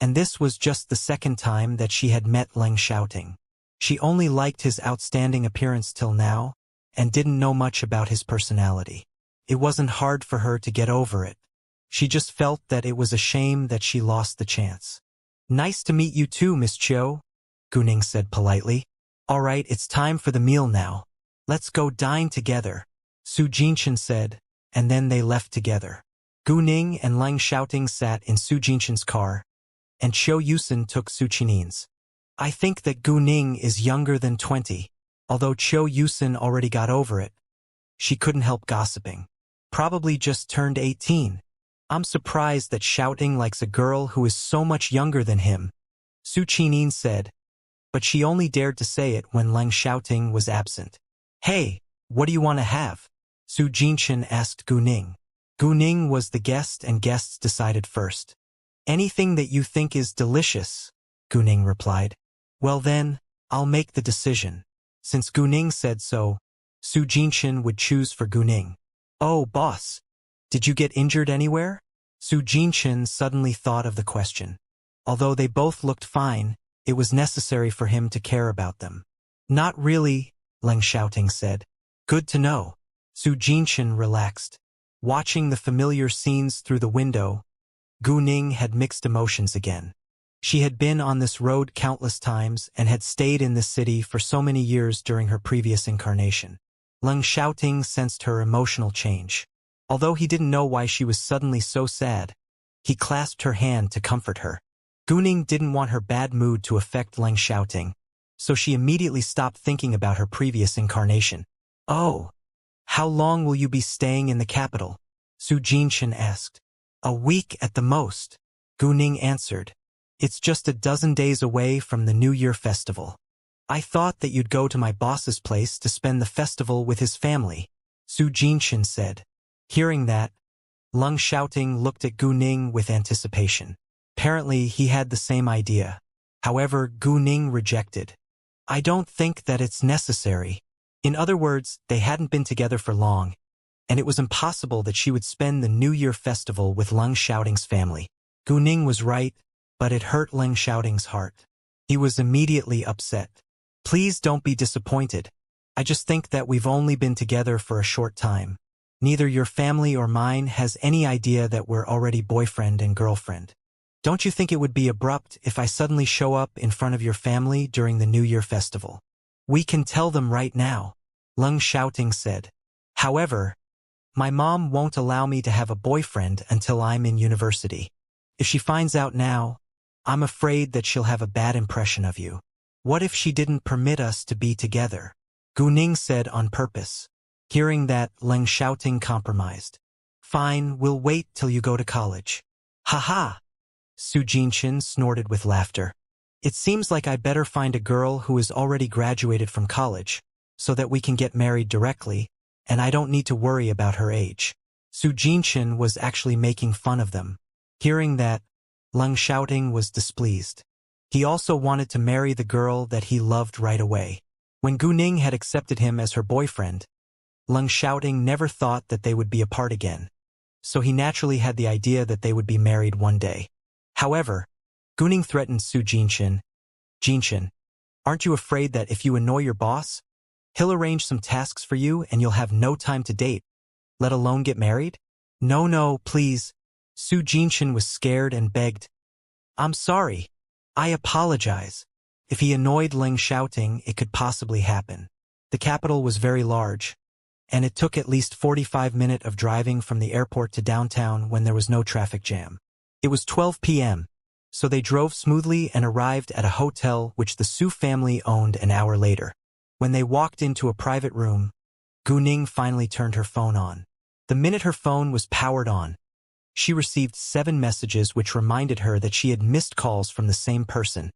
and this was just the second time that she had met Leng Xiaoting. She only liked his outstanding appearance till now, and didn't know much about his personality. It wasn't hard for her to get over it. She just felt that it was a shame that she lost the chance. "Nice to meet you too, Miss Chiu," Gu Ning said politely. "All right, it's time for the meal now. Let's go dine together," Su Jinchen said, and then they left together. Gu Ning and Leng Xiaoting sat in Su Jinchen's car, and Qiu Yusen took Su Qinin's. I think that Gu Ning is younger than 20, although Qiu Yusen already got over it. She couldn't help gossiping. Probably just turned 18. I'm surprised that Xiaoting likes a girl who is so much younger than him, Su Qinin said, but she only dared to say it when Leng Xiaoting was absent. "Hey, what do you want to have?" Su Jinchen asked Gu Ning. Gu Ning was the guest and guests decided first. "Anything that you think is delicious," Gu Ning replied. "Well then, I'll make the decision." Since Gu Ning said so, Su Jinchen would choose for Gu Ning. "Oh, boss, did you get injured anywhere?" Su Jinchen suddenly thought of the question. Although they both looked fine, it was necessary for him to care about them. "Not really," Leng Xiaoting said. "Good to know." Su Jinchen relaxed. Watching the familiar scenes through the window, Gu Ning had mixed emotions again. She had been on this road countless times and had stayed in this city for so many years during her previous incarnation. Leng Xiaoting sensed her emotional change. Although he didn't know why she was suddenly so sad, he clasped her hand to comfort her. Gu Ning didn't want her bad mood to affect Leng Xiaoting, so she immediately stopped thinking about her previous incarnation. "Oh, how long will you be staying in the capital?" Su Jinchen asked. "A week at the most," Gu Ning answered. "It's just a dozen days away from the New Year festival." "I thought that you'd go to my boss's place to spend the festival with his family," Su Jinchen said. Hearing that, Leng Xiaoting looked at Gu Ning with anticipation. Apparently, he had the same idea. However, Gu Ning rejected. "I don't think that it's necessary." In other words, they hadn't been together for long, and it was impossible that she would spend the New Year festival with Leng Xiaoting's family. Gu Ning was right, but it hurt Leng Xiaoting's heart. He was immediately upset. "Please don't be disappointed. I just think that we've only been together for a short time. Neither your family or mine has any idea that we're already boyfriend and girlfriend. Don't you think it would be abrupt if I suddenly show up in front of your family during the New Year festival?" "We can tell them right now," Leng Xiaoting said. "However, my mom won't allow me to have a boyfriend until I'm in university. If she finds out now, I'm afraid that she'll have a bad impression of you." "What if she didn't permit us to be together?" Gu Ning said on purpose. Hearing that, Leng Xiaoting compromised. "Fine, we'll wait till you go to college." "Ha ha!" Su Jinchen snorted with laughter. "It seems like I better find a girl who is already graduated from college, so that we can get married directly, and I don't need to worry about her age." Su Jinchen was actually making fun of them. Hearing that, Leng Xiaoting was displeased. He also wanted to marry the girl that he loved right away. When Gu Ning had accepted him as her boyfriend, Leng Xiaoting never thought that they would be apart again, so he naturally had the idea that they would be married one day. However, Gu Ning threatened Su Jinchen. "Jinchen, aren't you afraid that if you annoy your boss, he'll arrange some tasks for you and you'll have no time to date, let alone get married?" No, please." Su Jinchen was scared and begged. "I'm sorry. I apologize." If he annoyed Leng Xiaoting, it could possibly happen. The capital was very large, and it took at least 45 minutes of driving from the airport to downtown when there was no traffic jam. It was 12 p.m., so they drove smoothly and arrived at a hotel which the Su family owned an hour later. When they walked into a private room, Gu Ning finally turned her phone on. The minute her phone was powered on, she received 7 messages which reminded her that she had missed calls from the same person,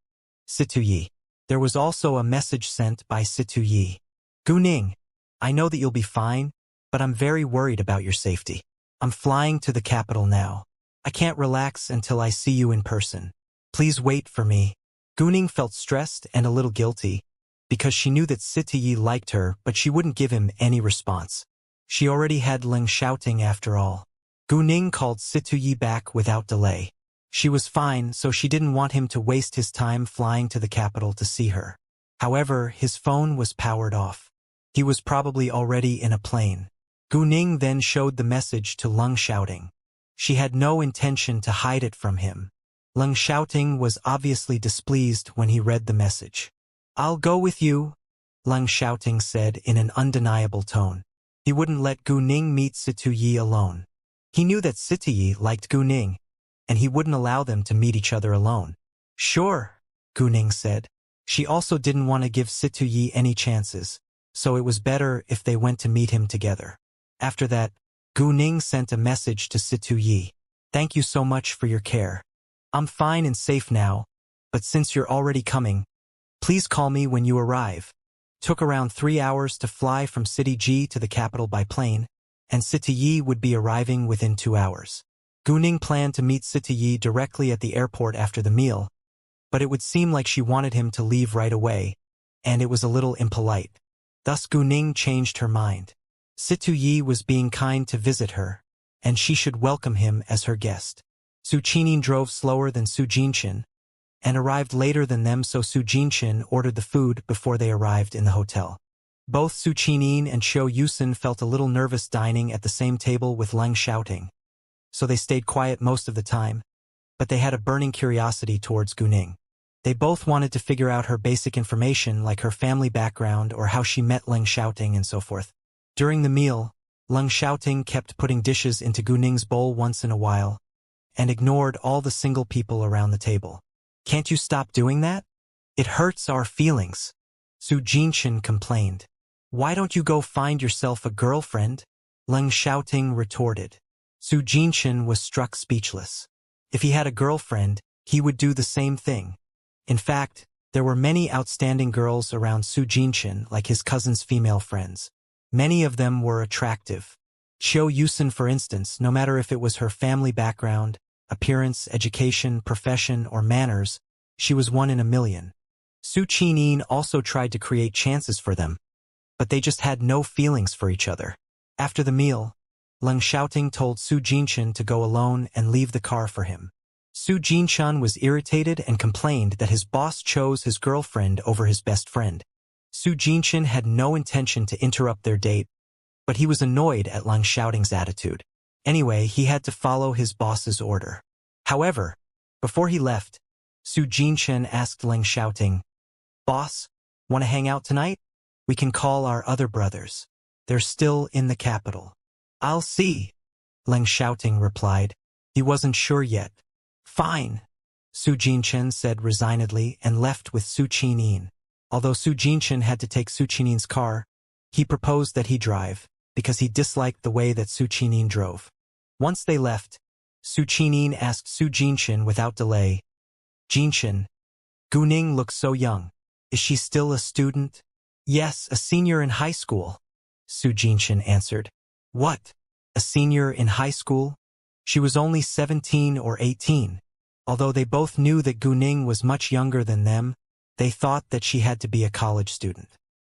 Situ Yi. There was also a message sent by Situ Yi. "Gu Ning, I know that you'll be fine, but I'm very worried about your safety. I'm flying to the capital now. I can't relax until I see you in person. Please wait for me." Gu Ning felt stressed and a little guilty, because she knew that Situ Yi liked her, but she wouldn't give him any response. She already had Leng Xiaoting after all. Gu Ning called Situ Yi back without delay. She was fine, so she didn't want him to waste his time flying to the capital to see her. However, his phone was powered off. He was probably already in a plane. Gu Ning then showed the message to Leng Xiaoting. She had no intention to hide it from him. Leng Xiaoting was obviously displeased when he read the message. "I'll go with you," Leng Xiaoting said in an undeniable tone. He wouldn't let Gu Ning meet Situ Yi alone. He knew that Situ Yi liked Gu Ning, and he wouldn't allow them to meet each other alone. "Sure," Gu Ning said. She also didn't want to give Situ Yi any chances, so it was better if they went to meet him together. After that, Gu Ning sent a message to Situ Yi. "Thank you so much for your care. I'm fine and safe now, but since you're already coming, please call me when you arrive." Took around 3 hours to fly from City G to the capital by plane, and Situ Yi would be arriving within 2 hours. Gu Ning planned to meet Situ Yi directly at the airport after the meal, but it would seem like she wanted him to leave right away, and it was a little impolite. Thus Gu Ning changed her mind. Situ Yi was being kind to visit her, and she should welcome him as her guest. Su Qinyin drove slower than Su Jinshin, and arrived later than them, so Su Jinshin ordered the food before they arrived in the hotel. Both Su Qinyin and Xiao Yusin felt a little nervous dining at the same table with Leng Xiaoting, so they stayed quiet most of the time, but they had a burning curiosity towards Gu Ning. They both wanted to figure out her basic information like her family background or how she met Leng Xiaoting and so forth. During the meal, Leng Xiaoting kept putting dishes into Gu Ning's bowl once in a while, and ignored all the single people around the table. "Can't you stop doing that? It hurts our feelings," Su Jinshin complained. "Why don't you go find yourself a girlfriend?" Leng Xiaoting retorted. Su Jinshin was struck speechless. If he had a girlfriend, he would do the same thing. In fact, there were many outstanding girls around Su Jinshin, like his cousin's female friends. Many of them were attractive. Xiao Yusin, for instance, no matter if it was her family background, appearance, education, profession, or manners, she was one in a million. Su Qinyin also tried to create chances for them, but they just had no feelings for each other. After the meal, Leng Xiaoting told Su Jinshin to go alone and leave the car for him. Su Jinshan was irritated and complained that his boss chose his girlfriend over his best friend. Su Jinshin had no intention to interrupt their date, but he was annoyed at Leng Xiaoting's attitude. Anyway, he had to follow his boss's order. However, before he left, Su Jinshan asked Leng Xiaoting, "Boss, want to hang out tonight? We can call our other brothers. They're still in the capital." "I'll see," Leng Xiaoting replied. He wasn't sure yet. "Fine," Su Jinshan said resignedly and left with Su Qinyin. Although Su Jinshan had to take Su Qinyin's car, he proposed that he drive, because he disliked the way that Su Qinyin drove. Once they left, Su Qinyin asked Su Jinshan without delay, "Jinshan, Gu Ning looks so young. Is she still a student?" "Yes, a senior in high school," Su Jinshan answered. "What? A senior in high school?" She was only 17 or 18. Although they both knew that Gu Ning was much younger than them, they thought that she had to be a college student.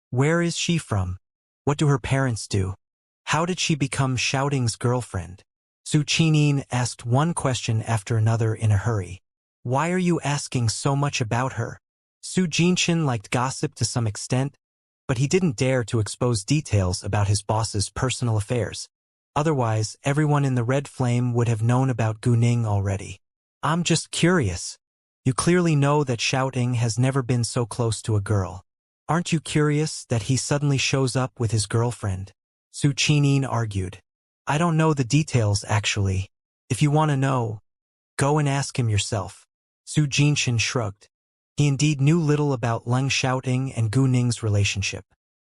Where is she from? What do her parents do? How did she become Xiaoting's girlfriend? Su Qinyin asked one question after another in a hurry. "Why are you asking so much about her?" Su Jinshin liked gossip to some extent, but he didn't dare to expose details about his boss's personal affairs. Otherwise, everyone in the Red Flame would have known about Gu Ning already. "I'm just curious. You clearly know that Xiaoting has never been so close to a girl. Aren't you curious that he suddenly shows up with his girlfriend?" Su Qinyin argued. "I don't know the details, actually. If you want to know, go and ask him yourself." Su Jinshin shrugged. He indeed knew little about Leng Xiaoting and Gu Ning's relationship.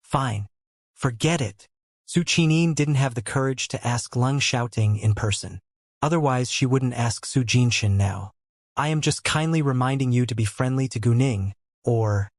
"Fine. Forget it." Su Qinyin didn't have the courage to ask Leng Xiaoting in person. Otherwise, she wouldn't ask Su Jinshin now. "I am just kindly reminding you to be friendly to Gu Ning, or—"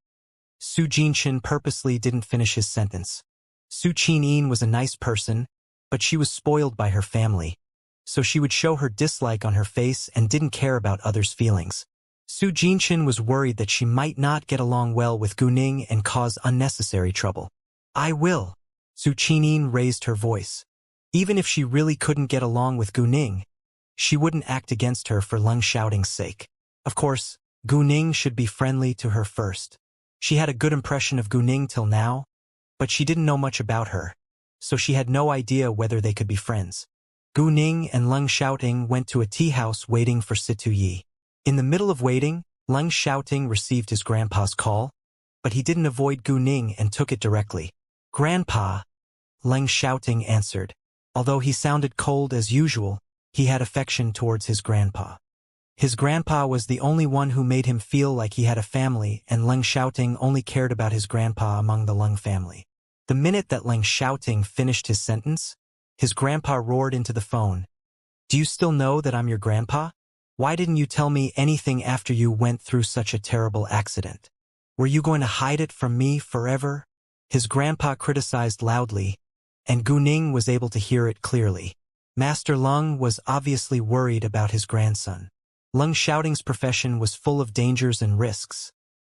Su Jinshin purposely didn't finish his sentence. Su Qinyin was a nice person, but she was spoiled by her family, so she would show her dislike on her face and didn't care about others' feelings. Su Jinshin was worried that she might not get along well with Gu Ning and cause unnecessary trouble. "I will." Su Qinyin raised her voice. Even if she really couldn't get along with Gu Ning, She wouldn't act against her for Leng Xiaoting's sake. Of course, Gu Ning should be friendly to her first. She had a good impression of Gu Ning till now, but she didn't know much about her, so she had no idea whether they could be friends. Gu Ning and Leng Xiaoting went to a tea house waiting for Situ Yi. In the middle of waiting, Leng Xiaoting received his grandpa's call, but he didn't avoid Gu Ning and took it directly. "Grandpa," Leng Xiaoting answered. Although he sounded cold as usual, he had affection towards his grandpa. His grandpa was the only one who made him feel like he had a family, and Leng Xiaoting only cared about his grandpa among the Leng family. The minute that Leng Xiaoting finished his sentence, his grandpa roared into the phone. "Do you still know that I'm your grandpa? Why didn't you tell me anything after you went through such a terrible accident? Were you going to hide it from me forever?" His grandpa criticized loudly, and Gu Ning was able to hear it clearly. Master Leng was obviously worried about his grandson. Leng Xiaoting's profession was full of dangers and risks,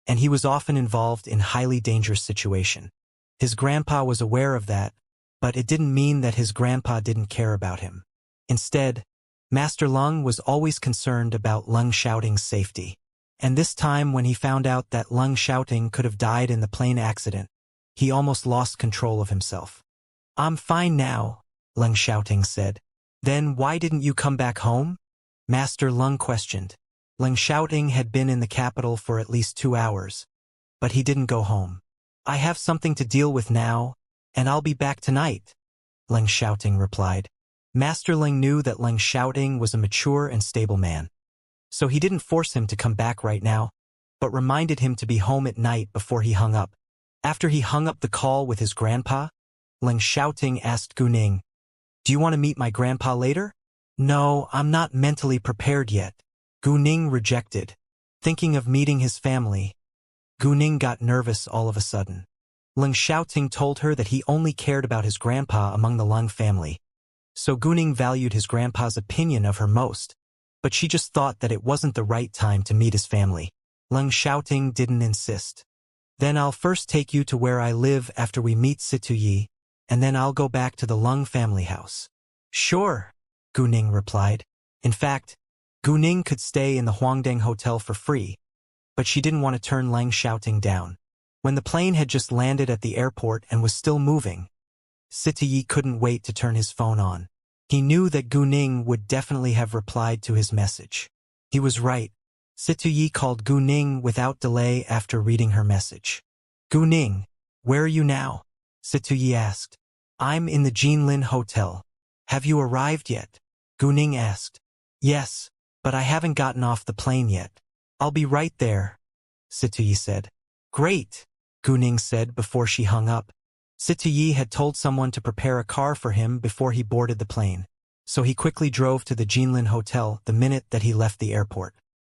and he was often involved in highly dangerous situations. His grandpa was aware of that, but it didn't mean that his grandpa didn't care about him. Instead, Master Leng was always concerned about Leng Xiaoting's safety. And this time when he found out that Leng Xiaoting could have died in the plane accident, he almost lost control of himself. "I'm fine now," Leng Xiaoting said. "Then why didn't you come back home?" Master Leng questioned. Leng Xiaoting had been in the capital for at least 2 hours, but he didn't go home. "I have something to deal with now, and I'll be back tonight," Leng Xiaoting replied. Master Leng knew that Leng Xiaoting was a mature and stable man, so he didn't force him to come back right now, but reminded him to be home at night before he hung up. After he hung up the call with his grandpa, Leng Xiaoting asked Gu Ning, "Do you want to meet my grandpa later?" "No, I'm not mentally prepared yet," Gu Ning rejected. Thinking of meeting his family, Gu Ning got nervous all of a sudden. Leng Xiaoting told her that he only cared about his grandpa among the Leng family, so Gu Ning valued his grandpa's opinion of her most, but she just thought that it wasn't the right time to meet his family. Leng Xiaoting didn't insist. "Then I'll first take you to where I live after we meet Situ Yi, and then I'll go back to the Leng family house." "Sure," Gu Ning replied. In fact, Gu Ning could stay in the Huangdeng Hotel for free, but she didn't want to turn Leng Xiaoting down. When the plane had just landed at the airport and was still moving, Situ Yi couldn't wait to turn his phone on. He knew that Gu Ning would definitely have replied to his message. He was right. Situ Yi called Gu Ning without delay after reading her message. "Gu Ning, where are you now?" Situ Yi asked. "I'm in the Jinlin Hotel. Have you arrived yet?" Gu Ning asked. "Yes, but I haven't gotten off the plane yet." "I'll be right there," Situ Yi said. "Great," Gu Ning said before she hung up. Situ Yi had told someone to prepare a car for him before he boarded the plane, so he quickly drove to the Jinlin Hotel the minute that he left the airport.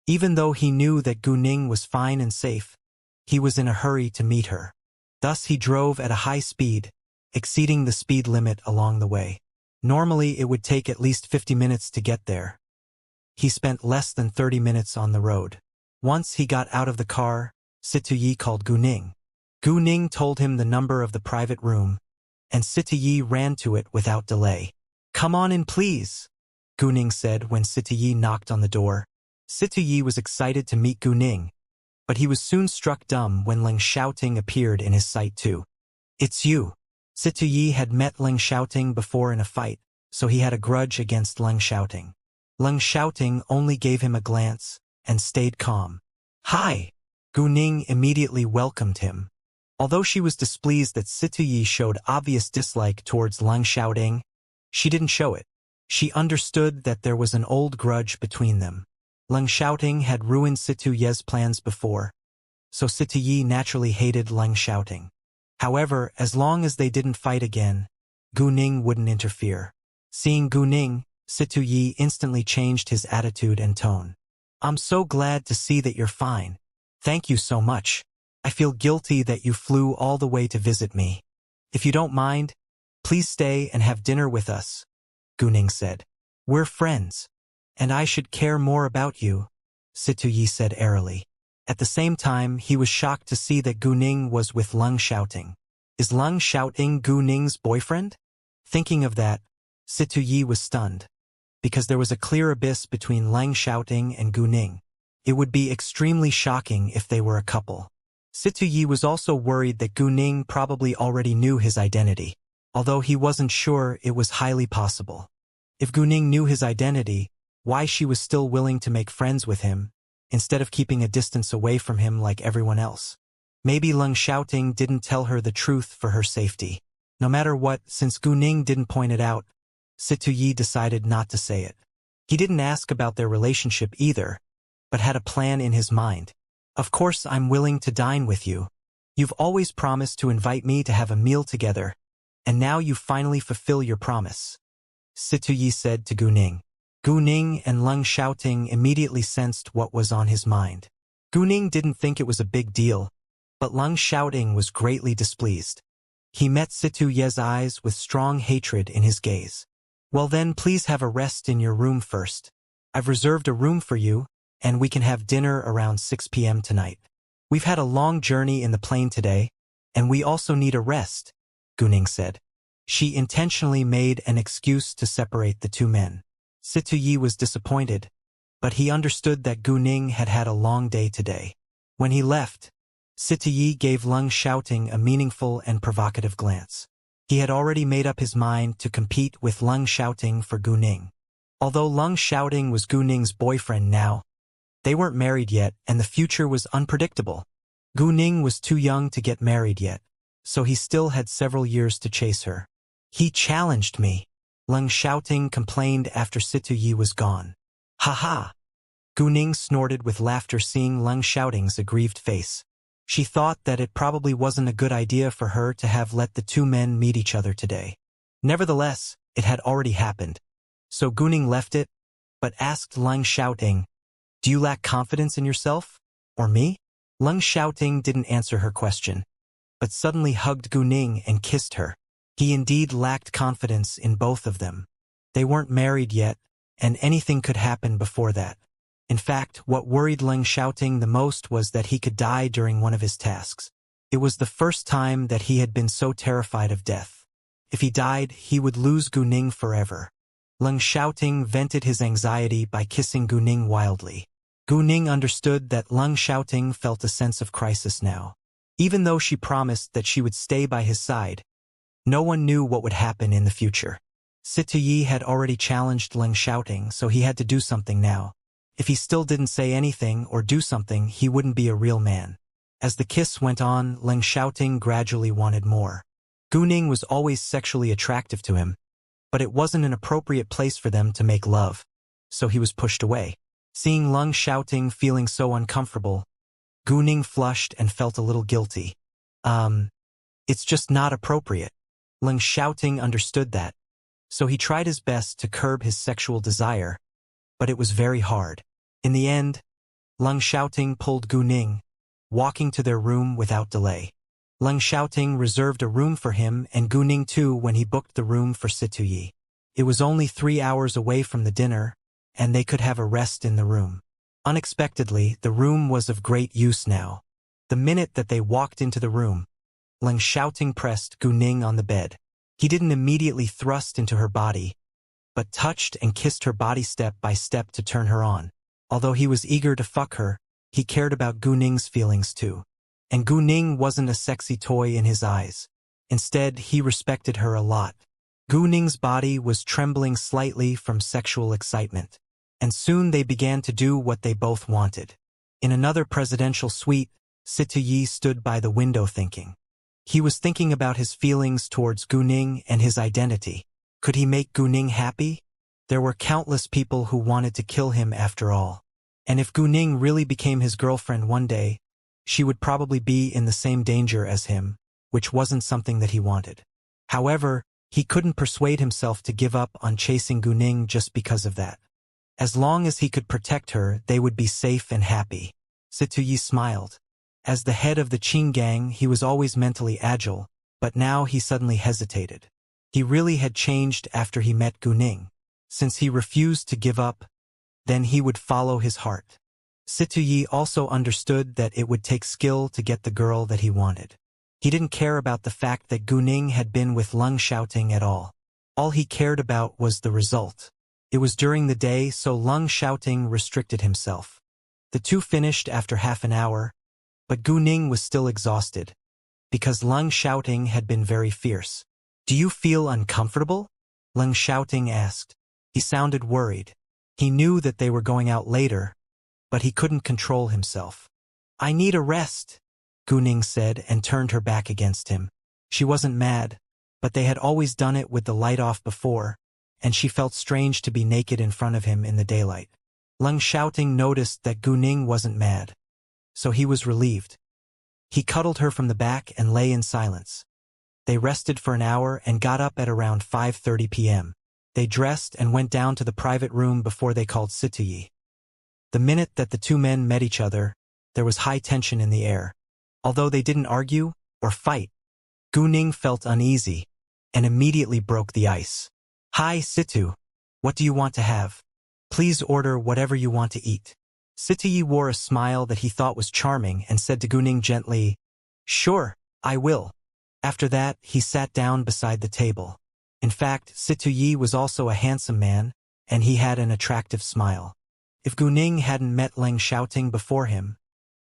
Even though he knew that Gu Ning was fine and safe, he was in a hurry to meet her. Thus he drove at a high speed, exceeding the speed limit along the way. Normally it would take at least 50 minutes to get there. He spent less than 30 minutes on the road. Once he got out of the car, Situ Yi called Gu Ning. Gu Ning told him the number of the private room, and Situ Yi ran to it without delay. "Come on in, please," Gu Ning said when Situ Yi knocked on the door. Situ Yi was excited to meet Gu Ning, but he was soon struck dumb when Leng Xiaoting appeared in his sight too. "It's you." Situ Yi had met Leng Xiaoting before in a fight, so he had a grudge against Leng Xiaoting. Leng Xiaoting only gave him a glance and stayed calm. "Hi!" Gu Ning immediately welcomed him. Although she was displeased that Situ Yi showed obvious dislike towards Leng Xiaoting, she didn't show it. She understood that there was an old grudge between them. Leng Xiaoting had ruined Situ Ye's plans before, so Situ Yi naturally hated Leng Xiaoting. However, as long as they didn't fight again, Gu Ning wouldn't interfere. Seeing Gu Ning, Situ Yi instantly changed his attitude and tone. "I'm so glad to see that you're fine. Thank you so much. I feel guilty that you flew all the way to visit me. If you don't mind, please stay and have dinner with us," Gu Ning said. "We're friends, and I should care more about you," Situ Yi said airily. At the same time, he was shocked to see that Gu Ning was with Leng Xiaoting. Is Leng Xiaoting Gu Ning's boyfriend? Thinking of that, Situ Yi was stunned. because there was a clear abyss between Leng Xiaoting and Gu Ning. It would be extremely shocking if they were a couple. Situyi was also worried that Gu Ning probably already knew his identity, although he wasn't sure it was highly possible. If Gu Ning knew his identity, why she was still willing to make friends with him, instead of keeping a distance away from him like everyone else. Maybe Leng Xiaoting didn't tell her the truth for her safety. No matter what, since Gu Ning didn't point it out, Situyi decided not to say it. He didn't ask about their relationship either, but had a plan in his mind. Of course I'm willing to dine with you. You've always promised to invite me to have a meal together, and now you finally fulfill your promise, Situyi said to Gu Ning. Gu Ning and Leng Xiaoting immediately sensed what was on his mind. Gu Ning didn't think it was a big deal, but Leng Xiaoting was greatly displeased. He met Situyi's eyes with strong hatred in his gaze. Well then, please have a rest in your room first. I've reserved a room for you, and we can have dinner around 6 p.m. tonight. We've had a long journey in the plane today, and we also need a rest, Gu Ning said. She intentionally made an excuse to separate the two men. Situyi was disappointed, but he understood that Gu Ning had had a long day today. When he left, Situyi gave Leng Xiaoting a meaningful and provocative glance. He had already made up his mind to compete with Leng Xiaoting for Gu Ning. Although Leng Xiaoting was Gu Ning's boyfriend now, they weren't married yet and the future was unpredictable. Gu Ning was too young to get married yet, so he still had several years to chase her. He challenged me, Leng Xiaoting complained after Situyi was gone. Ha ha! Gu Ning snorted with laughter seeing Leng Xiaoting's aggrieved face. She thought that it probably wasn't a good idea for her to have let the two men meet each other today. Nevertheless, it had already happened. So Gu Ning left it, but asked Leng Xiaoting, "Do you lack confidence in yourself? Or me?" Leng Xiaoting didn't answer her question, but suddenly hugged Gu Ning and kissed her. He indeed lacked confidence in both of them. They weren't married yet, and anything could happen before that. In fact, what worried Leng Xiaoting the most was that he could die during one of his tasks. It was the first time that he had been so terrified of death. If he died, he would lose Gu Ning forever. Leng Xiaoting vented his anxiety by kissing Gu Ning wildly. Gu Ning understood that Leng Xiaoting felt a sense of crisis now. Even though she promised that she would stay by his side, no one knew what would happen in the future. Situyi had already challenged Leng Xiaoting, so he had to do something now. If he still didn't say anything or do something, he wouldn't be a real man. As the kiss went on, Leng Xiaoting gradually wanted more. Gu Ning was always sexually attractive to him, but it wasn't an appropriate place for them to make love, so he was pushed away. Seeing Leng Xiaoting feeling so uncomfortable, Gu Ning flushed and felt a little guilty. It's just not appropriate. Leng Xiaoting understood that, so he tried his best to curb his sexual desire, but it was very hard. In the end, Leng Xiaoting pulled Gu Ning, walking to their room without delay. Leng Xiaoting reserved a room for him and Gu Ning too when he booked the room for Situyi. It was only 3 hours away from the dinner, and they could have a rest in the room. Unexpectedly, the room was of great use now. The minute that they walked into the room, Leng Xiaoting pressed Gu Ning on the bed. He didn't immediately thrust into her body, but touched and kissed her body step by step to turn her on. Although he was eager to fuck her, he cared about Gu Ning's feelings too. And Gu Ning wasn't a sexy toy in his eyes. Instead, he respected her a lot. Gu Ning's body was trembling slightly from sexual excitement, and soon they began to do what they both wanted. In another presidential suite, Situyi stood by the window thinking. He was thinking about his feelings towards Gu Ning and his identity. Could he make Gu Ning happy? There were countless people who wanted to kill him after all. And if Gu Ning really became his girlfriend one day, she would probably be in the same danger as him, which wasn't something that he wanted. However, he couldn't persuade himself to give up on chasing Gu Ning just because of that. As long as he could protect her, they would be safe and happy. Situyi smiled. As the head of the Qing gang, he was always mentally agile, but now he suddenly hesitated. He really had changed after he met Gu Ning. Since he refused to give up, then he would follow his heart. Situyi also understood that it would take skill to get the girl that he wanted. He didn't care about the fact that Gu Ning had been with Leng Xiaoting at all. All he cared about was the result. It was during the day, so Lung Xiaoting restricted himself. The two finished after half an hour, but Gu Ning was still exhausted, because Lung Xiaoting had been very fierce. "Do you feel uncomfortable?" Lung Xiaoting asked. He sounded worried. He knew that they were going out later, but he couldn't control himself. "I need a rest," Gu Ning said and turned her back against him. She wasn't mad, but they had always done it with the light off before, and she felt strange to be naked in front of him in the daylight. Lung Xiaoting noticed that Gu Ning wasn't mad, so he was relieved. He cuddled her from the back and lay in silence. They rested for an hour and got up at around 5:30 p.m. They dressed and went down to the private room before they called Situyi. The minute that the two men met each other, there was high tension in the air. Although they didn't argue or fight, Gu Ning felt uneasy and immediately broke the ice. "Hi, Situ. What do you want to have? Please order whatever you want to eat." Situyi wore a smile that he thought was charming and said to Gu Ning gently, "Sure, I will." After that, he sat down beside the table. In fact, Situyi was also a handsome man, and he had an attractive smile. If Gu Ning hadn't met Lung Xiaoting before him,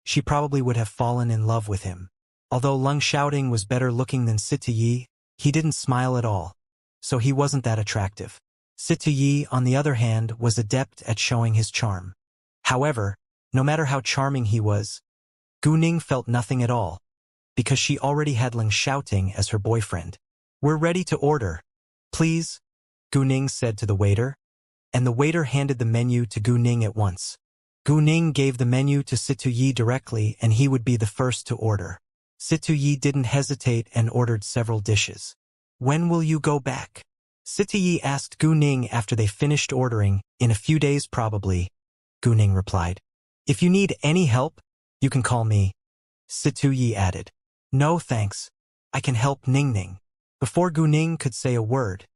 she probably would have fallen in love with him. Although Lung Xiaoting was better looking than Situyi, he didn't smile at all, so he wasn't that attractive. Situyi, on the other hand, was adept at showing his charm. However, no matter how charming he was, Gu Ning felt nothing at all, because she already had Lung Xiaoting as her boyfriend. "We're ready to order, please," Gu Ning said to the waiter, and the waiter handed the menu to Gu Ning at once. Gu Ning gave the menu to Situyi directly, and he would be the first to order. Situyi didn't hesitate and ordered several dishes. "When will you go back?" Situyi asked Gu Ning after they finished ordering. "In a few days probably," Gu Ning replied. "If you need any help, you can call me," Situyi added. "No thanks. I can help Ning Ning." Before Gu Ning could say a word,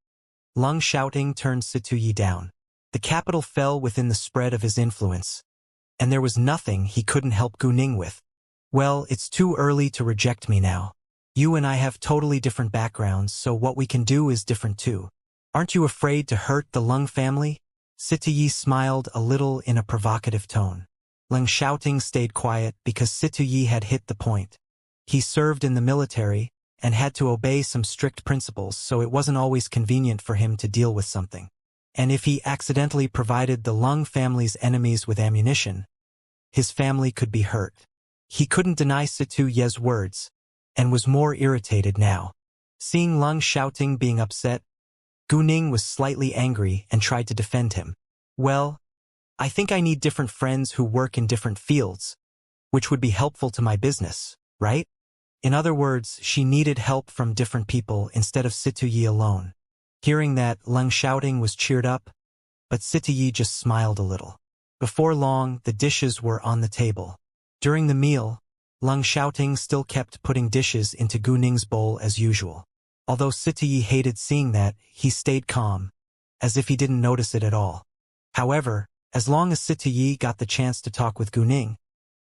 Lung Xiaoting turned Situyi down. The capital fell within the spread of his influence, and there was nothing he couldn't help Gu Ning with. "Well, it's too early to reject me now. You and I have totally different backgrounds, so what we can do is different too. Aren't you afraid to hurt the Lung family?" Situyi smiled a little in a provocative tone. Lung Xiaoting stayed quiet because Situyi had hit the point. He served in the military and had to obey some strict principles, so it wasn't always convenient for him to deal with something. And if he accidentally provided the Lung family's enemies with ammunition, his family could be hurt. He couldn't deny Situyi's words, and was more irritated now. Seeing Lung Xiaoting being upset, Gu Ning was slightly angry and tried to defend him. "Well, I think I need different friends who work in different fields, which would be helpful to my business, right?" In other words, she needed help from different people instead of Situyi alone. Hearing that, Lung Xiaoting was cheered up, but Situyi just smiled a little. Before long, the dishes were on the table. During the meal, Lung Xiaoting still kept putting dishes into Gu Ning's bowl as usual. Although Situyi hated seeing that, he stayed calm, as if he didn't notice it at all. However, as long as Situyi got the chance to talk with Gu Ning,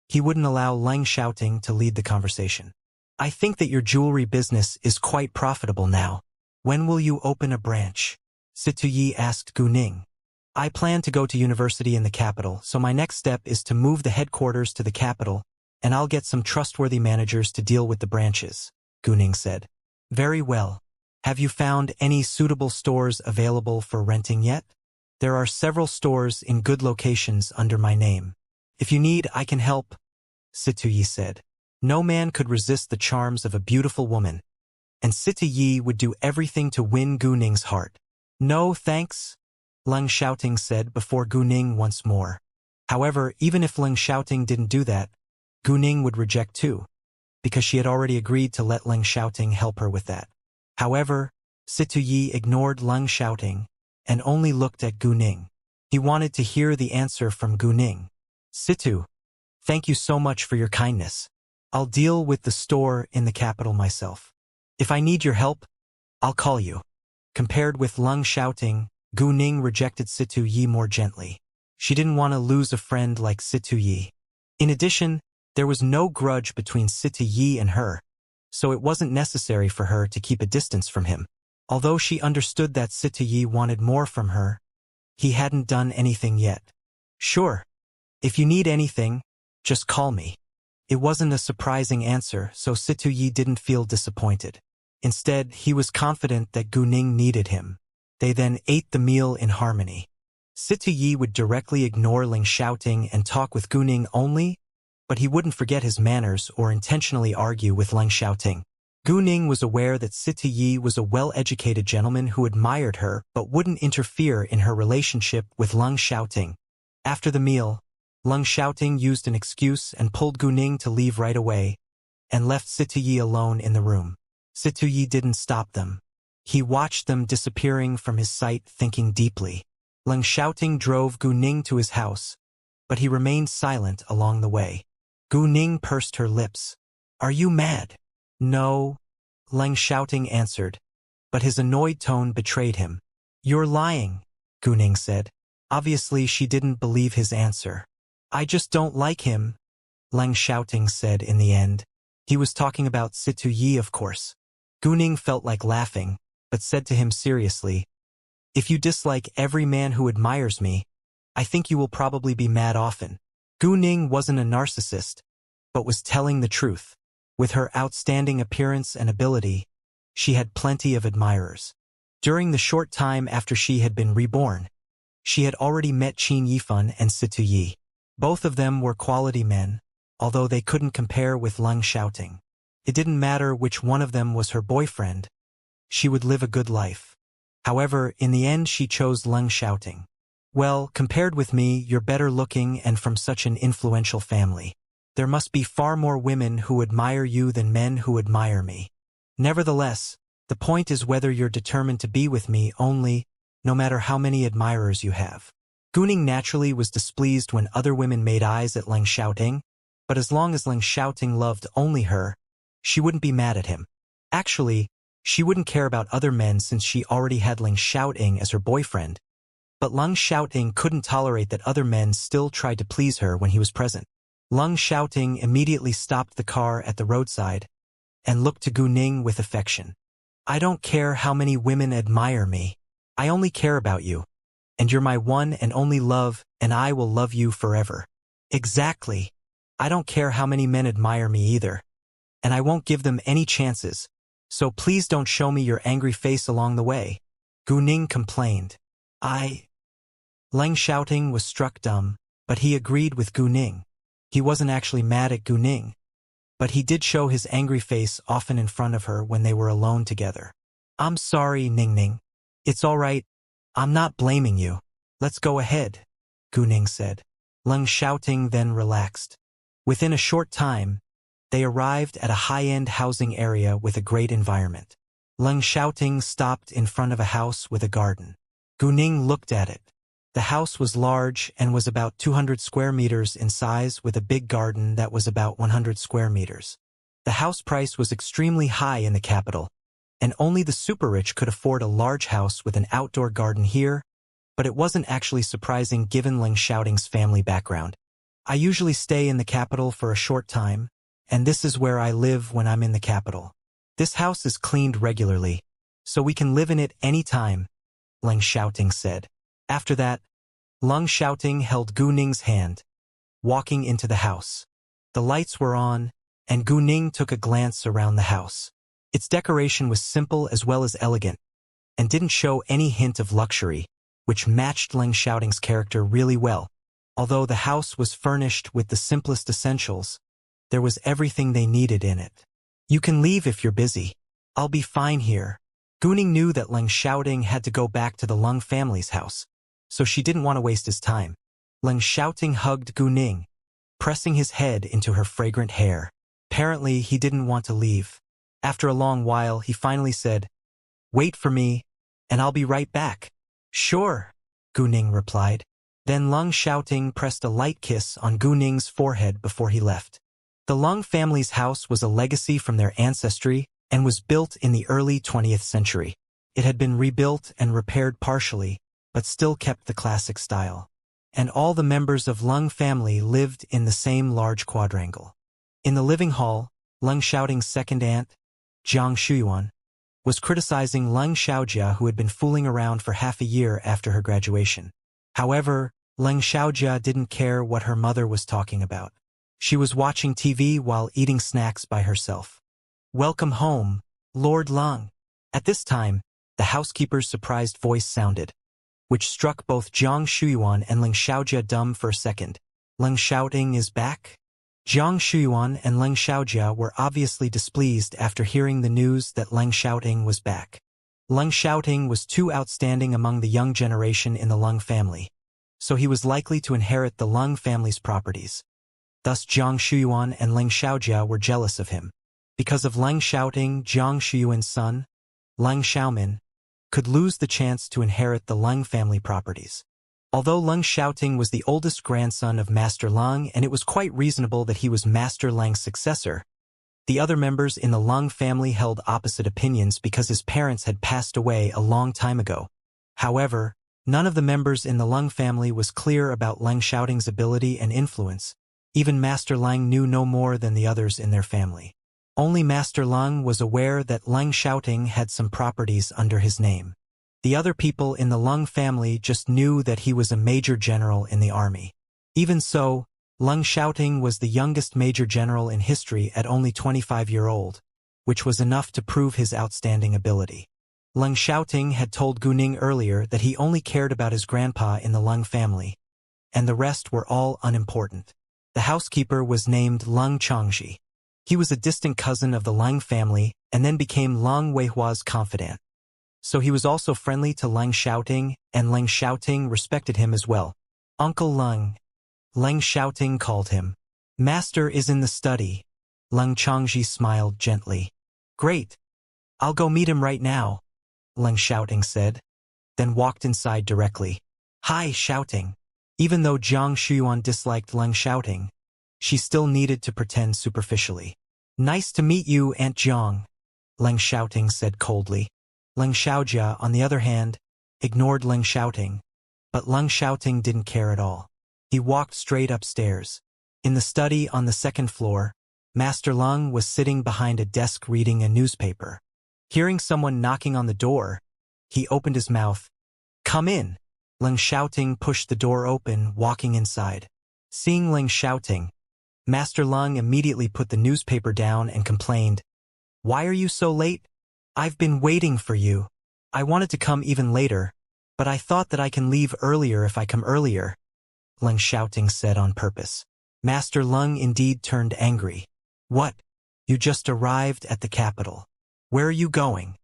he wouldn't allow Lung Xiaoting to lead the conversation. "I think that your jewelry business is quite profitable now. When will you open a branch?" Situyi asked Gu Ning. "I plan to go to university in the capital, so my next step is to move the headquarters to the capital, and I'll get some trustworthy managers to deal with the branches," Gu Ning said. "Very well. Have you found any suitable stores available for renting yet?" "There are several stores in good locations under my name. If you need, I can help," Situyi said. No man could resist the charms of a beautiful woman, and Situyi would do everything to win Gu Ning's heart. "No thanks," Lung Xiaoting said before Gu Ning once more. However, even if Lung Xiaoting didn't do that, Gu Ning would reject too, because she had already agreed to let Lung Xiaoting help her with that. However, Situyi ignored Lung Xiaoting and only looked at Gu Ning. He wanted to hear the answer from Gu Ning. "Situ, thank you so much for your kindness. I'll deal with the store in the capital myself. If I need your help, I'll call you." Compared with Lung Xiaoting, Gu Ning rejected Situyi more gently. She didn't want to lose a friend like Situyi. In addition, there was no grudge between Situyi and her, so it wasn't necessary for her to keep a distance from him. Although she understood that Situyi wanted more from her, He hadn't done anything yet. Sure. If you need anything, just call me. It wasn't a surprising answer, so Situyi didn't feel disappointed. Instead, he was confident that Guning needed him. They then ate the meal in harmony. Situyi would directly ignore Ling shouting and talk with Guning only, but he wouldn't forget his manners or intentionally argue with Ling shouting. Guning was aware that Situyi was a well-educated gentleman who admired her but wouldn't interfere in her relationship with Leng shouting. After the meal, Leng shouting used an excuse and pulled Guning to leave right away, and left Situyi alone in the room. Situyi didn't stop them. He watched them disappearing from his sight, thinking deeply. Leng shouting drove Guning to his house, but he remained silent along the way. Guning pursed her lips. Are you mad? No, Leng shouting answered, but his annoyed tone betrayed him. You're lying, Guning said. Obviously, she didn't believe his answer. I just don't like him, Leng shouting said in the end. He was talking about Situyi, of course. Guning felt like laughing, but said to him seriously, if you dislike every man who admires me, I think you will probably be mad often. Guning wasn't a narcissist, but was telling the truth. With her outstanding appearance and ability, she had plenty of admirers. During the short time after she had been reborn, she had already met Qin Yifan and Situyi. Both of them were quality men, although they couldn't compare with Leng shouting. It didn't matter which one of them was her boyfriend. She would live a good life. However, in the end she chose Leng shouting. Well, compared with me, you're better looking and from such an influential family. There must be far more women who admire you than men who admire me. Nevertheless, the point is whether you're determined to be with me only, no matter how many admirers you have. Guning naturally was displeased when other women made eyes at Leng shouting, but as long as Leng shouting loved only her, she wouldn't be mad at him. Actually, she wouldn't care about other men since she already had Leng shouting as her boyfriend, but Leng shouting couldn't tolerate that other men still tried to please her when he was present. Leng shouting immediately stopped the car at the roadside and looked to Guning with affection. I don't care how many women admire me. I only care about you. And you're my one and only love, and I will love you forever. Exactly. I don't care how many men admire me either. And I won't give them any chances. So please don't show me your angry face along the way. Guning complained. Leng shouting was struck dumb, but he agreed with Guning. He wasn't actually mad at Guning, but he did show his angry face often in front of her when they were alone together. I'm sorry, Ningning. It's all right. I'm not blaming you. Let's go ahead, Guning said. Leng shouting then relaxed. Within a short time, they arrived at a high-end housing area with a great environment. Leng shouting stopped in front of a house with a garden. Guning looked at it. The house was large and was about 200 square meters in size with a big garden that was about 100 square meters. The house price was extremely high in the capital, and only the super-rich could afford a large house with an outdoor garden here, but it wasn't actually surprising given Leng shouting's family background. I usually stay in the capital for a short time, and this is where I live when I'm in the capital. This house is cleaned regularly, so we can live in it any time, Leng shouting said. After that, Leng shouting held Guning's hand, walking into the house. The lights were on, and Guning took a glance around the house. Its decoration was simple as well as elegant, and didn't show any hint of luxury, which matched Leng shouting's character really well. Although the house was furnished with the simplest essentials, there was everything they needed in it. You can leave if you're busy. I'll be fine here. Guning knew that Leng shouting had to go back to the Leng family's house, so she didn't want to waste his time. Leng shouting hugged Guning, pressing his head into her fragrant hair. Apparently, he didn't want to leave. After a long while, he finally said, "Wait for me, and I'll be right back." "Sure," Guning replied. Then Leng shouting pressed a light kiss on Guning's forehead before he left. The Leng family's house was a legacy from their ancestry and was built in the early 20th century. It had been rebuilt and repaired partially, but still kept the classic style. And all the members of Leng family lived in the same large quadrangle. In the living hall, Leng shouting's second aunt, Jiang Shuyuan, was criticizing Leng Xiaojia, who had been fooling around for half a year after her graduation. However, Leng Xiaojia didn't care what her mother was talking about. She was watching TV while eating snacks by herself. "Welcome home, Lord Leng." At this time, the housekeeper's surprised voice sounded, which struck both Jiang Shuyuan and Leng Xiaojia dumb for a second. "Leng Xiaoting is back?" Jiang Shuyuan and Leng Xiaojia were obviously displeased after hearing the news that Leng Xiaoting was back. Leng Xiaoting was too outstanding among the young generation in the Leng family, so he was likely to inherit the Leng family's properties. Thus Jiang Shuyuan and Leng Xiaojia were jealous of him. Because of Leng Xiaoting, Jiang Shuyuan's son, Leng Xiaomin, could lose the chance to inherit the Leng family properties. Although Leng Xiaoting was the oldest grandson of Master Leng and it was quite reasonable that he was Master Leng's successor, the other members in the Leng family held opposite opinions because his parents had passed away a long time ago. However, none of the members in the Leng family was clear about Leng Xiaoting's ability and influence. Even Master Leng knew no more than the others in their family. Only Master Leng was aware that Leng Xiaoting had some properties under his name. The other people in the Leng family just knew that he was a major general in the army. Even so, Leng Xiaoting was the youngest major general in history at only 25-year-old, which was enough to prove his outstanding ability. Leng Xiaoting had told Guning earlier that he only cared about his grandpa in the Leng family, and the rest were all unimportant. The housekeeper was named Leng Changji. He was a distant cousin of the Leng family and then became Leng Weihua's confidant. So he was also friendly to Leng Xiaoting, and Leng Xiaoting respected him as well. "Uncle Leng," Leng Xiaoting called him. "Master is in the study." Leng Changji smiled gently. "Great. I'll go meet him right now," Leng Xiaoting said, then walked inside directly. "Hi, Xiaoting." Even though Jiang Shuyuan disliked Leng Xiaoting, she still needed to pretend superficially. "Nice to meet you, Aunt Jiang," Leng Xiaoting said coldly. Leng Xiaojia, on the other hand, ignored Leng Xiaoting, but Leng Xiaoting didn't care at all. He walked straight upstairs. In the study on the second floor, Master Leng was sitting behind a desk reading a newspaper. Hearing someone knocking on the door, he opened his mouth. "Come in." Leng Xiaoting pushed the door open, walking inside. Seeing Leng Xiaoting, Master Leng immediately put the newspaper down and complained, "Why are you so late? I've been waiting for you. I wanted to come even later, but I thought that I can leave earlier if I come earlier," Leng Xiaoting said on purpose. Master Leng indeed turned angry. "What? You just arrived at the capital. Where are you going?"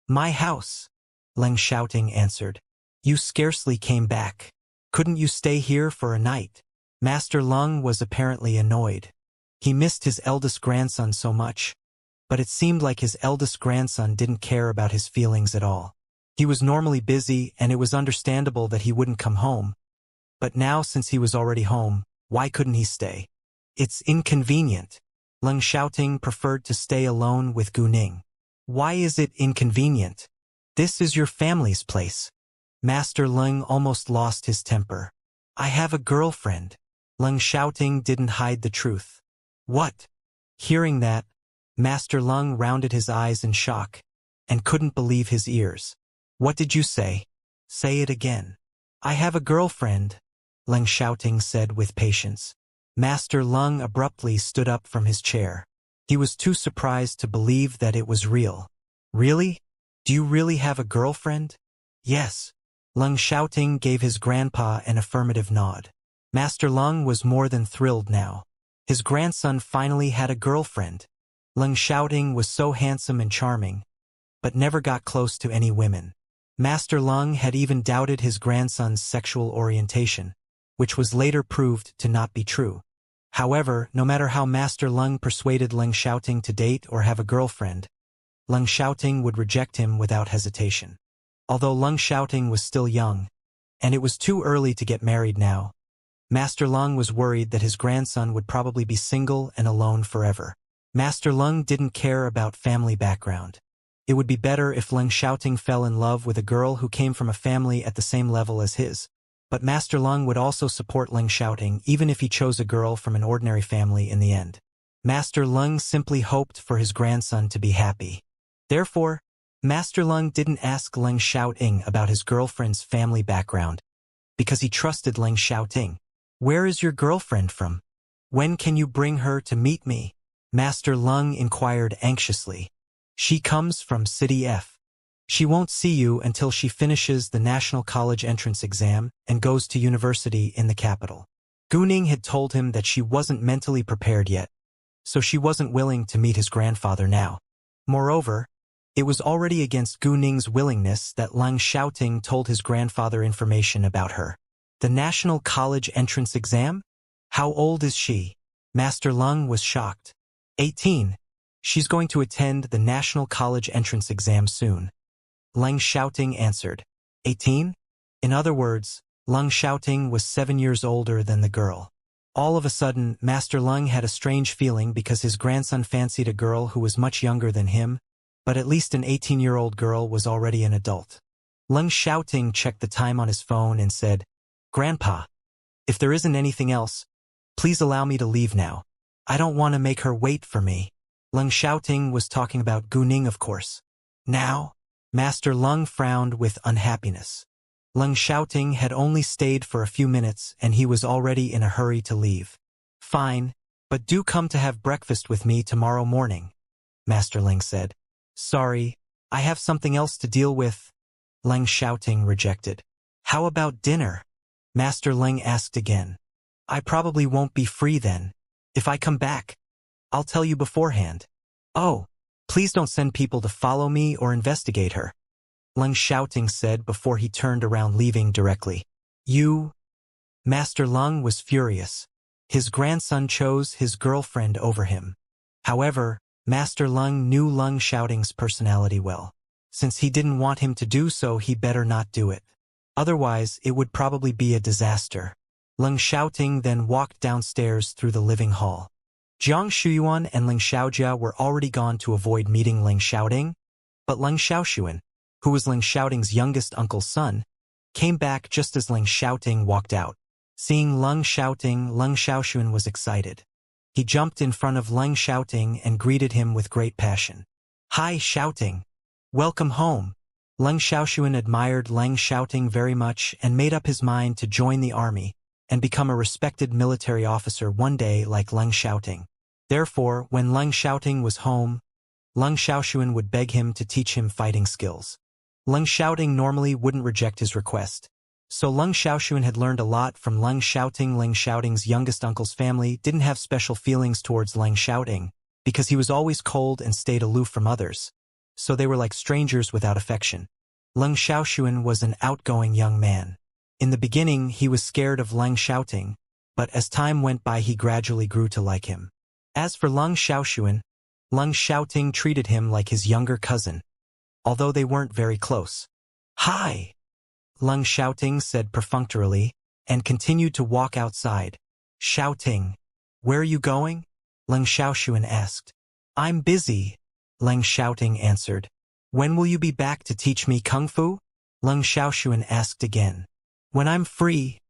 "My house," Leng Xiaoting answered. "You scarcely came back. Couldn't you stay here for a night?" Master Leng was apparently annoyed. He missed his eldest grandson so much, but it seemed like his eldest grandson didn't care about his feelings at all. He was normally busy and it was understandable that he wouldn't come home. But now since he was already home, why couldn't he stay? "It's inconvenient." Leng Xiaoting preferred to stay alone with Guning. "Why is it inconvenient? This is your family's place." Master Leng almost lost his temper. "I have a girlfriend." Leng Xiaoting didn't hide the truth. "What?" Hearing that, Master Leng rounded his eyes in shock and couldn't believe his ears. "What did you say? Say it again." "I have a girlfriend," Leng Xiaoting said with patience. Master Leng abruptly stood up from his chair. He was too surprised to believe that it was real. "Really? Do you really have a girlfriend?" "Yes." Leng Xiaoting gave his grandpa an affirmative nod. Master Leng was more than thrilled now. His grandson finally had a girlfriend. Leng Xiaoting was so handsome and charming, but never got close to any women. Master Leng had even doubted his grandson's sexual orientation, which was later proved to not be true. However, no matter how Master Leng persuaded Leng Xiaoting to date or have a girlfriend, Leng Xiaoting would reject him without hesitation. Although Leng Xiaoting was still young, and it was too early to get married now, Master Leng was worried that his grandson would probably be single and alone forever. Master Leng didn't care about family background. It would be better if Leng Xiaoting fell in love with a girl who came from a family at the same level as his. But Master Leng would also support Leng Xiaoting even if he chose a girl from an ordinary family in the end. Master Leng simply hoped for his grandson to be happy. Therefore, Master Leng didn't ask Leng Xiaoting about his girlfriend's family background. because he trusted Ling Xiaoting. "Where is your girlfriend from? When can you bring her to meet me?" Master Lung inquired anxiously. "She comes from City F. She won't see you until she finishes the National College entrance exam and goes to university in the capital." Gu Ning had told him that she wasn't mentally prepared yet, so she wasn't willing to meet his grandfather now. Moreover, it was already against Gu Ning's willingness that Ling Xiaoting told his grandfather information about her. The National College entrance exam? How old is she? Master Lung was shocked. 18. She's going to attend the National College entrance exam soon. Ling Xiaoting answered. 18? In other words, Ling Xiaoting was 7 years older than the girl. All of a sudden, Master Lung had a strange feeling because his grandson fancied a girl who was much younger than him, but at least an 18-year-old girl was already an adult. Ling Xiaoting checked the time on his phone and said, "Grandpa, if there isn't anything else, please allow me to leave now. I don't want to make her wait for me." Ling Xiaoting was talking about Gu Ning, of course. Now? Master Lung frowned with unhappiness. Ling Xiaoting had only stayed for a few minutes and he was already in a hurry to leave. "Fine, but do come to have breakfast with me tomorrow morning," Master Ling said. "Sorry, I have something else to deal with," Ling Xiaoting rejected. "How about dinner?" Master Ling asked again. "I probably won't be free then. If I come back, I'll tell you beforehand." "Oh, please don't send people to follow me or investigate her," Ling Xiaoting said before he turned around, leaving directly. "You?" Master Lung was furious. His grandson chose his girlfriend over him. However, Master Lung knew Ling Xiaoting's personality well. Since he didn't want him to do so, he better not do it. Otherwise, it would probably be a disaster. Ling Xiaoting then walked downstairs through the living hall. Jiang Shuyuan and Ling Xiaojia were already gone to avoid meeting Ling Xiaoting, but Ling Xiaoshuan, who was Ling Xiaoting's youngest uncle's son, came back just as Ling Xiaoting walked out. Seeing Ling Xiaoting, Ling Xiaoshuan was excited. He jumped in front of Ling Xiaoting and greeted him with great passion. "Hi, Xiaoting. Welcome home." Ling Xiaoshuan admired Ling Xiaoting very much and made up his mind to join the army and become a respected military officer one day like Ling Xiaoting. Therefore, when Ling Xiaoting was home, Ling Xiaoshuan would beg him to teach him fighting skills. Ling Xiaoting normally wouldn't reject his request. So Ling Xiaoshuan had learned a lot from Ling Xiaoting. Ling Xiaoting's youngest uncle's family didn't have special feelings towards Ling Xiaoting because he was always cold and stayed aloof from others. So they were like strangers without affection. Ling Xiaoshuan was an outgoing young man. In the beginning, he was scared of Ling Xiaoting, but as time went by he gradually grew to like him. As for Ling Xiaoshuan, Ling Xiaoting treated him like his younger cousin, although they weren't very close. "Hi," Ling Xiaoting said perfunctorily, and continued to walk outside. "Xiaoting, where are you going?" Ling Xiaoshuan asked. "I'm busy," Ling Xiaoting answered. "When will you be back to teach me kung fu?" Ling Xiaoshuan asked again. "When I'm free,"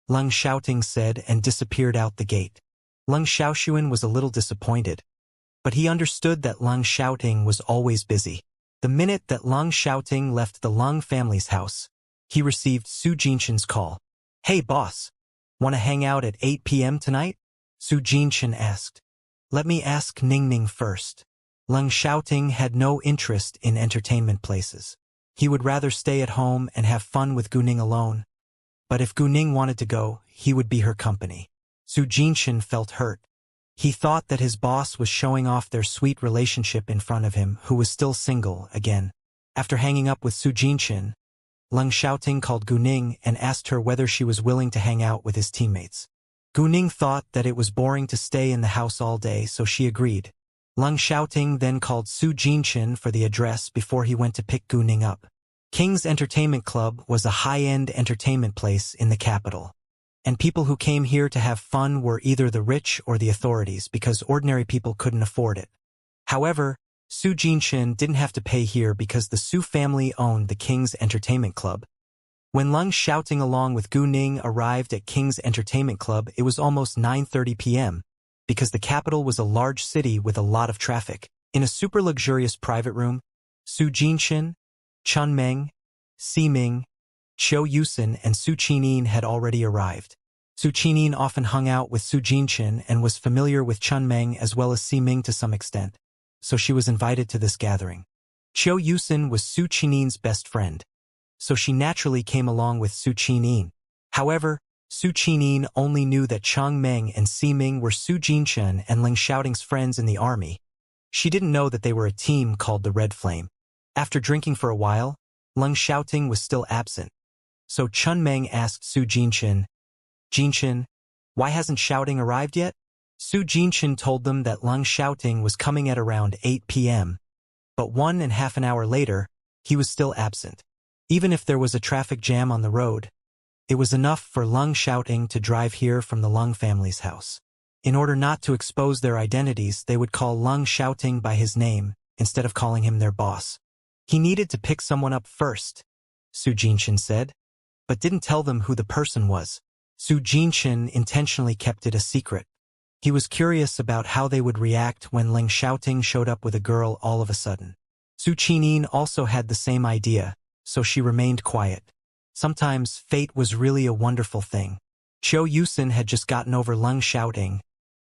Ling Xiaoting said and disappeared out the gate. Ling Xiaoshuan was a little disappointed, but he understood that Ling Xiaoting was always busy. The minute that Ling Xiaoting left the Lung family's house, he received Su Jinshan's call. "Hey boss, want to hang out at 8 p.m. tonight?" Su Jinshan asked. "Let me ask Ning Ning first." Ling Xiaoting had no interest in entertainment places. He would rather stay at home and have fun with Gu Ning alone. But if Gu Ning wanted to go, he would be her company. Su Jinshan felt hurt. He thought that his boss was showing off their sweet relationship in front of him, who was still single again. After hanging up with Su Jinshan, Ling Xiaoting called Gu Ning and asked her whether she was willing to hang out with his teammates. Gu Ning thought that it was boring to stay in the house all day, so she agreed. Ling Xiaoting then called Su Jinshan for the address before he went to pick Gu Ning up. King's Entertainment Club was a high-end entertainment place in the capital. And people who came here to have fun were either the rich or the authorities because ordinary people couldn't afford it. However, Su Jinshan didn't have to pay here because the Su family owned the King's Entertainment Club. When Ling Xiaoting along with Gu Ning arrived at King's Entertainment Club, it was almost 9:30 p.m. because the capital was a large city with a lot of traffic. In a super luxurious private room, Su Jinshan, Chun Meng, Si Ming, Qiu Yusin and Su Qinin had already arrived. Su Qinin often hung out with Su Jinchen and was familiar with Chun Meng as well as Si Ming to some extent, so she was invited to this gathering. Qiu Yusin was Su Qinin's best friend, so she naturally came along with Su Qinin. However, Su Qinin only knew that Chang Meng and Si Ming were Su Jinchen and Ling Xiaoting's friends in the army. She didn't know that they were a team called the Red Flame. After drinking for a while, Ling Xiaoting was still absent. So Chun Meng asked Su Jinchen, "Jinchen, why hasn't Xiaoting arrived yet?" Su Jinchen told them that Ling Xiaoting was coming at around 8 p.m., but 1.5 hours later, he was still absent. Even if there was a traffic jam on the road, it was enough for Ling Xiaoting to drive here from the Ling family's house. In order not to expose their identities, they would call Ling Xiaoting by his name instead of calling him their boss. He needed to pick someone up first, Su Jinchen said, but didn't tell them who the person was. Su Jinchen intentionally kept it a secret. He was curious about how they would react when Ling Xiaoting showed up with a girl all of a sudden. Su Qinin also had the same idea, so she remained quiet. Sometimes fate was really a wonderful thing. Qiu Yusin had just gotten over Ling Xiaoting,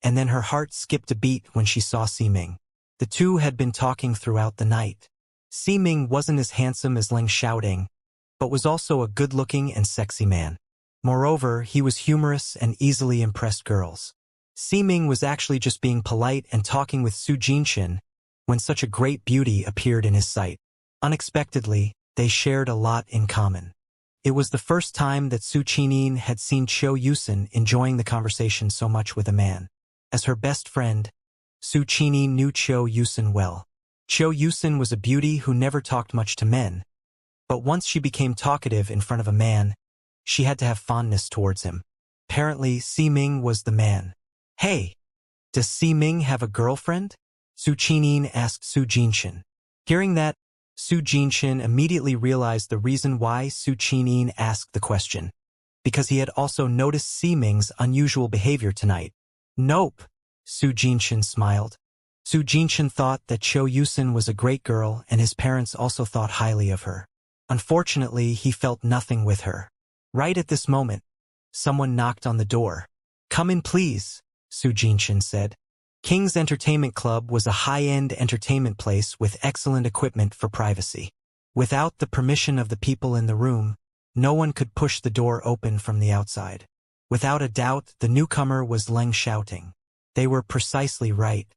and then her heart skipped a beat when she saw Si Ming. The two had been talking throughout the night. Si Ming wasn't as handsome as Ling Xiaoting, but was also a good-looking and sexy man. Moreover, he was humorous and easily impressed girls. Si Ming was actually just being polite and talking with Su Jinchen when such a great beauty appeared in his sight. Unexpectedly, they shared a lot in common. It was the first time that Su Qinin had seen Qiu Yusin enjoying the conversation so much with a man. As her best friend, Su Qinin knew Qiu Yusin well. Qiu Yusin was a beauty who never talked much to men, but once she became talkative in front of a man, she had to have fondness towards him. Apparently, Si Ming was the man. "Hey, does Si Ming have a girlfriend?" Su Qinin asked Su Jinchen. Hearing that, Su Jinchen immediately realized the reason why Su Qinin asked the question, because he had also noticed Si Ming's unusual behavior tonight. "Nope," Su Jinchen smiled. Su Jinchen thought that Qiu Yusin was a great girl and his parents also thought highly of her. Unfortunately, he felt nothing with her. Right at this moment, someone knocked on the door. "Come in, please," Su Jinchen said. King's Entertainment Club was a high-end entertainment place with excellent equipment for privacy. Without the permission of the people in the room, no one could push the door open from the outside. Without a doubt, the newcomer was Ling Xiaoting. They were precisely right.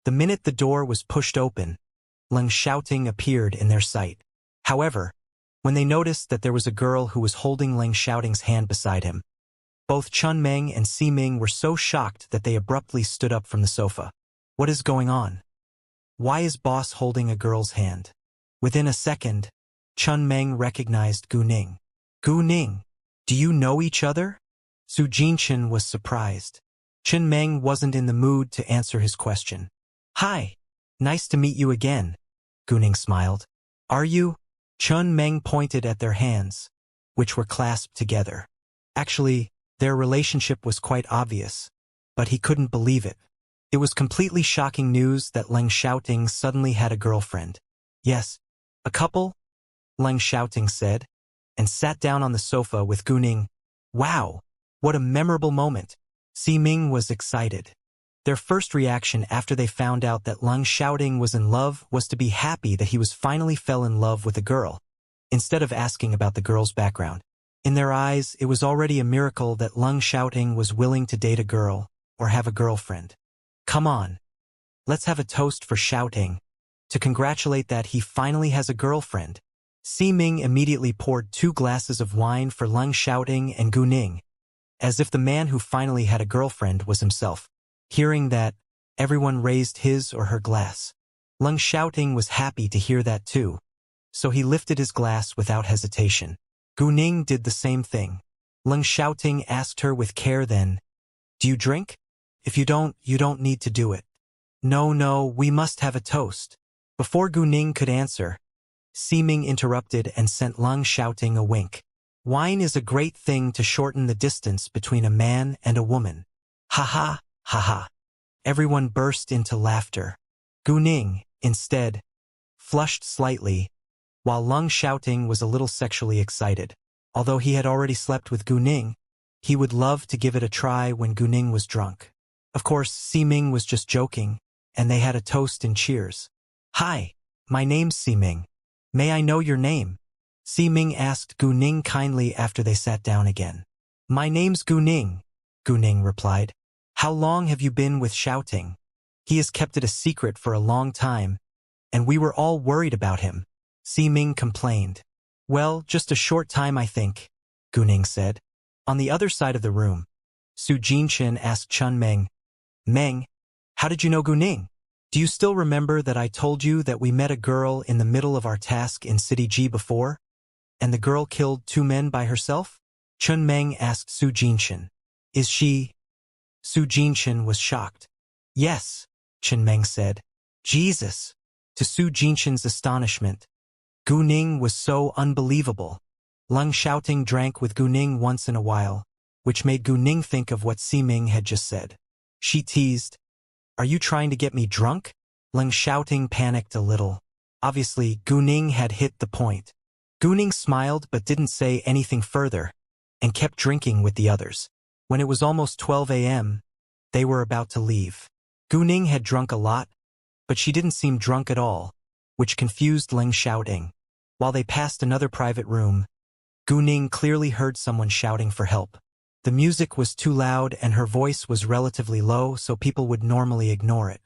The minute the door was pushed open, Ling Xiaoting appeared in their sight. However, when they noticed that there was a girl who was holding Ling Xiaoting's hand beside him, both Chun Meng and Si Ming were so shocked that they abruptly stood up from the sofa. "What is going on? Why is boss holding a girl's hand?" Within a second, Chun Meng recognized Gu Ning. "Gu Ning, do you know each other?" Su Jinchen was surprised. Chun Meng wasn't in the mood to answer his question. "Hi, nice to meet you again," Gu Ning smiled. "Are you?" Chun Meng pointed at their hands, which were clasped together. Actually, their relationship was quite obvious, but he couldn't believe it. It was completely shocking news that Ling Xiaoting suddenly had a girlfriend. "Yes, a couple," Ling Xiaoting said, and sat down on the sofa with Gu Ning. Wow, what a memorable moment. Si Ming was excited. Their first reaction after they found out that Ling Xiaoting was in love was to be happy that he was finally fell in love with a girl, instead of asking about the girl's background. In their eyes, it was already a miracle that Ling Xiaoting was willing to date a girl or have a girlfriend. "Come on, let's have a toast for Xiaoting, to congratulate that he finally has a girlfriend." Si Ming immediately poured 2 glasses of wine for Ling Xiaoting and Gu Ning, as if the man who finally had a girlfriend was himself. Hearing that, everyone raised his or her glass. Ling Xiaoting was happy to hear that too, so he lifted his glass without hesitation. Gu Ning did the same thing. Ling Xiaoting asked her with care then, "Do you drink? If you don't need to do it." No, we must have a toast." Before Gu Ning could answer, Si Ming interrupted and sent Ling Xiaoting a wink. "Wine is a great thing to shorten the distance between a man and a woman." Ha ha, ha ha. Everyone burst into laughter. Gu Ning, instead, flushed slightly, while Ling Xiaoting was a little sexually excited. Although he had already slept with Gu Ning, he would love to give it a try when Gu Ning was drunk. Of course, Siming was just joking, and they had a toast and cheers. "Hi, my name's Siming. May I know your name?" Siming asked Gu Ning kindly after they sat down again. "My name's Gu Ning," Gu Ning replied. "How long have you been with shouting? He has kept it a secret for a long time, and we were all worried about him," Siming complained. "Well, just a short time, I think," Gu Ning said. On the other side of the room, Su Jinshin asked Chun Meng, "Meng, how did you know Gu Ning? Do you still remember that I told you that we met a girl in the middle of our task in City G before, and the girl killed 2 men by herself?" Chun Meng asked Su Jinshin. "Is she—" Su Jinshin was shocked. "Yes," Chun Meng said. "Jesus!" To Su Jinshin's astonishment, Gu Ning was so unbelievable. Leng Shouting drank with Gu Ning once in a while, which made Gu Ning think of what Siming had just said. She teased, "Are you trying to get me drunk?" Leng Shouting panicked a little. Obviously, Gu Ning had hit the point. Gu Ning smiled but didn't say anything further, and kept drinking with the others. When it was almost 12 a.m., they were about to leave. Gu Ning had drunk a lot, but she didn't seem drunk at all, which confused Leng Shouting. While they passed another private room, Gu Ning clearly heard someone shouting for help. The music was too loud and her voice was relatively low, so people would normally ignore it.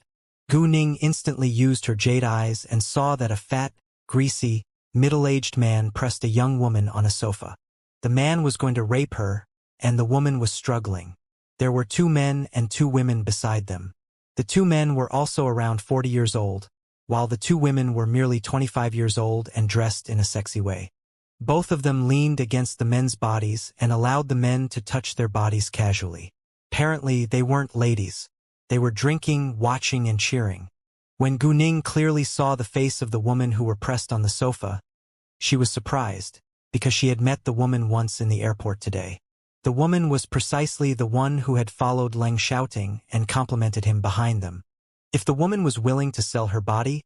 Gu Ning instantly used her jade eyes and saw that a fat, greasy, middle-aged man pressed a young woman on a sofa. The man was going to rape her, and the woman was struggling. There were 2 men and 2 women beside them. The 2 men were also around 40 years old, while the 2 women were merely 25 years old and dressed in a sexy way. Both of them leaned against the men's bodies and allowed the men to touch their bodies casually. Apparently, they weren't ladies. They were drinking, watching, and cheering. When Gu Ning clearly saw the face of the woman who were pressed on the sofa, she was surprised, because she had met the woman once in the airport today. The woman was precisely the one who had followed Leng Shouting and complimented him behind them. If the woman was willing to sell her body,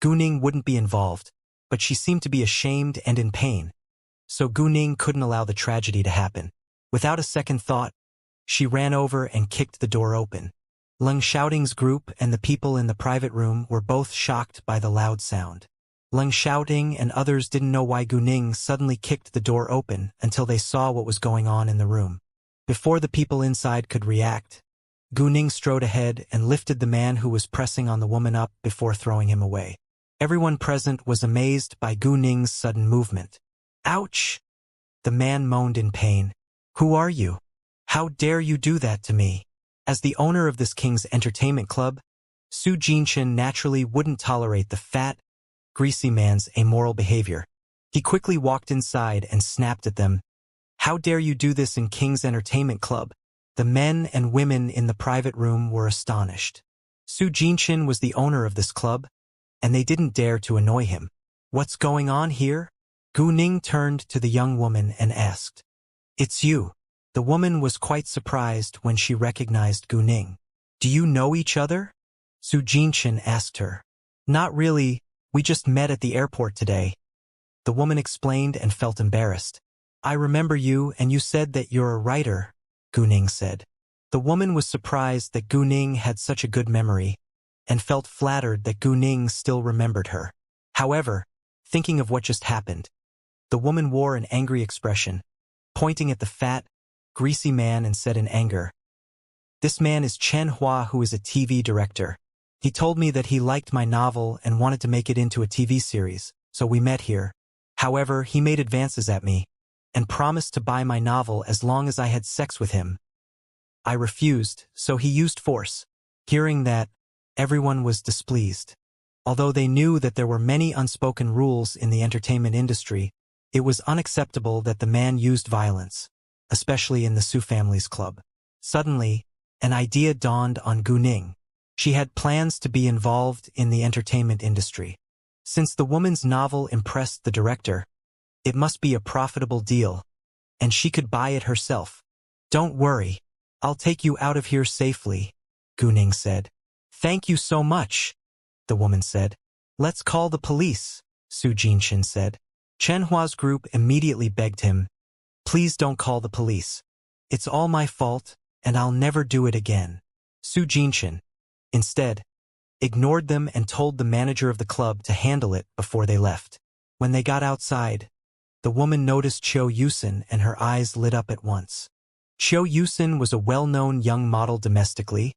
Gu Ning wouldn't be involved, but she seemed to be ashamed and in pain, so Gu Ning couldn't allow the tragedy to happen. Without a second thought, she ran over and kicked the door open. Leng Shouting's group and the people in the private room were both shocked by the loud sound. Leng Shouting and others didn't know why Gu Ning suddenly kicked the door open until they saw what was going on in the room. Before the people inside could react, Gu Ning strode ahead and lifted the man who was pressing on the woman up before throwing him away. Everyone present was amazed by Gu Ning's sudden movement. "Ouch!" The man moaned in pain. "Who are you? How dare you do that to me?" As the owner of this king's entertainment club, Su Jinshin naturally wouldn't tolerate the fat, greasy man's immoral behavior. He quickly walked inside and snapped at them. "How dare you do this in King's Entertainment Club?" The men and women in the private room were astonished. Su Jinshin was the owner of this club, and they didn't dare to annoy him. "What's going on here?" Gu Ning turned to the young woman and asked. "It's you." The woman was quite surprised when she recognized Gu Ning. "Do you know each other?" Su Jinshin asked her. "Not really, we just met at the airport today." The woman explained and felt embarrassed. "I remember you, and you said that you're a writer," Gu Ning said. The woman was surprised that Gu Ning had such a good memory, and felt flattered that Gu Ning still remembered her. However, thinking of what just happened, the woman wore an angry expression, pointing at the fat, greasy man and said in anger, "This man is Chen Hua, who is a TV director. He told me that he liked my novel and wanted to make it into a TV series, so we met here. However, he made advances at me, and promised to buy my novel as long as I had sex with him. I refused, so he used force." Hearing that, everyone was displeased. Although they knew that there were many unspoken rules in the entertainment industry, it was unacceptable that the man used violence, especially in the Su family's club. Suddenly, an idea dawned on Gu Ning. She had plans to be involved in the entertainment industry. Since the woman's novel impressed the director, it must be a profitable deal, and she could buy it herself. "Don't worry, I'll take you out of here safely," Gu Ning said. "Thank you so much," the woman said. "Let's call the police," Su Jinshin said. Chen Hua's group immediately begged him, Please don't call the police. It's all my fault, and I'll never do it again. Su Jinshin, instead, ignored them and told the manager of the club to handle it before they left. When they got outside, the woman noticed Cho Yusin and her eyes lit up at once. Cho Yusin was a well-known young model domestically,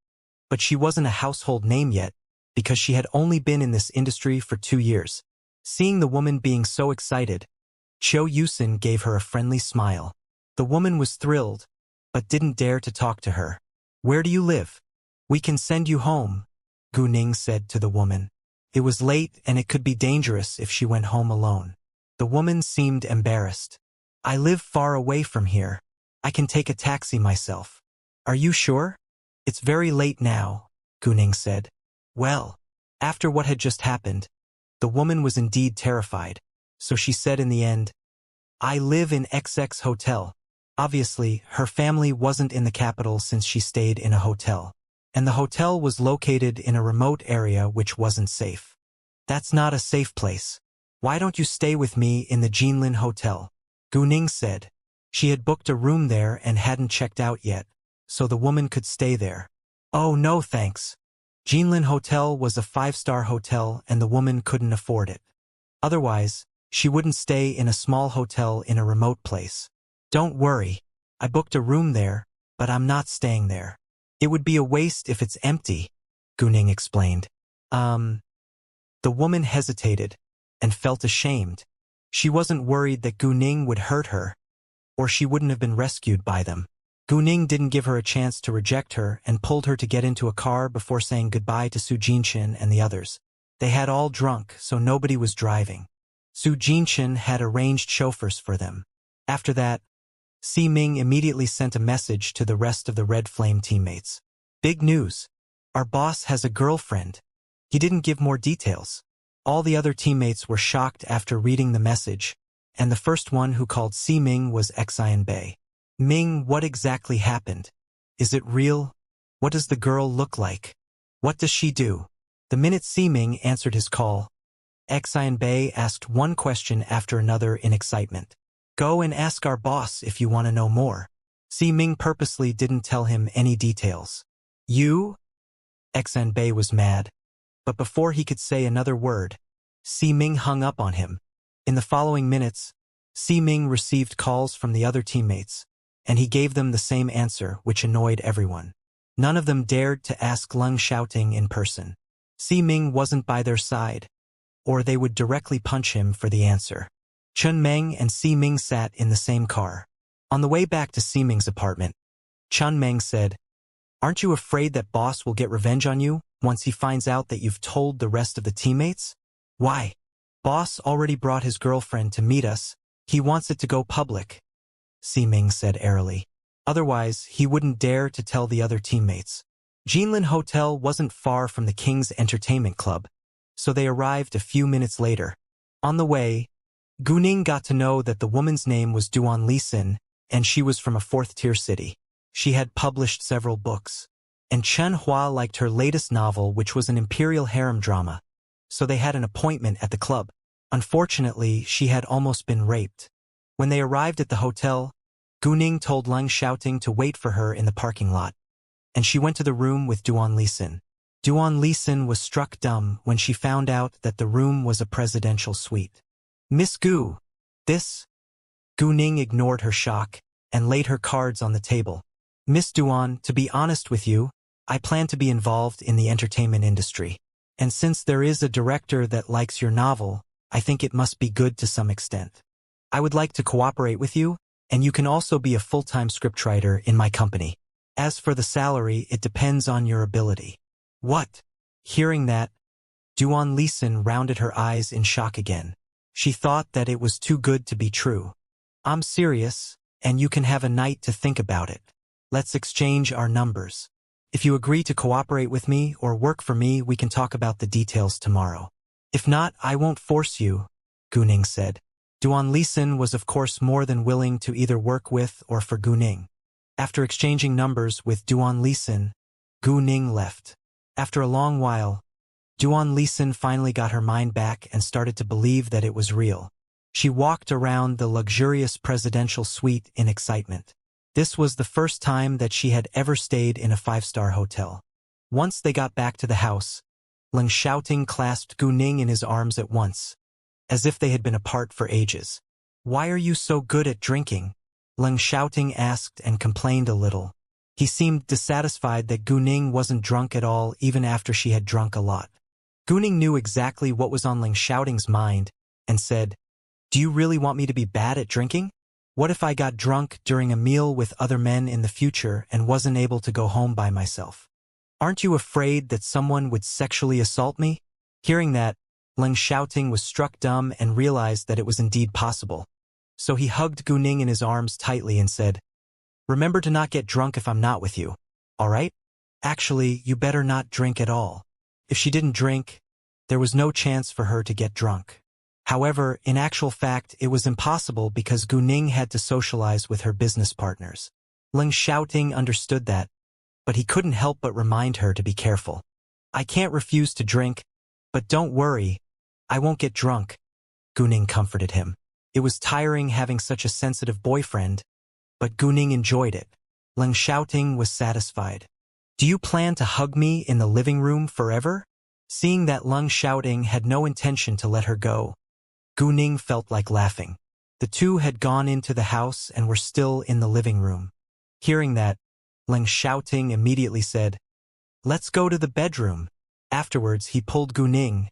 but she wasn't a household name yet because she had only been in this industry for 2 years. Seeing the woman being so excited, Cho Yusin gave her a friendly smile. The woman was thrilled, but didn't dare to talk to her. Where do you live? We can send you home, Gu Ning said to the woman. It was late and it could be dangerous if she went home alone. The woman seemed embarrassed. I live far away from here. I can take a taxi myself. Are you sure? It's very late now, Gu Ning said. Well, after what had just happened, the woman was indeed terrified, so she said in the end, I live in XX hotel. Obviously, her family wasn't in the capital since she stayed in a hotel. And the hotel was located in a remote area which wasn't safe. That's not a safe place. Why don't you stay with me in the Jinlin Hotel? Gu Ning said. She had booked a room there and hadn't checked out yet, so the woman could stay there. Oh no thanks. Jinlin Hotel was a 5-star hotel and the woman couldn't afford it. Otherwise, she wouldn't stay in a small hotel in a remote place. Don't worry, I booked a room there, but I'm not staying there. It would be a waste if it's empty, Gu Ning explained. The woman hesitated and felt ashamed. She wasn't worried that Gu Ning would hurt her, or she wouldn't have been rescued by them. Gu Ning didn't give her a chance to reject her and pulled her to get into a car before saying goodbye to Su Jinshin and the others. They had all drunk, so nobody was driving. Su Jinshin had arranged chauffeurs for them. After that, Si Ming immediately sent a message to the rest of the Red Flame teammates. Big news. Our boss has a girlfriend. He didn't give more details. All the other teammates were shocked after reading the message, and the first one who called Si Ming was Xian Bei. Ming, what exactly happened? Is it real? What does the girl look like? What does she do? The minute Si Ming answered his call, Xian Bei asked one question after another in excitement. Go and ask our boss if you want to know more. Si Ming purposely didn't tell him any details. You? Xian Bei was mad. But before he could say another word, Si Ming hung up on him. In the following minutes, Si Ming received calls from the other teammates, and he gave them the same answer, which annoyed everyone. None of them dared to ask Leng Xiaoting in person. Si Ming wasn't by their side, or they would directly punch him for the answer. Chun Meng and Si Ming sat in the same car. On the way back to Si Ming's apartment, Chun Meng said, Aren't you afraid that boss will get revenge on you once he finds out that you've told the rest of the teammates? Why? Boss already brought his girlfriend to meet us. He wants it to go public, Si Ming said airily. Otherwise, he wouldn't dare to tell the other teammates. Jinlin Hotel wasn't far from the King's Entertainment Club, so they arrived a few minutes later. On the way, Gu Ning got to know that the woman's name was Duan Lisin, and she was from a 4th-tier city. She had published several books, and Chen Hua liked her latest novel, which was an imperial harem drama, so they had an appointment at the club. Unfortunately, she had almost been raped. When they arrived at the hotel, Gu Ning told Leng Xiaoting to wait for her in the parking lot, and she went to the room with Duan Lisin. Duan Lisin was struck dumb when she found out that the room was a presidential suite. Miss Gu, this? Gu Ning ignored her shock and laid her cards on the table. Miss Duan, to be honest with you, I plan to be involved in the entertainment industry. And since there is a director that likes your novel, I think it must be good to some extent. I would like to cooperate with you, and you can also be a full-time scriptwriter in my company. As for the salary, it depends on your ability. What? Hearing that, Duan Lisin rounded her eyes in shock again. She thought that it was too good to be true. I'm serious, and you can have a night to think about it. Let's exchange our numbers. If you agree to cooperate with me or work for me, we can talk about the details tomorrow. If not, I won't force you, Gu Ning said. Duan Lisin was of course more than willing to either work with or for Gu Ning. After exchanging numbers with Duan Lisin, Gu Ning left. After a long while, Duan Lisin finally got her mind back and started to believe that it was real. She walked around the luxurious presidential suite in excitement. This was the first time that she had ever stayed in a five-star hotel. Once they got back to the house, Leng Xiaoting clasped Gu Ning in his arms at once, as if they had been apart for ages. "Why are you so good at drinking?" Leng Xiaoting asked and complained a little. He seemed dissatisfied that Gu Ning wasn't drunk at all even after she had drunk a lot. Gu Ning knew exactly what was on Leng Xiaoting's mind and said, "Do you really want me to be bad at drinking? What if I got drunk during a meal with other men in the future and wasn't able to go home by myself? Aren't you afraid that someone would sexually assault me?" Hearing that, Leng Xiaoting was struck dumb and realized that it was indeed possible. So he hugged Gu Ning in his arms tightly and said, "Remember to not get drunk if I'm not with you, all right? Actually, you better not drink at all." If she didn't drink, there was no chance for her to get drunk. However, in actual fact, it was impossible because Gu Ning had to socialize with her business partners. Leng Xiaoting understood that, but he couldn't help but remind her to be careful. "I can't refuse to drink, but don't worry, I won't get drunk," Gu Ning comforted him. It was tiring having such a sensitive boyfriend, but Gu Ning enjoyed it. Leng Xiaoting was satisfied. "Do you plan to hug me in the living room forever?" Seeing that Leng Xiaoting had no intention to let her go, Gu Ning felt like laughing. The two had gone into the house and were still in the living room. Hearing that, Leng Xiaoting immediately said, "Let's go to the bedroom." Afterwards, he pulled Gu Ning,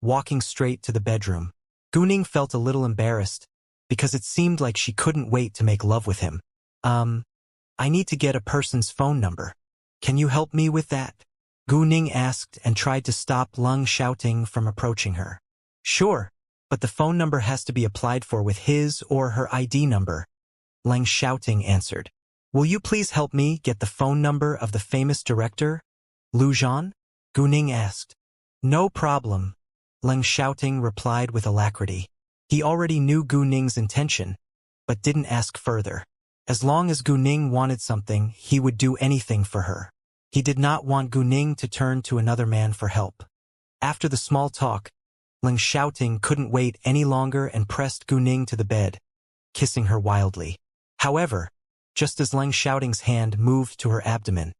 walking straight to the bedroom. Gu Ning felt a little embarrassed, because it seemed like she couldn't wait to make love with him. I need to get a person's phone number. Can you help me with that?" Gu Ning asked and tried to stop Leng Xiaoting from approaching her. "Sure, but the phone number has to be applied for with his or her ID number," Leng Xiaoting answered. "Will you please help me get the phone number of the famous director, Lu Zhan?" Gu Ning asked. "No problem," Leng Xiaoting replied with alacrity. He already knew Gu Ning's intention, but didn't ask further. As long as Gu Ning wanted something, he would do anything for her. He did not want Gu Ning to turn to another man for help. After the small talk, Leng Xiaoting couldn't wait any longer and pressed Gu Ning to the bed, kissing her wildly. However, just as Leng Xiaoting's hand moved to her abdomen,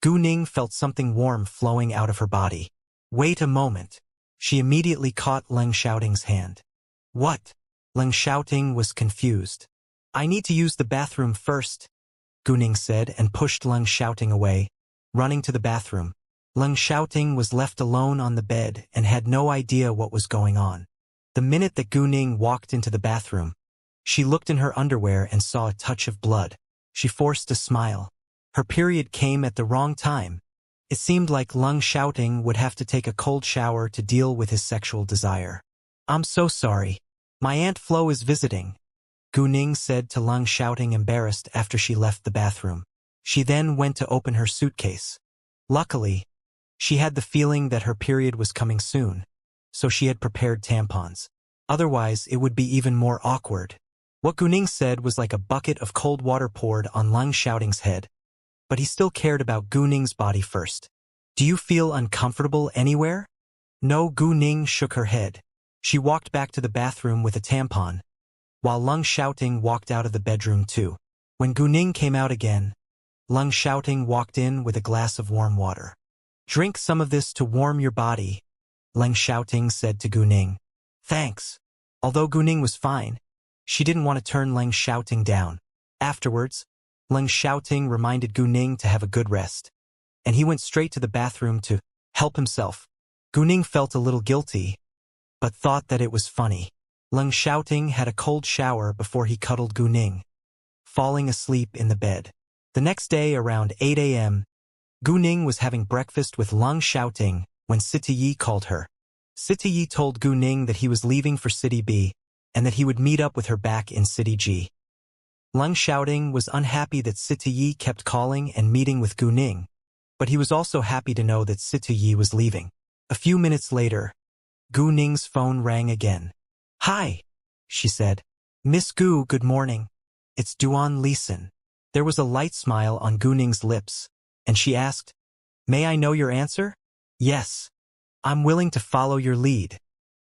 Gu Ning felt something warm flowing out of her body. "Wait a moment." She immediately caught Leng Xiaoting's hand. "What?" Leng Xiaoting was confused. "I need to use the bathroom first," Gu Ning said and pushed Leng Xiaoting away, running to the bathroom. Leng Xiaoting was left alone on the bed and had no idea what was going on. The minute that Gu Ning walked into the bathroom, she looked in her underwear and saw a touch of blood. She forced a smile. Her period came at the wrong time. It seemed like Leng Xiaoting would have to take a cold shower to deal with his sexual desire. "I'm so sorry. My Aunt Flo is visiting," Gu Ning said to Leng Xiaoting, embarrassed after she left the bathroom. She then went to open her suitcase. Luckily, she had the feeling that her period was coming soon, so she had prepared tampons. Otherwise, it would be even more awkward. What Gu Ning said was like a bucket of cold water poured on Leng Xiaoting's head, but he still cared about Gu Ning's body first. "Do you feel uncomfortable anywhere?" No, Gu Ning shook her head. She walked back to the bathroom with a tampon, while Leng Xiaoting walked out of the bedroom too. When Gu Ning came out again, Leng Xiaoting walked in with a glass of warm water. "Drink some of this to warm your body," Leng Xiaoting said to Gu Ning. "Thanks." Although Gu Ning was fine, she didn't want to turn Leng Xiaoting down. Afterwards, Leng Xiaoting reminded Gu Ning to have a good rest, and he went straight to the bathroom to help himself. Gu Ning felt a little guilty, but thought that it was funny. Leng Xiaoting had a cold shower before he cuddled Gu Ning, falling asleep in the bed. The next day around 8 a.m., Gu Ning was having breakfast with Leng Xiaoting when Sita Yi called her. Sita Yi told Gu Ning that he was leaving for City B and that he would meet up with her back in City G. Leng Xiaoting was unhappy that Sita Yi kept calling and meeting with Gu Ning, but he was also happy to know that Sita Yi was leaving. A few minutes later, Gu Ning's phone rang again. "Hi," she said. "Miss Gu, good morning. It's Duan Lisan." There was a light smile on Gu Ning's lips, and she asked, "May I know your answer?" "Yes. I'm willing to follow your lead,"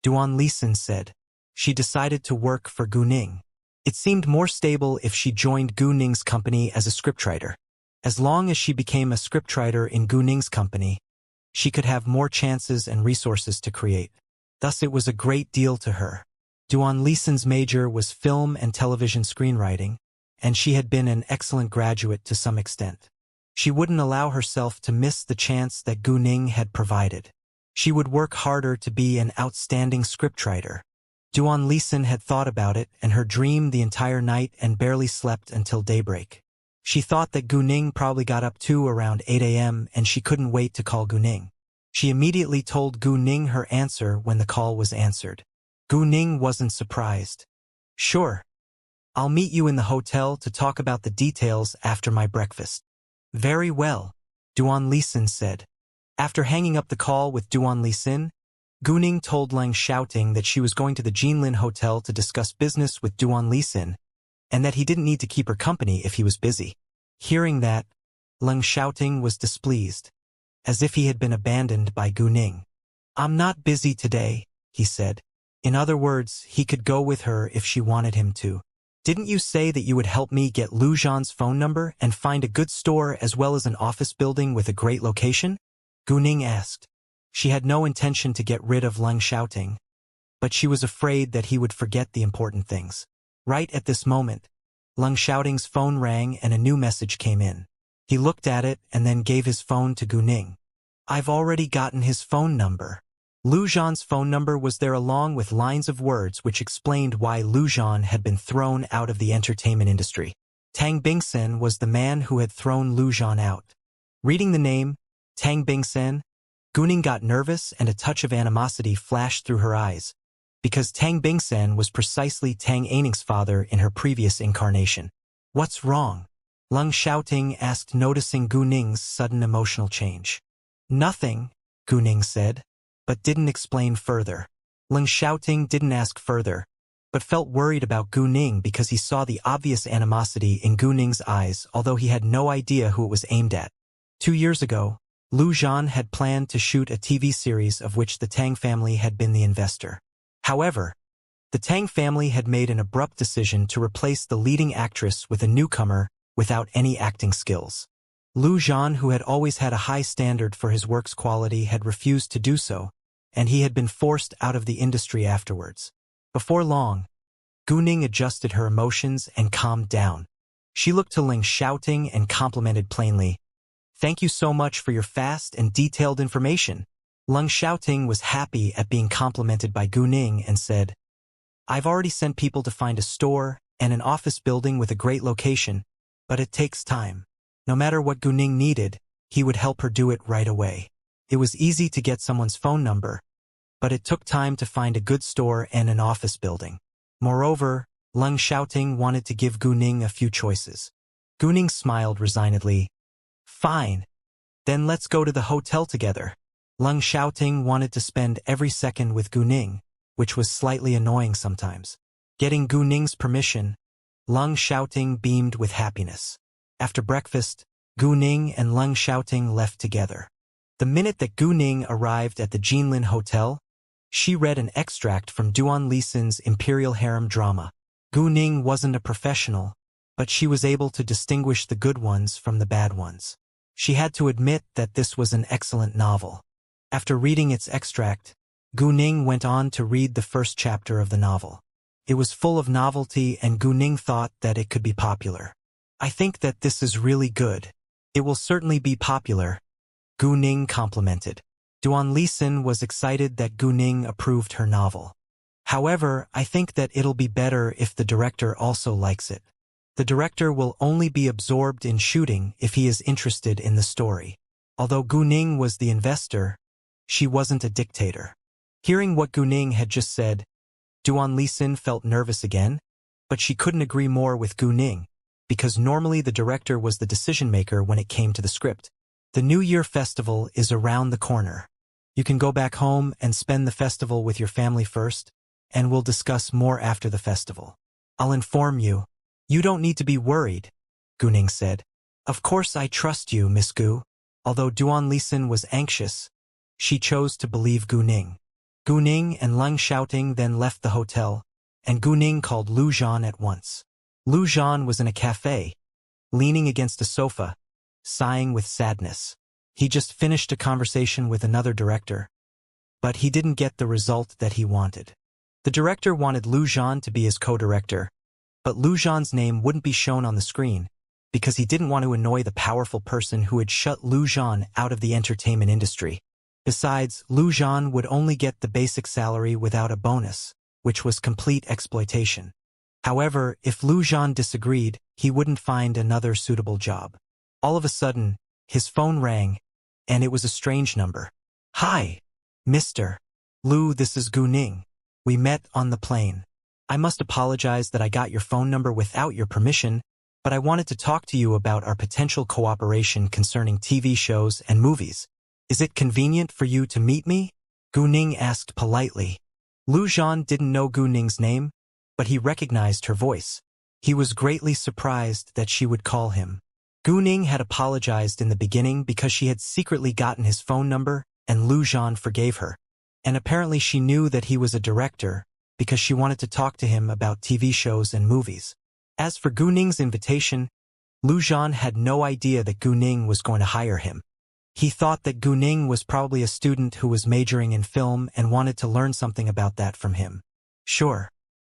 Duan Lisan said. she decided to work for Gu Ning. It seemed more stable if she joined Gu Ning's company as a scriptwriter. As long as she became a scriptwriter in Gu Ning's company, she could have more chances and resources to create. Thus it was a great deal to her. Duan Lisan's major was film and television screenwriting, and she had been an excellent graduate to some extent. She wouldn't allow herself to miss the chance that Gu Ning had provided. She would work harder to be an outstanding scriptwriter. Duan Lisan had thought about it and her dream the entire night and barely slept until daybreak. She thought that Gu Ning probably got up too around 8 a.m. and she couldn't wait to call Gu Ning. She immediately told Gu Ning her answer when the call was answered. Gu Ning wasn't surprised. "Sure. I'll meet you in the hotel to talk about the details after my breakfast." "Very well," Duan Lisan said. After hanging up the call with Duan Lisan, Gu Ning told Leng Xiaoting that she was going to the Jinlin Hotel to discuss business with Duan Lisan, and that he didn't need to keep her company if he was busy. Hearing that, Leng Xiaoting was displeased, as if he had been abandoned by Gu Ning. "I'm not busy today," he said. In other words, he could go with her if she wanted him to. "Didn't you say that you would help me get Lu Zhan's phone number and find a good store as well as an office building with a great location?" Gu Ning asked. She had no intention to get rid of Leng Xiaoting, but she was afraid that he would forget the important things. Right at this moment, Leng Xiaoting's phone rang and a new message came in. He looked at it and then gave his phone to Gu Ning. "I've already gotten his phone number." Lu Zhan's phone number was there along with lines of words which explained why Lu Zhan had been thrown out of the entertainment industry. Tang Bingsen was the man who had thrown Lu Zhan out. Reading the name, Tang Bingsen, Gu Ning got nervous and a touch of animosity flashed through her eyes, because Tang Bingsen was precisely Tang Aining's father in her previous incarnation. "What's wrong?" Leng Xiaoting asked, noticing Gu Ning's sudden emotional change. "Nothing," Gu Ning said, but didn't explain further. Leng Xiaoting didn't ask further, but felt worried about Gu Ning because he saw the obvious animosity in Gu Ning's eyes, although he had no idea who it was aimed at. 2 years ago, Lu Zhan had planned to shoot a TV series of which the Tang family had been the investor. However, the Tang family had made an abrupt decision to replace the leading actress with a newcomer without any acting skills. Lu Zhan, who had always had a high standard for his work's quality, had refused to do so, and he had been forced out of the industry afterwards. Before long, Gu Ning adjusted her emotions and calmed down. She looked to Leng Xiaoting and complimented plainly, "Thank you so much for your fast and detailed information." Leng Xiaoting was happy at being complimented by Gu Ning and said, "I've already sent people to find a store and an office building with a great location, but it takes time." No matter what Gu Ning needed, he would help her do it right away. It was easy to get someone's phone number, but it took time to find a good store and an office building. Moreover, Leng Xiaoting wanted to give Gu Ning a few choices. Gu Ning smiled resignedly. "Fine. Then let's go to the hotel together." Leng Xiaoting wanted to spend every second with Gu Ning, which was slightly annoying sometimes. Getting Gu Ning's permission, Leng Xiaoting beamed with happiness. After breakfast, Gu Ning and Leng Xiaoting left together. The minute that Gu Ning arrived at the Jinlin Hotel, she read an extract from Duan Lisan's Imperial Harem drama. Gu Ning wasn't a professional, but she was able to distinguish the good ones from the bad ones. She had to admit that this was an excellent novel. After reading its extract, Gu Ning went on to read the first chapter of the novel. It was full of novelty and Gu Ning thought that it could be popular. "I think that this is really good. It will certainly be popular," Gu Ning complimented. Duan Lisan was excited that Gu Ning approved her novel. "However, I think that it'll be better if the director also likes it. The director will only be absorbed in shooting if he is interested in the story." Although Gu Ning was the investor, she wasn't a dictator. Hearing what Gu Ning had just said, Duan Lisan felt nervous again, but she couldn't agree more with Gu Ning, because normally the director was the decision-maker when it came to the script. The New Year festival is around the corner. You can go back home and spend the festival with your family first, and we'll discuss more after the festival. I'll inform you. You don't need to be worried, Gu Ning said. Of course I trust you, Miss Gu. Although Duan Lisan was anxious, she chose to believe Gu Ning. Gu Ning and Leng Xiaoting then left the hotel, and Gu Ning called Lu Zhan at once. Lu Zhan was in a cafe, leaning against a sofa, sighing with sadness. He just finished a conversation with another director, but he didn't get the result that he wanted. The director wanted Lu Zhan to be his co-director, but Lu Zhan's name wouldn't be shown on the screen because he didn't want to annoy the powerful person who had shut Lu Zhan out of the entertainment industry. Besides, Lu Zhan would only get the basic salary without a bonus, which was complete exploitation. However, if Lu Zhan disagreed, he wouldn't find another suitable job. All of a sudden, his phone rang, and it was a strange number. "Hi, Mr. Lu, this is Gu Ning. We met on the plane. I must apologize that I got your phone number without your permission, but I wanted to talk to you about our potential cooperation concerning TV shows and movies. Is it convenient for you to meet me?" Gu Ning asked politely. Lu Zhan didn't know Gu Ning's name, but he recognized her voice. He was greatly surprised that she would call him. Gu Ning had apologized in the beginning because she had secretly gotten his phone number, and Lu Zhan forgave her. And apparently she knew that he was a director because she wanted to talk to him about TV shows and movies. As for Gu Ning's invitation, Lu Zhan had no idea that Gu Ning was going to hire him. He thought that Gu Ning was probably a student who was majoring in film and wanted to learn something about that from him. "Sure.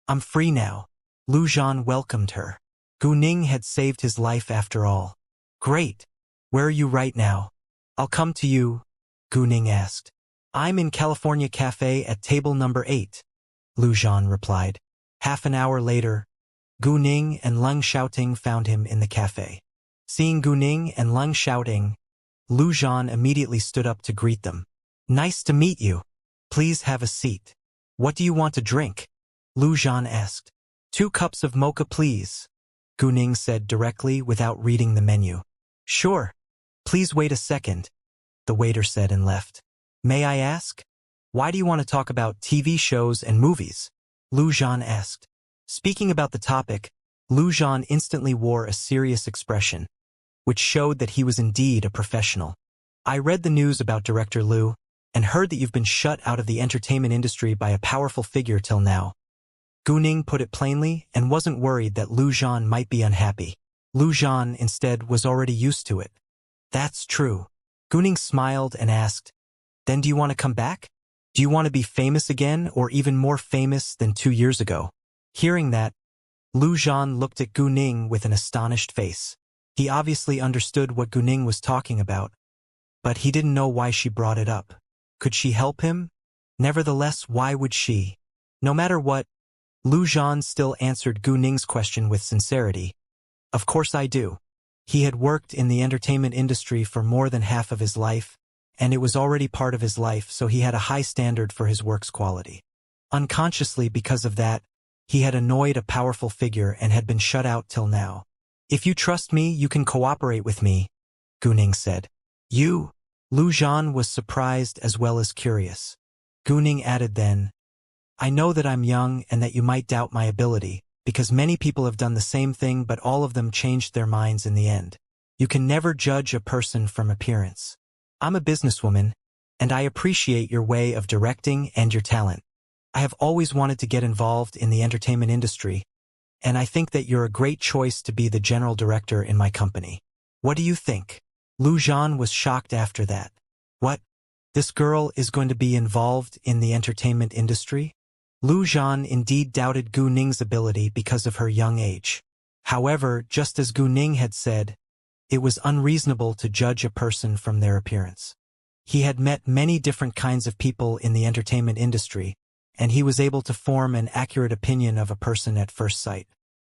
I'm free now." Lu Zhan welcomed her. Gu Ning had saved his life after all. "Great. Where are you right now?" "I'll come to you," Gu Ning asked. "I'm in California Cafe at table number 8, Lu Zhan replied. Half an hour later, Gu Ning and Leng Xiaoting found him in the cafe. Seeing Gu Ning and Leng Xiaoting, Lu Zhan immediately stood up to greet them. "Nice to meet you. Please have a seat." "What do you want to drink?" Lu Zhan asked. "2 cups of mocha, please," Gu Ning said directly without reading the menu. "Sure. Please wait a second," the waiter said and left. "May I ask? Why do you want to talk about TV shows and movies?" Lu Zhan asked. Speaking about the topic, Lu Zhan instantly wore a serious expression, which showed that he was indeed a professional. "I read the news about Director Lu, and heard that you've been shut out of the entertainment industry by a powerful figure till now." Gu Ning put it plainly and wasn't worried that Lu Zhan might be unhappy. Lu Zhan, instead, was already used to it. "That's true." Gu Ning smiled and asked, "Then do you want to come back? Do you want to be famous again, or even more famous than 2 years ago?" Hearing that, Lu Zhan looked at Gu Ning with an astonished face. He obviously understood what Gu Ning was talking about, but he didn't know why she brought it up. Could she help him? Nevertheless, why would she? No matter what, Lu Zhan still answered Gu Ning's question with sincerity. "Of course I do." He had worked in the entertainment industry for more than half of his life, and it was already part of his life, so he had a high standard for his work's quality. Unconsciously, because of that, he had annoyed a powerful figure and had been shut out till now. "If you trust me, you can cooperate with me," Gu Ning said. "You?" Lu Zhan was surprised as well as curious. Gu Ning added then, "I know that I'm young and that you might doubt my ability, because many people have done the same thing, but all of them changed their minds in the end. You can never judge a person from appearance. I'm a businesswoman, and I appreciate your way of directing and your talent. I have always wanted to get involved in the entertainment industry, and I think that you're a great choice to be the general director in my company. What do you think?" Lu Zhan was shocked after that. What? This girl is going to be involved in the entertainment industry? Lu Zhan indeed doubted Gu Ning's ability because of her young age. However, just as Gu Ning had said, it was unreasonable to judge a person from their appearance. He had met many different kinds of people in the entertainment industry, and he was able to form an accurate opinion of a person at first sight.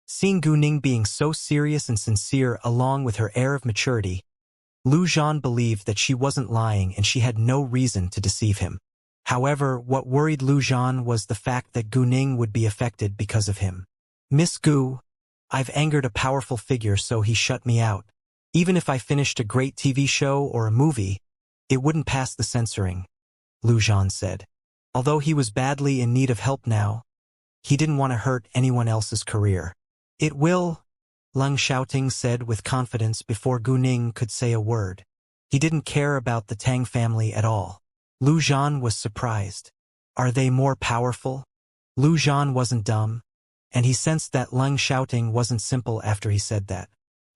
Seeing Gu Ning being so serious and sincere along with her air of maturity, Lu Zhan believed that she wasn't lying and she had no reason to deceive him. However, what worried Lu Zhan was the fact that Gu Ning would be affected because of him. "Miss Gu, I've angered a powerful figure, so he shut me out. Even if I finished a great TV show or a movie, it wouldn't pass the censoring," Lu Zhan said. Although he was badly in need of help now, he didn't want to hurt anyone else's career. "It will," Leng Xiaoting said with confidence before Gu Ning could say a word. He didn't care about the Tang family at all. Lu Zhan was surprised. Are they more powerful? Lu Zhan wasn't dumb. and he sensed that Leng Xiaoting wasn't simple after he said that.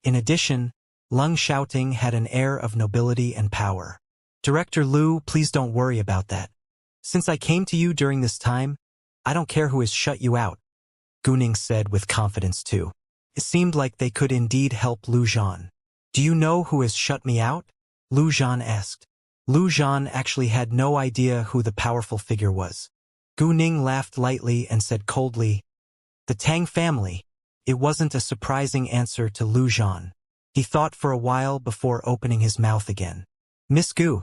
In addition, Leng Xiaoting had an air of nobility and power. Director Liu, please don't worry about that. Since I came to you during this time, I don't care who has shut you out, Gu Ning said with confidence too. It seemed like they could indeed help Lu Zhan. Do you know who has shut me out? Lu Zhan asked. Lu Zhan actually had no idea who the powerful figure was. Gu Ning laughed lightly and said coldly, the Tang family. It wasn't a surprising answer to Lu Zhan. He thought for a while before opening his mouth again. Miss Gu,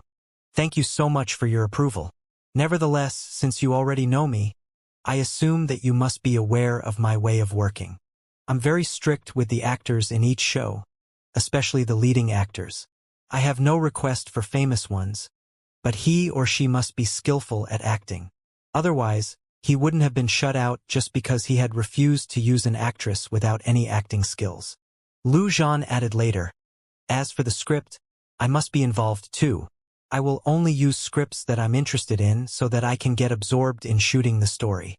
thank you so much for your approval. Nevertheless, since you already know me, I assume that you must be aware of my way of working. I'm very strict with the actors in each show, especially the leading actors. I have no request for famous ones, but he or she must be skillful at acting. Otherwise, he wouldn't have been shut out just because he had refused to use an actress without any acting skills. Lu Zhan added later, as for the script, I must be involved too. I will only use scripts that I'm interested in so that I can get absorbed in shooting the story.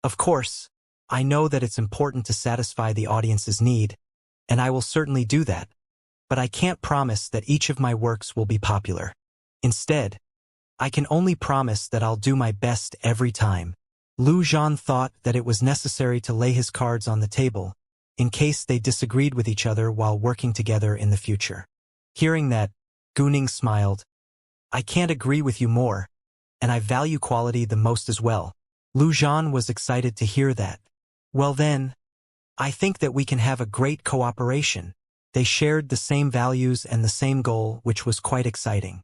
Of course, I know that it's important to satisfy the audience's need, and I will certainly do that, but I can't promise that each of my works will be popular. Instead, I can only promise that I'll do my best every time. Lu Zhan thought that it was necessary to lay his cards on the table, in case they disagreed with each other while working together in the future. Hearing that, Gu Ning smiled. I can't agree with you more, and I value quality the most as well. Lu Zhan was excited to hear that. Well then, I think that we can have a great cooperation. They shared the same values and the same goal, which was quite exciting.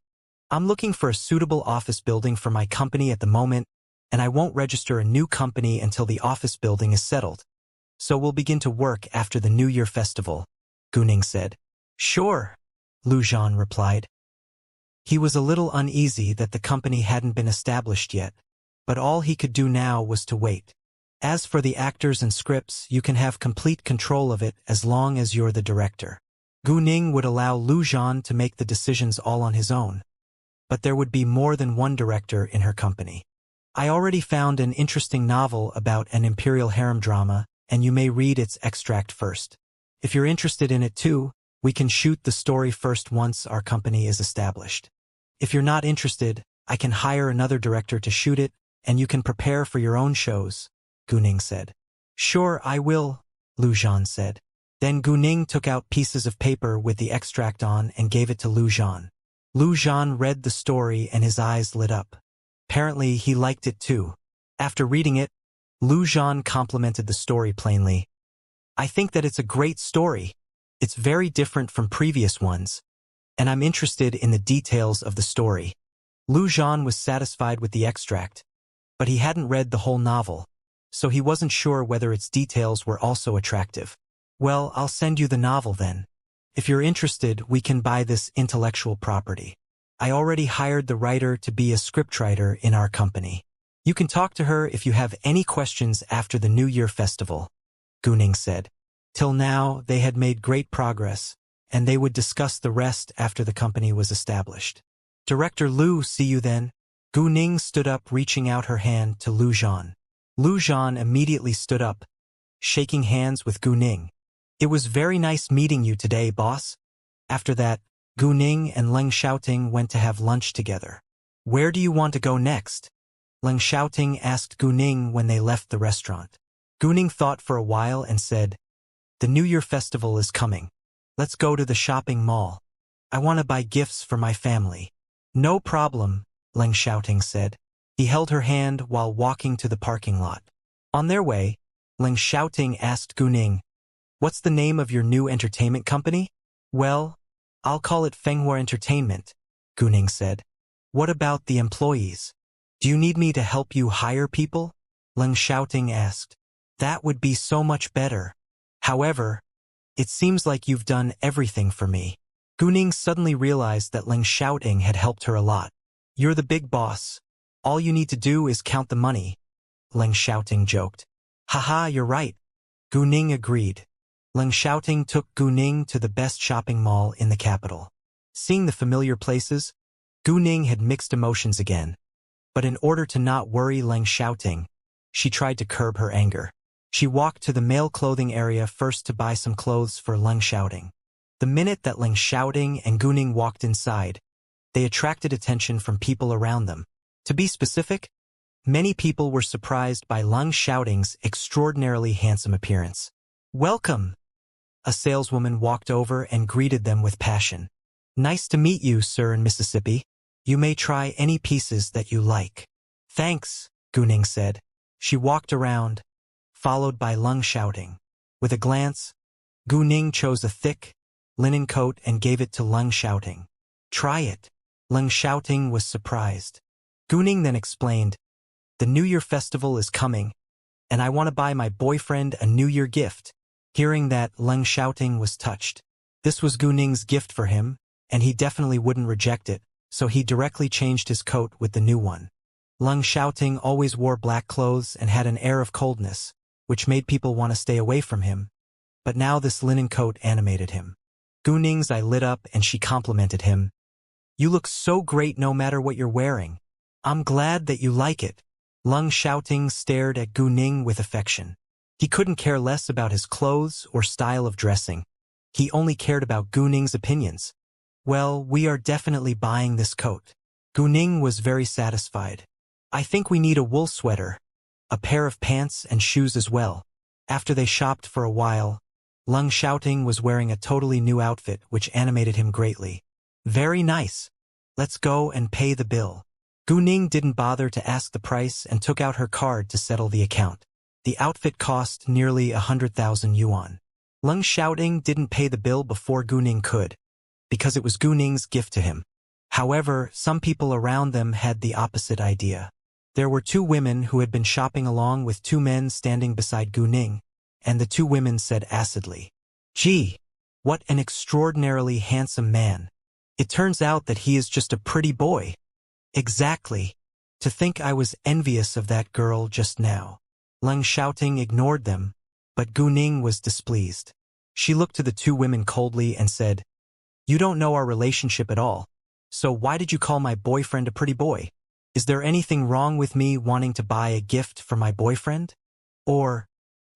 I'm looking for a suitable office building for my company at the moment, and I won't register a new company until the office building is settled. So we'll begin to work after the New Year festival, Gu Ning said. Sure, Lu Zhan replied. He was a little uneasy that the company hadn't been established yet, but all he could do now was to wait. As for the actors and scripts, you can have complete control of it as long as you're the director. Gu Ning would allow Lu Zhan to make the decisions all on his own, but there would be more than one director in her company. I already found an interesting novel about an imperial harem drama, and you may read its extract first. If you're interested in it too, we can shoot the story first once our company is established. If you're not interested, I can hire another director to shoot it, and you can prepare for your own shows, Gu Ning said. Sure, I will, Lu Zhan said. Then Gu Ning took out pieces of paper with the extract on and gave it to Lu Zhan. Lu Zhan read the story and his eyes lit up. Apparently, he liked it too. After reading it, Lu Zhan complimented the story plainly. I think that it's a great story. It's very different from previous ones, and I'm interested in the details of the story. Lu Zhan was satisfied with the extract, but he hadn't read the whole novel, so he wasn't sure whether its details were also attractive. Well, I'll send you the novel then. If you're interested, we can buy this intellectual property. I already hired the writer to be a scriptwriter in our company. You can talk to her if you have any questions after the New Year festival, Gu Ning said. Till now, they had made great progress, and they would discuss the rest after the company was established. Director Liu, see you then. Gu Ning stood up, reaching out her hand to Lu Zhan. Lu Zhan immediately stood up, shaking hands with Gu Ning. It was very nice meeting you today, boss. After that, Gu Ning and Leng Xiaoting went to have lunch together. Where do you want to go next? Leng Xiaoting asked Gu Ning when they left the restaurant. Gu Ning thought for a while and said, The New Year festival is coming. Let's go to the shopping mall. I want to buy gifts for my family. No problem, Leng Xiaoting said. He held her hand while walking to the parking lot. On their way, Leng Xiaoting asked Gu Ning, What's the name of your new entertainment company? Well, I'll call it Fenghua Entertainment, Gu Ning said. What about the employees? Do you need me to help you hire people? Leng Xiaoting asked. That would be so much better. However, it seems like you've done everything for me. Gu Ning suddenly realized that Leng Xiaoting had helped her a lot. You're the big boss. All you need to do is count the money, Leng Xiaoting joked. Haha, you're right. Gu Ning agreed. Leng Xiaoting took Gu Ning to the best shopping mall in the capital. Seeing the familiar places, Gu Ning had mixed emotions again. But in order to not worry Leng Xiaoting, she tried to curb her anger. She walked to the male clothing area first to buy some clothes for Leng Xiaoting. The minute that Leng Xiaoting and Guning walked inside, they attracted attention from people around them. To be specific, many people were surprised by Leng Xiaoting's extraordinarily handsome appearance. "Welcome!" A saleswoman walked over and greeted them with passion. "Nice to meet you, sir in Mississippi. You may try any pieces that you like." "Thanks," Guning said. She walked around, followed by Leng Xiaoting. With a glance, Guning chose a thick, linen coat and gave it to Leng Xiaoting. "Try it." Leng Xiaoting was surprised. Guning then explained, "The New Year festival is coming, and I want to buy my boyfriend a New Year gift." Hearing that, Leng Xiaoting was touched. This was Guning's gift for him, and he definitely wouldn't reject it, so he directly changed his coat with the new one. Leng Xiaoting always wore black clothes and had an air of coldness, which made people want to stay away from him, but now this linen coat animated him. Guning's eye lit up and she complimented him. "You look so great no matter what you're wearing. I'm glad that you like it." Leng Xiaoting stared at Guning with affection. He couldn't care less about his clothes or style of dressing. He only cared about Guning's opinions. "Well, we are definitely buying this coat." Guning was very satisfied. "I think we need a wool sweater, a pair of pants and shoes as well." After they shopped for a while, Leng Xiaoting was wearing a totally new outfit which animated him greatly. "Very nice. Let's go and pay the bill." Guning didn't bother to ask the price and took out her card to settle the account. The outfit cost nearly 100,000 yuan. Leng Xiaoting didn't pay the bill before Guning could, because it was Guning's gift to him. However, some people around them had the opposite idea. There were two women who had been shopping along with two men standing beside Guning, and the two women said acidly, "Gee, what an extraordinarily handsome man. It turns out that he is just a pretty boy." "Exactly. To think I was envious of that girl just now." Leng Xiaoting ignored them, but Guning was displeased. She looked to the two women coldly and said, "You don't know our relationship at all, so why did you call my boyfriend a pretty boy? Is there anything wrong with me wanting to buy a gift for my boyfriend? Or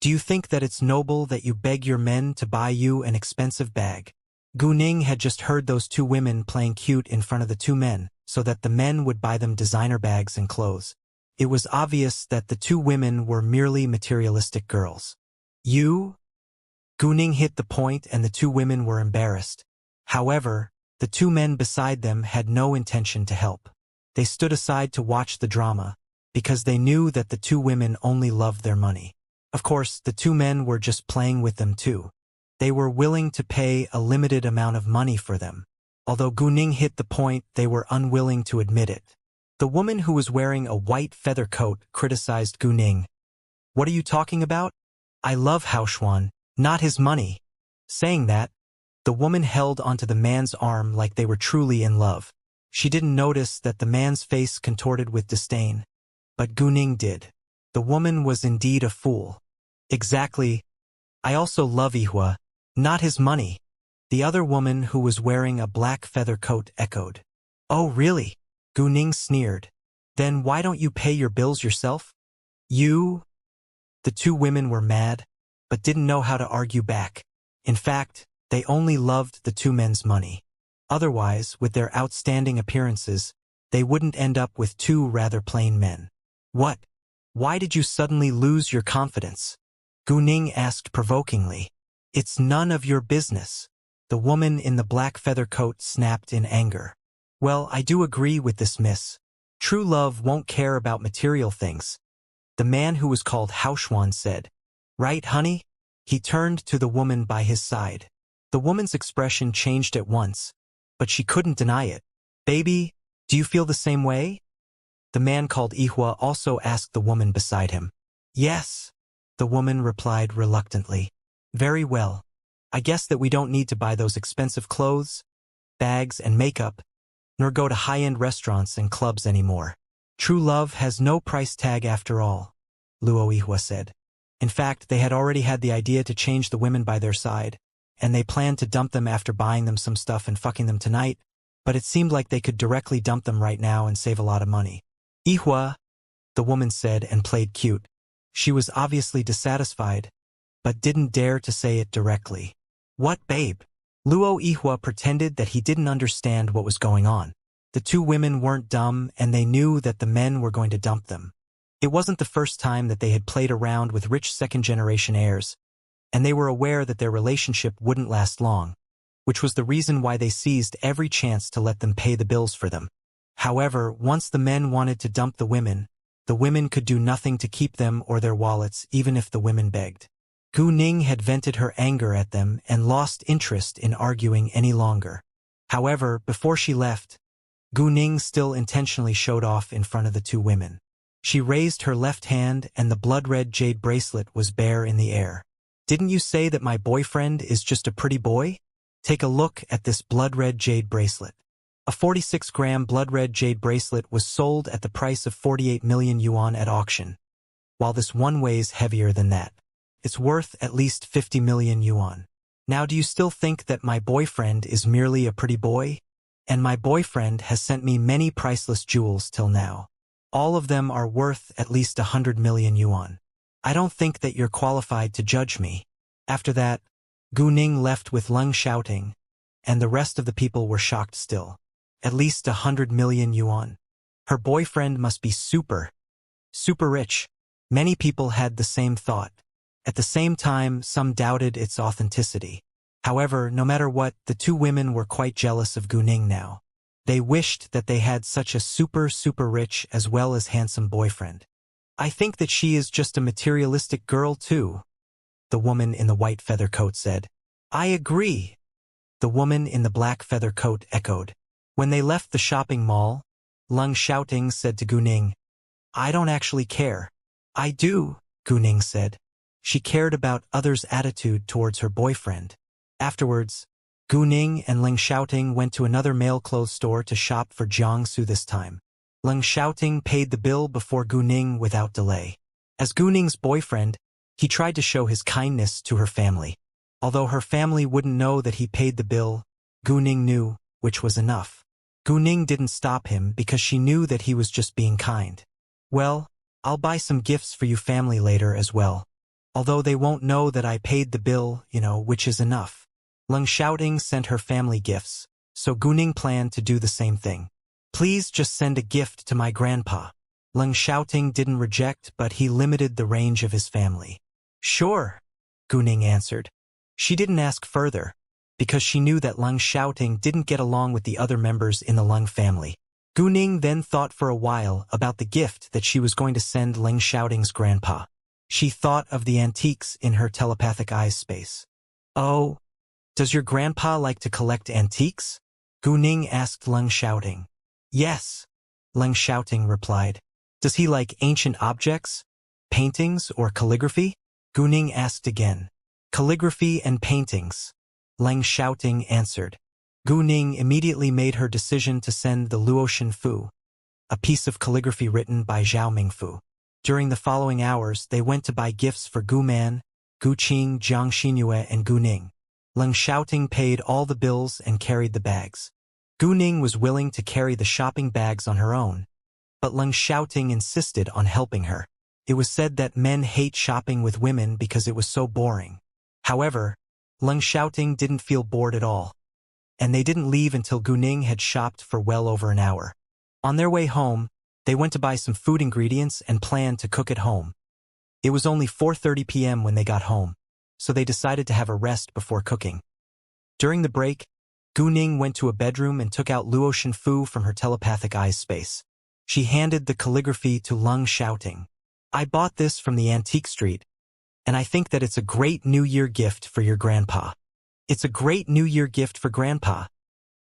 do you think that it's noble that you beg your men to buy you an expensive bag?" Guning had just heard those two women playing cute in front of the two men, so that the men would buy them designer bags and clothes. It was obvious that the two women were merely materialistic girls. "You?" Guning hit the point and the two women were embarrassed. However, the two men beside them had no intention to help. They stood aside to watch the drama, because they knew that the two women only loved their money. Of course, the two men were just playing with them too. They were willing to pay a limited amount of money for them. Although Guning hit the point, they were unwilling to admit it. The woman who was wearing a white feather coat criticized Guning. "What are you talking about? I love Haoshuan, not his money." Saying that, the woman held onto the man's arm like they were truly in love. She didn't notice that the man's face contorted with disdain, but Guning did. The woman was indeed a fool. "Exactly. I also love Ihua, not his money." The other woman who was wearing a black feather coat echoed. "Oh really?" Guning sneered. "Then why don't you pay your bills yourself?" "You?" The two women were mad, but didn't know how to argue back. In fact, they only loved the two men's money. Otherwise, with their outstanding appearances, they wouldn't end up with two rather plain men. "What? Why did you suddenly lose your confidence?" Guning asked provokingly. "It's none of your business." The woman in the black feather coat snapped in anger. "Well, I do agree with this, miss. True love won't care about material things," the man who was called Haoshuan said. "Right, honey?" He turned to the woman by his side. The woman's expression changed at once, but she couldn't deny it. "Baby, do you feel the same way?" The man called Ihua also asked the woman beside him. "Yes," the woman replied reluctantly. "Very well. I guess that we don't need to buy those expensive clothes, bags, and makeup, nor go to high-end restaurants and clubs anymore. True love has no price tag after all," Luo Ihua said. In fact, they had already had the idea to change the women by their side, and they planned to dump them after buying them some stuff and fucking them tonight, but it seemed like they could directly dump them right now and save a lot of money. "Ihua," the woman said and played cute. She was obviously dissatisfied, but didn't dare to say it directly. "What, babe?" Luo Ihua pretended that he didn't understand what was going on. The two women weren't dumb, and they knew that the men were going to dump them. It wasn't the first time that they had played around with rich second-generation heirs, and they were aware that their relationship wouldn't last long, which was the reason why they seized every chance to let them pay the bills for them. However, once the men wanted to dump the women could do nothing to keep them or their wallets, even if the women begged. Gu Ning had vented her anger at them and lost interest in arguing any longer. However, before she left, Gu Ning still intentionally showed off in front of the two women. She raised her left hand and the blood-red jade bracelet was bare in the air. "Didn't you say that my boyfriend is just a pretty boy? Take a look at this blood-red jade bracelet." A 46-gram blood-red jade bracelet was sold at the price of 48 million yuan at auction. While this one weighs heavier than that, it's worth at least 50 million yuan. Now, do you still think that my boyfriend is merely a pretty boy? And my boyfriend has sent me many priceless jewels till now. All of them are worth at least 100 million yuan. I don't think that you're qualified to judge me. After that, Gu Ning left with Leng shouting, and the rest of the people were shocked still. At least 100 million yuan. Her boyfriend must be super rich. Many people had the same thought. At the same time, some doubted its authenticity. However, no matter what, the two women were quite jealous of Gu Ning now. They wished that they had such a super rich as well as handsome boyfriend. "I think that she is just a materialistic girl too," the woman in the white feather coat said. "I agree," the woman in the black feather coat echoed. When they left the shopping mall, Leng shouting said to Gu Ning, "I don't actually care." "I do," Gu Ning said. She cared about others' attitude towards her boyfriend. Afterwards, Gu Ning and Leng Shouting went to another male clothes store to shop for Jiangsu this time. Leng Shouting paid the bill before Gu Ning without delay. As Gu Ning's boyfriend, he tried to show his kindness to her family. Although her family wouldn't know that he paid the bill, Gu Ning knew, which was enough. Gu Ning didn't stop him because she knew that he was just being kind. "Well, I'll buy some gifts for you family later as well. Although they won't know that I paid the bill, which is enough." Leng Shouting sent her family gifts, so Gu Ning planned to do the same thing. "Please just send a gift to my grandpa." Leng Shouting didn't reject, but he limited the range of his family. "Sure," Gu Ning answered. She didn't ask further, because she knew that Leng Shouting didn't get along with the other members in the Leng family. Gu Ning then thought for a while about the gift that she was going to send Leng Shouting's grandpa. She thought of the antiques in her telepathic eyes space. "Oh, does your grandpa like to collect antiques?" Gu Ning asked Leng Shouting. "Yes," Leng Shouting replied. "Does he like ancient objects, paintings, or calligraphy?" Gu Ning asked again. "Calligraphy and paintings," Leng Shouting answered. Gu Ning immediately made her decision to send the Luotian Fu, a piece of calligraphy written by Zhao Mingfu. During the following hours, they went to buy gifts for Gu Man, Gu Qing, Jiang Xinyue, and Gu Ning. Leng Shouting paid all the bills and carried the bags. Gu Ning was willing to carry the shopping bags on her own, but Leng Shouting insisted on helping her. It was said that men hate shopping with women because it was so boring. However, Leng Shouting didn't feel bored at all, and they didn't leave until Gu Ning had shopped for well over an hour. On their way home, they went to buy some food ingredients and planned to cook at home. It was only 4:30 p.m. when they got home, so they decided to have a rest before cooking. During the break, Gu Ning went to a bedroom and took out Luotian Fu from her telepathic eyes space. She handed the calligraphy to Leng Shouting. "I bought this from the antique street, and I think that it's a great New Year gift for your grandpa." "It's a great New Year gift for grandpa,"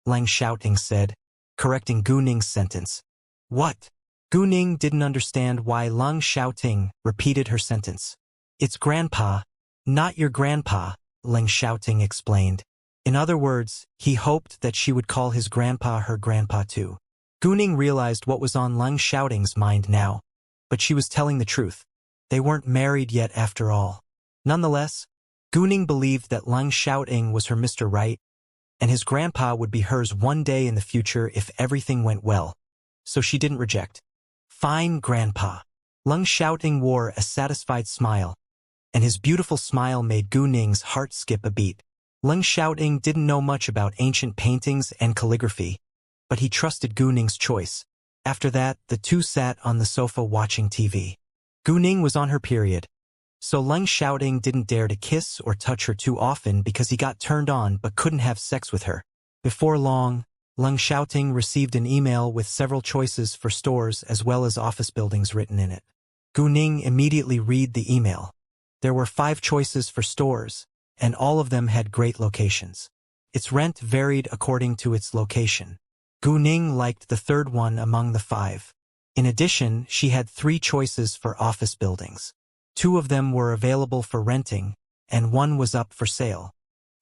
Leng Shouting said, correcting Gu Ning's sentence. "What?" Gu Ning didn't understand why Leng Shouting repeated her sentence. "It's grandpa, not your grandpa," Leng Shouting explained. In other words, he hoped that she would call his grandpa her grandpa too. Gu Ning realized what was on Leng Shouting's mind now, but she was telling the truth. They weren't married yet after all. Nonetheless, Gu Ning believed that Leng Shouting was her Mr. Right, and his grandpa would be hers one day in the future if everything went well, so she didn't reject. "Fine, grandpa. Leng Xiaoting wore a satisfied smile, and his beautiful smile made Gu Ning's heart skip a beat. Leng Xiaoting didn't know much about ancient paintings and calligraphy, but he trusted Gu Ning's choice. After that, the two sat on the sofa watching TV. Gu Ning was on her period, so Leng Xiaoting didn't dare to kiss or touch her too often because he got turned on but couldn't have sex with her. Before long, Leng Xiaoting received an email with several choices for stores as well as office buildings written in it. Gu Ning immediately read the email. There were 5 choices for stores, and all of them had great locations. Its rent varied according to its location. Gu Ning liked the third one among the 5. In addition, she had 3 choices for office buildings. 2 of them were available for renting, and 1 was up for sale.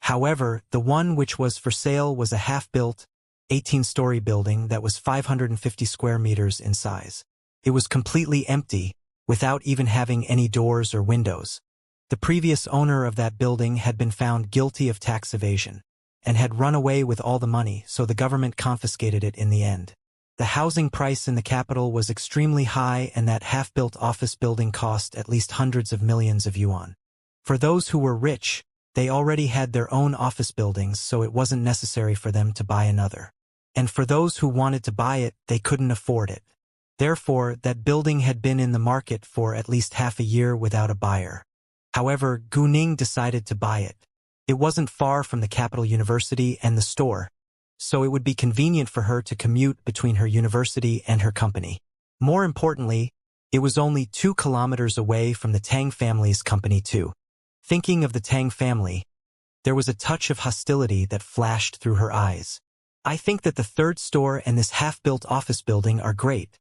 However, the one which was for sale was a half-built, 18-story building that was 550 square meters in size. It was completely empty, without even having any doors or windows. The previous owner of that building had been found guilty of tax evasion, and had run away with all the money, so the government confiscated it in the end. The housing price in the capital was extremely high, and that half-built office building cost at least hundreds of millions of yuan. For those who were rich, they already had their own office buildings, so it wasn't necessary for them to buy another. And for those who wanted to buy it, they couldn't afford it. Therefore, that building had been in the market for at least half a year without a buyer. However, Gu Ning decided to buy it. It wasn't far from the capital university and the store, so it would be convenient for her to commute between her university and her company. More importantly, it was only 2 kilometers away from the Tang family's company too. Thinking of the Tang family, there was a touch of hostility that flashed through her eyes. I think that the third store and this half-built office building are great,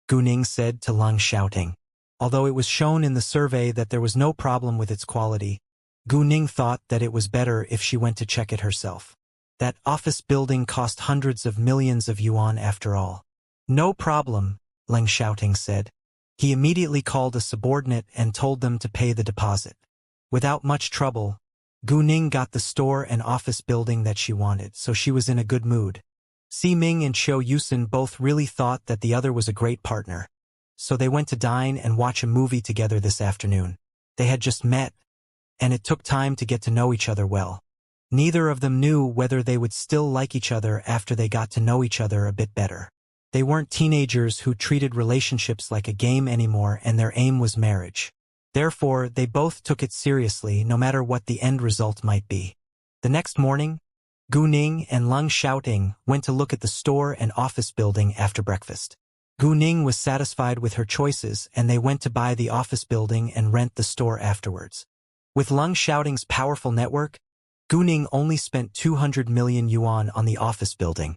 Gu Ning said to Leng Xiaoting. Although it was shown in the survey that there was no problem with its quality, Gu Ning thought that it was better if she went to check it herself. That office building cost hundreds of millions of yuan after all. No problem, Leng Xiaoting said. He immediately called a subordinate and told them to pay the deposit. Without much trouble, Gu Ning got the store and office building that she wanted, so she was in a good mood. Si Ming and Qiu Yusen both really thought that the other was a great partner, so they went to dine and watch a movie together this afternoon. They had just met, and it took time to get to know each other well. Neither of them knew whether they would still like each other after they got to know each other a bit better. They weren't teenagers who treated relationships like a game anymore, and their aim was marriage. Therefore, they both took it seriously, no matter what the end result might be. The next morning, Gu Ning and Leng Xiaoting went to look at the store and office building after breakfast. Gu Ning was satisfied with her choices, and they went to buy the office building and rent the store afterwards. With Leng Xiaoting's powerful network, Gu Ning only spent 200 million yuan on the office building,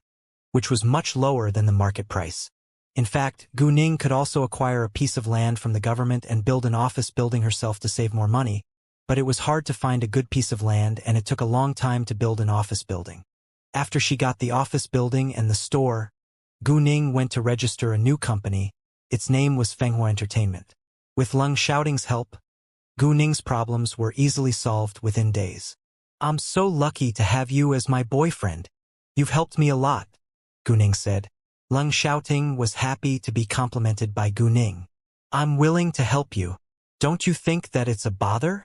which was much lower than the market price. In fact, Gu Ning could also acquire a piece of land from the government and build an office building herself to save more money, but it was hard to find a good piece of land, and it took a long time to build an office building. After she got the office building and the store, Gu Ning went to register a new company. Its name was Fenghua Entertainment. With Leng Xiaoting's help, Gu Ning's problems were easily solved within days. I'm so lucky to have you as my boyfriend. You've helped me a lot, Gu Ning said. Leng Xiaoting was happy to be complimented by Gu Ning. I'm willing to help you. Don't you think that it's a bother?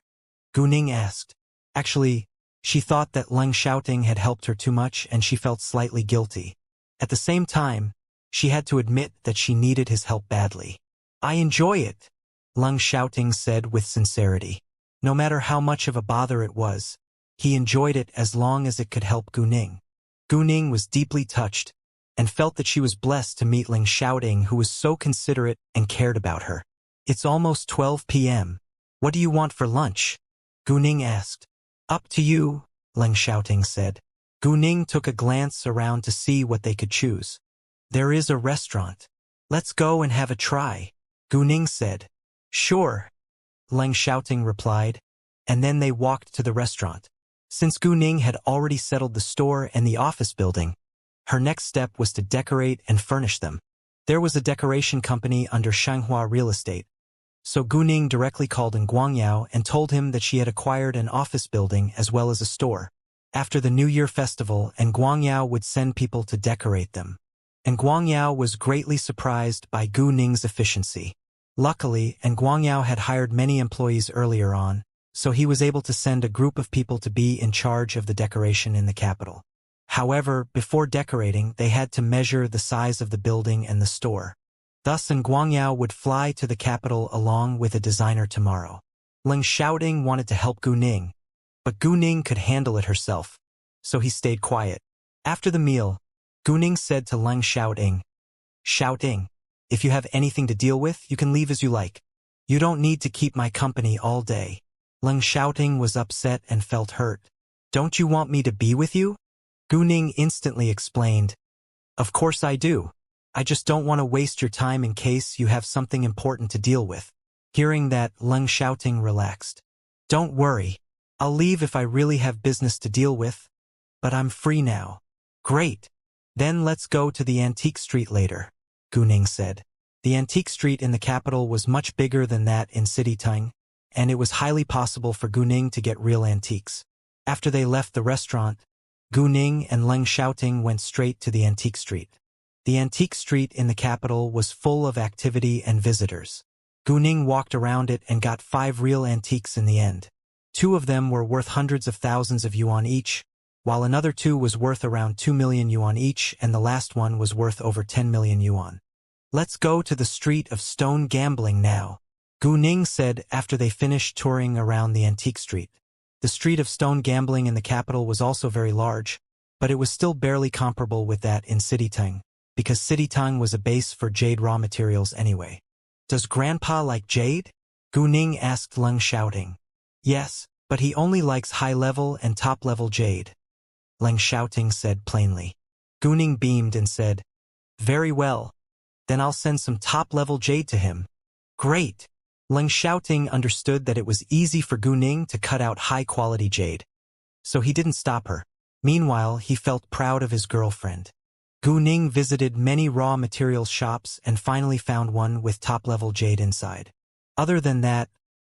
Gu Ning asked. Actually, she thought that Leng Xiaoting had helped her too much, and she felt slightly guilty. At the same time, she had to admit that she needed his help badly. I enjoy it, Leng Xiaoting said with sincerity. No matter how much of a bother it was, he enjoyed it as long as it could help Gu Ning. Gu Ning was deeply touched, and felt that she was blessed to meet Leng Xiaoting, who was so considerate and cared about her. It's almost 12 p.m. What do you want for lunch? Gu Ning asked. Up to you, Leng Xiaoting said. Gu Ning took a glance around to see what they could choose. There is a restaurant. Let's go and have a try, Gu Ning said. Sure, Leng Xiaoting replied, and then they walked to the restaurant. Since Gu Ning had already settled the store and the office building, her next step was to decorate and furnish them. There was a decoration company under Shanghua Real Estate, so Gu Ning directly called in Guangyao and told him that she had acquired an office building as well as a store. After the New Year festival, and Guangyao would send people to decorate them. And Guangyao was greatly surprised by Gu Ning's efficiency. Luckily, and Guangyao had hired many employees earlier on, so he was able to send a group of people to be in charge of the decoration in the capital. However, before decorating, they had to measure the size of the building and the store. Thus, Guangyao would fly to the capital along with a designer tomorrow. Leng Xiaoting wanted to help Gu Ning, but Gu Ning could handle it herself, so he stayed quiet. After the meal, Gu Ning said to Leng Xiaoting, if you have anything to deal with, you can leave as you like. You don't need to keep my company all day. Leng Xiaoting was upset and felt hurt. Don't you want me to be with you? Gu Ning instantly explained, of course I do. I just don't want to waste your time in case you have something important to deal with. Hearing that, Leng Xiaoting relaxed. Don't worry. I'll leave if I really have business to deal with. But I'm free now. Great. Then let's go to the antique street later, Gu Ning said. The antique street in the capital was much bigger than that in City Tung, and it was highly possible for Gu Ning to get real antiques. After they left the restaurant, Gu Ning and Leng Xiaoting went straight to the antique street. The antique street in the capital was full of activity and visitors. Gu Ning walked around it and got 5 real antiques in the end. 2 of them were worth hundreds of thousands of yuan each, while another 2 was worth around 2 million yuan each, and the last one was worth over 10 million yuan. Let's go to the street of stone gambling now, Gu Ning said after they finished touring around the antique street. The street of stone gambling in the capital was also very large, but it was still barely comparable with that in City Tung, because City Tung was a base for jade raw materials anyway. Does Grandpa like jade? Gu Ning asked Leng Xiaoting. Yes, but he only likes high-level and top-level jade, Leng Xiaoting said plainly. Gu Ning beamed and said, very well. Then I'll send some top-level jade to him. Great! Leng Xiaoting understood that it was easy for Gu Ning to cut out high-quality jade, so he didn't stop her. Meanwhile, he felt proud of his girlfriend. Gu Ning visited many raw materials shops and finally found one with top-level jade inside. Other than that,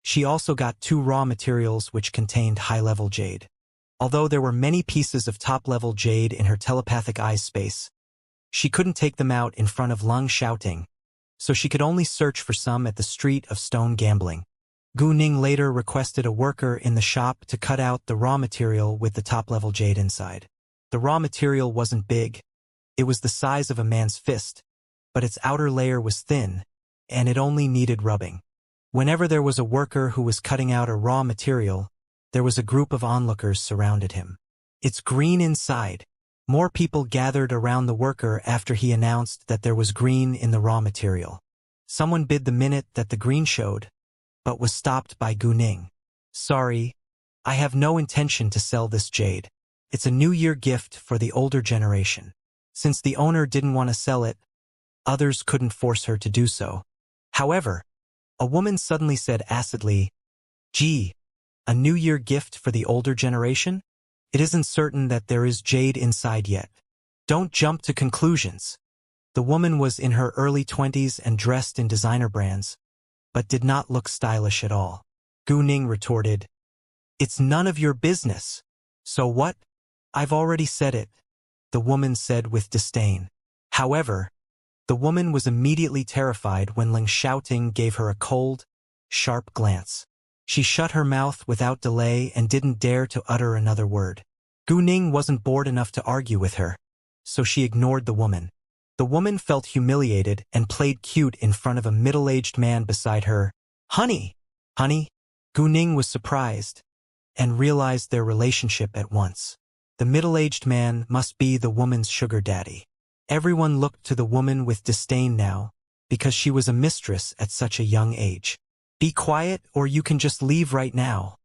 she also got 2 raw materials which contained high-level jade. Although there were many pieces of top-level jade in her telepathic eye space, she couldn't take them out in front of Leng Xiaoting, so she could only search for some at the street of stone gambling. Gu Ning later requested a worker in the shop to cut out the raw material with the top-level jade inside. The raw material wasn't big. It was the size of a man's fist, but its outer layer was thin, and it only needed rubbing. Whenever there was a worker who was cutting out a raw material, there was a group of onlookers surrounded him. It's green inside. More people gathered around the worker after he announced that there was green in the raw material. Someone bid the minute that the green showed, but was stopped by Gu Ning. Sorry, I have no intention to sell this jade. It's a New Year gift for the older generation. Since the owner didn't want to sell it, others couldn't force her to do so. However, a woman suddenly said acidly, gee, a New Year gift for the older generation? It isn't certain that there is jade inside yet. Don't jump to conclusions. The woman was in her early 20s and dressed in designer brands, but did not look stylish at all. Gu Ning retorted, it's none of your business. So what? I've already said it, the woman said with disdain. However, the woman was immediately terrified when Leng Xiaoting gave her a cold, sharp glance. She shut her mouth without delay and didn't dare to utter another word. Gu Ning wasn't bored enough to argue with her, so she ignored the woman. The woman felt humiliated and played cute in front of a middle-aged man beside her. Honey! Honey? Gu Ning was surprised and realized their relationship at once. The middle-aged man must be the woman's sugar daddy. Everyone looked to the woman with disdain now, because she was a mistress at such a young age. Be quiet or you can just leave right now,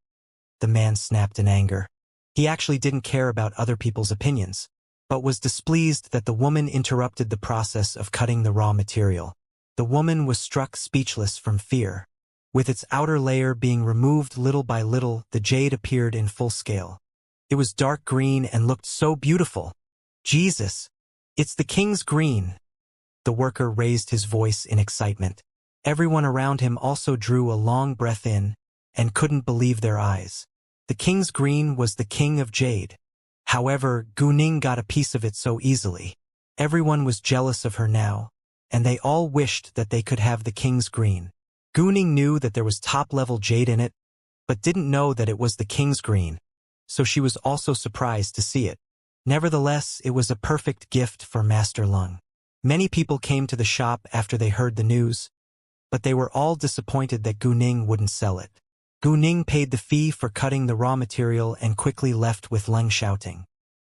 the man snapped in anger. He actually didn't care about other people's opinions, but was displeased that the woman interrupted the process of cutting the raw material. The woman was struck speechless from fear. With its outer layer being removed little by little, the jade appeared in full scale. It was dark green and looked so beautiful. Jesus! It's the king's green! The worker raised his voice in excitement. Everyone around him also drew a long breath in and couldn't believe their eyes. The king's green was the king of jade. However, Gu Ning got a piece of it so easily. Everyone was jealous of her now, and they all wished that they could have the king's green. Gu Ning knew that there was top-level jade in it, but didn't know that it was the king's green, so she was also surprised to see it. Nevertheless, it was a perfect gift for Master Lung. Many people came to the shop after they heard the news, but they were all disappointed that Gu Ning wouldn't sell it. Gu Ning paid the fee for cutting the raw material and quickly left with Lung shouting.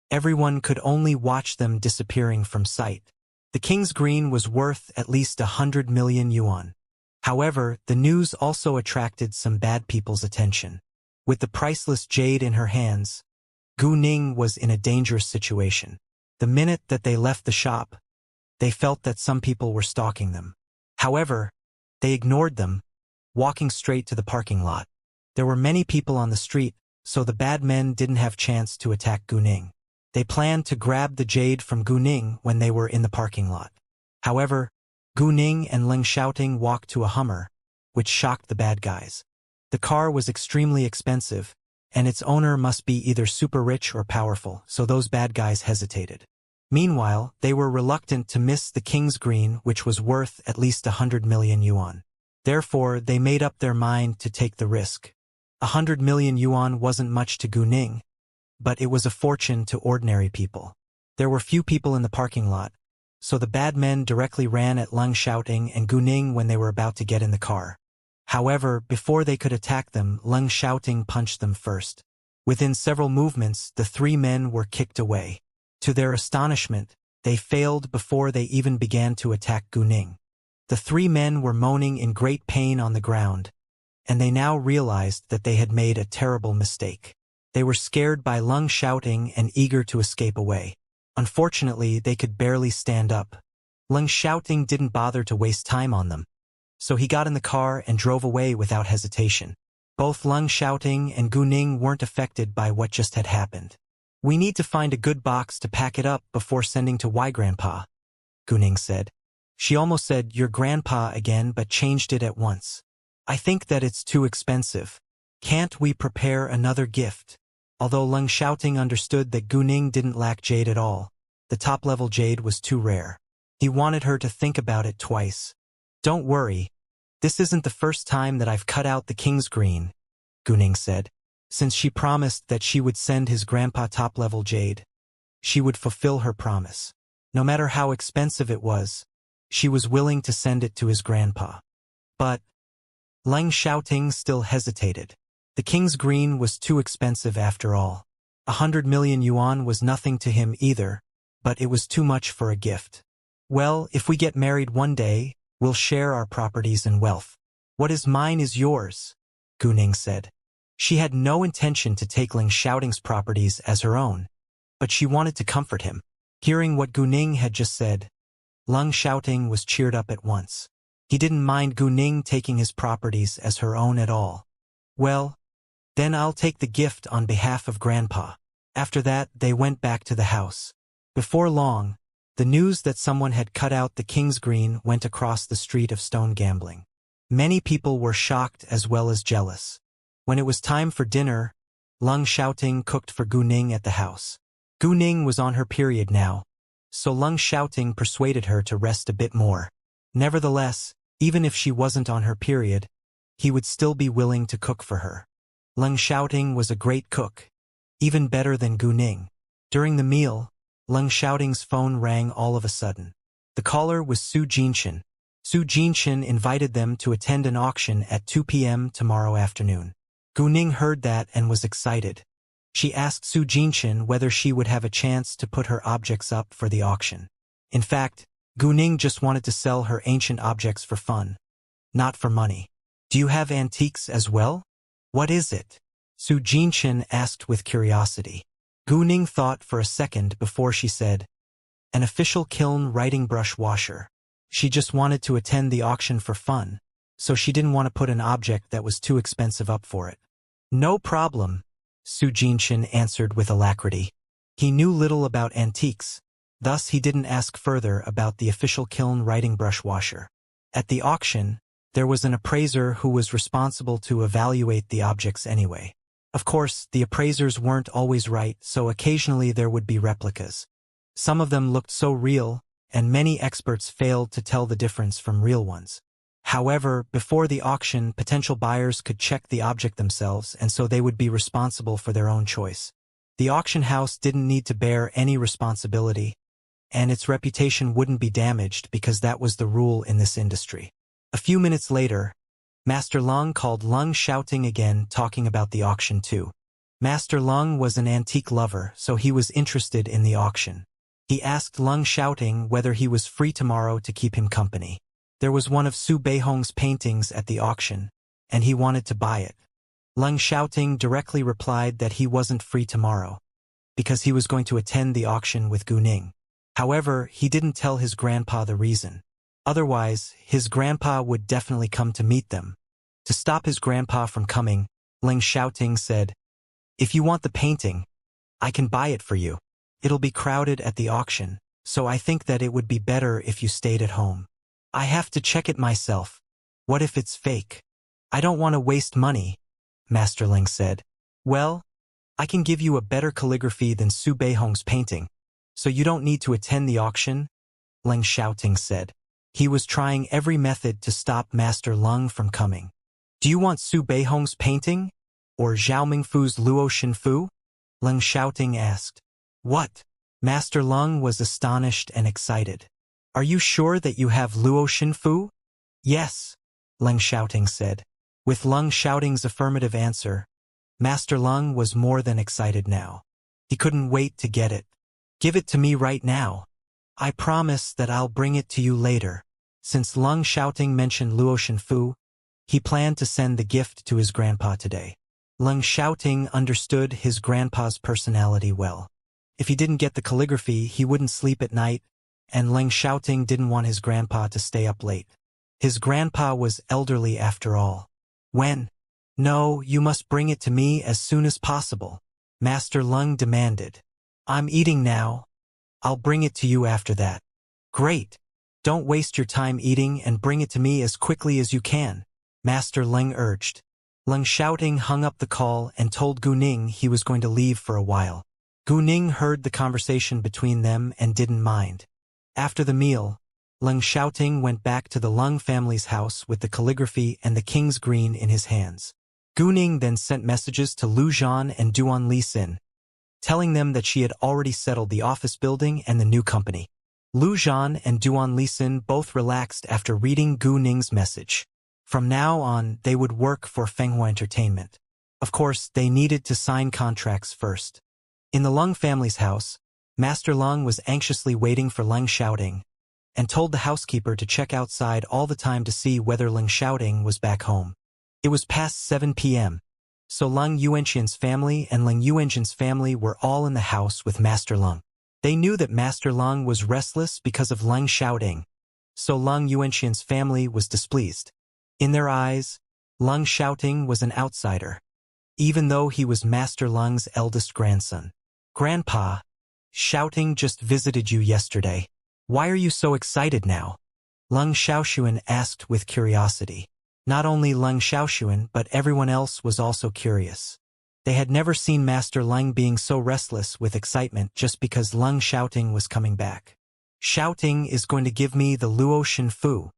Everyone could only watch them disappearing from sight. The king's green was worth at least 100 million yuan. However, the news also attracted some bad people's attention. With the priceless jade in her hands, Gu Ning was in a dangerous situation. The minute that they left the shop, they felt that some people were stalking them. However, they ignored them, walking straight to the parking lot. There were many people on the street, so the bad men didn't have chance to attack Gu Ning. They planned to grab the jade from Gu Ning when they were in the parking lot. However, Gu Ning and Leng Xiaoting walked to a Hummer, which shocked the bad guys. The car was extremely expensive, and its owner must be either super rich or powerful, so those bad guys hesitated. Meanwhile, they were reluctant to miss the king's green, which was worth at least 100 million yuan. Therefore, they made up their mind to take the risk. 100 million yuan wasn't much to Gu Ning, but it was a fortune to ordinary people. There were few people in the parking lot, so the bad men directly ran at Leng Xiaoting and Gu Ning when they were about to get in the car. However, before they could attack them, Leng Xiaoting punched them first. Within several movements, the three men were kicked away. To their astonishment, they failed before they even began to attack Gu Ning. The three men were moaning in great pain on the ground, and they now realized that they had made a terrible mistake. They were scared by Leng Xiaoting and eager to escape away. Unfortunately, they could barely stand up. Leng Xiaoting didn't bother to waste time on them, so he got in the car and drove away without hesitation. Both Leng Xiaoting and Gu Ning weren't affected by what just had happened. "We need to find a good box to pack it up before sending to Y Grandpa," Gu Ning said. She almost said "your grandpa" again but changed it at once. "I think that it's too expensive. Can't we prepare another gift?" Although Leng Xiaoting understood that Gu Ning didn't lack jade at all, the top-level jade was too rare. He wanted her to think about it twice. "Don't worry. This isn't the first time that I've cut out the king's green," Gu Ning said. Since she promised that she would send his grandpa top-level jade, she would fulfill her promise. No matter how expensive it was, she was willing to send it to his grandpa. But Leng Xiaoting still hesitated. The king's green was too expensive after all. 100 million yuan was nothing to him either, but it was too much for a gift. "Well, if we get married one day, we'll share our properties and wealth. What is mine is yours," Gu Ning said. She had no intention to take Leng Xiaoting's properties as her own, but she wanted to comfort him. Hearing what Gu Ning had just said, Leng Xiaoting was cheered up at once. He didn't mind Gu Ning taking his properties as her own at all. "Well, then I'll take the gift on behalf of Grandpa." After that, they went back to the house. Before long, the news that someone had cut out the king's green went across the street of stone gambling. Many people were shocked as well as jealous. When it was time for dinner, Leng Xiaoting cooked for Gu Ning at the house. Gu Ning was on her period now, so Leng Xiaoting persuaded her to rest a bit more. Nevertheless, even if she wasn't on her period, he would still be willing to cook for her. Leng Xiaoting was a great cook, even better than Gu Ning. During the meal, Leng Xiaoting's phone rang all of a sudden. The caller was Su Jinshin. Su Jinshin invited them to attend an auction at 2 p.m. tomorrow afternoon. Gu Ning heard that and was excited. She asked Su Jinshin whether she would have a chance to put her objects up for the auction. In fact, Gu Ning just wanted to sell her ancient objects for fun, not for money. "Do you have antiques as well? What is it?" Su Jinshin asked with curiosity. Gu Ning thought for a second before she said, "An official kiln writing brush washer." She just wanted to attend the auction for fun, so she didn't want to put an object that was too expensive up for it. "No problem," Su Jinshin answered with alacrity. He knew little about antiques, thus he didn't ask further about the official kiln writing brush washer. At the auction, there was an appraiser who was responsible to evaluate the objects anyway. Of course, the appraisers weren't always right, so occasionally there would be replicas. Some of them looked so real, and many experts failed to tell the difference from real ones. However, before the auction, potential buyers could check the object themselves, and so they would be responsible for their own choice. The auction house didn't need to bear any responsibility, and its reputation wouldn't be damaged because that was the rule in this industry. A few minutes later, Master Lung called Lung shouting again, talking about the auction too. Master Lung was an antique lover, so he was interested in the auction. He asked Lung shouting whether he was free tomorrow to keep him company. There was one of Su Beihong's paintings at the auction, and he wanted to buy it. Lung shouting directly replied that he wasn't free tomorrow, because he was going to attend the auction with Gu Ning. However, he didn't tell his grandpa the reason. Otherwise, his grandpa would definitely come to meet them. To stop his grandpa from coming, Lung shouting said, "If you want the painting, I can buy it for you. It'll be crowded at the auction, so I think that it would be better if you stayed at home. I have to check it myself. What if it's fake? I don't want to waste money," Master Ling said. "Well, I can give you a better calligraphy than Su Beihong's painting, so you don't need to attend the auction," Lung shouting said. He was trying every method to stop Master Lung from coming. "Do you want Su Beihong's painting? Or Zhao Mingfu's Luo Xinfu?" Lung shouting asked. "What?" Master Lung was astonished and excited. "Are you sure that you have Luo Xinfu?" "Yes," Lung shouting said. With Lung shouting's affirmative answer, Master Lung was more than excited now. He couldn't wait to get it. "Give it to me right now. I promise that I'll bring it to you later." Since Lung shouting mentioned Luo Xinfu, he planned to send the gift to his grandpa today. Lung shouting understood his grandpa's personality well. If he didn't get the calligraphy, he wouldn't sleep at night, and Lung shouting didn't want his grandpa to stay up late. His grandpa was elderly after all. "When?" "No, you must bring it to me as soon as possible," Master Lung demanded. "I'm eating now. I'll bring it to you after that." "Great. Don't waste your time eating and bring it to me as quickly as you can," Master Lung urged. Lung shouting hung up the call and told Gu Ning he was going to leave for a while. Gu Ning heard the conversation between them and didn't mind. After the meal, Lung shouting went back to the Lung family's house with the calligraphy and the king's green in his hands. Gu Ning then sent messages to Lu Zhan and Duan Li Xin, telling them that she had already settled the office building and the new company. Lu Zhan and Duan Li Xin both relaxed after reading Gu Ning's message. From now on, they would work for Fenghua Entertainment. Of course, they needed to sign contracts first. In the Lung family's house, Master Lung was anxiously waiting for Lung shouting, and told the housekeeper to check outside all the time to see whether Lung shouting was back home. It was past 7 p.m., so Lung Yuanxian's family and Lung Yuanjin's family were all in the house with Master Lung. They knew that Master Lung was restless because of Lung shouting, so Lung Yuanxian's family was displeased. In their eyes, Lung shouting was an outsider, even though he was Master Lung's eldest grandson. "Grandpa, shouting just visited you yesterday. Why are you so excited now?" Lung Xiaoshuan asked with curiosity. Not only Lung Xiaoshuan, but everyone else was also curious. They had never seen Master Lung being so restless with excitement just because Lung shouting was coming back. "Shouting is going to give me the Luo Xinfu.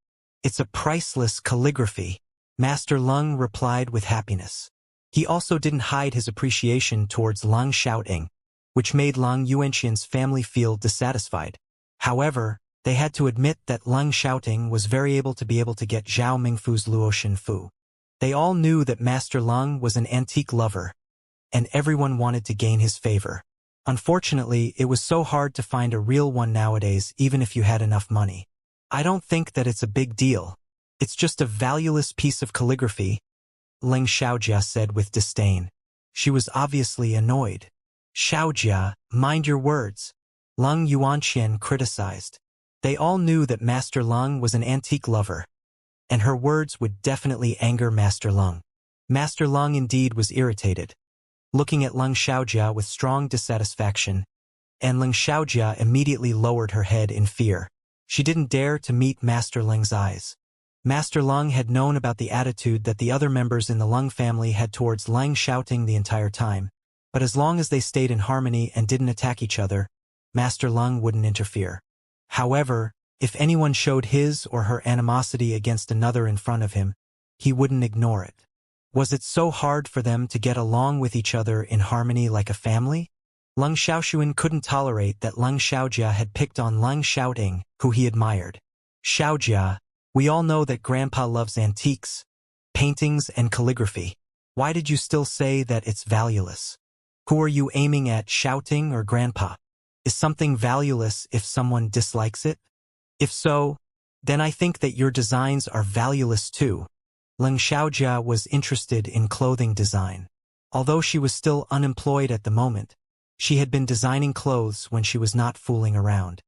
It's a priceless calligraphy," Master Lung replied with happiness. He also didn't hide his appreciation towards Lung shouting, which made Lung Yuanxian's family feel dissatisfied. However, they had to admit that Lung shouting was very able to get Zhao Mingfu's Luo Xinfu. They all knew that Master Lung was an antique lover, and everyone wanted to gain his favor. Unfortunately, it was so hard to find a real one nowadays even if you had enough money. "I don't think that it's a big deal. It's just a valueless piece of calligraphy," Ling Xiaojia said with disdain. She was obviously annoyed. "Xiaojia, mind your words," Lung Yuanxian criticized. They all knew that Master Lung was an antique lover, and her words would definitely anger Master Lung. Master Lung indeed was irritated, looking at Lung Xiaojia with strong dissatisfaction, and Lung Xiaojia immediately lowered her head in fear. She didn't dare to meet Master Lung's eyes. Master Lung had known about the attitude that the other members in the Lung family had towards Lung shouting the entire time, but as long as they stayed in harmony and didn't attack each other, Master Lung wouldn't interfere. However, If anyone showed his or her animosity against another in front of him, he wouldn't ignore it. Was it so hard for them to get along with each other in harmony like a family? Leng Xiaoxuan couldn't tolerate that Leng Xiaojia had picked on Leng Xiaoting, who he admired. Xiaojia, we all know that Grandpa loves antiques, paintings, and calligraphy. Why did you still say that it's valueless? Who are you aiming at, Xiaoting or Grandpa? Is something valueless if someone dislikes it? If so, then I think that your designs are valueless too. Leng Xiaojia was interested in clothing design. Although she was still unemployed at the moment, she had been designing clothes when she was not fooling around.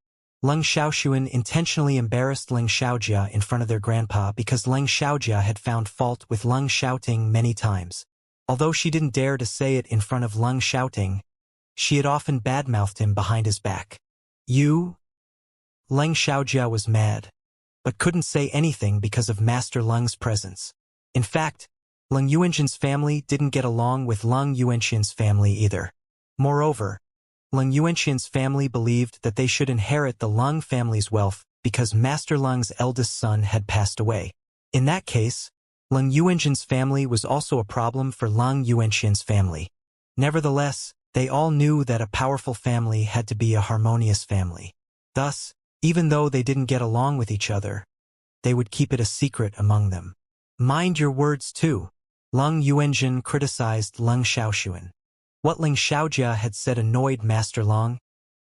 Leng Xiaoxuan intentionally embarrassed Leng Xiaojia in front of their grandpa because Leng Xiaojia had found fault with Leng Xiaoting many times. Although she didn't dare to say it in front of Leng Xiaoting, she had often badmouthed him behind his back. You? Leng Xiaojia was mad, but couldn't say anything because of Master Leng's presence. In fact, Leng Yuanxian's family didn't get along with Leng Yuanxian's family either. Moreover, Leng Yuanxian's family believed that they should inherit the Leng family's wealth because Master Leng's eldest son had passed away. In that case, Leng Yuanxian's family was also a problem for Leng Yuanxian's family. Nevertheless, they all knew that a powerful family had to be a harmonious family. Thus, even though they didn't get along with each other, they would keep it a secret among them. Mind your words too. Leng Yuanxian criticized Leng Xiaoxuan. What Leng Xiaojia had said annoyed Master Leng,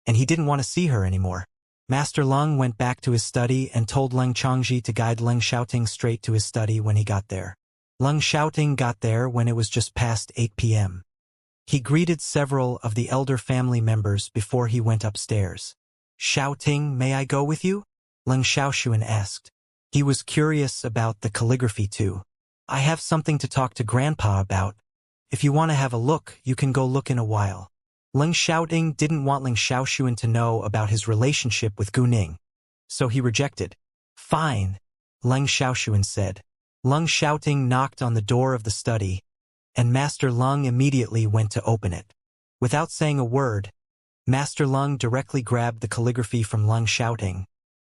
and he didn't want to see her anymore. Master Leng went back to his study and told Leng Chongji to guide Leng Xiaoting straight to his study when he got there. Leng Xiaoting got there when it was just past 8 p.m. He greeted several of the elder family members before he went upstairs. Xiaoting, may I go with you? Leng Xiaoxuan asked. He was curious about the calligraphy too. I have something to talk to Grandpa about. If you want to have a look, you can go look in a while. Leng Xiaoting didn't want Leng Xiaoxuan to know about his relationship with Gu Ning, so he rejected. Fine, Leng Xiaoxuan said. Leng Xiaoting knocked on the door of the study, and Master Leng immediately went to open it. Without saying a word, Master Leng directly grabbed the calligraphy from Leng Xiaoting,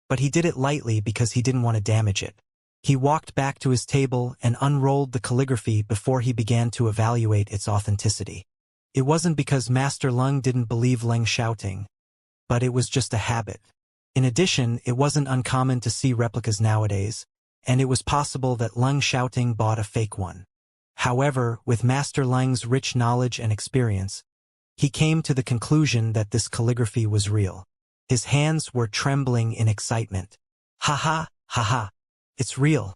but he did it lightly because he didn't want to damage it. He walked back to his table and unrolled the calligraphy before he began to evaluate its authenticity. It wasn't because Master Leng didn't believe Leng Xiaoting, but it was just a habit. In addition, it wasn't uncommon to see replicas nowadays, and it was possible that Leng Xiaoting bought a fake one. However, with Master Leng's rich knowledge and experience, he came to the conclusion that this calligraphy was real. His hands were trembling in excitement. Ha ha, ha ha. It's real.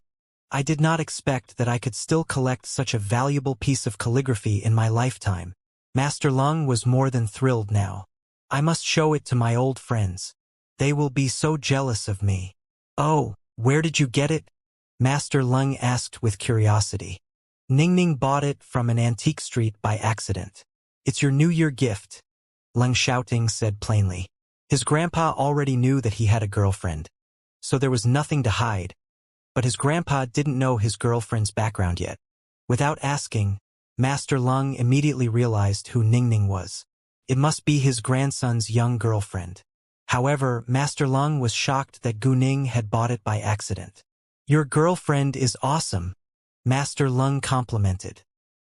I did not expect that I could still collect such a valuable piece of calligraphy in my lifetime. Master Leng was more than thrilled now. I must show it to my old friends. They will be so jealous of me. Oh, where did you get it? Master Leng asked with curiosity. Ningning bought it from an antique street by accident. It's your New Year gift, Leng Xiaoting said plainly. His grandpa already knew that he had a girlfriend, so there was nothing to hide. But his grandpa didn't know his girlfriend's background yet. Without asking, Master Leng immediately realized who Ningning was. It must be his grandson's young girlfriend. However, Master Leng was shocked that Gu Ning had bought it by accident. Your girlfriend is awesome, Master Leng complimented.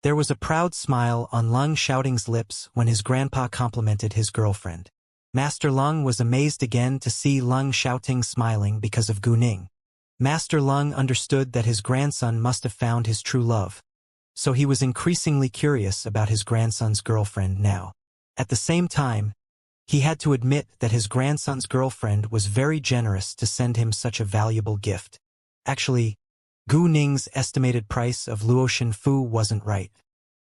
There was a proud smile on Leng Xiaoting's lips when his grandpa complimented his girlfriend. Master Leng was amazed again to see Leng Xiaoting smiling because of Gu Ning. Master Leng understood that his grandson must have found his true love, so he was increasingly curious about his grandson's girlfriend now. At the same time, he had to admit that his grandson's girlfriend was very generous to send him such a valuable gift. Actually, Gu Ning's estimated price of Luotian Fu wasn't right.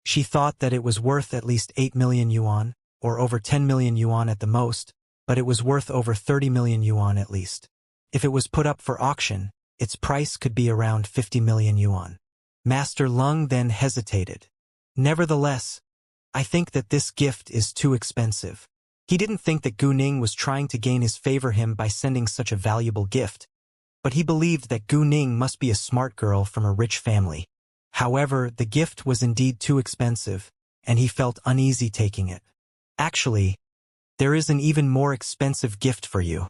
She thought that it was worth at least 8 million yuan, or over 10 million yuan at the most, but it was worth over 30 million yuan at least. If it was put up for auction, its price could be around 50 million yuan. Master Leng then hesitated. Nevertheless, I think that this gift is too expensive. He didn't think that Gu Ning was trying to gain his favor him by sending such a valuable gift, but he believed that Gu Ning must be a smart girl from a rich family. However, the gift was indeed too expensive, and he felt uneasy taking it. Actually, there is an even more expensive gift for you.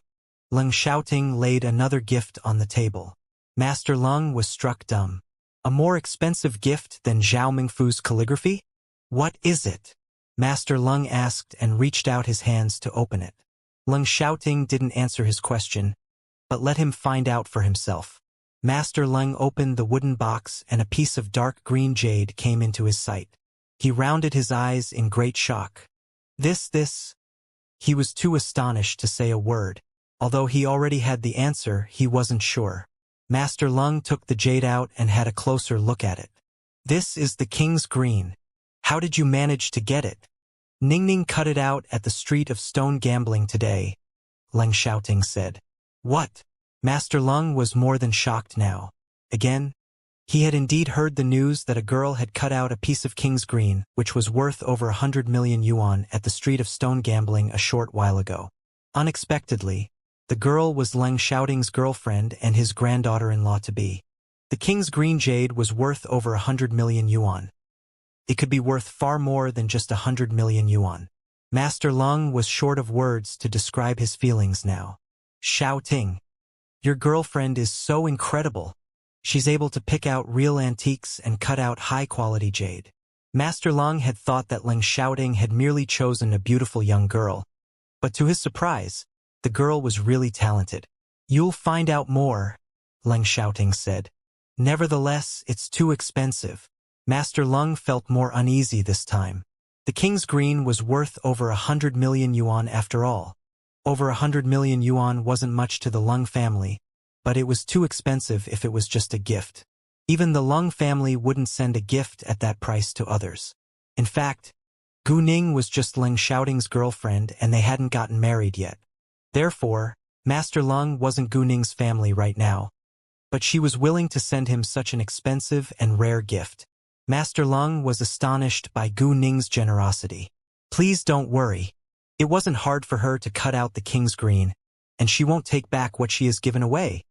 Leng Xiaoting laid another gift on the table. Master Leng was struck dumb. A more expensive gift than Zhao Mingfu's calligraphy? What is it? Master Leng asked and reached out his hands to open it. Leng Xiaoting didn't answer his question, but let him find out for himself. Master Leng opened the wooden box and a piece of dark green jade came into his sight. He rounded his eyes in great shock. This. He was too astonished to say a word. Although he already had the answer, he wasn't sure. Master Leng took the jade out and had a closer look at it. This is the King's Green. How did you manage to get it? Ningning cut it out at the Street of Stone Gambling today, Leng Xiaoting said. What? Master Leng was more than shocked now. Again, he had indeed heard the news that a girl had cut out a piece of King's Green, which was worth over 100 million yuan at the Street of Stone Gambling a short while ago. Unexpectedly, the girl was Leng Xiaoting's girlfriend and his granddaughter-in-law-to-be. The King's Green jade was worth over 100 million yuan. It could be worth far more than just 100 million yuan. Master Leng was short of words to describe his feelings now. Xiaoting, your girlfriend is so incredible. She's able to pick out real antiques and cut out high-quality jade. Master Leng had thought that Leng Xiaoting had merely chosen a beautiful young girl, but to his surprise, the girl was really talented. You'll find out more, Leng Xiaoting said. Nevertheless, it's too expensive. Master Leng felt more uneasy this time. The King's Green was worth over 100 million yuan after all. Over 100 million yuan wasn't much to the Leng family, but it was too expensive if it was just a gift. Even the Leng family wouldn't send a gift at that price to others. In fact, Gu Ning was just Leng Xiaoting's girlfriend and they hadn't gotten married yet. Therefore, Master Leng wasn't Gu Ning's family right now, but she was willing to send him such an expensive and rare gift. Master Leng was astonished by Gu Ning's generosity. Please don't worry. It wasn't hard for her to cut out the King's Green, and she won't take back what she has given away,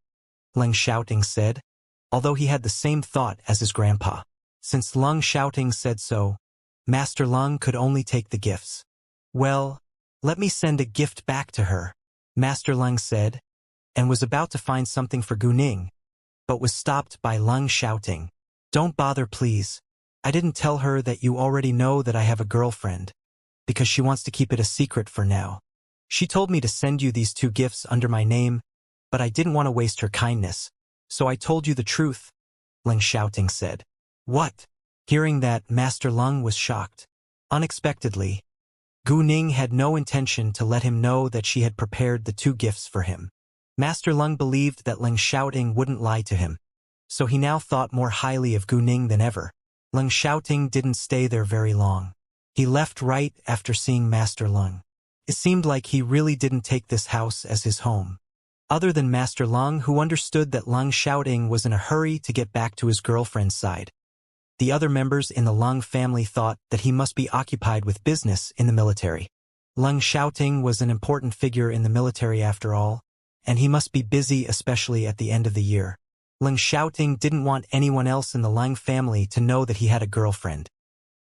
Leng Xiaoting said, although he had the same thought as his grandpa. Since Leng Xiaoting said so, Master Leng could only take the gifts. Well, let me send a gift back to her, Master Leng said, and was about to find something for Gu Ning, but was stopped by Leng Xiaoting. Don't bother, please. I didn't tell her that you already know that I have a girlfriend, because she wants to keep it a secret for now. She told me to send you these 2 gifts under my name, but I didn't want to waste her kindness, so I told you the truth, Leng Xiaoting said. What? Hearing that, Master Leng was shocked. Unexpectedly, Gu Ning had no intention to let him know that she had prepared the 2 gifts for him. Master Leng believed that Leng Xiaoting wouldn't lie to him, so he now thought more highly of Gu Ning than ever. Leng Xiaoting didn't stay there very long. He left right after seeing Master Leng. It seemed like he really didn't take this house as his home. Other than Master Leng, who understood that Leng Xiaoting was in a hurry to get back to his girlfriend's side. The other members in the Leng family thought that he must be occupied with business in the military. Leng Xiaoting was an important figure in the military after all, and he must be busy especially at the end of the year. Leng Xiaoting didn't want anyone else in the Leng family to know that he had a girlfriend.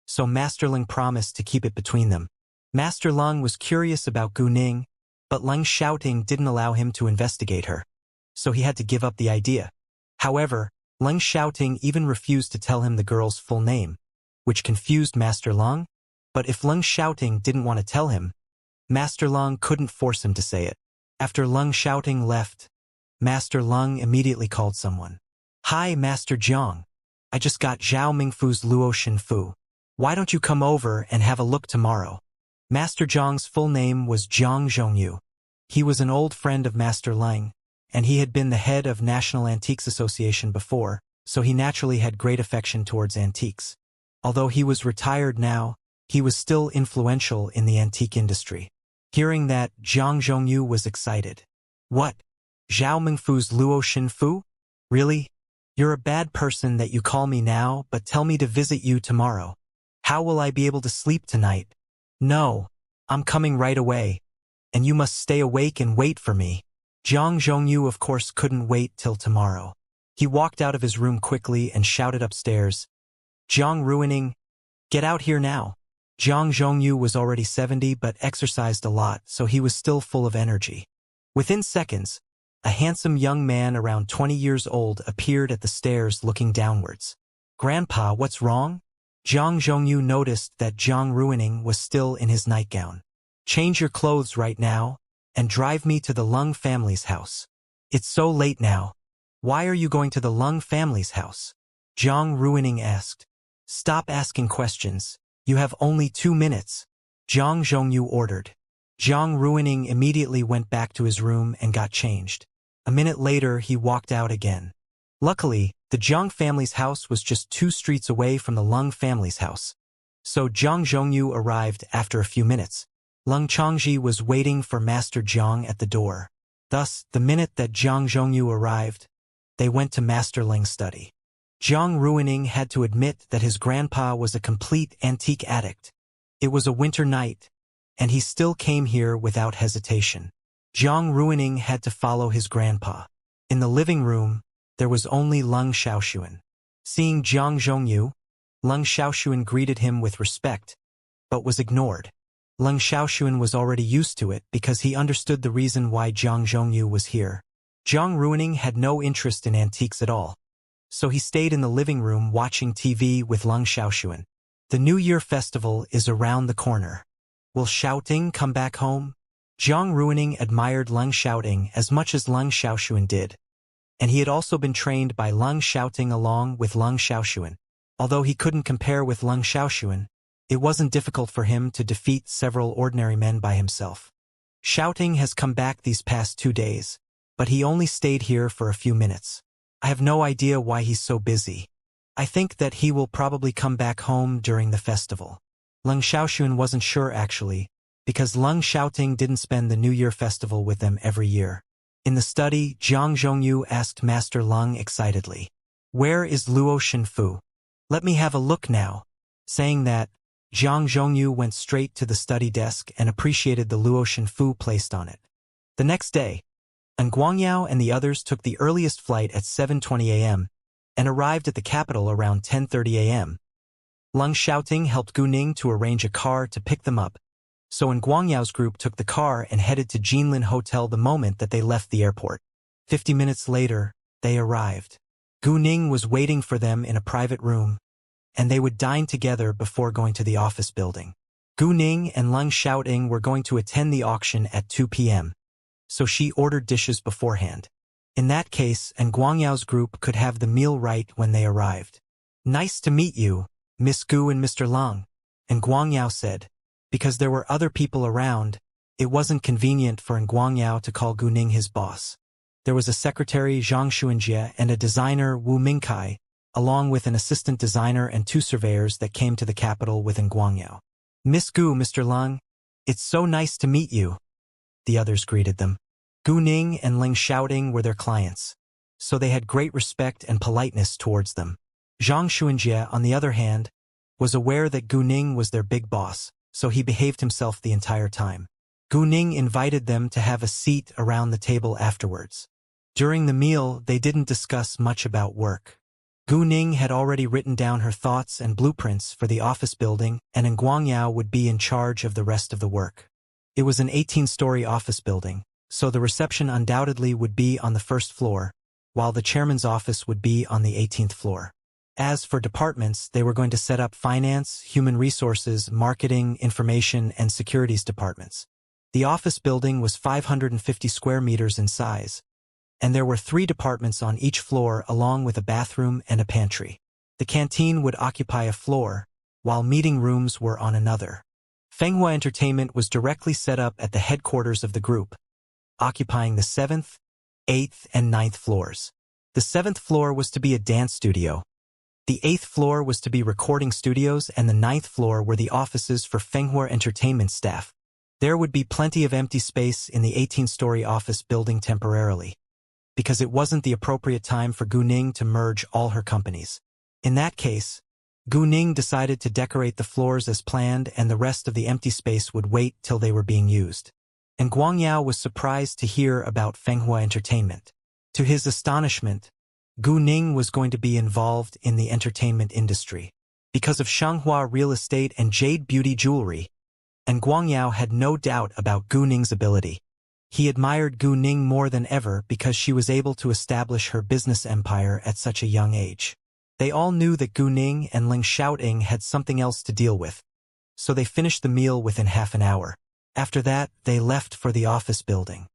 So Master Leng promised to keep it between them. Master Leng was curious about Gu Ning, but Leng Xiaoting didn't allow him to investigate her, so he had to give up the idea. However, Leng Xiaoting even refused to tell him the girl's full name, which confused Master Leng, but if Leng Xiaoting didn't want to tell him, Master Leng couldn't force him to say it. After Leng Xiaoting left, Master Leng immediately called someone. Hi, Master Jiang. I just got Zhao Mingfu's Luo Xinfu. Why don't you come over and have a look tomorrow? Master Jiang's full name was Jiang Zhongyu. He was an old friend of Master Leng, and he had been the head of National Antiques Association before, so he naturally had great affection towards antiques. Although he was retired now, he was still influential in the antique industry. Hearing that, Jiang Zhongyu was excited. What? Zhao Mingfu's Luo Xinfu? Really? You're a bad person that you call me now, but tell me to visit you tomorrow. How will I be able to sleep tonight? No, I'm coming right away, and you must stay awake and wait for me. Jiang Zhongyu of course couldn't wait till tomorrow. He walked out of his room quickly and shouted upstairs, Jiang Ruining, get out here now. Jiang Zhongyu was already 70 but exercised a lot, so he was still full of energy. Within seconds, a handsome young man around 20 years old appeared at the stairs looking downwards. "Grandpa, what's wrong?" Jiang Zhongyu noticed that Jiang Ruining was still in his nightgown. "Change your clothes right now, and drive me to the Lung family's house." "It's so late now. Why are you going to the Lung family's house?" Jiang Ruining asked. "Stop asking questions. You have only 2 minutes," Jiang Zhongyu ordered. Jiang Ruining immediately went back to his room and got changed. A minute later, he walked out again. Luckily, the Jiang family's house was just 2 streets away from the Lung family's house. So Jiang Zhongyu arrived after a few minutes. Lung Changji was waiting for Master Jiang at the door. Thus, the minute that Jiang Zhongyu arrived, they went to Master Ling's study. Jiang Ruining had to admit that his grandpa was a complete antique addict. It was a winter night, and he still came here without hesitation. Jiang Ruining had to follow his grandpa. In the living room, there was only Lung Xiaoxuan. Seeing Jiang Zhongyu, Lung Xiaoxuan greeted him with respect, but was ignored. Lung Xiaoxuan was already used to it because he understood the reason why Jiang Zhongyu was here. Jiang Ruining had no interest in antiques at all, so he stayed in the living room watching TV with Lung Xiaoxuan. The New Year festival is around the corner. Will Xiaoting come back home? Jiang Ruining admired Lung Xiaoting as much as Lung Xiaoxuan did, and he had also been trained by Lung Xiaoting along with Lung Xiaoxuan. Although he couldn't compare with Lung Xiaoxuan, it wasn't difficult for him to defeat several ordinary men by himself. Xiaoting has come back these past 2 days, but he only stayed here for a few minutes. I have no idea why he's so busy. I think that he will probably come back home during the festival. Lung Xiaoxuan wasn't sure actually, because Lung Xiaoting didn't spend the New Year festival with them every year. In the study, Jiang Zhongyu asked Master Lung excitedly, "Where is Luo Shenfu? Let me have a look now." Saying that, Jiang Zhongyu went straight to the study desk and appreciated the Luo Shenfu placed on it. The next day, Guangyao and the others took the earliest flight at 7:20 a.m. and arrived at the capital around 10:30 a.m. Lung Xiaoting helped Gu Ning to arrange a car to pick them up, so Guangyao's group took the car and headed to Jinlin Hotel the moment that they left the airport. 50 minutes later, they arrived. Gu Ning was waiting for them in a private room, and they would dine together before going to the office building. Gu Ning and Lung Xiaoting were going to attend the auction at 2 p.m., so she ordered dishes beforehand. In that case, Guangyao's group could have the meal right when they arrived. "Nice to meet you, Miss Gu and Mr. Lung," Guangyao said. Because there were other people around, it wasn't convenient for Guangyao to call Gu Ning his boss. There was a secretary, Zhang Xuanjie, and a designer, Wu Mingkai, along with an assistant designer and 2 surveyors that came to the capital with Guangyao. "Miss Gu, Mr. Lung, it's so nice to meet you," the others greeted them. Gu Ning and Ling Xiaoting were their clients, so they had great respect and politeness towards them. Zhang Xuanjie, on the other hand, was aware that Gu Ning was their big boss, so he behaved himself the entire time. Gu Ning invited them to have a seat around the table afterwards. During the meal, they didn't discuss much about work. Gu Ning had already written down her thoughts and blueprints for the office building, and Guangyao would be in charge of the rest of the work. It was an 18-story office building, so the reception undoubtedly would be on the 1st floor, while the chairman's office would be on the 18th floor. As for departments, they were going to set up finance, human resources, marketing, information, and securities departments. The office building was 550 square meters in size, and there were 3 departments on each floor along with a bathroom and a pantry. The canteen would occupy a floor, while meeting rooms were on another. Fenghua Entertainment was directly set up at the headquarters of the group, occupying the 7th, 8th, and 9th floors. The 7th floor was to be a dance studio. The 8th floor was to be recording studios, and the 9th floor were the offices for Fenghua Entertainment staff. There would be plenty of empty space in the 18-story office building temporarily, because it wasn't the appropriate time for Gu Ning to merge all her companies. In that case, Gu Ning decided to decorate the floors as planned, and the rest of the empty space would wait till they were being used. And Guangyao was surprised to hear about Fenghua Entertainment. To his astonishment, Gu Ning was going to be involved in the entertainment industry. Because of Shanghua Real Estate and Jade Beauty Jewelry, and Guangyao had no doubt about Gu Ning's ability. He admired Gu Ning more than ever because she was able to establish her business empire at such a young age. They all knew that Gu Ning and Ling Xiaoting had something else to deal with, so they finished the meal within half an hour. After that, they left for the office building.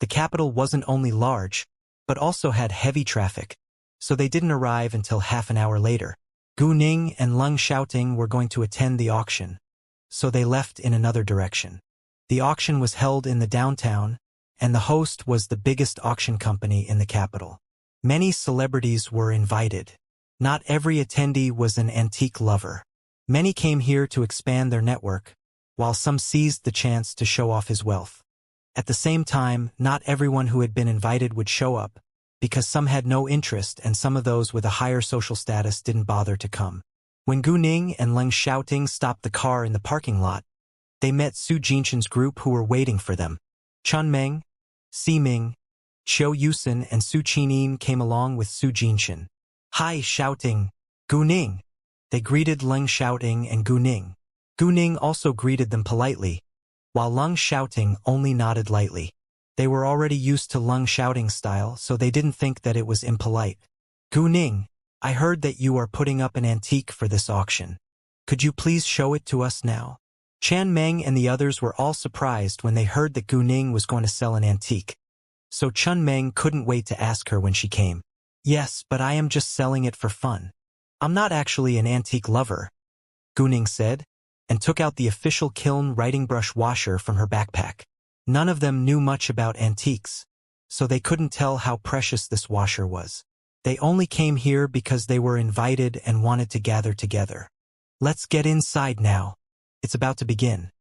The capital wasn't only large, but also had heavy traffic, so they didn't arrive until half an hour later. Gu Ning and Ling Xiaoting were going to attend the auction, so they left in another direction. The auction was held in the downtown, and the host was the biggest auction company in the capital. Many celebrities were invited. Not every attendee was an antique lover. Many came here to expand their network, while some seized the chance to show off his wealth. At the same time, not everyone who had been invited would show up, because some had no interest and some of those with a higher social status didn't bother to come. When Gu Ning and Ling Xiaoting stopped the car in the parking lot, they met Su Jinshan's group who were waiting for them. Chun Meng, Si Ming, Qiu Yusin and Su Qinin came along with Su Jinshan. Hi Xiaoting, Gu Ning. They greeted Ling Xiaoting and Gu Ning. Gu Ning also greeted them politely, while Ling Xiaoting only nodded lightly. They were already used to Ling Xiaoting's style, so they didn't think that it was impolite. Gu Ning, I heard that you are putting up an antique for this auction. Could you please show it to us now? Chan Meng and the others were all surprised when they heard that Gu Ning was going to sell an antique. So Chun Meng couldn't wait to ask her when she came. Yes, but I am just selling it for fun. I'm not actually an antique lover, Gu Ning said, and took out the official kiln writing brush washer from her backpack. None of them knew much about antiques, so they couldn't tell how precious this washer was. They only came here because they were invited and wanted to gather together. Let's get inside now. It's about to begin.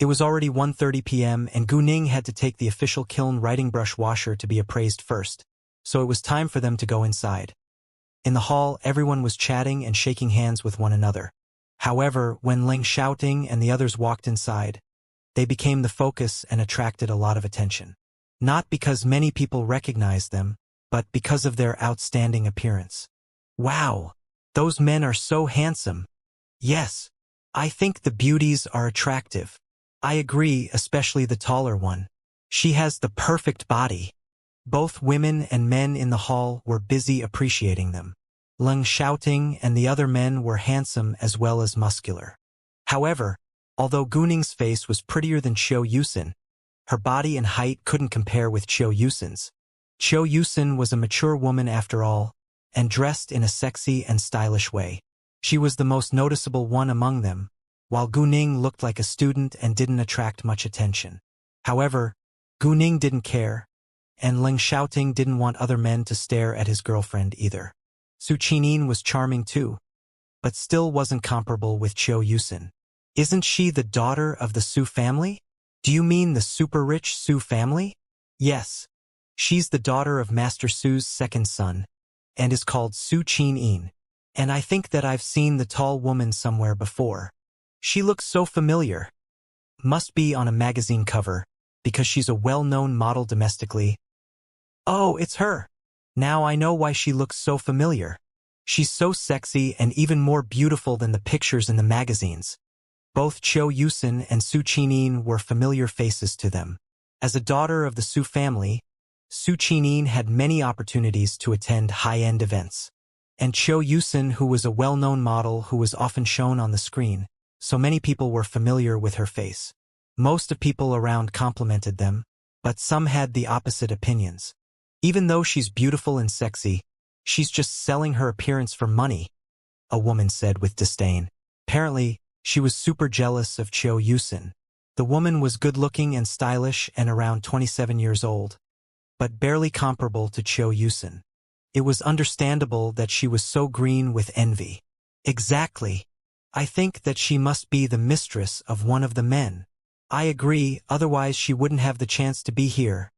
It was already 1:30 p.m. and Gu Ning had to take the official kiln writing brush washer to be appraised first, so it was time for them to go inside. In the hall, everyone was chatting and shaking hands with one another. However, when Ling Xiaoting and the others walked inside, they became the focus and attracted a lot of attention. Not because many people recognized them, but because of their outstanding appearance. Wow! Those men are so handsome. Yes, I think the beauties are attractive. I agree, especially the taller one. She has the perfect body. Both women and men in the hall were busy appreciating them. Ling Xiaoting and the other men were handsome as well as muscular. However, although Gu Ning's face was prettier than Qiu Yusin, her body and height couldn't compare with Qiu Yusin's. Qiu Yusin was a mature woman after all, and dressed in a sexy and stylish way. She was the most noticeable one among them, while Gu Ning looked like a student and didn't attract much attention. However, Gu Ning didn't care, and Ling Xiaoting didn't want other men to stare at his girlfriend either. Su Qinin was charming too, but still wasn't comparable with Qiu Yusin. Isn't she the daughter of the Su family? Do you mean the super-rich Su family? Yes. She's the daughter of Master Su's second son, and is called Su Qinin. And I think that I've seen the tall woman somewhere before. She looks so familiar. Must be on a magazine cover, because she's a well-known model domestically. Oh, it's her. Now I know why she looks so familiar. She's so sexy and even more beautiful than the pictures in the magazines. Both Qiu Yusin and Su Qinin were familiar faces to them. As a daughter of the Su family, Su Qinin had many opportunities to attend high-end events. And Qiu Yusin, who was a well-known model who was often shown on the screen, so many people were familiar with her face. Most of people around complimented them, but some had the opposite opinions. Even though she's beautiful and sexy, she's just selling her appearance for money, a woman said with disdain. Apparently, she was super jealous of Qiu Yusin. The woman was good-looking and stylish and around 27 years old, but barely comparable to Qiu Yusin. It was understandable that she was so green with envy. Exactly. I think that she must be the mistress of one of the men. I agree, otherwise she wouldn't have the chance to be here.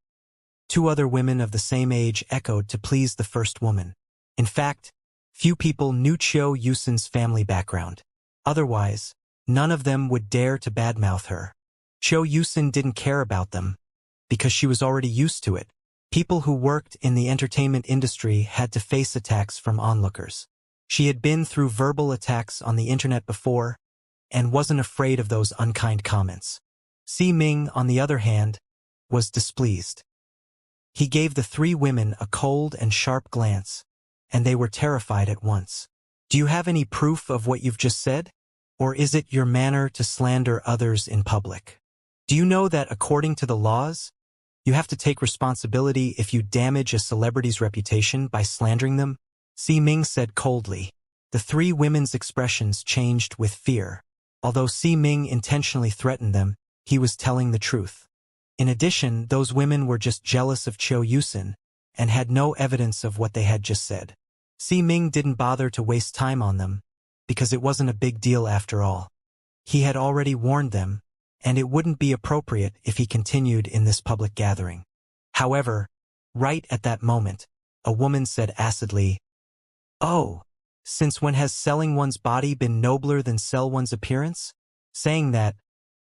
Two other women of the same age echoed to please the first woman. In fact, few people knew Qiu Yusin's family background. Otherwise, none of them would dare to badmouth her. Qiu Yusin didn't care about them, because she was already used to it. People who worked in the entertainment industry had to face attacks from onlookers. She had been through verbal attacks on the internet before, and wasn't afraid of those unkind comments. Si Ming, on the other hand, was displeased. He gave the three women a cold and sharp glance, and they were terrified at once. Do you have any proof of what you've just said? Or is it your manner to slander others in public? Do you know that according to the laws, you have to take responsibility if you damage a celebrity's reputation by slandering them? Si Ming said coldly. The three women's expressions changed with fear. Although Si Ming intentionally threatened them, he was telling the truth. In addition, those women were just jealous of Qiu Yusin and had no evidence of what they had just said. Si Ming didn't bother to waste time on them, because it wasn't a big deal after all. He had already warned them, and it wouldn't be appropriate if he continued in this public gathering. However, right at that moment, a woman said acidly, "Oh, since when has selling one's body been nobler than sell one's appearance?" Saying that,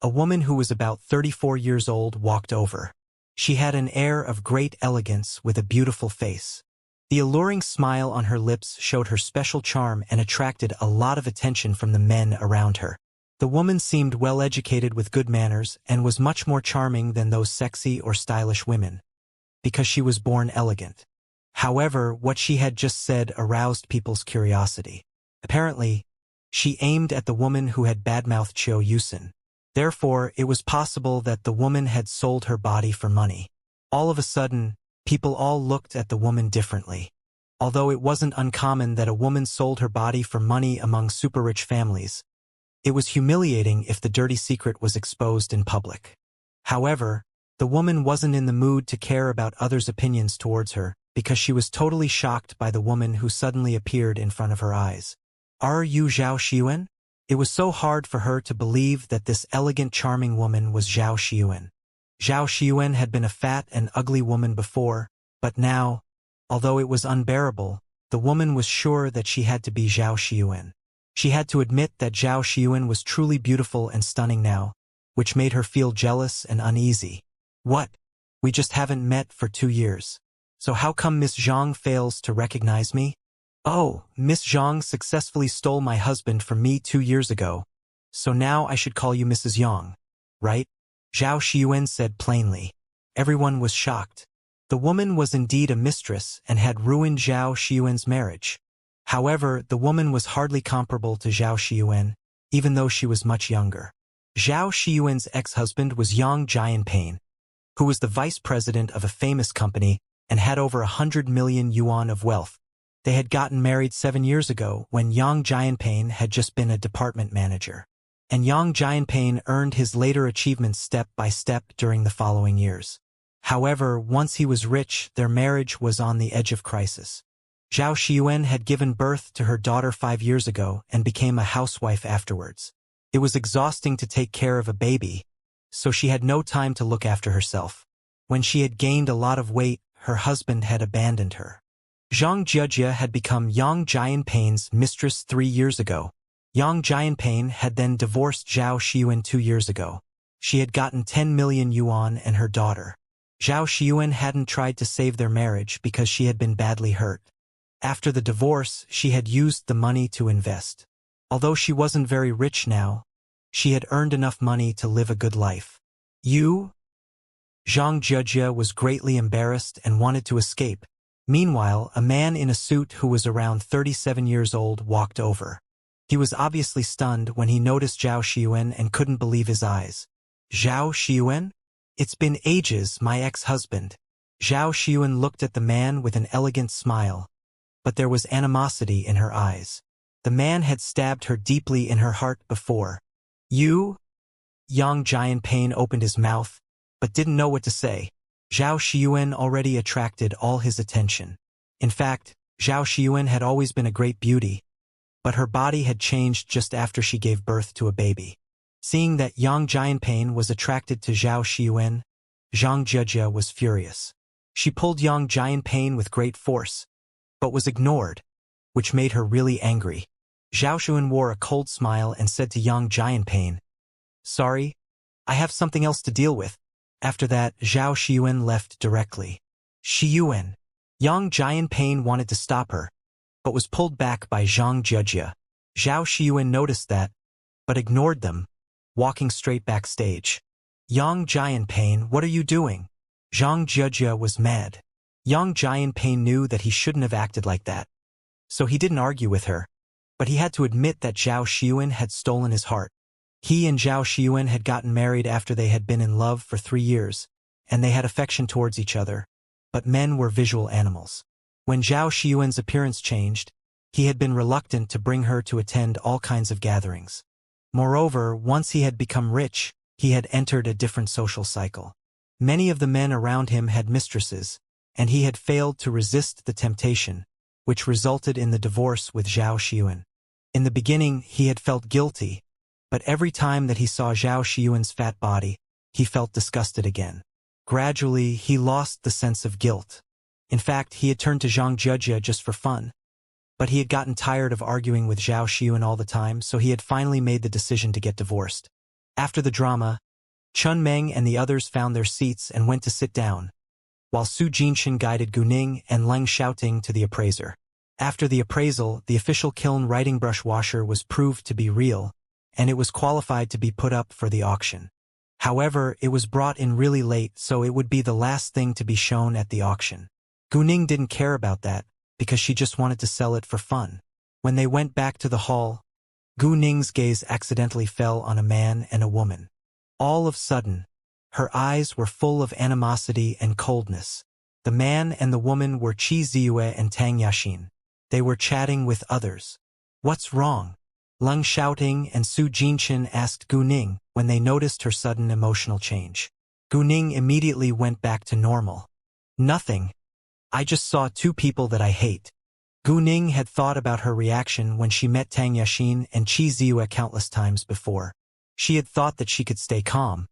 a woman who was about 34 years old walked over. She had an air of great elegance with a beautiful face. The alluring smile on her lips showed her special charm and attracted a lot of attention from the men around her. The woman seemed well-educated with good manners and was much more charming than those sexy or stylish women, because she was born elegant. However, what she had just said aroused people's curiosity. Apparently, she aimed at the woman who had badmouthed Qiu Yusin. Therefore, it was possible that the woman had sold her body for money. All of a sudden, people all looked at the woman differently. Although it wasn't uncommon that a woman sold her body for money among super-rich families, it was humiliating if the dirty secret was exposed in public. However, the woman wasn't in the mood to care about others' opinions towards her, because she was totally shocked by the woman who suddenly appeared in front of her eyes. "Are you Zhao Xiyuan?" It was so hard for her to believe that this elegant, charming woman was Zhao Xiyuan. Zhao Xiyuan had been a fat and ugly woman before, but now, although it was unbearable, the woman was sure that she had to be Zhao Xiyuan. She had to admit that Zhao Xiyuan was truly beautiful and stunning now, which made her feel jealous and uneasy. "What? We just haven't met for 2 years. So how come Miss Zhang fails to recognize me?" "Oh, Miss Zhang successfully stole my husband from me 2 years ago, so now I should call you Mrs. Yang, right?" Zhao Xiyuan said plainly. Everyone was shocked. The woman was indeed a mistress and had ruined Zhao Xiyuan's marriage. However, the woman was hardly comparable to Zhao Xiyuan, even though she was much younger. Zhao Xiyuan's ex-husband was Yang Jianping, who was the vice president of a famous company and had over 100 million yuan of wealth. They had gotten married 7 years ago when Yang Jianping had just been a department manager. And Yang Jianping earned his later achievements step by step during the following years. However, once he was rich, their marriage was on the edge of crisis. Zhao Xiyuan had given birth to her daughter 5 years ago and became a housewife afterwards. It was exhausting to take care of a baby, so she had no time to look after herself. When she had gained a lot of weight, her husband had abandoned her. Zhang Jijia had become Yang Jianping's mistress 3 years ago. Yang Jianping had then divorced Zhao Xiyuan 2 years ago. She had gotten 10 million yuan and her daughter. Zhao Xiyuan hadn't tried to save their marriage because she had been badly hurt. After the divorce, she had used the money to invest. Although she wasn't very rich now, she had earned enough money to live a good life. "You?" Zhang Jijia was greatly embarrassed and wanted to escape. Meanwhile, a man in a suit who was around 37 years old walked over. He was obviously stunned when he noticed Zhao Xiyuan and couldn't believe his eyes. "Zhao Xiyuan? It's been ages, my ex-husband." Zhao Xiyuan looked at the man with an elegant smile, but there was animosity in her eyes. The man had stabbed her deeply in her heart before. "You?" Yang Jianping opened his mouth, but didn't know what to say. Zhao Xiyuan already attracted all his attention. In fact, Zhao Xiyuan had always been a great beauty, but her body had changed just after she gave birth to a baby. Seeing that Yang Jianping was attracted to Zhao Xiyuan, Zhang Jijia was furious. She pulled Yang Jianping with great force, but was ignored, which made her really angry. Zhao Xiyuan wore a cold smile and said to Yang Jianping, "Sorry, I have something else to deal with." After that, Zhao Xiyuan left directly. "Xiyuan." Yang Jianping wanted to stop her, but was pulled back by Zhang Jijia. Zhao Xiyuan noticed that, but ignored them, walking straight backstage. "Yang Jianping, what are you doing?" Zhang Jijia was mad. Yang Jianpei knew that he shouldn't have acted like that, so he didn't argue with her. But he had to admit that Zhao Xiuan had stolen his heart. He and Zhao Xiuan had gotten married after they had been in love for 3 years, and they had affection towards each other, but men were visual animals. When Zhao Xiuan's appearance changed, he had been reluctant to bring her to attend all kinds of gatherings. Moreover, once he had become rich, he had entered a different social cycle. Many of the men around him had mistresses, and he had failed to resist the temptation, which resulted in the divorce with Zhao Xiuan. In the beginning, he had felt guilty, but every time that he saw Zhao Xiuan's fat body, he felt disgusted again. Gradually, he lost the sense of guilt. In fact, he had turned to Zhang Jijia just for fun. But he had gotten tired of arguing with Zhao Xiuan all the time, so he had finally made the decision to get divorced. After the drama, Chun Meng and the others found their seats and went to sit down, while Su Jinshan guided Gu Ning and Leng Xiaoting to the appraiser. After the appraisal, the official kiln writing brush washer was proved to be real, and it was qualified to be put up for the auction. However, it was brought in really late, so it would be the last thing to be shown at the auction. Gu Ning didn't care about that, because she just wanted to sell it for fun. When they went back to the hall, Gu Ning's gaze accidentally fell on a man and a woman. All of a sudden, her eyes were full of animosity and coldness. The man and the woman were Qi Ziyue and Tang Yaxin. They were chatting with others. "What's wrong?" Leng Xiaoting and Su Jinshan asked Gu Ning when they noticed her sudden emotional change. Gu Ning immediately went back to normal. "Nothing. I just saw 2 people that I hate." Gu Ning had thought about her reaction when she met Tang Yaxin and Qi Ziyue countless times before. She had thought that she could stay calm,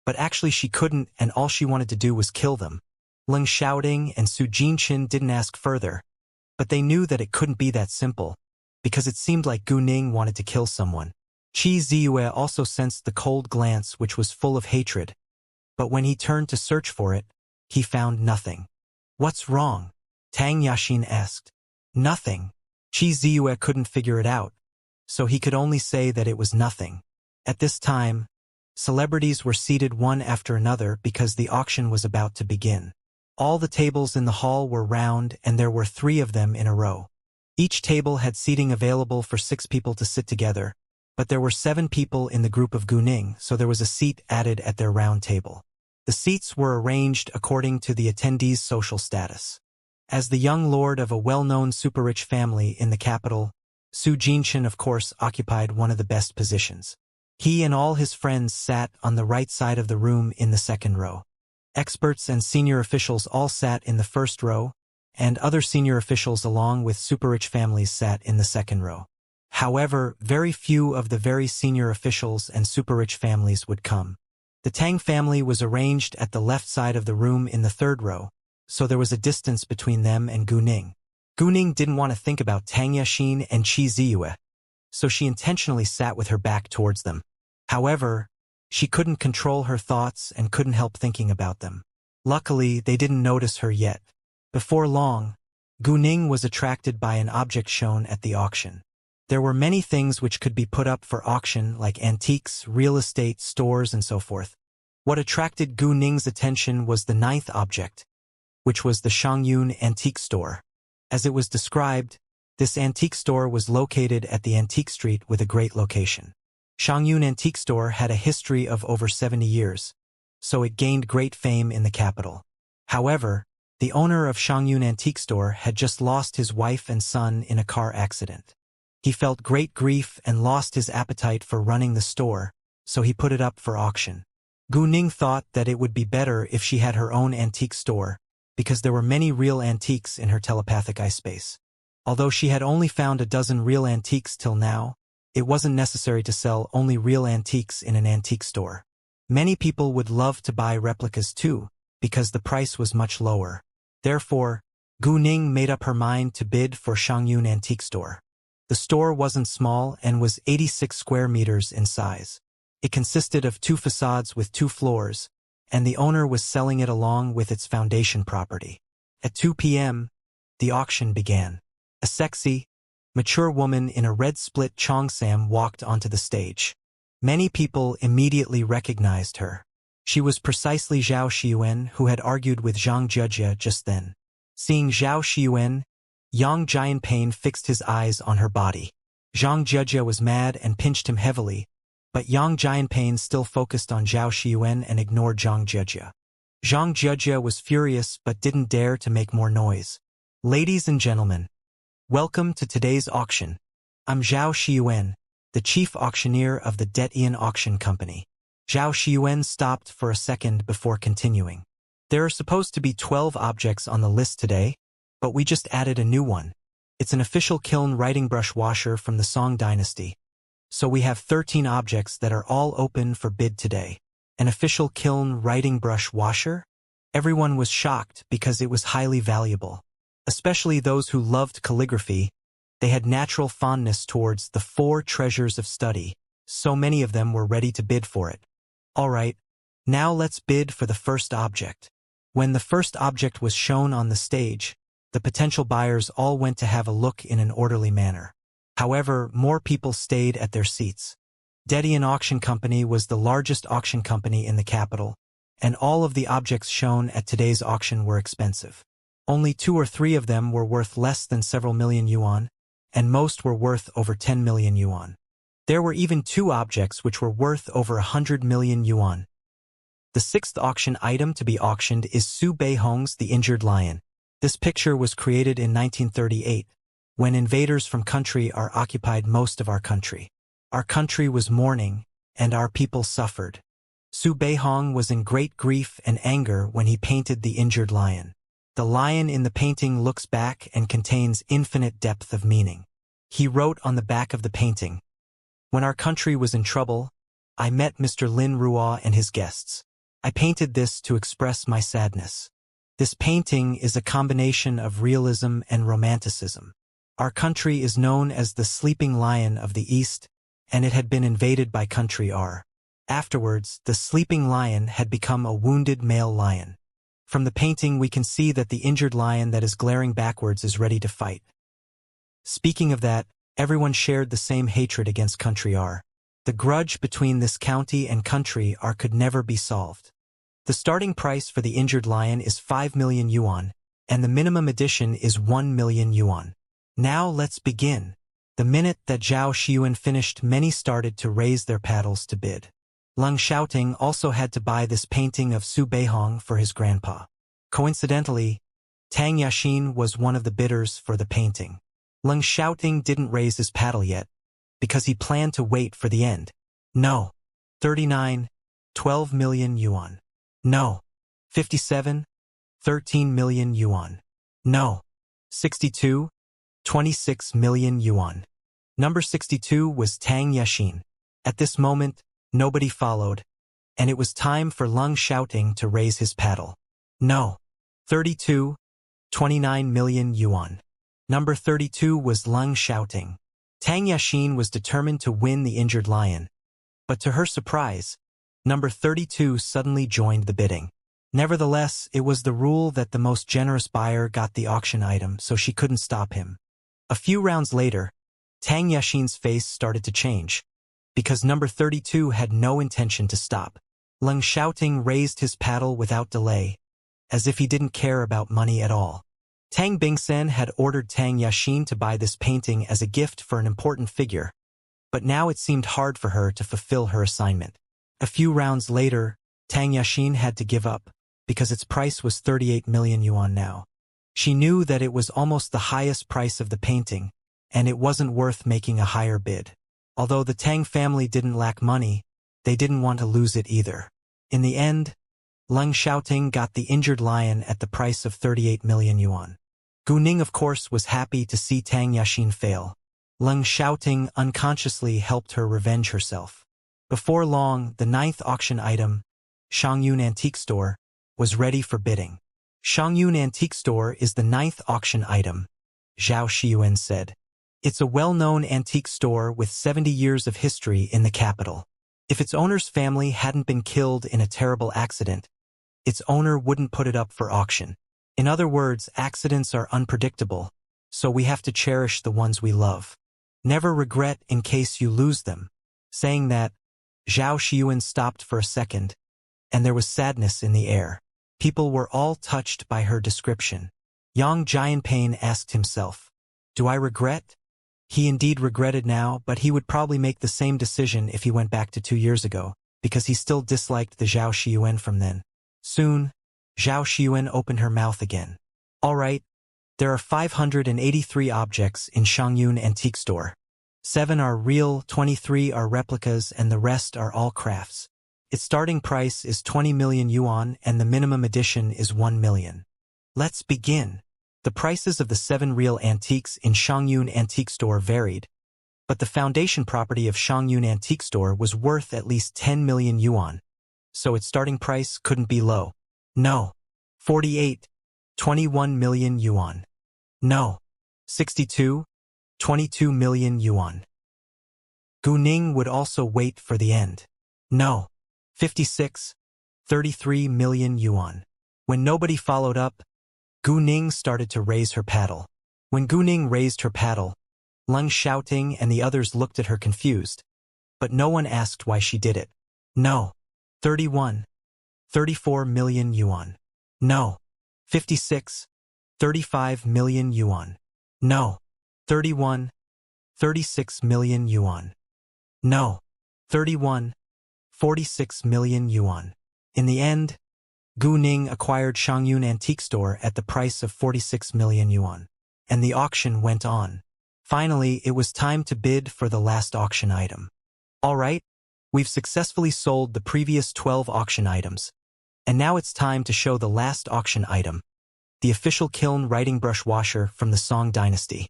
but actually she couldn't, and all she wanted to do was kill them. Leng Xiaoting and Su Jinshan didn't ask further, but they knew that it couldn't be that simple, because it seemed like Gu Ning wanted to kill someone. Qi Ziyue also sensed the cold glance which was full of hatred, but when he turned to search for it, he found nothing. "What's wrong?" Tang Yaxin asked. "Nothing." Qi Ziyue couldn't figure it out, so he could only say that it was nothing. At this time, celebrities were seated one after another because the auction was about to begin. All the tables in the hall were round, and there were 3 of them in a row. Each table had seating available for 6 people to sit together, but there were 7 people in the group of Gu Ning, so there was a seat added at their round table. The seats were arranged according to the attendees' social status. As the young lord of a well-known super-rich family in the capital, Su Jinshan of course occupied one of the best positions. He and all his friends sat on the right side of the room in the second row. Experts and senior officials all sat in the first row, and other senior officials along with super-rich families sat in the second row. However, very few of the very senior officials and super-rich families would come. The Tang family was arranged at the left side of the room in the third row, so there was a distance between them and Gu Ning. Gu Ning didn't want to think about Tang Yaxin and Qi Ziyue, so she intentionally sat with her back towards them. However, she couldn't control her thoughts and couldn't help thinking about them. Luckily, they didn't notice her yet. Before long, Gu Ning was attracted by an object shown at the auction. There were many things which could be put up for auction, like antiques, real estate, stores, and so forth. What attracted Gu Ning's attention was the 9th object, which was the Shangyun Antique Store. As it was described, this antique store was located at the Antique Street with a great location. Shangyun Antique Store had a history of over 70 years, so it gained great fame in the capital. However, the owner of Shangyun Antique Store had just lost his wife and son in a car accident. He felt great grief and lost his appetite for running the store, so he put it up for auction. Gu Ning thought that it would be better if she had her own antique store, because there were many real antiques in her telepathic eye space. Although she had only found a dozen real antiques till now, it wasn't necessary to sell only real antiques in an antique store. Many people would love to buy replicas too, because the price was much lower. Therefore, Gu Ning made up her mind to bid for Shangyun Antique Store. The store wasn't small and was 86 square meters in size. It consisted of 2 facades with 2 floors, and the owner was selling it along with its foundation property. At 2 p.m., the auction began. A sexy, mature woman in a red split cheongsam walked onto the stage. Many people immediately recognized her. She was precisely Zhao Xiyuan who had argued with Zhang Jie just then. Seeing Zhao Xiyuan, Yang Jianpain fixed his eyes on her body. Zhang Jie was mad and pinched him heavily, but Yang Jianpain still focused on Zhao Xiyuan and ignored Zhang Jie. Zhang Jie was furious but didn't dare to make more noise. Ladies and gentlemen, welcome to today's auction. I'm Zhao Xiyuan, the chief auctioneer of the Detian Auction Company. Zhao Xiyuan stopped for a second before continuing. There are supposed to be 12 objects on the list today, but we just added a new one. It's an official kiln writing brush washer from the Song Dynasty. So we have 13 objects that are all open for bid today. An official kiln writing brush washer? Everyone was shocked because it was highly valuable. Especially those who loved calligraphy. They had natural fondness towards the 4 treasures of study. So many of them were ready to bid for it. Alright, now let's bid for the first object. When the first object was shown on the stage, the potential buyers all went to have a look in an orderly manner. However, more people stayed at their seats. Detian Auction Company was the largest auction company in the capital, and all of the objects shown at today's auction were expensive. Only 2 or 3 of them were worth less than several million yuan, and most were worth over 10 million yuan. There were even 2 objects which were worth over 100 million yuan. The 6th auction item to be auctioned is Su Beihong's The Injured Lion. This picture was created in 1938, when invaders from country are occupied most of our country. Our country was mourning, and our people suffered. Su Beihong was in great grief and anger when he painted the injured lion. The lion in the painting looks back and contains infinite depth of meaning. He wrote on the back of the painting, "When our country was in trouble, I met Mr. Lin Ruo and his guests. I painted this to express my sadness." This painting is a combination of realism and romanticism. Our country is known as the Sleeping Lion of the East, and it had been invaded by country R. Afterwards, the sleeping lion had become a wounded male lion. From the painting we can see that the injured lion that is glaring backwards is ready to fight. Speaking of that, everyone shared the same hatred against country R. The grudge between this county and country R could never be solved. The starting price for the injured lion is 5 million yuan, and the minimum edition is 1 million yuan. Now let's begin. The minute that Zhao Xiyuan finished, many started to raise their paddles to bid. Leng Xiaoting also had to buy this painting of Su Beihong for his grandpa. Coincidentally, Tang Yaxin was one of the bidders for the painting. Leng Xiaoting didn't raise his paddle yet, because he planned to wait for the end. No. 39, 12 million yuan. No. 57, 13 million yuan. No. 62, 26 million yuan. Number 62 was Tang Yaxin. At this moment, nobody followed, and it was time for Leng Xiaoting to raise his paddle. No. 32, 29 million yuan. Number 32 was Leng Xiaoting. Tang Yaxin was determined to win the injured lion, but to her surprise, number 32 suddenly joined the bidding. Nevertheless, it was the rule that the most generous buyer got the auction item, so she couldn't stop him. A few rounds later, Tang Yaxin's face started to change, because number 32 had no intention to stop. Leng Xiaoting raised his paddle without delay, as if he didn't care about money at all. Tang Bingsen had ordered Tang Yaxin to buy this painting as a gift for an important figure, but now it seemed hard for her to fulfill her assignment. A few rounds later, Tang Yaxin had to give up, because its price was 38 million yuan now. She knew that it was almost the highest price of the painting, and it wasn't worth making a higher bid. Although the Tang family didn't lack money, they didn't want to lose it either. In the end, Leng Xiaoting got the injured lion at the price of 38 million yuan. Gu Ning, of course, was happy to see Tang Yaxin fail. Leng Xiaoting unconsciously helped her revenge herself. Before long, the 9th auction item, Shangyun Antique Store, was ready for bidding. Shangyun Antique Store is the 9th auction item, Zhao Xiyuan said. It's a well-known antique store with 70 years of history in the capital. If its owner's family hadn't been killed in a terrible accident, its owner wouldn't put it up for auction. In other words, accidents are unpredictable, so we have to cherish the ones we love. Never regret in case you lose them. Saying that, Zhao Xiyuan stopped for a second, and there was sadness in the air. People were all touched by her description. Yang Jianping asked himself, "Do I regret?" He indeed regretted now, but he would probably make the same decision if he went back to 2 years ago, because he still disliked the Zhao Xiyuan from then. Soon, Zhao Xiyuan opened her mouth again. "All right, there are 583 objects in Shangyun Antique Store. 7 are real, 23 are replicas, and the rest are all crafts. Its starting price is 20 million yuan and the minimum edition is 1 million. Let's begin." The prices of the 7 real antiques in Shangyun Antique Store varied, but the foundation property of Shangyun Antique Store was worth at least 10 million yuan, so its starting price couldn't be low. No. 48. 21 million yuan. No. 62. 22 million yuan. Gu Ning would also wait for the end. No. 56. 33 million yuan. When nobody followed up, Gu Ning started to raise her paddle. When Gu Ning raised her paddle, Leng Xiaoting and the others looked at her confused, but no one asked why she did it. No. 31. 34 million yuan. No. 56. 35 million yuan. No. 31. 36 million yuan. No. 31. 46 million yuan. In the end, Gu Ning acquired Shangyun Antique Store at the price of 46 million yuan, and the auction went on. Finally, it was time to bid for the last auction item. All right, we've successfully sold the previous 12 auction items, and now it's time to show the last auction item, the official kiln writing brush washer from the Song Dynasty.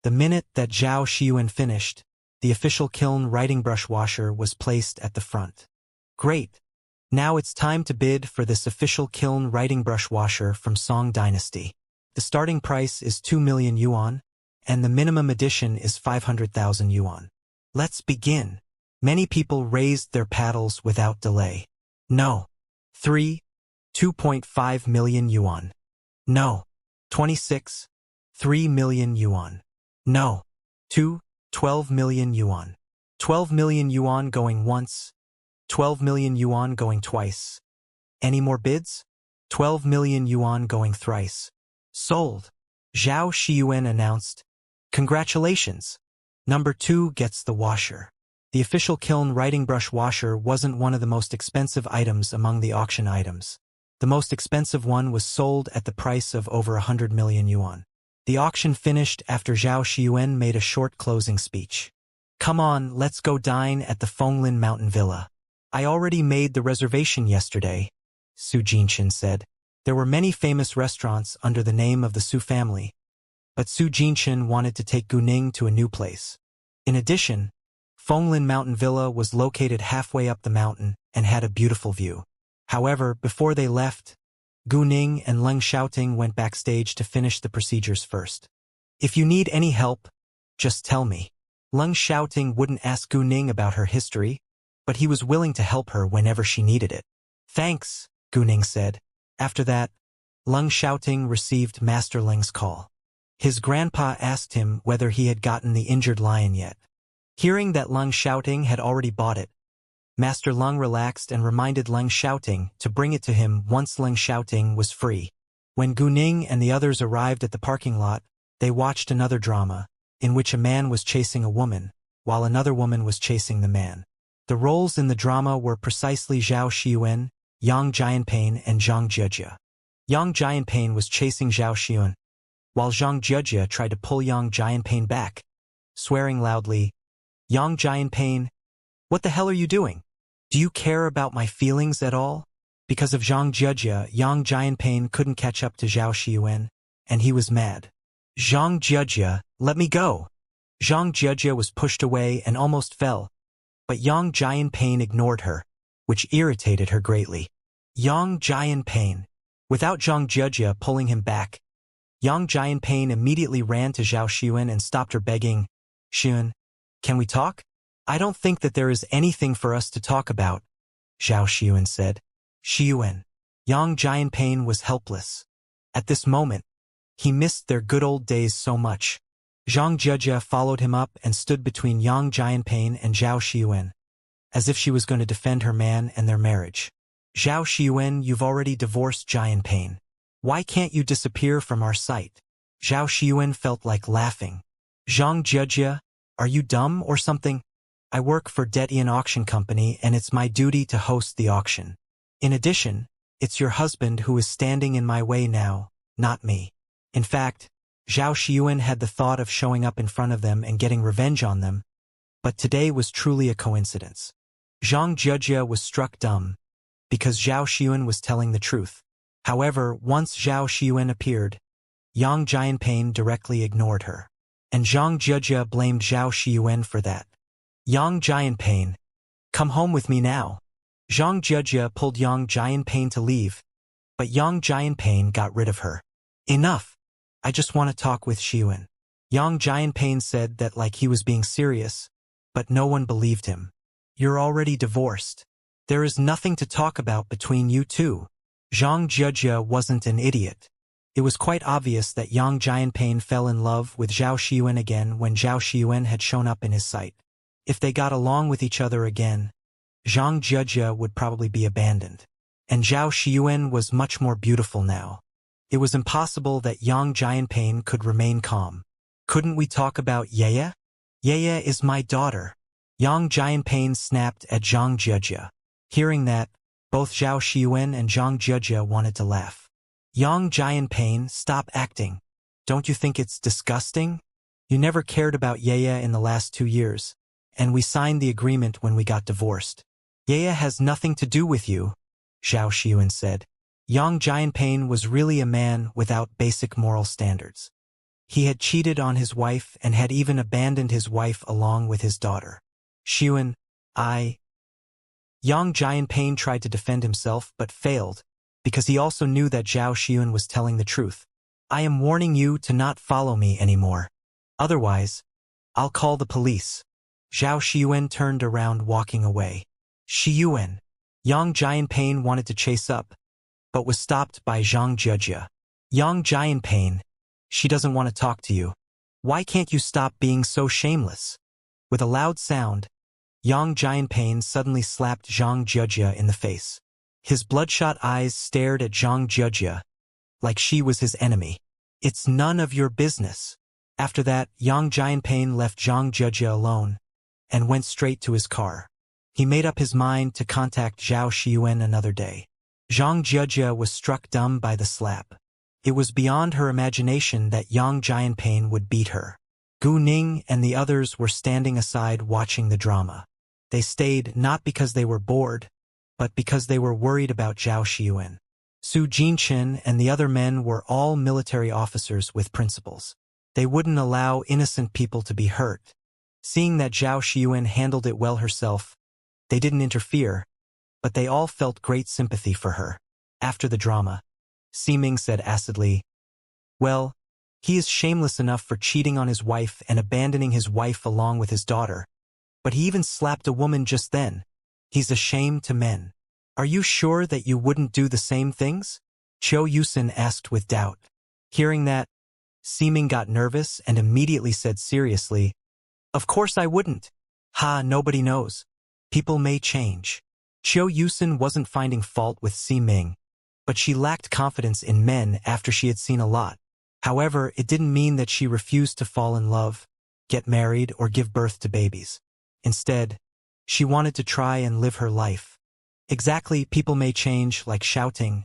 The minute that Zhao Xiyuan finished, the official kiln writing brush washer was placed at the front. Great! Now it's time to bid for this official kiln writing brush washer from Song Dynasty. The starting price is 2 million yuan, and the minimum edition is 500,000 yuan. Let's begin. Many people raised their paddles without delay. No. 3. 2.5 million yuan. No. 26. 3 million yuan. No. 2. 12 million yuan. 12 million yuan going once. 12 million yuan going twice. Any more bids? 12 million yuan going thrice. Sold. Zhao Xiyuan announced, "Congratulations. Number 2 gets the washer." The official kiln writing brush washer wasn't one of the most expensive items among the auction items. The most expensive one was sold at the price of over 100 million yuan. The auction finished after Zhao Xiyuan made a short closing speech. "Come on, let's go dine at the Fenglin Mountain Villa. I already made the reservation yesterday," Su Jinshan said. There were many famous restaurants under the name of the Su family, but Su Jinshan wanted to take Gu Ning to a new place. In addition, Fenglin Mountain Villa was located halfway up the mountain and had a beautiful view. However, before they left, Gu Ning and Leng Xiaoting went backstage to finish the procedures first. "If you need any help, just tell me." Leng Xiaoting wouldn't ask Gu Ning about her history, but he was willing to help her whenever she needed it. "Thanks," Gu Ning said. After that, Leng Xiaoting received Master Leng's call. His grandpa asked him whether he had gotten the injured lion yet. Hearing that Leng Xiaoting had already bought it, Master Leng relaxed and reminded Leng Xiaoting to bring it to him once Leng Xiaoting was free. When Gu Ning and the others arrived at the parking lot, they watched another drama, in which a man was chasing a woman, while another woman was chasing the man. The roles in the drama were precisely Zhao Xiyuan, Yang Jianping, and Zhang Jie. Yang Jianping was chasing Zhao Xiyuan, while Zhang Jie tried to pull Yang Jianping back, swearing loudly, "Yang Jianping, what the hell are you doing? Do you care about my feelings at all?" Because of Zhang Jie, Yang Jianping couldn't catch up to Zhao Xiyuan, and he was mad. "Zhang Jie, let me go." Zhang Jie was pushed away and almost fell, but Yang Jianping ignored her, which irritated her greatly. Yang Jianping. Without Zhang Jie pulling him back, Yang Jianping immediately ran to Zhao Xiyuan and stopped her, begging, "Xiyuan, can we talk?" "I don't think that there is anything for us to talk about," Zhao Xiyuan said. "Xiyuan." Yang Jianping was helpless. At this moment, he missed their good old days so much. Zhang Jie followed him up and stood between Yang Jianping and Zhao Xiyuan, as if she was going to defend her man and their marriage. Zhao Xiuan, you've already divorced Giant Pain. Why can't you disappear from our site? Zhao Xiuan felt like laughing. Zhang Jejia, are you dumb or something? I work for Detian Auction Company and it's my duty to host the auction. In addition, it's your husband who is standing in my way now, not me. In fact, Zhao Xiuan had the thought of showing up in front of them and getting revenge on them, but today was truly a coincidence. Zhang Jejia was struck dumb, because Zhao Xiuan was telling the truth. However, once Zhao Xiuan appeared, Yang Jianpain directly ignored her. And Zhang Jejia blamed Zhao Xiuan for that. Yang Jianpain, come home with me now. Zhang Jejia pulled Yang Jianpain to leave, but Yang Jianpain got rid of her. Enough. I just want to talk with Xiuan. Yang Jianpain said that like he was being serious, but no one believed him. You're already divorced. There is nothing to talk about between you two. Zhang Jejia wasn't an idiot. It was quite obvious that Yang Jianpain fell in love with Zhao Xiuan again when Zhao Xiuan had shown up in his sight. If they got along with each other again, Zhang Jejia would probably be abandoned. And Zhao Xiuan was much more beautiful now. It was impossible that Yang Jianpain could remain calm. Couldn't we talk about Yaya? Yaya is my daughter. Yang Jianpain snapped at Zhang Jejia. Hearing that, both Zhao Xiuan and Zhang Jejia wanted to laugh. Yang Jianpain, stop acting. Don't you think it's disgusting? You never cared about Yaya in the last 2 years, and we signed the agreement when we got divorced. Yaya has nothing to do with you, Zhao Xiuan said. Yang Jianpain was really a man without basic moral standards. He had cheated on his wife and had even abandoned his wife along with his daughter. Xiuan, Yang Jianpain tried to defend himself but failed, because he also knew that Zhao Xiuan was telling the truth. I am warning you to not follow me anymore. Otherwise, I'll call the police. Zhao Xiuan turned around walking away. Xiuan. Yang Jianpain wanted to chase up, but was stopped by Zhang Jejia. Yang Jianpain, she doesn't want to talk to you. Why can't you stop being so shameless? With a loud sound, Yang Jianpain suddenly slapped Zhang Jejia in the face. His bloodshot eyes stared at Zhang Jejia, like she was his enemy. It's none of your business. After that, Yang Jianpain left Zhang Jejia alone, and went straight to his car. He made up his mind to contact Zhao Xiuan another day. Zhang Jejia was struck dumb by the slap. It was beyond her imagination that Yang Jianpain would beat her. Gu Ning and the others were standing aside watching the drama. They stayed not because they were bored, but because they were worried about Zhao Xiuan. Su Jinchen and the other men were all military officers with principles. They wouldn't allow innocent people to be hurt. Seeing that Zhao Xiuan handled it well herself, they didn't interfere, but they all felt great sympathy for her. After the drama, Siming said acidly, well, he is shameless enough for cheating on his wife and abandoning his wife along with his daughter, but he even slapped a woman just then. He's a shame to men. Are you sure that you wouldn't do the same things? Qiu Yusin asked with doubt. Hearing that, Siming got nervous and immediately said seriously, of course I wouldn't. Ha, nobody knows. People may change. Qiu Yusin wasn't finding fault with Siming, but she lacked confidence in men after she had seen a lot. However, it didn't mean that she refused to fall in love, get married, or give birth to babies. Instead, she wanted to try and live her life. Exactly, people may change, like shouting.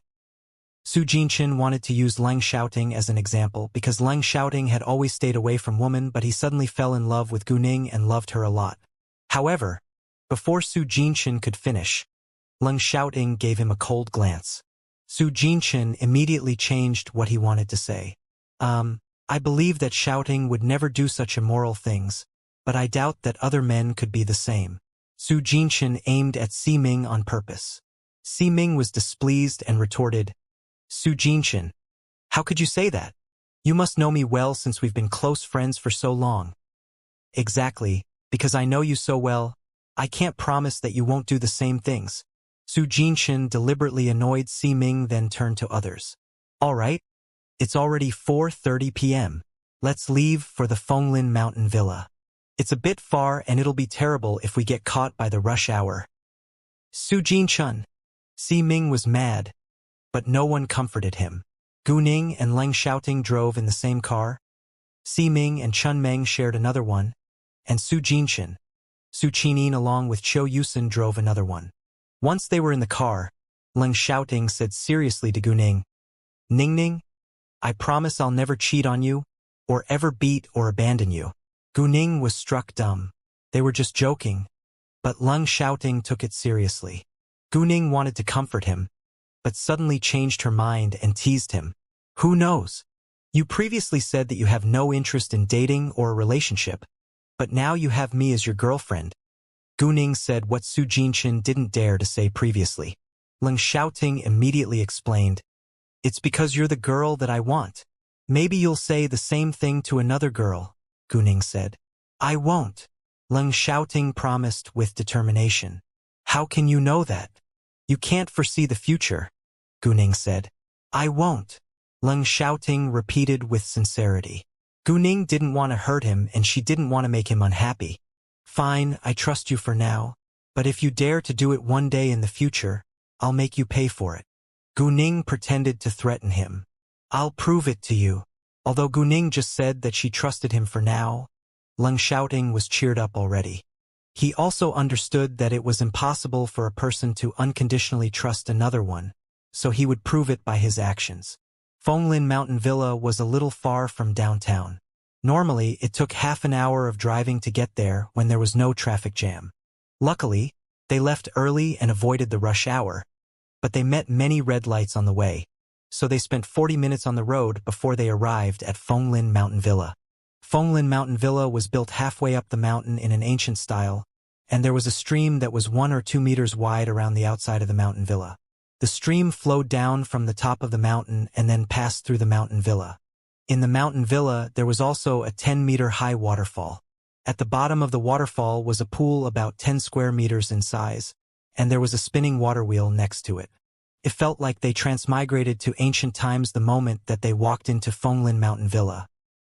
Su Jinchen wanted to use Leng Shouting as an example because Leng Shouting had always stayed away from women, but he suddenly fell in love with Gu Ning and loved her a lot. However, before Su Jinchen could finish, Leng Shouting gave him a cold glance. Su Jinchen immediately changed what he wanted to say. I believe that Shouting would never do such immoral things, but I doubt that other men could be the same. Su Jinchen aimed at Siming on purpose. Siming was displeased and retorted, Su Jinchen, how could you say that? You must know me well since we've been close friends for so long. Exactly, because I know you so well, I can't promise that you won't do the same things. Su Jinchen deliberately annoyed Siming, then turned to others. All right, it's already 4:30 p.m. Let's leave for the Fenglin Mountain Villa. It's a bit far and it'll be terrible if we get caught by the rush hour. Su Jinchen, Si Ming was mad, but no one comforted him. Gu Ning and Leng Xiaoting drove in the same car. Si Ming and Chun Meng shared another one, and Su Jinchen, Su Qinin along with Qiu Yusin drove another one. Once they were in the car, Leng Xiaoting said seriously to Gu Ning, "Ning Ning, I promise I'll never cheat on you, or ever beat or abandon you." Gu Ning was struck dumb. They were just joking, but Leng Xiaoting took it seriously. Gu Ning wanted to comfort him, but suddenly changed her mind and teased him. "Who knows? You previously said that you have no interest in dating or a relationship, but now you have me as your girlfriend." Gu Ning said what Su Jinchen didn't dare to say previously. Leng Xiaoting immediately explained, "It's because you're the girl that I want." "Maybe you'll say the same thing to another girl," Gu Ning said. "I won't," Leng Xiaoting promised with determination. "How can you know that? You can't foresee the future," Gu Ning said. "I won't," Leng Xiaoting repeated with sincerity. Gu Ning didn't want to hurt him and she didn't want to make him unhappy. "Fine, I trust you for now, but if you dare to do it one day in the future, I'll make you pay for it." Gu Ning pretended to threaten him. "I'll prove it to you." Although Gu Ning just said that she trusted him for now, Leng Xiaoting was cheered up already. He also understood that it was impossible for a person to unconditionally trust another one, so he would prove it by his actions. Fonglin Mountain Villa was a little far from downtown. Normally, it took half an hour of driving to get there when there was no traffic jam. Luckily, they left early and avoided the rush hour, but they met many red lights on the way, so they spent 40 minutes on the road before they arrived at Fonglin Mountain Villa. Fonglin Mountain Villa was built halfway up the mountain in an ancient style, and there was a stream that was 1 or 2 meters wide around the outside of the mountain villa. The stream flowed down from the top of the mountain and then passed through the mountain villa. In the mountain villa, there was also a 10-meter-high waterfall. At the bottom of the waterfall was a pool about 10 square meters in size, and there was a spinning water wheel next to it. It felt like they transmigrated to ancient times the moment that they walked into Fonglin Mountain Villa.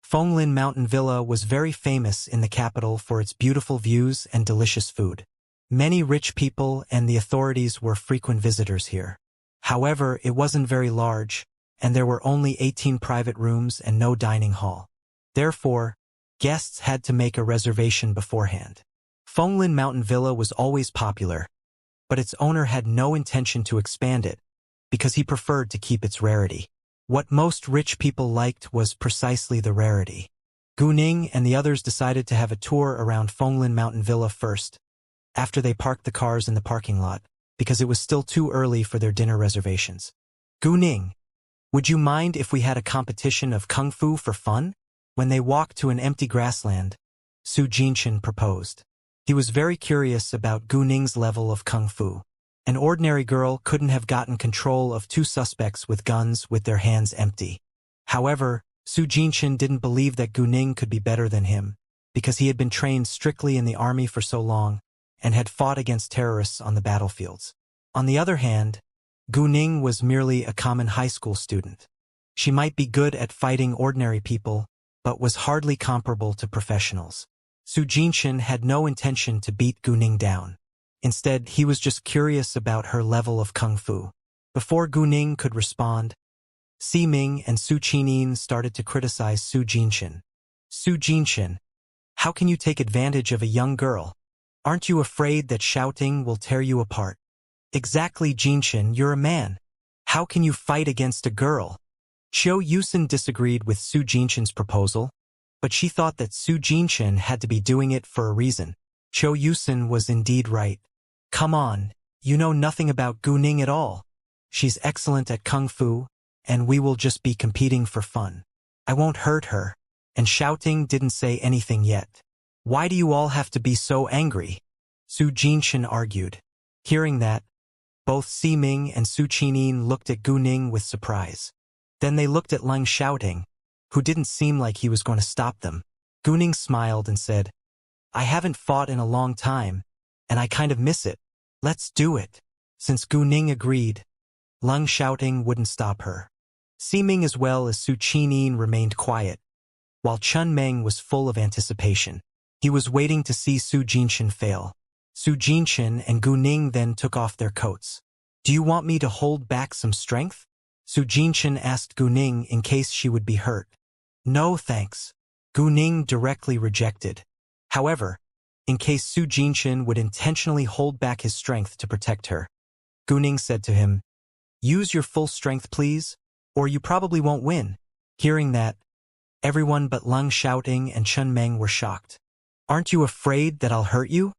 Fonglin Mountain Villa was very famous in the capital for its beautiful views and delicious food. Many rich people and the authorities were frequent visitors here. However, it wasn't very large, and there were only 18 private rooms and no dining hall. Therefore, guests had to make a reservation beforehand. Fonglin Mountain Villa was always popular, but its owner had no intention to expand it, because he preferred to keep its rarity. What most rich people liked was precisely the rarity. Gu Ning and the others decided to have a tour around Fonglin Mountain Villa first, after they parked the cars in the parking lot, because it was still too early for their dinner reservations. "Gu Ning, would you mind if we had a competition of kung fu for fun?" When they walked to an empty grassland, Su Jinchen proposed. He was very curious about Gu Ning's level of kung fu. An ordinary girl couldn't have gotten control of 2 suspects with guns with their hands empty. However, Su Jinchen didn't believe that Gu Ning could be better than him, because he had been trained strictly in the army for so long and had fought against terrorists on the battlefields. On the other hand, Gu Ning was merely a common high school student. She might be good at fighting ordinary people, but was hardly comparable to professionals. Su Jinchen had no intention to beat Gu Ning down. Instead, he was just curious about her level of kung fu. Before Gu Ning could respond, Si Ming and Su Qinin started to criticize Su Jinchen. "Su Jinchen, how can you take advantage of a young girl? Aren't you afraid that shouting will tear you apart?" "Exactly, Jinchen, you're a man. How can you fight against a girl?" Qiu Yusin disagreed with Su Jinchen's proposal, but she thought that Su Jinchen had to be doing it for a reason. Qiu Yusin was indeed right. "Come on, you know nothing about Gu Ning at all. She's excellent at kung fu, and we will just be competing for fun. I won't hurt her." And shouting didn't say anything yet. "Why do you all have to be so angry?" Su Jinchen argued. Hearing that, both Si Ming and Su Qinin looked at Gu Ning with surprise. Then they looked at Leng Xiaoting, who didn't seem like he was going to stop them. Gu Ning smiled and said, "I haven't fought in a long time, and I kind of miss it. Let's do it." Since Gu Ning agreed, Leng Xiaoting wouldn't stop her. Si Ming as well as Su Qinin remained quiet, while Chun Meng was full of anticipation. He was waiting to see Su Jinchen fail. Su Jinchen and Gu Ning then took off their coats. Do you want me to hold back some strength? Su Jinshin asked Guning in case she would be hurt. No thanks. Guning directly rejected. However, in case Su Jinshin would intentionally hold back his strength to protect her, Guning said to him, use your full strength please, or you probably won't win. Hearing that, everyone but Leng Xiaoting and Chen Meng were shocked. Aren't you afraid that I'll hurt you?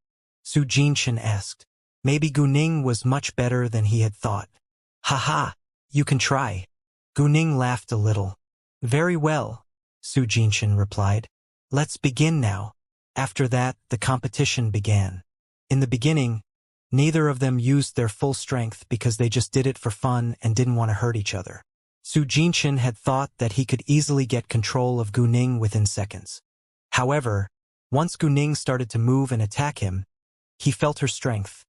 Su Jinshin asked. Maybe Guning was much better than he had thought. Haha, you can try. Guning laughed a little. Very well, Su Jinshin replied. Let's begin now. After that, the competition began. In the beginning, neither of them used their full strength because they just did it for fun and didn't want to hurt each other. Su Jinshin had thought that he could easily get control of Guning within seconds. However, once Guning started to move and attack him, he felt her strength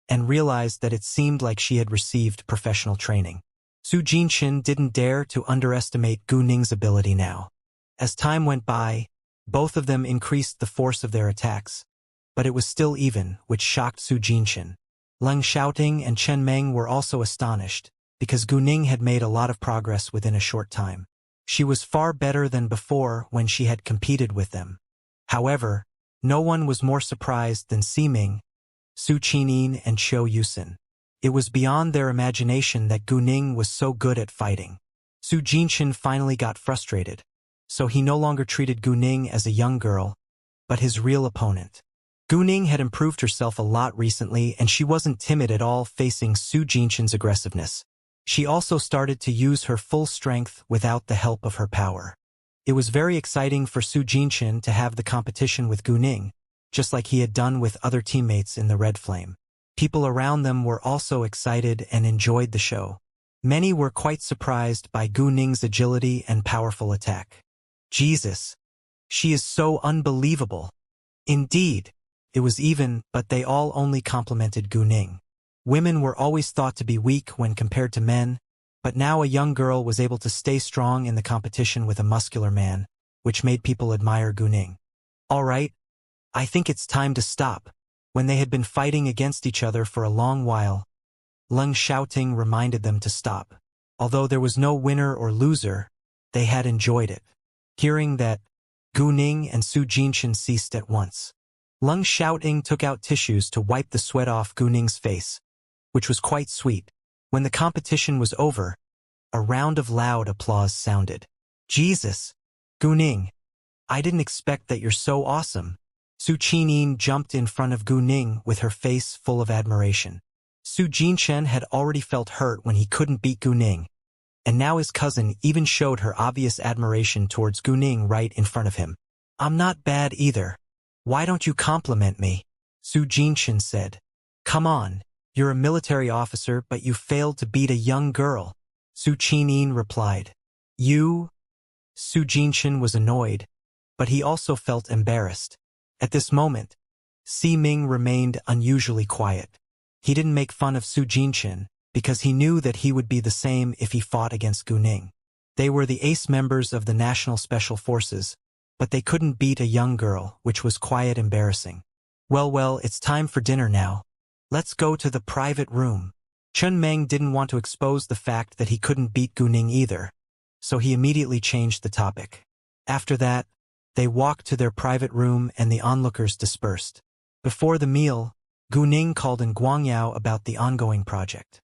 and realized that it seemed like she had received professional training. Su Jinshin didn't dare to underestimate Guning's ability now. As time went by, both of them increased the force of their attacks, but it was still even, which shocked Su Jinshin. Leng Xiaoting and Chen Meng were also astonished, because Guning had made a lot of progress within a short time. She was far better than before when she had competed with them. However, no one was more surprised than Ximing, Su Qinyin and Qiu Yusin. It was beyond their imagination that Guning was so good at fighting. Su Jinshin finally got frustrated, so he no longer treated Guning as a young girl, but his real opponent. Guning had improved herself a lot recently and she wasn't timid at all facing Su Jinshin's aggressiveness. She also started to use her full strength without the help of her power. It was very exciting for Su Jinshin to have the competition with Guning, just like he had done with other teammates in the Red Flame. People around them were also excited and enjoyed the show. Many were quite surprised by Guning's agility and powerful attack. Jesus! She is so unbelievable! Indeed, it was even, but they all only complimented Guning. Women were always thought to be weak when compared to men, but now a young girl was able to stay strong in the competition with a muscular man, which made people admire Guning. All right, I think it's time to stop. When they had been fighting against each other for a long while, Leng Xiaoting reminded them to stop. Although there was no winner or loser, they had enjoyed it. Hearing that, Guning and Su Jinshin ceased at once. Leng Xiaoting took out tissues to wipe the sweat off Guning's face, which was quite sweet. When the competition was over, a round of loud applause sounded. Jesus! Guning! I didn't expect that you're so awesome. Su Qinyin jumped in front of Guning with her face full of admiration. Su Jinshin had already felt hurt when he couldn't beat Guning, and now his cousin even showed her obvious admiration towards Guning right in front of him. I'm not bad either. Why don't you compliment me? Su Jinshin said. Come on, you're a military officer but you failed to beat a young girl. Su Qinyin replied. You? Su Jinshin was annoyed, but he also felt embarrassed. At this moment, Ximing remained unusually quiet. He didn't make fun of Su Jinshin, because he knew that he would be the same if he fought against Guning. They were the ace members of the National Special Forces, but they couldn't beat a young girl, which was quite embarrassing. Well, it's time for dinner now. Let's go to the private room. Chen Meng didn't want to expose the fact that he couldn't beat Guning either, so he immediately changed the topic. After that, they walked to their private room and the onlookers dispersed. Before the meal, Guning called in Guangyao about the ongoing project.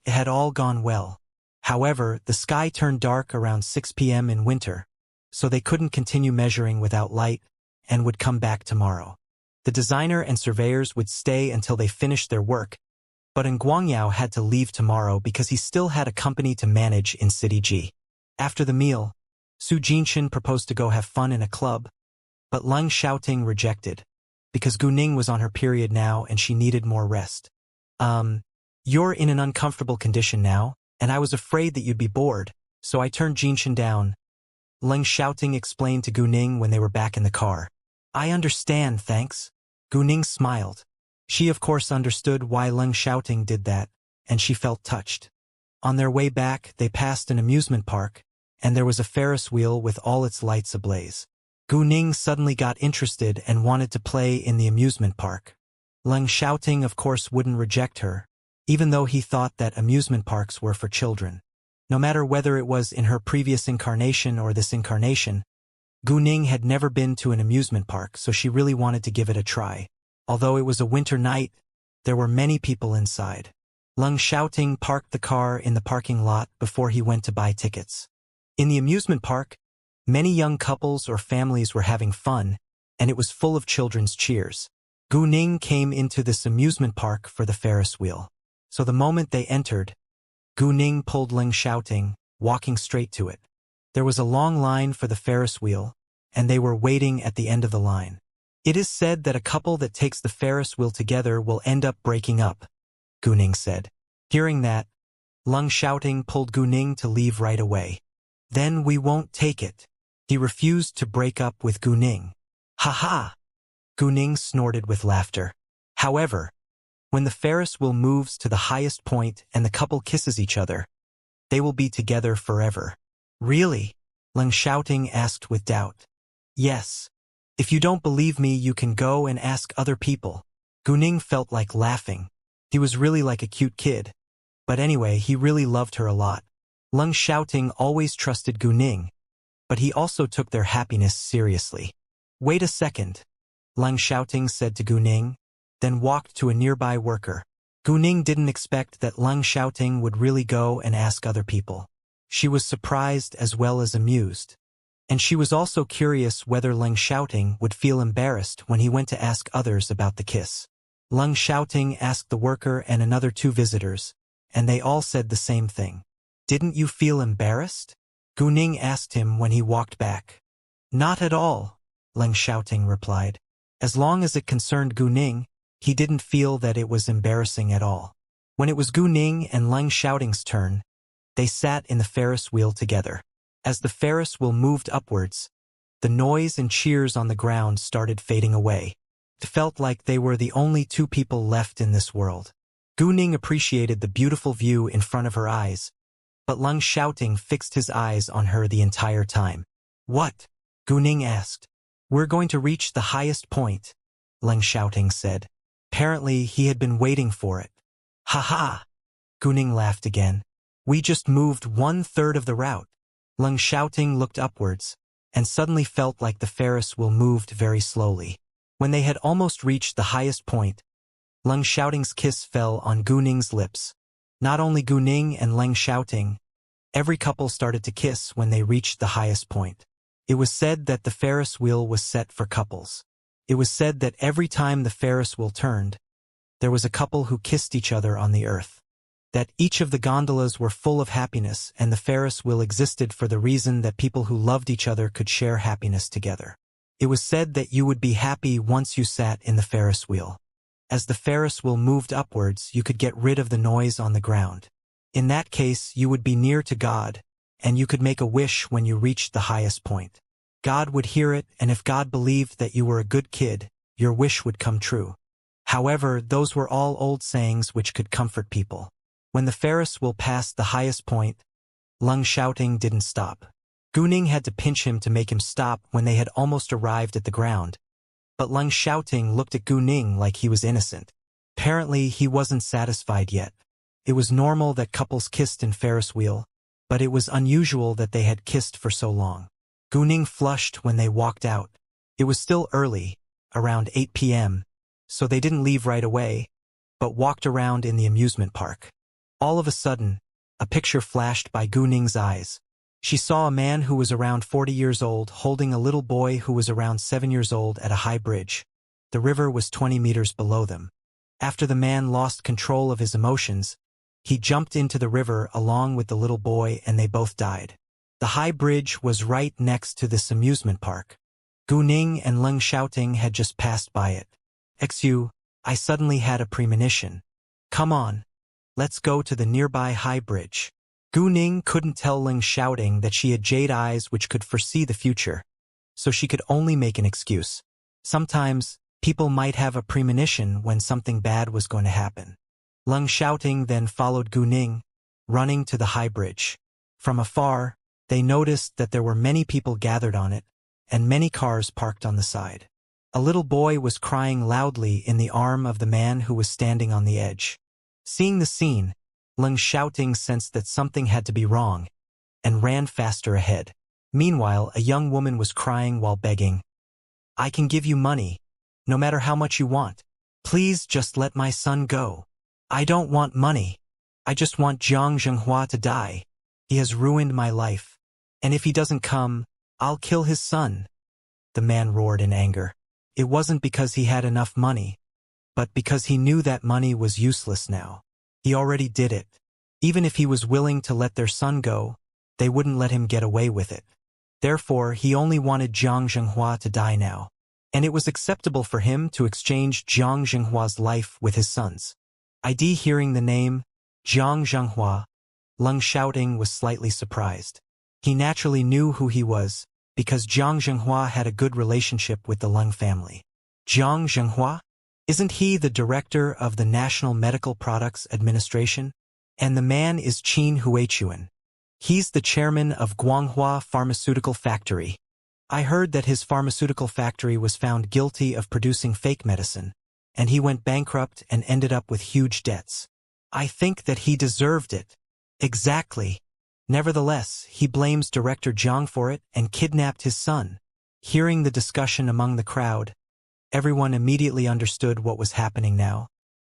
It had all gone well. However, the sky turned dark around 6 p.m. in winter, so they couldn't continue measuring without light and would come back tomorrow. The designer and surveyors would stay until they finished their work, but Guangyao had to leave tomorrow because he still had a company to manage in City G. After the meal, Su Jinshin proposed to go have fun in a club, but Leng Xiaoting rejected, because Guning was on her period now and she needed more rest. You're in an uncomfortable condition now, and I was afraid that you'd be bored, so I turned Jinshin down. Leng Xiaoting explained to Guning when they were back in the car. I understand, thanks. Guning smiled. She of course understood why Leng Xiaoting did that, and she felt touched. On their way back, they passed an amusement park, and there was a Ferris wheel with all its lights ablaze. Guning suddenly got interested and wanted to play in the amusement park. Leng Xiaoting of course wouldn't reject her, even though he thought that amusement parks were for children. No matter whether it was in her previous incarnation or this incarnation, Gu Ning had never been to an amusement park, so she really wanted to give it a try. Although it was a winter night, there were many people inside. Leng Xiaoting parked the car in the parking lot before he went to buy tickets. In the amusement park, many young couples or families were having fun, and it was full of children's cheers. Gu Ning came into this amusement park for the Ferris wheel. So the moment they entered, Gu Ning pulled Leng Xiaoting, walking straight to it. There was a long line for the Ferris wheel, and they were waiting at the end of the line. It is said that a couple that takes the Ferris wheel together will end up breaking up, Gu Ning said. Hearing that, Leng Xiaoting pulled Gu Ning to leave right away. Then we won't take it. He refused to break up with Gu Ning. Ha ha! Gu Ning snorted with laughter. However, when the Ferris wheel moves to the highest point and the couple kisses each other, they will be together forever. Really? Leng Xiaoting asked with doubt. Yes. If you don't believe me, you can go and ask other people. Gu Ning felt like laughing. He was really like a cute kid. But anyway, he really loved her a lot. Leng Xiaoting always trusted Gu Ning, but he also took their happiness seriously. Wait a second, Leng Xiaoting said to Gu Ning, then walked to a nearby worker. Gu Ning didn't expect that Leng Xiaoting would really go and ask other people. She was surprised as well as amused. And she was also curious whether Leng Xiaoting would feel embarrassed when he went to ask others about the kiss. Leng Xiaoting asked the worker and another 2 visitors, and they all said the same thing. Didn't you feel embarrassed? Gu Ning asked him when he walked back. Not at all, Leng Xiaoting replied. As long as it concerned Gu Ning, he didn't feel that it was embarrassing at all. When it was Gu Ning and Leng Xiaoting's turn, they sat in the Ferris wheel together. As the Ferris wheel moved upwards, the noise and cheers on the ground started fading away. It felt like they were the only 2 people left in this world. Gu Ning appreciated the beautiful view in front of her eyes, but Leng Xiaoting fixed his eyes on her the entire time. What? Gu Ning asked. We're going to reach the highest point, Leng Xiaoting said. Apparently, he had been waiting for it. Ha ha! Gu Ning laughed again. We just moved 1/3 of the route. Leng Xiaoting looked upwards, and suddenly felt like the Ferris wheel moved very slowly. When they had almost reached the highest point, Leng Xiaoting's kiss fell on Gu Ning's lips. Not only Gu Ning and Leng Xiaoting, every couple started to kiss when they reached the highest point. It was said that the Ferris wheel was set for couples. It was said that every time the Ferris wheel turned, there was a couple who kissed each other on the earth. That each of the gondolas were full of happiness, and the Ferris wheel existed for the reason that people who loved each other could share happiness together. It was said that you would be happy once you sat in the Ferris wheel. As the Ferris wheel moved upwards, you could get rid of the noise on the ground. In that case, you would be near to God, and you could make a wish when you reached the highest point. God would hear it, and if God believed that you were a good kid, your wish would come true. However, those were all old sayings which could comfort people. When the Ferris wheel passed the highest point, Leng Xiaoting didn't stop. Gu Ning had to pinch him to make him stop when they had almost arrived at the ground. But Leng Xiaoting looked at Gu Ning like he was innocent. Apparently, he wasn't satisfied yet. It was normal that couples kissed in Ferris wheel, but it was unusual that they had kissed for so long. Gu Ning flushed when they walked out. It was still early, around 8 p.m., so they didn't leave right away, but walked around in the amusement park. All of a sudden, a picture flashed by Gu Ning's eyes. She saw a man who was around 40 years old holding a little boy who was around 7 years old at a high bridge. The river was 20 meters below them. After the man lost control of his emotions, he jumped into the river along with the little boy and they both died. The high bridge was right next to this amusement park. Gu Ning and Leng Xiaoting had just passed by it. Xu, I suddenly had a premonition. Come on. Let's go to the nearby high bridge. Gu Ning couldn't tell Leng Xiaoting that she had jade eyes which could foresee the future, so she could only make an excuse. Sometimes, people might have a premonition when something bad was going to happen. Leng Xiaoting then followed Gu Ning, running to the high bridge. From afar, they noticed that there were many people gathered on it, and many cars parked on the side. A little boy was crying loudly in the arm of the man who was standing on the edge. Seeing the scene, Leng Xiaoting sensed that something had to be wrong, and ran faster ahead. Meanwhile, a young woman was crying while begging, "I can give you money, no matter how much you want. Please just let my son go. I don't want money. I just want Jiang Zhenghua to die. He has ruined my life. And if he doesn't come, I'll kill his son." The man roared in anger. It wasn't because he had enough money, but because he knew that money was useless now. He already did it. Even if he was willing to let their son go, they wouldn't let him get away with it. Therefore, he only wanted Jiang Zhenghua to die now. And it was acceptable for him to exchange Jiang Zhenghua's life with his son's. Hearing the name, Jiang Zhenghua, Leng Xiaoting was slightly surprised. He naturally knew who he was, because Jiang Zhenghua had a good relationship with the Leng family. Jiang Zhenghua? Isn't he the director of the National Medical Products Administration? And the man is Qin Huichuan. He's the chairman of Guanghua Pharmaceutical Factory. I heard that his pharmaceutical factory was found guilty of producing fake medicine, and he went bankrupt and ended up with huge debts. I think that he deserved it. Exactly. Nevertheless, he blames Director Jiang for it and kidnapped his son. Hearing the discussion among the crowd, everyone immediately understood what was happening now,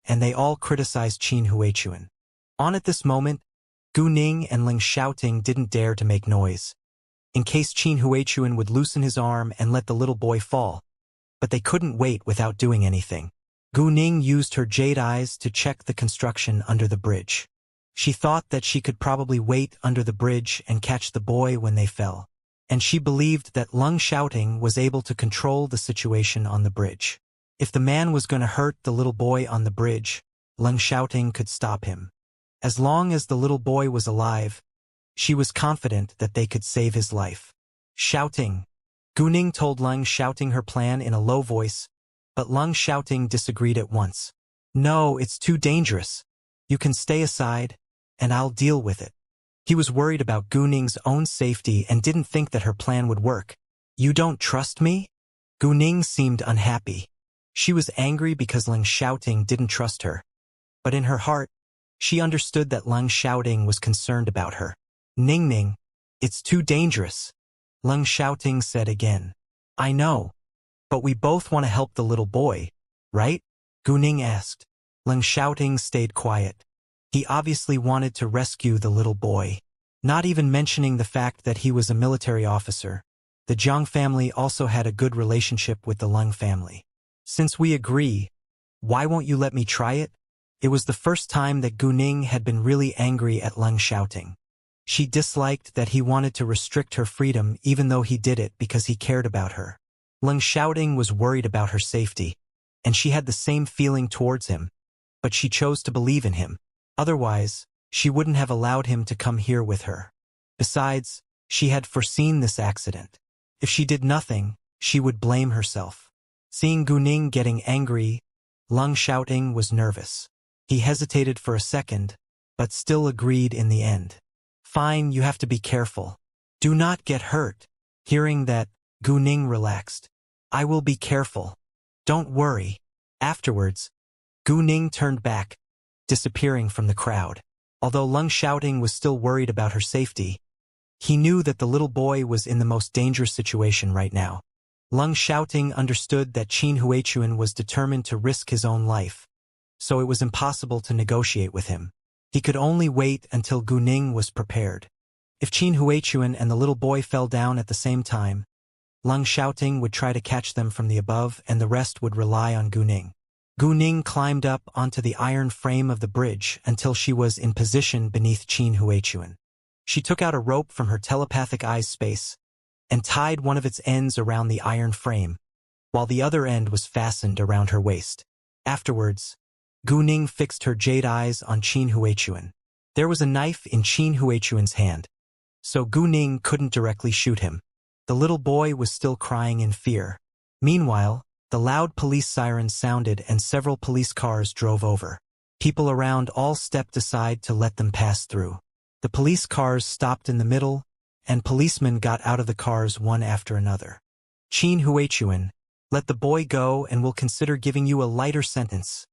and they all criticized Qin Huichuan. At this moment, Gu Ning and Leng Xiaoting didn't dare to make noise, in case Qin Huichuan would loosen his arm and let the little boy fall, but they couldn't wait without doing anything. Gu Ning used her jade eyes to check the construction under the bridge. She thought that she could probably wait under the bridge and catch the boy when they fell, and she believed that Leng Xiaoting was able to control the situation on the bridge. If the man was going to hurt the little boy on the bridge, Leng Xiaoting could stop him. As long as the little boy was alive, she was confident that they could save his life. Shouting. Gu Ning told Leng Xiaoting her plan in a low voice, but Leng Xiaoting disagreed at once. "No, it's too dangerous. You can stay aside, and I'll deal with it." He was worried about Gu Ning's own safety and didn't think that her plan would work. "You don't trust me?" Gu Ning seemed unhappy. She was angry because Leng Xiaoting didn't trust her, but in her heart, she understood that Leng Xiaoting was concerned about her. "Ning, it's too dangerous," Leng Xiaoting said again. "I know, but we both want to help the little boy, right?" Gu Ning asked. Leng Xiaoting stayed quiet. He obviously wanted to rescue the little boy, not even mentioning the fact that he was a military officer. The Jiang family also had a good relationship with the Leng family. "Since we agree, why won't you let me try it?" It was the first time that Gu Ning had been really angry at Leng Xiaoting. She disliked that he wanted to restrict her freedom even though he did it because he cared about her. Leng Xiaoting was worried about her safety, and she had the same feeling towards him, but she chose to believe in him. Otherwise, she wouldn't have allowed him to come here with her. Besides, she had foreseen this accident. If she did nothing, she would blame herself. Seeing Gu Ning getting angry, Leng Xiaoting was nervous. He hesitated for a second, but still agreed in the end. "Fine, you have to be careful. Do not get hurt." Hearing that, Gu Ning relaxed. "I will be careful. Don't worry." Afterwards, Gu Ning turned back, disappearing from the crowd. Although Leng Xiaoting was still worried about her safety, he knew that the little boy was in the most dangerous situation right now. Leng Xiaoting understood that Qin Huichuan was determined to risk his own life, so it was impossible to negotiate with him. He could only wait until Gu Ning was prepared. If Qin Huichuan and the little boy fell down at the same time, Leng Xiaoting would try to catch them from the above and the rest would rely on Gu Ning. Gu Ning climbed up onto the iron frame of the bridge until she was in position beneath Qin Huichuan. She took out a rope from her telepathic eye's space and tied one of its ends around the iron frame, while the other end was fastened around her waist. Afterwards, Gu Ning fixed her jade eyes on Qin Huichuan. There was a knife in Qin Huichuan's hand, so Gu Ning couldn't directly shoot him. The little boy was still crying in fear. Meanwhile, the loud police sirens sounded and several police cars drove over. People around all stepped aside to let them pass through. The police cars stopped in the middle, and policemen got out of the cars one after another. "Qin Huichuan, let the boy go and we'll consider giving you a lighter sentence,"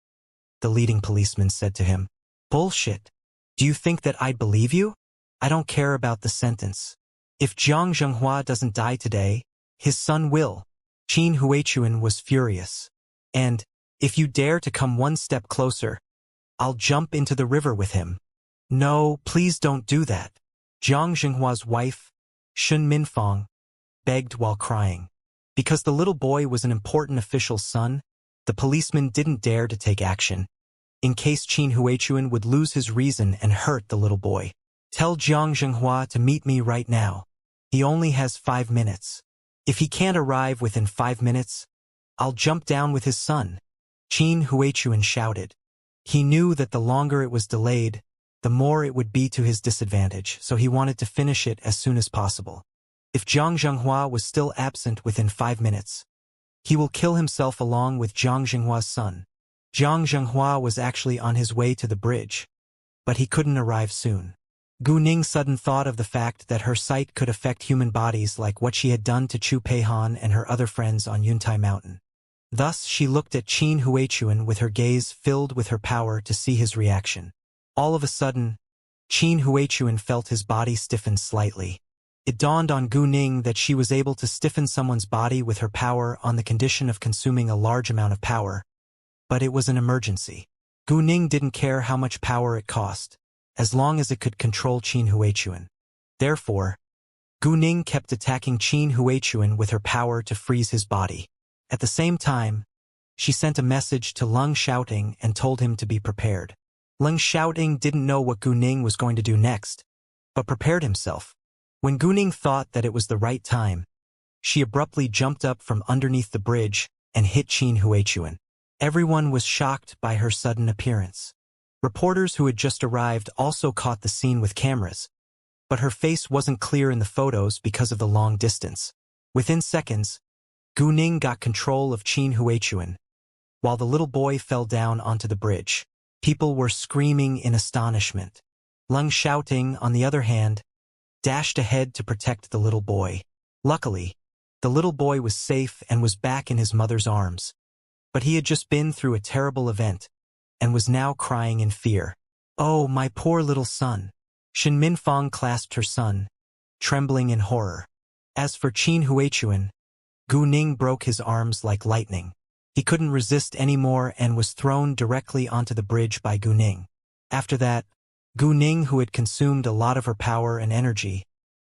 the leading policeman said to him. Bullshit. Do you think that I'd believe you? I don't care about the sentence. If Jiang Zhenghua doesn't die today, his son will. Qin Huichuan was furious. And, if you dare to come one step closer, I'll jump into the river with him. No, please don't do that. Jiang Zhenghua's wife, Shun Minfang, begged while crying. Because the little boy was an important official's son, the policeman didn't dare to take action, in case Qin Huichuan would lose his reason and hurt the little boy. Tell Jiang Zhenghua to meet me right now. He only has 5 minutes. If he can't arrive within 5 minutes, I'll jump down with his son. Qin Huichuan shouted. He knew that the longer it was delayed, the more it would be to his disadvantage, so he wanted to finish it as soon as possible. If Jiang Zhenghua was still absent within 5 minutes, he will kill himself along with Jiang Zhenghua's son. Jiang Zhenghua was actually on his way to the bridge, but he couldn't arrive soon. Gu Ning sudden thought of the fact that her sight could affect human bodies like what she had done to Chu Peihan and her other friends on Yuntai Mountain. Thus she looked at Qin Huichuan with her gaze filled with her power to see his reaction. All of a sudden, Qin Huichuan felt his body stiffen slightly. It dawned on Gu Ning that she was able to stiffen someone's body with her power on the condition of consuming a large amount of power. But it was an emergency. Gu Ning didn't care how much power it cost, as long as it could control Qin Huichuan. Therefore, Gu Ning kept attacking Qin Huichuan with her power to freeze his body. At the same time, she sent a message to Leng Xiaoting and told him to be prepared. Leng Xiaoting didn't know what Gu Ning was going to do next, but prepared himself. When Gu Ning thought that it was the right time, she abruptly jumped up from underneath the bridge and hit Qin Huichuan. Everyone was shocked by her sudden appearance. Reporters who had just arrived also caught the scene with cameras, but her face wasn't clear in the photos because of the long distance. Within seconds, Gu Ning got control of Qin Huichuan, while the little boy fell down onto the bridge. People were screaming in astonishment. Leng Xiaoting, on the other hand, dashed ahead to protect the little boy. Luckily, the little boy was safe and was back in his mother's arms. But he had just been through a terrible event, and was now crying in fear. Oh, my poor little son. Shin Minfang clasped her son, trembling in horror. As for Qin Huichuan, Gu Ning broke his arms like lightning. He couldn't resist anymore and was thrown directly onto the bridge by Gu Ning. After that, Gu Ning, who had consumed a lot of her power and energy,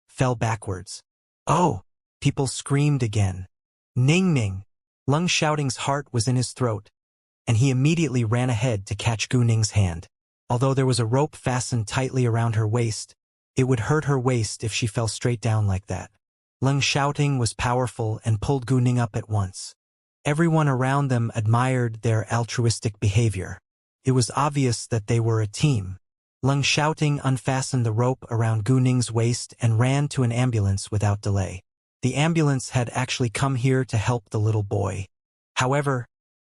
fell backwards. Oh! People screamed again. Ning Ming! Leng Xiaoting's heart was in his throat, and he immediately ran ahead to catch Gu Ning's hand. Although there was a rope fastened tightly around her waist, it would hurt her waist if she fell straight down like that. Leng Xiaoting was powerful and pulled Gu Ning up at once. Everyone around them admired their altruistic behavior. It was obvious that they were a team. Leng Xiaoting unfastened the rope around Gu Ning's waist and ran to an ambulance without delay. The ambulance had actually come here to help the little boy. However,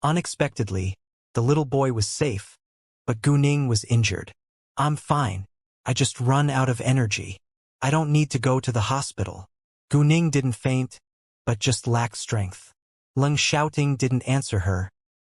unexpectedly, the little boy was safe, but Gu Ning was injured. I'm fine. I just run out of energy. I don't need to go to the hospital. Gu Ning didn't faint, but just lacked strength. Leng Xiaoting didn't answer her,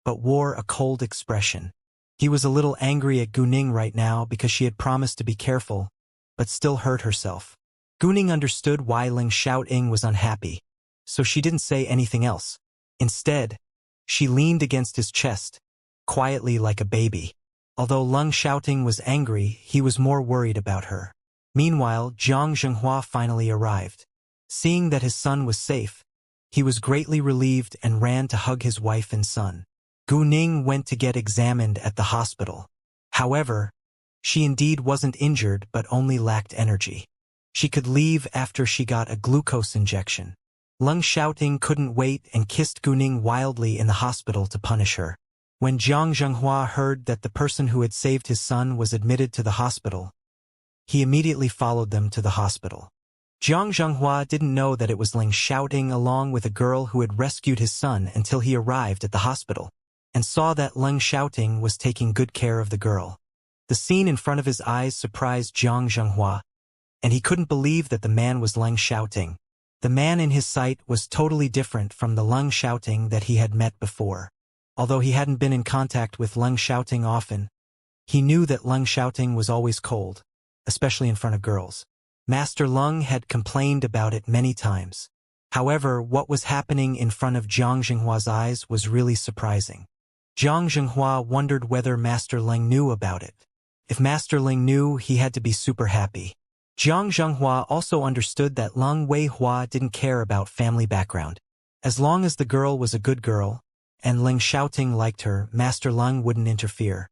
but wore a cold expression. He was a little angry at Gu Ning right now because she had promised to be careful, but still hurt herself. Gu Ning understood why Leng Xiaoting was unhappy, so she didn't say anything else. Instead, she leaned against his chest, quietly like a baby. Although Leng Xiaoting was angry, he was more worried about her. Meanwhile, Jiang Zhenghua finally arrived. Seeing that his son was safe, he was greatly relieved and ran to hug his wife and son. Gu Ning went to get examined at the hospital. However, she indeed wasn't injured but only lacked energy. She could leave after she got a glucose injection. Leng Xiaoting couldn't wait and kissed Gu Ning wildly in the hospital to punish her. When Jiang Zhenghua heard that the person who had saved his son was admitted to the hospital, he immediately followed them to the hospital. Jiang Zhenghua didn't know that it was Leng Xiaoting along with a girl who had rescued his son until he arrived at the hospital, and saw that Leng Xiaoting was taking good care of the girl. The scene in front of his eyes surprised Jiang Zhenghua, and he couldn't believe that the man was Leng Xiaoting. The man in his sight was totally different from the Leng Xiaoting that he had met before. Although he hadn't been in contact with Leng Xiaoting often, He knew that Leng Xiaoting was always cold, especially in front of girls. Master Leng had complained about it many times. However, what was happening in front of Jiang Zhenghua's eyes was really surprising. Jiang Zhenghua wondered whether Master Leng knew about it. If Master Leng knew, he had to be super happy. Jiang Zhenghua also understood that Leng Weihua didn't care about family background. As long as the girl was a good girl, and Leng Xiaoting liked her, Master Leng wouldn't interfere.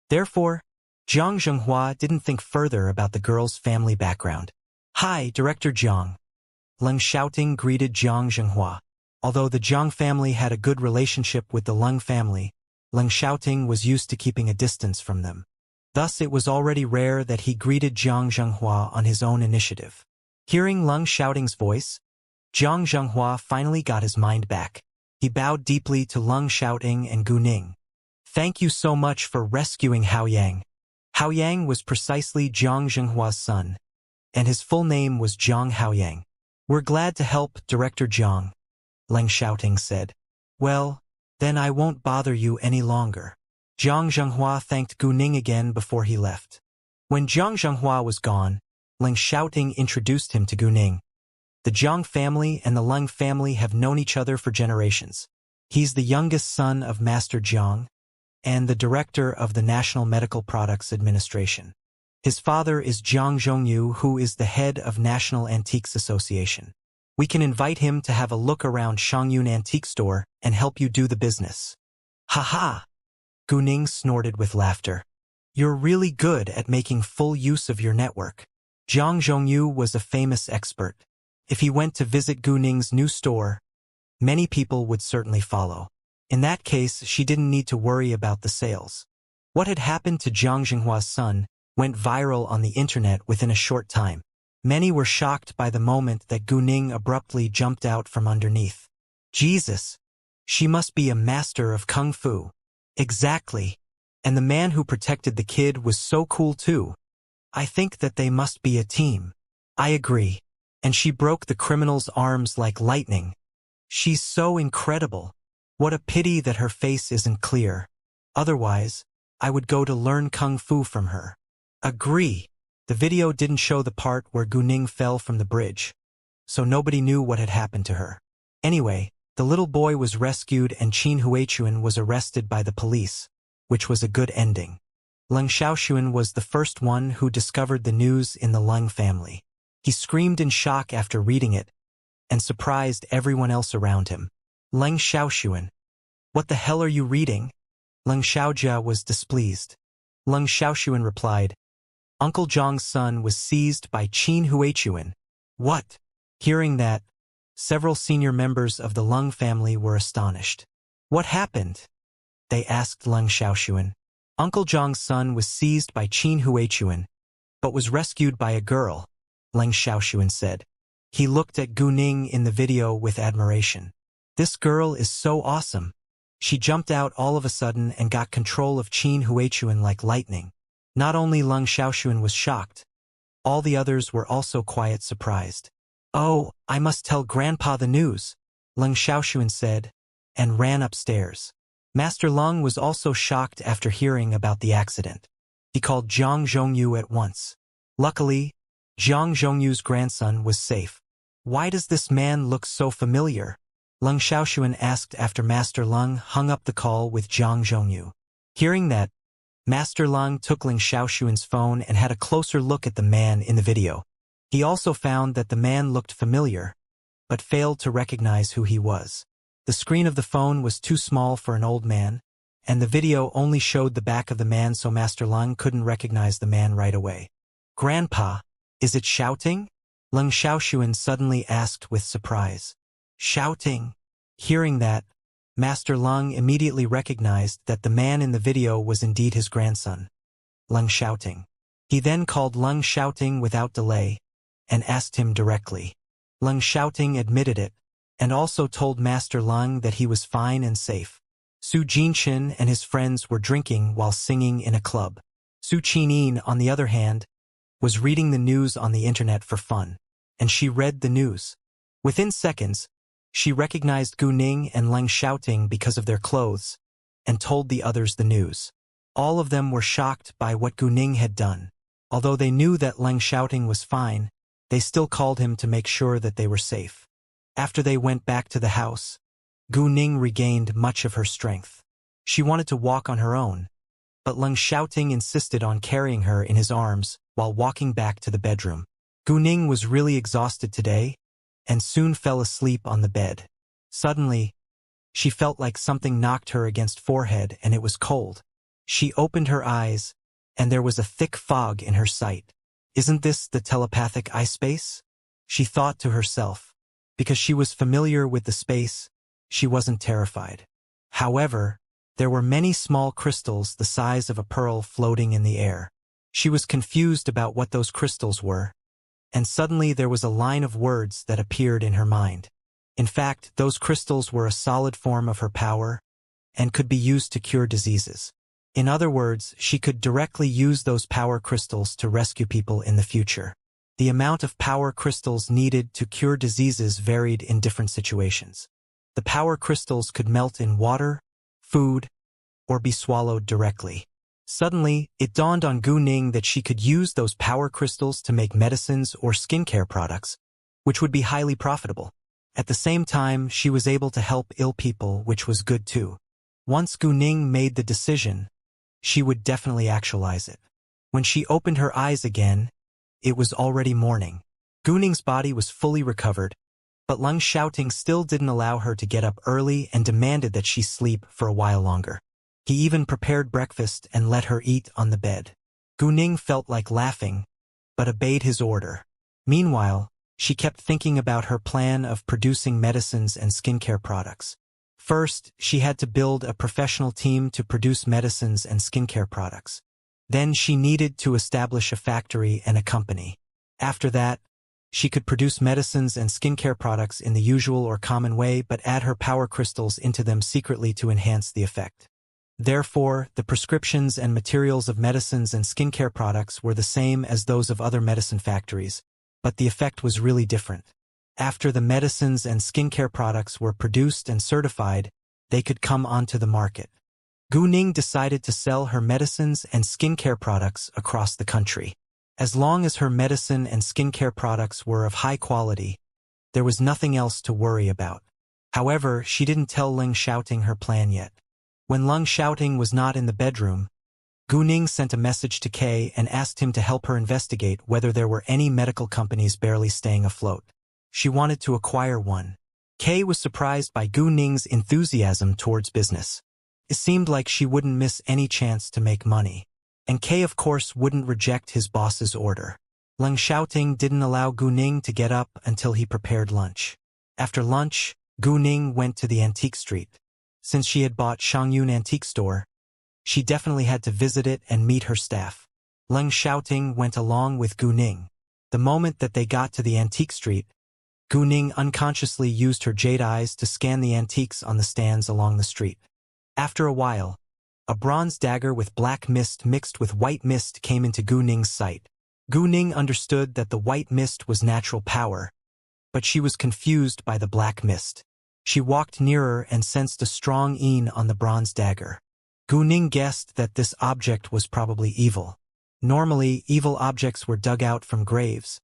Therefore, Jiang Zhenghua didn't think further about the girl's family background. "Hi, Director Jiang." Leng Xiaoting greeted Jiang Zhenghua. Although the Jiang family had a good relationship with the Leng family, Leng Xiaoting was used to keeping a distance from them. Thus it was already rare that he greeted Jiang Zhenghua on his own initiative. Hearing Leng Xiaoting's voice, Jiang Zhenghua finally got his mind back. He bowed deeply to Leng Xiaoting and Gu Ning. "Thank you so much for rescuing Hao Yang." Hao Yang was precisely Jiang Zhenghua's son, and his full name was Jiang Haoyang. "We're glad to help, Director Jiang," Leng Xiaoting said. "Well, then I won't bother you any longer." Jiang Zhenghua thanked Gu Ning again before he left. When Jiang Zhenghua was gone, Leng Xiaoting introduced him to Gu Ning. The Jiang family and the Leng family have known each other for generations. He's the youngest son of Master Jiang and the director of the National Medical Products Administration. His father is Jiang Zhongyu, who is the head of National Antiques Association. We can invite him to have a look around Shangyun Antique Store and help you do the business. "Ha ha!" Gu Ning snorted with laughter. "You're really good at making full use of your network." Jiang Zhongyu was a famous expert. If he went to visit Gu Ning's new store, many people would certainly follow. In that case, she didn't need to worry about the sales. What had happened to Jiang Zhenghua's son went viral on the internet within a short time. Many were shocked by the moment that Gu Ning abruptly jumped out from underneath. "Jesus! She must be a master of kung fu." "Exactly. And the man who protected the kid was so cool too. I think that they must be a team." "I agree. And she broke the criminal's arms like lightning. She's so incredible. What a pity that her face isn't clear. Otherwise, I would go to learn kung fu from her." "Agree." The video didn't show the part where Gu Ning fell from the bridge, so nobody knew what had happened to her. Anyway, the little boy was rescued and Qin Huichuan was arrested by the police, which was a good ending. Leng Xiaoxuan was the first one who discovered the news in the Leng family. He screamed in shock after reading it, and surprised everyone else around him. "Leng Xiaoxuan, what the hell are you reading?" Leng Xiaojia was displeased. Leng Xiaoxuan replied, "Uncle Zhang's son was seized by Qin Huichuan." "What?" Hearing that, several senior members of the Leng family were astonished. "What happened?" they asked Leng Xiaoxuan. "Uncle Zhang's son was seized by Qin Huichuan, but was rescued by a girl," Leng Xiaoxuan said. He looked at Gu Ning in the video with admiration. "This girl is so awesome. She jumped out all of a sudden and got control of Qin Huichuan like lightning." Not only Leng Xiaoxuan was shocked, all the others were also quite surprised. "Oh, I must tell Grandpa the news," Leng Xiaoxuan said, and ran upstairs. Master Leng was also shocked after hearing about the accident. He called Jiang Zhongyu at once. Luckily, Jiang Zhongyu's grandson was safe. "Why does this man look so familiar?" Leng Xiaoxuan asked after Master Leng hung up the call with Jiang Zhongyu. Hearing that, Master Leng took Leng Xiaoxuan's phone and had a closer look at the man in the video. He also found that the man looked familiar, but failed to recognize who he was. The screen of the phone was too small for an old man, and the video only showed the back of the man, so Master Leng couldn't recognize the man right away. "Grandpa, is it shouting?" Leng Xiaoxuan suddenly asked with surprise. "Shouting?" Hearing that, Master Leng immediately recognized that the man in the video was indeed his grandson, Leng Xiaoting. He then called Leng Xiaoting without delay and asked him directly. Leng Xiaoting admitted it, and also told Master Leng that he was fine and safe. Su Jinchen and his friends were drinking while singing in a club. Su Qinyin, on the other hand, was reading the news on the internet for fun, and she read the news. Within seconds, she recognized Gu Ning and Leng Xiaoting because of their clothes, and told the others the news. all of them were shocked by what Gu Ning had done. Although they knew that Leng Xiaoting was fine, they still called him to make sure that they were safe. After they went back to the house, Gu Ning regained much of her strength. She wanted to walk on her own, but Leng Xiaoting insisted on carrying her in his arms while walking back to the bedroom. Gu Ning was really exhausted today and soon fell asleep on the bed. Suddenly, she felt like something knocked her against forehead and it was cold. She opened her eyes, and there was a thick fog in her sight. Isn't this the telepathic eye space? She thought to herself. Because she was familiar with the space, she wasn't terrified. However, there were many small crystals the size of a pearl floating in the air. She was confused about what those crystals were, and suddenly there was a line of words that appeared in her mind. In fact, those crystals were a solid form of her power and could be used to cure diseases. In other words, she could directly use those power crystals to rescue people in the future. The amount of power crystals needed to cure diseases varied in different situations. The power crystals could melt in water, food, or be swallowed directly. Suddenly, it dawned on Gu Ning that she could use those power crystals to make medicines or skincare products, which would be highly profitable. At the same time, she was able to help ill people, which was good too. Once Gu Ning made the decision, she would definitely actualize it. When she opened her eyes again, it was already morning. Gu Ning's body was fully recovered, but Leng Xiaoting still didn't allow her to get up early and demanded that she sleep for a while longer. He even prepared breakfast and let her eat on the bed. Gu Ning felt like laughing, but obeyed his order. Meanwhile, she kept thinking about her plan of producing medicines and skincare products. First, she had to build a professional team to produce medicines and skincare products. Then she needed to establish a factory and a company. After that, she could produce medicines and skincare products in the usual or common way but add her power crystals into them secretly to enhance the effect. Therefore, the prescriptions and materials of medicines and skincare products were the same as those of other medicine factories, but the effect was really different. After the medicines and skincare products were produced and certified, they could come onto the market. Gu Ning decided to sell her medicines and skincare products across the country. As long as her medicine and skincare products were of high quality, there was nothing else to worry about. However, she didn't tell Leng Xiaoting her plan yet. When Leng Xiaoting was not in the bedroom, Gu Ning sent a message to Kay and asked him to help her investigate whether there were any medical companies barely staying afloat. She wanted to acquire one. Kay was surprised by Gu Ning's enthusiasm towards business. It seemed like she wouldn't miss any chance to make money. And Kay, of course, wouldn't reject his boss's order. Leng Xiaoting didn't allow Gu Ning to get up until he prepared lunch. After lunch, Gu Ning went to the antique street. Since she had bought Shangyun Antique Store, she definitely had to visit it and meet her staff. Leng Xiaoting went along with Gu Ning. The moment that they got to the antique street, Gu Ning unconsciously used her jade eyes to scan the antiques on the stands along the street. After a while, a bronze dagger with black mist mixed with white mist came into Gu Ning's sight. Gu Ning understood that the white mist was natural power, but she was confused by the black mist. She walked nearer and sensed a strong yin on the bronze dagger. Gu Ning guessed that this object was probably evil. Normally, evil objects were dug out from graves,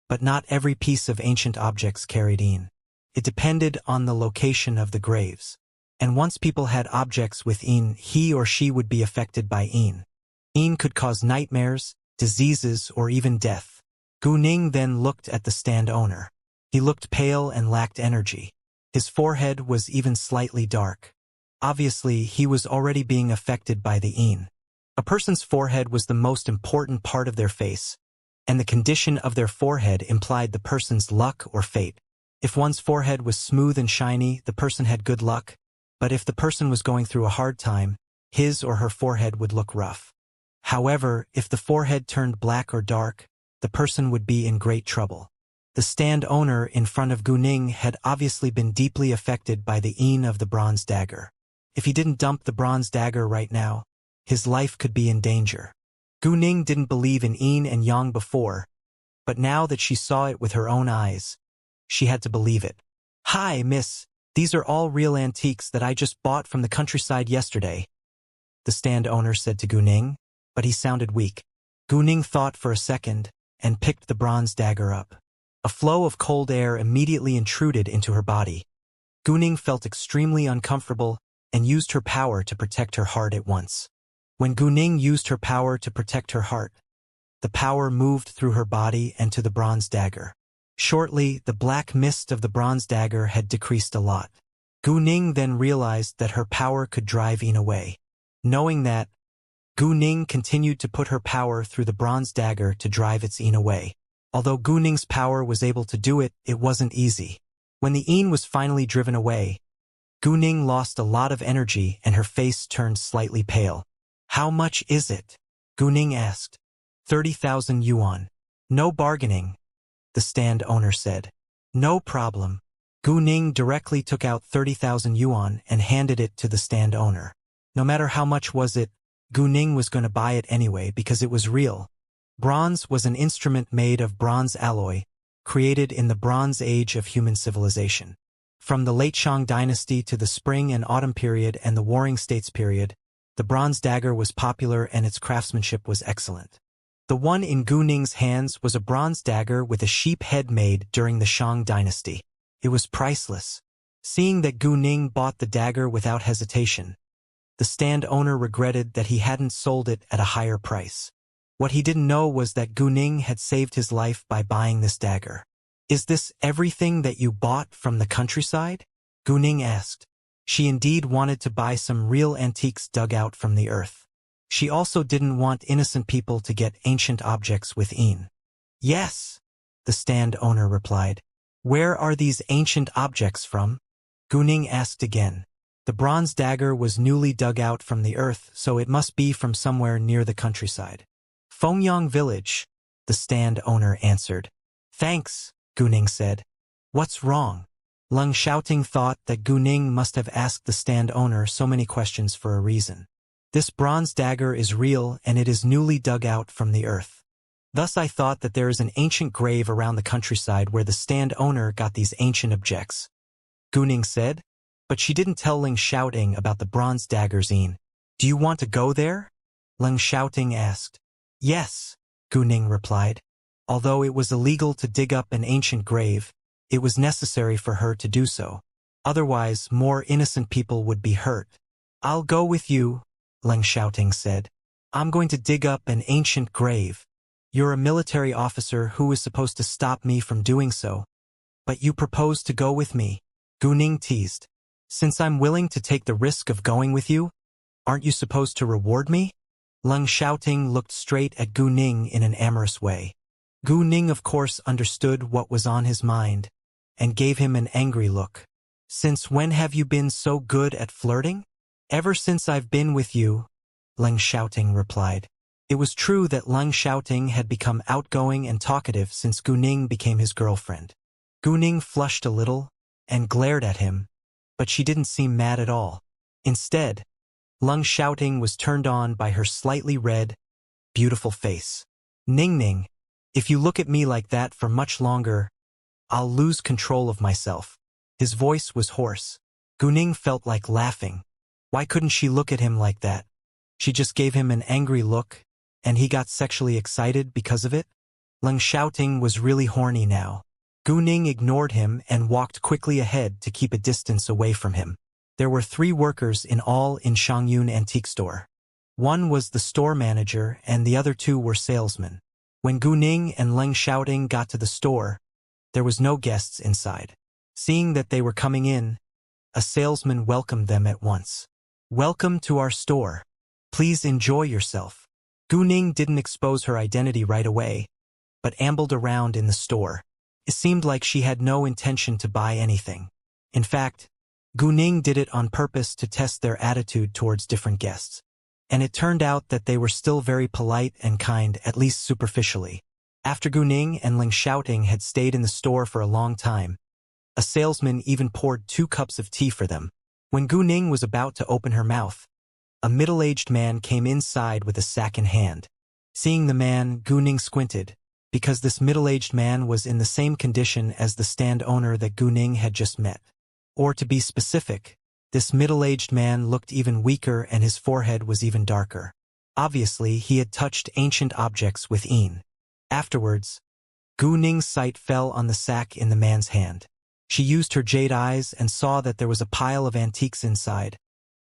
but not every piece of ancient objects carried yin. It depended on the location of the graves. And once people had objects with yin, he or she would be affected by yin. Yin could cause nightmares, diseases, or even death. Gu Ning then looked at the stand owner. He looked pale and lacked energy. His forehead was even slightly dark. Obviously, he was already being affected by the yin. A person's forehead was the most important part of their face, and the condition of their forehead implied the person's luck or fate. If one's forehead was smooth and shiny, the person had good luck, but if the person was going through a hard time, his or her forehead would look rough. However, if the forehead turned black or dark, the person would be in great trouble. The stand owner in front of Gu Ning had obviously been deeply affected by the yin of the bronze dagger. If he didn't dump the bronze dagger right now, his life could be in danger. Gu Ning didn't believe in yin and yang before, but now that she saw it with her own eyes, she had to believe it. "Hi, miss. These are all real antiques that I just bought from the countryside yesterday. the stand owner said to Gu Ning, but he sounded weak. Gu Ning thought for a second and picked the bronze dagger up. A flow of cold air immediately intruded into her body. Gu Ning felt extremely uncomfortable and used her power to protect her heart at once. When Gu Ning used her power to protect her heart, the power moved through her body and to the bronze dagger. Shortly, the black mist of the bronze dagger had decreased a lot. Gu Ning then realized that her power could drive Yin away. Knowing that, Gu Ning continued to put her power through the bronze dagger to drive its Yin away. Although Gu Ning's power was able to do it, it wasn't easy. When the Yin was finally driven away, Gu Ning lost a lot of energy and her face turned slightly pale. "How much is it?" Gu Ning asked. 30,000 yuan. No bargaining, the stand owner said. No problem. Gu Ning directly took out 30,000 yuan and handed it to the stand owner. No matter how much was it, Gu Ning was going to buy it anyway because it was real. Bronze was an instrument made of bronze alloy, created in the Bronze Age of human civilization. From the late Shang dynasty to the Spring and Autumn period and the Warring States period, the bronze dagger was popular and its craftsmanship was excellent. The one in Gu Ning's hands was a bronze dagger with a sheep head made during the Shang dynasty. It was priceless. Seeing that Gu Ning bought the dagger without hesitation, the stand owner regretted that he hadn't sold it at a higher price. What he didn't know was that Gu Ning had saved his life by buying this dagger. "Is this everything that you bought from the countryside?" Gu Ning asked. She indeed wanted to buy some real antiques dug out from the earth. She also didn't want innocent people to get ancient objects with Yin. "Yes," the stand owner replied. "Where are these ancient objects from?" Gu Ning asked again. The bronze dagger was newly dug out from the earth, so it must be from somewhere near the countryside. "Fengyang village," the stand owner answered. "Thanks," Gu Ning said. "What's wrong?" Leng Xiaoting thought that Gu Ning must have asked the stand owner so many questions for a reason. "This bronze dagger is real and it is newly dug out from the earth. Thus I thought that there is an ancient grave around the countryside where the stand owner got these ancient objects," Gu Ning said, but she didn't tell Leng Xiaoting about the bronze dagger's Yin. "Do you want to go there?" Leng Xiaoting asked. "Yes," Gu Ning replied. Although it was illegal to dig up an ancient grave, it was necessary for her to do so. Otherwise, more innocent people would be hurt. "I'll go with you," Leng Xiaoting said. "I'm going to dig up an ancient grave. You're a military officer who is supposed to stop me from doing so. But you propose to go with me," Gu Ning teased. "Since I'm willing to take the risk of going with you, aren't you supposed to reward me?" Leng Xiaoting looked straight at Gu Ning in an amorous way. Gu Ning of course understood what was on his mind, and gave him an angry look. "Since when have you been so good at flirting?" "Ever since I've been with you," Leng Xiaoting replied. It was true that Leng Xiaoting had become outgoing and talkative since Gu Ning became his girlfriend. Gu Ning flushed a little and glared at him, but she didn't seem mad at all. Instead, Leng Xiaoting was turned on by her slightly red, beautiful face. "Ning Ning, if you look at me like that for much longer, I'll lose control of myself." His voice was hoarse. Gu Ning felt like laughing. Why couldn't she look at him like that? She just gave him an angry look, and he got sexually excited because of it? Leng Xiaoting was really horny now. Gu Ning ignored him and walked quickly ahead to keep a distance away from him. There were 3 workers in all in Shangyun Antique Store. One was the store manager and the other 2 were salesmen. When Gu Ning and Leng Xiaoting got to the store, there was no guests inside. Seeing that they were coming in, a salesman welcomed them at once. "Welcome to our store. Please enjoy yourself." Gu Ning didn't expose her identity right away, but ambled around in the store. It seemed like she had no intention to buy anything. In fact, Gu Ning did it on purpose to test their attitude towards different guests. And it turned out that they were still very polite and kind, at least superficially. After Gu Ning and Leng Xiaoting had stayed in the store for a long time, a salesman even poured 2 cups of tea for them. When Gu Ning was about to open her mouth, a middle-aged man came inside with a sack in hand. Seeing the man, Gu Ning squinted, because this middle-aged man was in the same condition as the stand owner that Gu Ning had just met. Or to be specific, This middle-aged man looked even weaker and his forehead was even darker. Obviously, he had touched ancient objects with Een. Afterwards, Gu Ning's sight fell on the sack in the man's hand. She used her jade eyes and saw that there was a pile of antiques inside,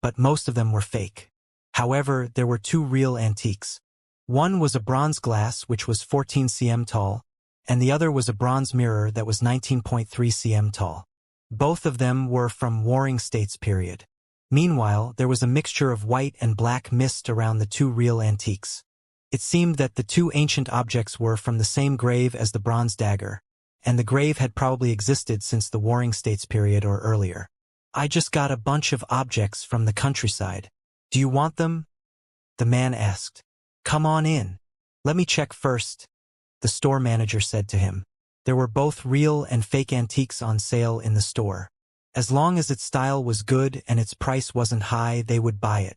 but most of them were fake. However, there were two real antiques. One was a bronze glass which was 14 cm tall, and the other was a bronze mirror that was 19.3 cm tall. Both of them were from Warring States period. Meanwhile, there was a mixture of white and black mist around the two real antiques. It seemed that the two ancient objects were from the same grave as the bronze dagger, and the grave had probably existed since the Warring States period or earlier. I just got a bunch of objects from the countryside. Do you want them? The man asked. Come on in. Let me check first, the store manager said to him. There were both real and fake antiques on sale in the store. As long as its style was good and its price wasn't high, they would buy it.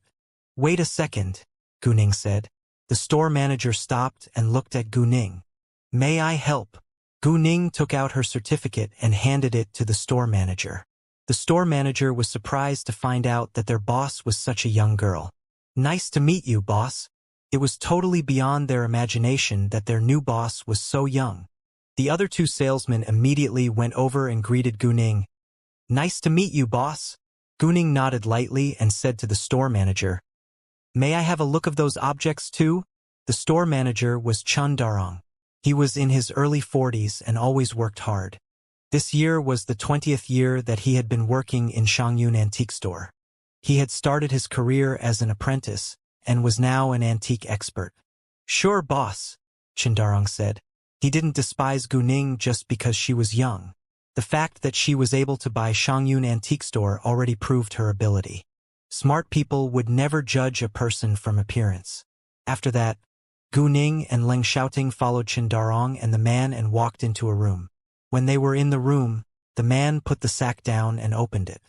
Wait a second, Gu Ning said. The store manager stopped and looked at Gu Ning. May I help? Gu Ning took out her certificate and handed it to the store manager. The store manager was surprised to find out that their boss was such a young girl. Nice to meet you, boss. It was totally beyond their imagination that their new boss was so young. The other two salesmen immediately went over and greeted Gu Ning. Nice to meet you, boss. Gu Ning nodded lightly and said to the store manager, May I have a look of those objects too? The store manager was Chun Darong. He was in his early 40s and always worked hard. This year was the 20th year that he had been working in Shangyun Antique Store. He had started his career as an apprentice and was now an antique expert. Sure, boss, Chindarong said. He didn't despise Gu Ning just because she was young. The fact that she was able to buy Shangyun Antique Store already proved her ability. Smart people would never judge a person from appearance. After that, Gu Ning and Leng Xiaoting followed Chindarong and the man and walked into a room. When they were in the room, the man put the sack down and opened it.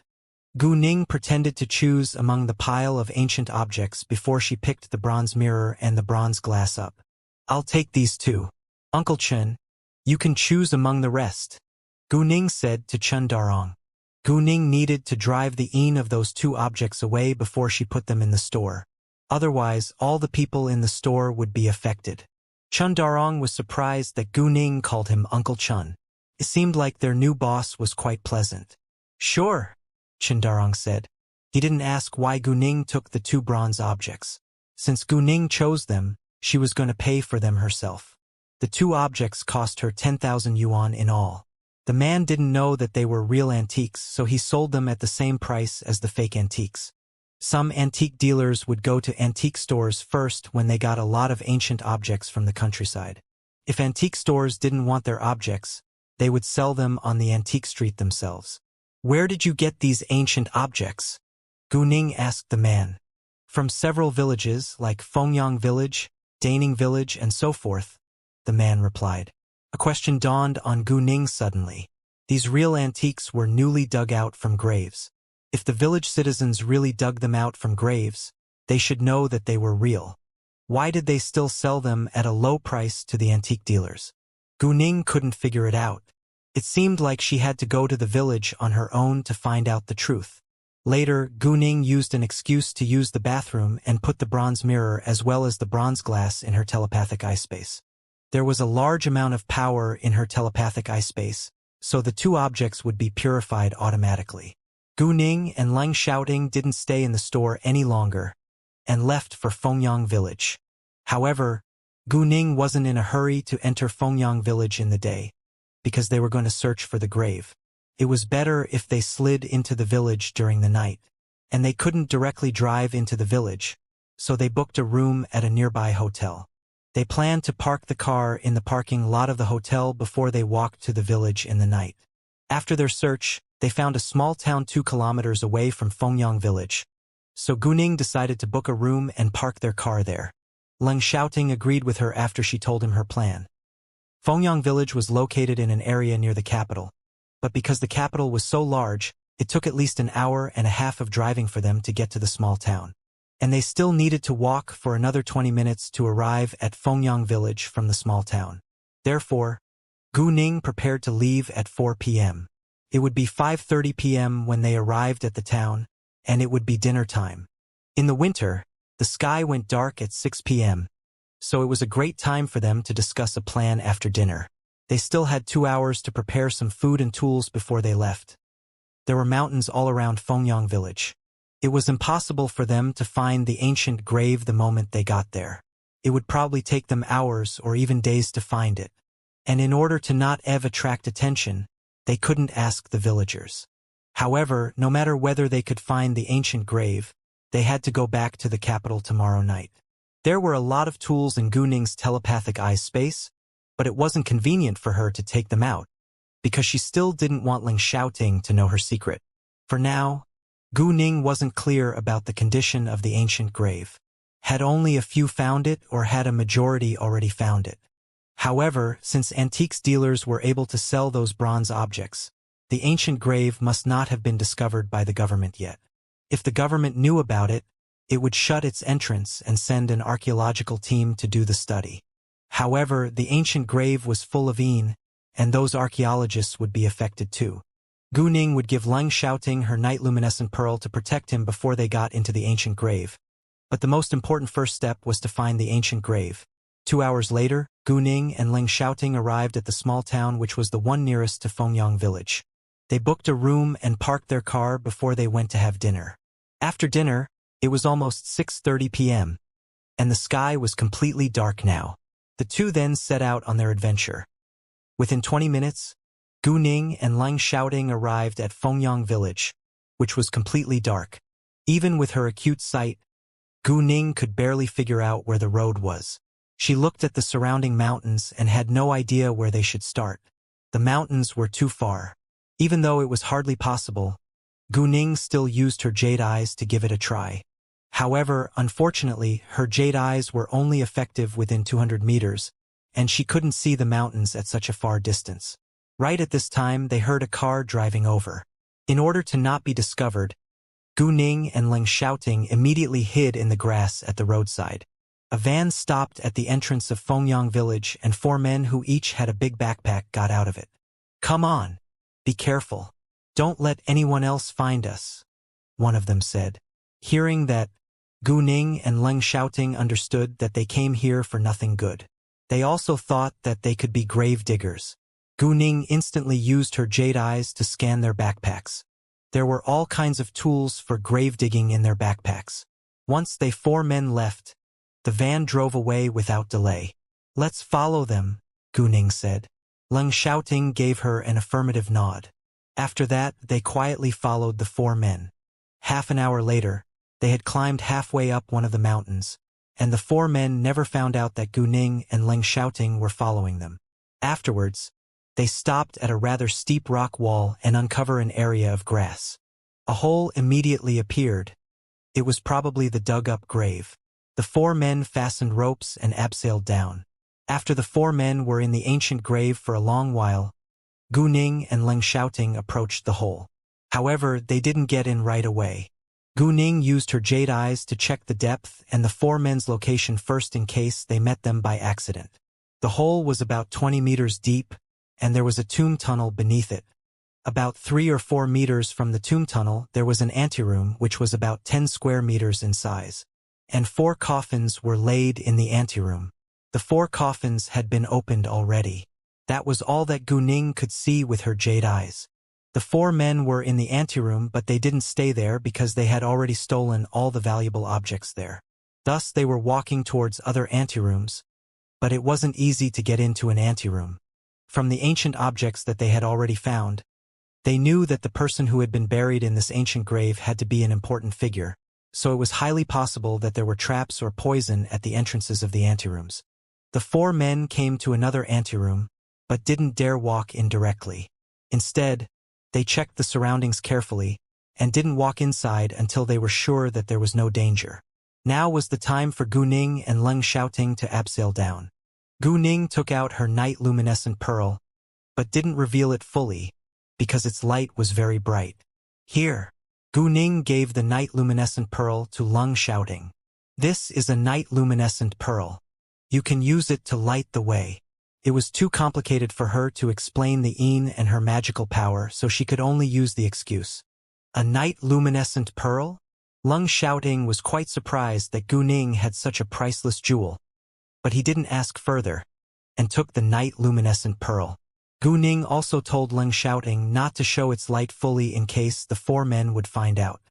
Gu Ning pretended to choose among the pile of ancient objects before she picked the bronze mirror and the bronze glass up. I'll take these two. Uncle Chen, you can choose among the rest, Gu Ning said to Chun Darong. Gu Ning needed to drive the een of those two objects away before she put them in the store. Otherwise, all the people in the store would be affected. Chun Darong was surprised that Gu Ning called him Uncle Chun. It seemed like their new boss was quite pleasant. Sure, Chun Darong said. He didn't ask why Gu Ning took the two bronze objects. Since Gu Ning chose them, she was going to pay for them herself. The two objects cost her 10,000 yuan in all. The man didn't know that they were real antiques, so he sold them at the same price as the fake antiques. Some antique dealers would go to antique stores first when they got a lot of ancient objects from the countryside. If antique stores didn't want their objects, they would sell them on the antique street themselves. Where did you get these ancient objects? Gu Ning asked the man. From several villages like Fengyang Village, Daning Village, and so forth, the man replied. A question dawned on Gu Ning suddenly. These real antiques were newly dug out from graves. If the village citizens really dug them out from graves, they should know that they were real. Why did they still sell them at a low price to the antique dealers? Gu Ning couldn't figure it out. It seemed like she had to go to the village on her own to find out the truth. Later, Gu Ning used an excuse to use the bathroom and put the bronze mirror as well as the bronze glass in her telepathic eye space. There was a large amount of power in her telepathic eye space, so the two objects would be purified automatically. Gu Ning and Leng Xiaoting didn't stay in the store any longer and left for Fengyang Village. However, Gu Ning wasn't in a hurry to enter Fengyang Village in the day, because they were going to search for the grave. It was better if they slid into the village during the night, and they couldn't directly drive into the village, so they booked a room at a nearby hotel. They planned to park the car in the parking lot of the hotel before they walked to the village in the night. After their search, they found a small town 2 kilometers away from Fengyang Village. So Gu Ning decided to book a room and park their car there. Leng Xiaoting agreed with her after she told him her plan. Fengyang Village was located in an area near the capital, but because the capital was so large, it took at least an hour and a half of driving for them to get to the small town. And they still needed to walk for another 20 minutes to arrive at Fengyang Village from the small town. Therefore, Gu Ning prepared to leave at 4 p.m. It would be 5:30 p.m. when they arrived at the town, and it would be dinner time. In the winter, the sky went dark at 6 p.m., so it was a great time for them to discuss a plan after dinner. They still had 2 hours to prepare some food and tools before they left. There were mountains all around Fengyang village. It was impossible for them to find the ancient grave the moment they got there. It would probably take them hours or even days to find it. And in order to not attract attention, they couldn't ask the villagers. However, no matter whether they could find the ancient grave, they had to go back to the capital tomorrow night. There were a lot of tools in Gu Ning's telepathic eye space, but it wasn't convenient for her to take them out, because she still didn't want Ling Xiaoting to know her secret. For now, Gu Ning wasn't clear about the condition of the ancient grave. Had only a few found it, or had a majority already found it? However, since antiques dealers were able to sell those bronze objects, the ancient grave must not have been discovered by the government yet. If the government knew about it, it would shut its entrance and send an archaeological team to do the study. However, the ancient grave was full of Yin, and those archaeologists would be affected too. Gu Ning would give Ling Xiaoting her night luminescent pearl to protect him before they got into the ancient grave. But the most important first step was to find the ancient grave. 2 hours later, Gu Ning and Ling Xiaoting arrived at the small town which was the one nearest to Fengyang village. They booked a room and parked their car before they went to have dinner. After dinner, it was almost 6:30 p.m., and the sky was completely dark now. The two then set out on their adventure. Within 20 minutes, Gu Ning and Ling Xiaoting arrived at Fengyang village, which was completely dark. Even with her acute sight, Gu Ning could barely figure out where the road was. She looked at the surrounding mountains and had no idea where they should start. The mountains were too far. Even though it was hardly possible, Gu Ning still used her jade eyes to give it a try. However, unfortunately, her jade eyes were only effective within 200 meters, and she couldn't see the mountains at such a far distance. Right at this time, they heard a car driving over. In order to not be discovered, Gu Ning and Ling Xiaoting immediately hid in the grass at the roadside. A van stopped at the entrance of Fengyang village, and 4 men who each had a big backpack got out of it. "Come on. Be careful. Don't let anyone else find us," one of them said. Hearing that, Gu Ning and Ling Xiaoting understood that they came here for nothing good. They also thought that they could be grave diggers. Gu Ning instantly used her jade eyes to scan their backpacks. There were all kinds of tools for grave digging in their backpacks. Once they 4 men left, the van drove away without delay. "Let's follow them," Gu Ning said. Ling Xiaoting gave her an affirmative nod. After that, they quietly followed the 4 men. Half an hour later, they had climbed halfway up one of the mountains, and the 4 men never found out that Gu Ning and Ling Xiaoting were following them. Afterwards, they stopped at a rather steep rock wall and uncovered an area of grass. A hole immediately appeared. It was probably the dug-up grave. The 4 men fastened ropes and abseiled down. After the 4 men were in the ancient grave for a long while, Gu Ning and Ling Xiaoting approached the hole. However, they didn't get in right away. Gu Ning used her jade eyes to check the depth and the 4 men's location first in case they met them by accident. The hole was about 20 meters deep, and there was a tomb tunnel beneath it. About 3 or 4 meters from the tomb tunnel, there was an anteroom which was about 10 square meters in size, and 4 coffins were laid in the anteroom. The 4 coffins had been opened already. That was all that Gu Ning could see with her jade eyes. The 4 men were in the anteroom, but they didn't stay there because they had already stolen all the valuable objects there. Thus they were walking towards other anterooms, but it wasn't easy to get into an anteroom. From the ancient objects that they had already found, they knew that the person who had been buried in this ancient grave had to be an important figure, so it was highly possible that there were traps or poison at the entrances of the anterooms. The 4 men came to another anteroom, but didn't dare walk in directly. Instead, they checked the surroundings carefully and didn't walk inside until they were sure that there was no danger. Now was the time for Gu Ning and Ling Xiaoting to abseil down. Gu Ning took out her night luminescent pearl, but didn't reveal it fully because its light was very bright. "Here." Gu Ning gave the night luminescent pearl to Ling Xiaoting. "This is a night luminescent pearl. You can use it to light the way." It was too complicated for her to explain the Yin and her magical power, so she could only use the excuse. A night-luminescent pearl? Lung Shouting was quite surprised that Gu Ning had such a priceless jewel, but he didn't ask further, and took the night-luminescent pearl. Gu Ning also told Lung Shouting not to show its light fully in case the four men would find out.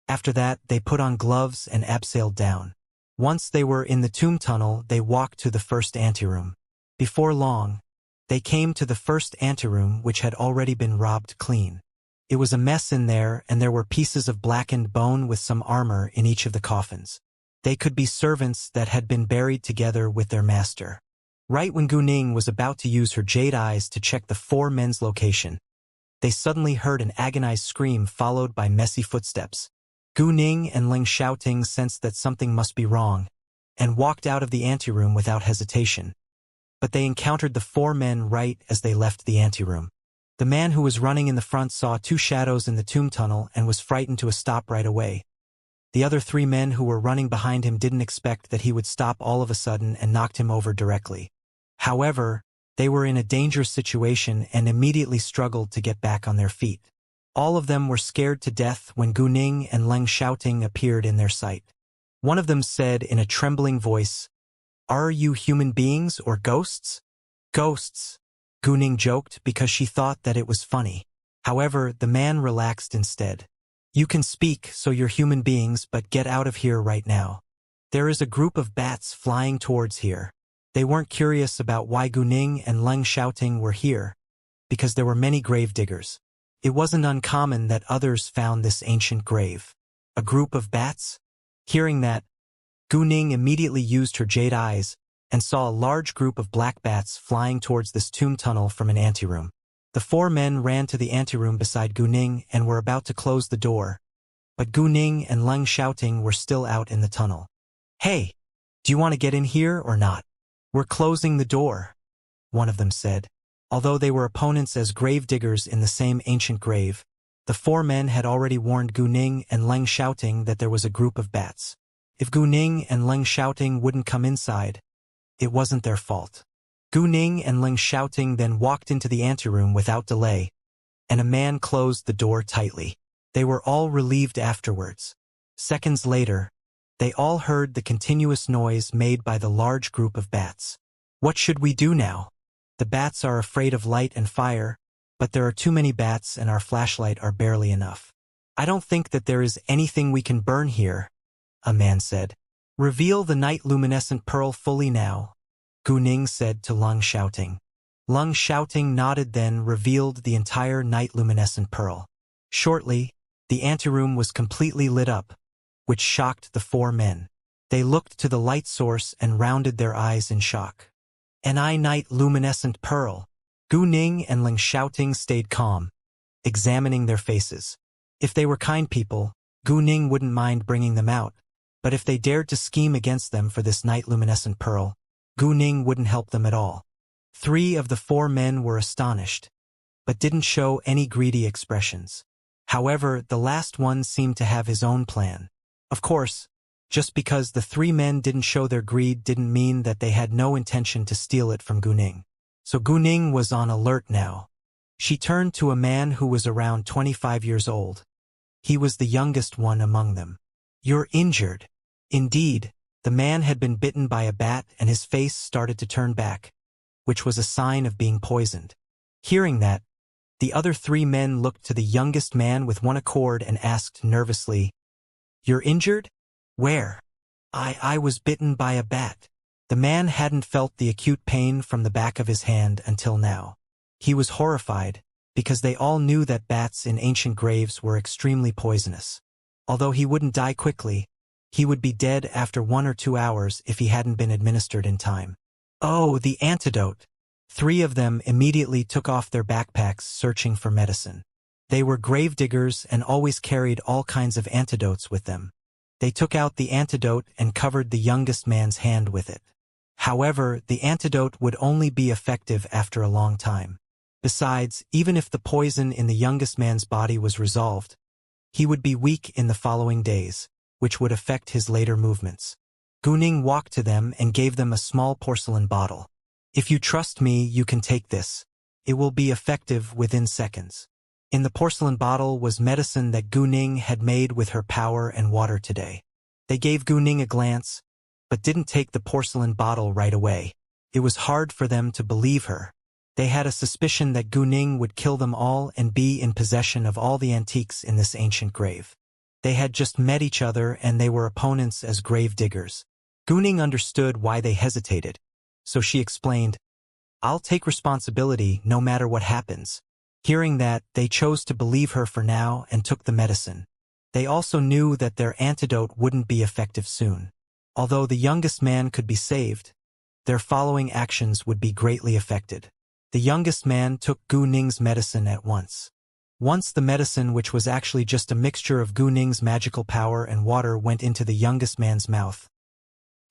After that, they put on gloves and abseiled down. Once they were in the tomb tunnel, they walked to the first anteroom. Before long, they came to the first anteroom, which had already been robbed clean. It was a mess in there, and there were pieces of blackened bone with some armor in each of the coffins. They could be servants that had been buried together with their master. Right when Gu Ning was about to use her jade eyes to check the four men's location, they suddenly heard an agonized scream followed by messy footsteps. Gu Ning and Lung Shouting sensed that something must be wrong, and walked out of the anteroom without hesitation. But they encountered the four men right as they left the anteroom. The man who was running in the front saw two shadows in the tomb tunnel and was frightened to a stop right away. The other three men who were running behind him didn't expect that he would stop all of a sudden and knocked him over directly. However, they were in a dangerous situation and immediately struggled to get back on their feet. All of them were scared to death when Gu Ning and Lung Shouting appeared in their sight. One of them said in a trembling voice, "Are you human beings or ghosts?" "Ghosts," Gu Ning joked because she thought that it was funny. However, the man relaxed instead. "You can speak, so you're human beings, but get out of here right now. There is a group of bats flying towards here." They weren't curious about why Gu Ning and Lung Shouting were here, because there were many grave diggers. It wasn't uncommon that others found this ancient grave. A group of bats? Hearing that, Gu Ning immediately used her jade eyes and saw a large group of black bats flying towards this tomb tunnel from an anteroom. The four men ran to the anteroom beside Gu Ning and were about to close the door, but Gu Ning and Lung Shouting were still out in the tunnel. "Hey, do you want to get in here or not? We're closing the door," one of them said. Although they were opponents as grave diggers in the same ancient grave, the four men had already warned Gu Ning and Lung Shouting that there was a group of bats. If Gu Ning and Lung Shouting wouldn't come inside, it wasn't their fault. Gu Ning and Lung Shouting then walked into the anteroom without delay, and a man closed the door tightly. They were all relieved afterwards. Seconds later, they all heard the continuous noise made by the large group of bats. "What should we do now? The bats are afraid of light and fire, but there are too many bats and our flashlight are barely enough. I don't think that there is anything we can burn here," a man said. "Reveal the night-luminescent pearl fully now," Gu Ning said to Lung Shouting. Lung Shouting nodded, then revealed the entire night-luminescent pearl. Shortly, the anteroom was completely lit up, which shocked the four men. They looked to the light source and rounded their eyes in shock. "An night-luminescent pearl." Gu Ning and Lung Shouting stayed calm, examining their faces. If they were kind people, Gu Ning wouldn't mind bringing them out, but if they dared to scheme against them for this night-luminescent pearl, Gu Ning wouldn't help them at all. Three of the four men were astonished, but didn't show any greedy expressions. However, the last one seemed to have his own plan. Of course, just because the three men didn't show their greed didn't mean that they had no intention to steal it from Gu Ning. So Gu Ning was on alert now. She turned to a man who was around 25 years old. He was the youngest one among them. "You're injured." Indeed, the man had been bitten by a bat and his face started to turn back, which was a sign of being poisoned. Hearing that, the other three men looked to the youngest man with one accord and asked nervously, "You're injured? Where?" I was bitten by a bat." The man hadn't felt the acute pain from the back of his hand until now. He was horrified, because they all knew that bats in ancient graves were extremely poisonous. Although he wouldn't die quickly, he would be dead after 1 or 2 hours if he hadn't been administered in time. "Oh, the antidote." Three of them immediately took off their backpacks searching for medicine. They were grave diggers and always carried all kinds of antidotes with them. They took out the antidote and covered the youngest man's hand with it. However, the antidote would only be effective after a long time. Besides, even if the poison in the youngest man's body was resolved, he would be weak in the following days, which would affect his later movements. Gu Ning walked to them and gave them a small porcelain bottle. "If you trust me, you can take this. It will be effective within seconds." In the porcelain bottle was medicine that Gu Ning had made with her power and water today. They gave Gu Ning a glance, but didn't take the porcelain bottle right away. It was hard for them to believe her. They had a suspicion that Gu Ning would kill them all and be in possession of all the antiques in this ancient grave. They had just met each other and they were opponents as grave diggers. Gu Ning understood why they hesitated, so she explained, "I'll take responsibility no matter what happens." Hearing that, they chose to believe her for now and took the medicine. They also knew that their antidote wouldn't be effective soon. Although the youngest man could be saved, their following actions would be greatly affected. The youngest man took Gu Ning's medicine at once. Once the medicine, which was actually just a mixture of Gu Ning's magical power and water, went into the youngest man's mouth,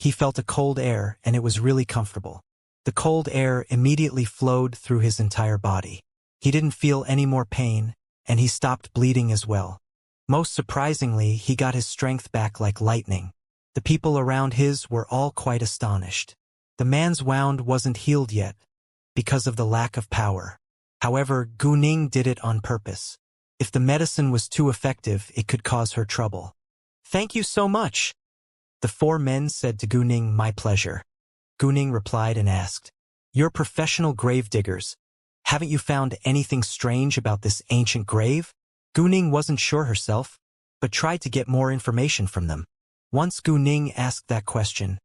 he felt a cold air and it was really comfortable. The cold air immediately flowed through his entire body. He didn't feel any more pain, and he stopped bleeding as well. Most surprisingly, he got his strength back like lightning. The people around his were all quite astonished. The man's wound wasn't healed yet, because of the lack of power. However, Gu Ning did it on purpose. If the medicine was too effective, it could cause her trouble. "Thank you so much," the four men said to Gu Ning. "My pleasure." Gu Ning replied and asked, "You're professional grave diggers. Haven't you found anything strange about this ancient grave?" Gu Ning wasn't sure herself, but tried to get more information from them. Once Gu Ning asked that question,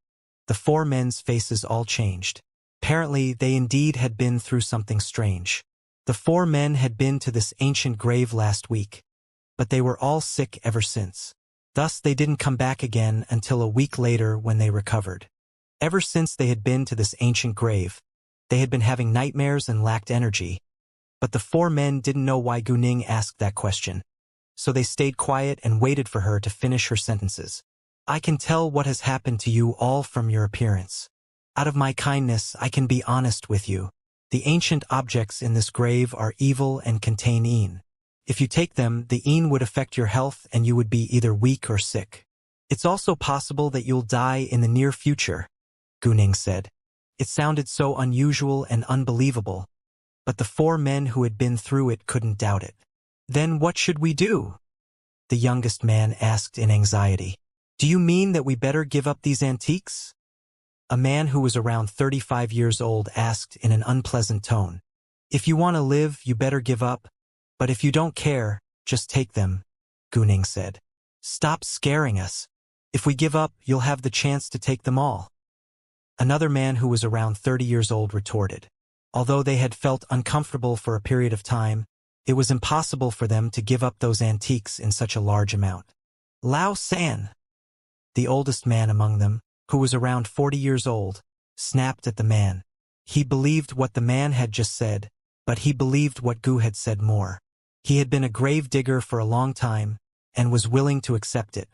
the four men's faces all changed. Apparently, they indeed had been through something strange. The four men had been to this ancient grave last week, but they were all sick ever since. Thus, they didn't come back again until a week later when they recovered. Ever since they had been to this ancient grave, they had been having nightmares and lacked energy. But the four men didn't know why Gu Ning asked that question, so they stayed quiet and waited for her to finish her sentences. "I can tell what has happened to you all from your appearance. Out of my kindness, I can be honest with you. The ancient objects in this grave are evil and contain Een. If you take them, the Een would affect your health and you would be either weak or sick. It's also possible that you'll die in the near future," Gu Ning said. It sounded so unusual and unbelievable, but the four men who had been through it couldn't doubt it. "Then what should we do?" the youngest man asked in anxiety. "Do you mean that we better give up these antiques?" A man who was around 35 years old asked in an unpleasant tone. "If you want to live, you better give up, but if you don't care, just take them," Gu Ning said. "Stop scaring us. If we give up, you'll have the chance to take them all." Another man who was around 30 years old retorted. Although they had felt uncomfortable for a period of time, it was impossible for them to give up those antiques in such a large amount. "Lao San," the oldest man among them, who was around 40 years old, snapped at the man. He believed what the man had just said, but he believed what Gu had said more. He had been a grave digger for a long time, and was willing to accept it.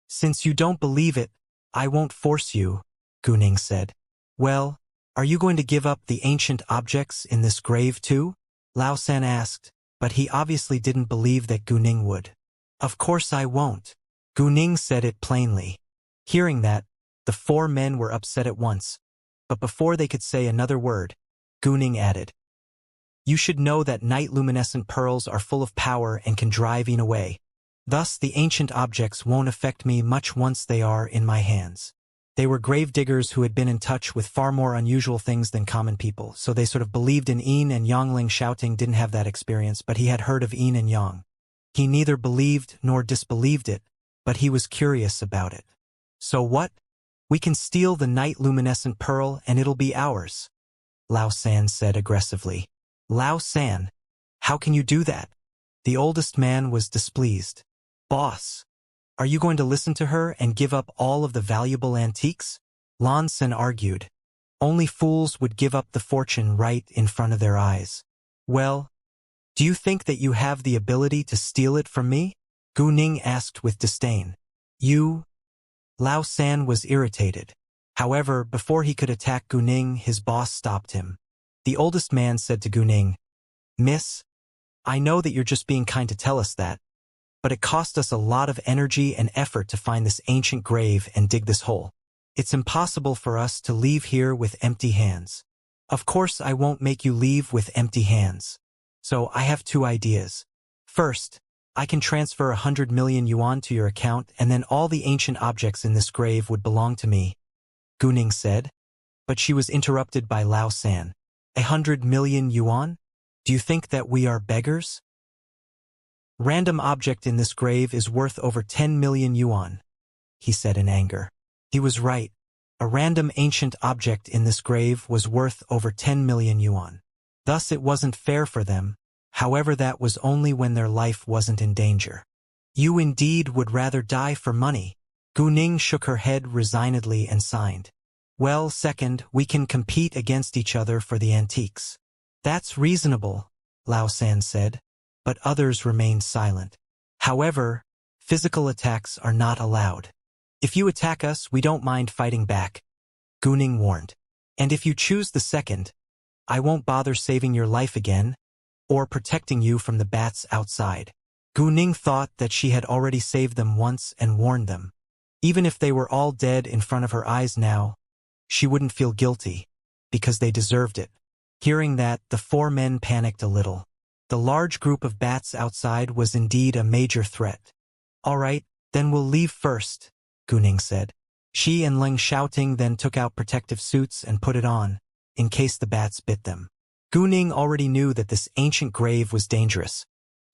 "Since you don't believe it, I won't force you," Gu Ning said. "Well, are you going to give up the ancient objects in this grave too?" Lao San asked, but he obviously didn't believe that Gu Ning would. "Of course I won't." Gu Ning said it plainly. Hearing that, the four men were upset at once, but before they could say another word, Gu Ning added, "You should know that night-luminescent pearls are full of power and can drive Een away. Thus, the ancient objects won't affect me much once they are in my hands." They were grave diggers who had been in touch with far more unusual things than common people, so they sort of believed in Een and Yang. Shouting didn't have that experience, but he had heard of Een and Yang. He neither believed nor disbelieved it, but he was curious about it. "So what? We can steal the night-luminescent pearl and it'll be ours," Lao San said aggressively. "Lao San, how can you do that?" The oldest man was displeased. "Boss, are you going to listen to her and give up all of the valuable antiques?" Lan Sen argued. "Only fools would give up the fortune right in front of their eyes." "Well, do you think that you have the ability to steal it from me?" Gu Ning asked with disdain. "You?" Lao San was irritated. However, before he could attack Gu Ning, his boss stopped him. The oldest man said to Gu Ning, "Miss, I know that you're just being kind to tell us that, but it cost us a lot of energy and effort to find this ancient grave and dig this hole. It's impossible for us to leave here with empty hands. Of course I won't make you leave with empty hands. So I have two ideas. First, I can transfer 100 million yuan to your account and then all the ancient objects in this grave would belong to me, Gu Ning said. But she was interrupted by Lao San. 100 million yuan? Do you think that we are beggars? Random object in this grave is worth over 10 million yuan, he said in anger. He was right. A random ancient object in this grave was worth over 10 million yuan. Thus it wasn't fair for them, however that was only when their life wasn't in danger. You indeed would rather die for money. Gu Ning shook her head resignedly and signed. Well, second, we can compete against each other for the antiques. That's reasonable, Lao San said, but others remained silent. However, physical attacks are not allowed. If you attack us, we don't mind fighting back, Gu Ning warned. And if you choose the second, I won't bother saving your life again, or protecting you from the bats outside. Gu Ning thought that she had already saved them once and warned them. Even if they were all dead in front of her eyes now, she wouldn't feel guilty, because they deserved it. Hearing that, the four men panicked a little. The large group of bats outside was indeed a major threat. All right, then we'll leave first, Gu Ning said. She and Leng Xiaoting then took out protective suits and put it on, in case the bats bit them. Gu Ning already knew that this ancient grave was dangerous,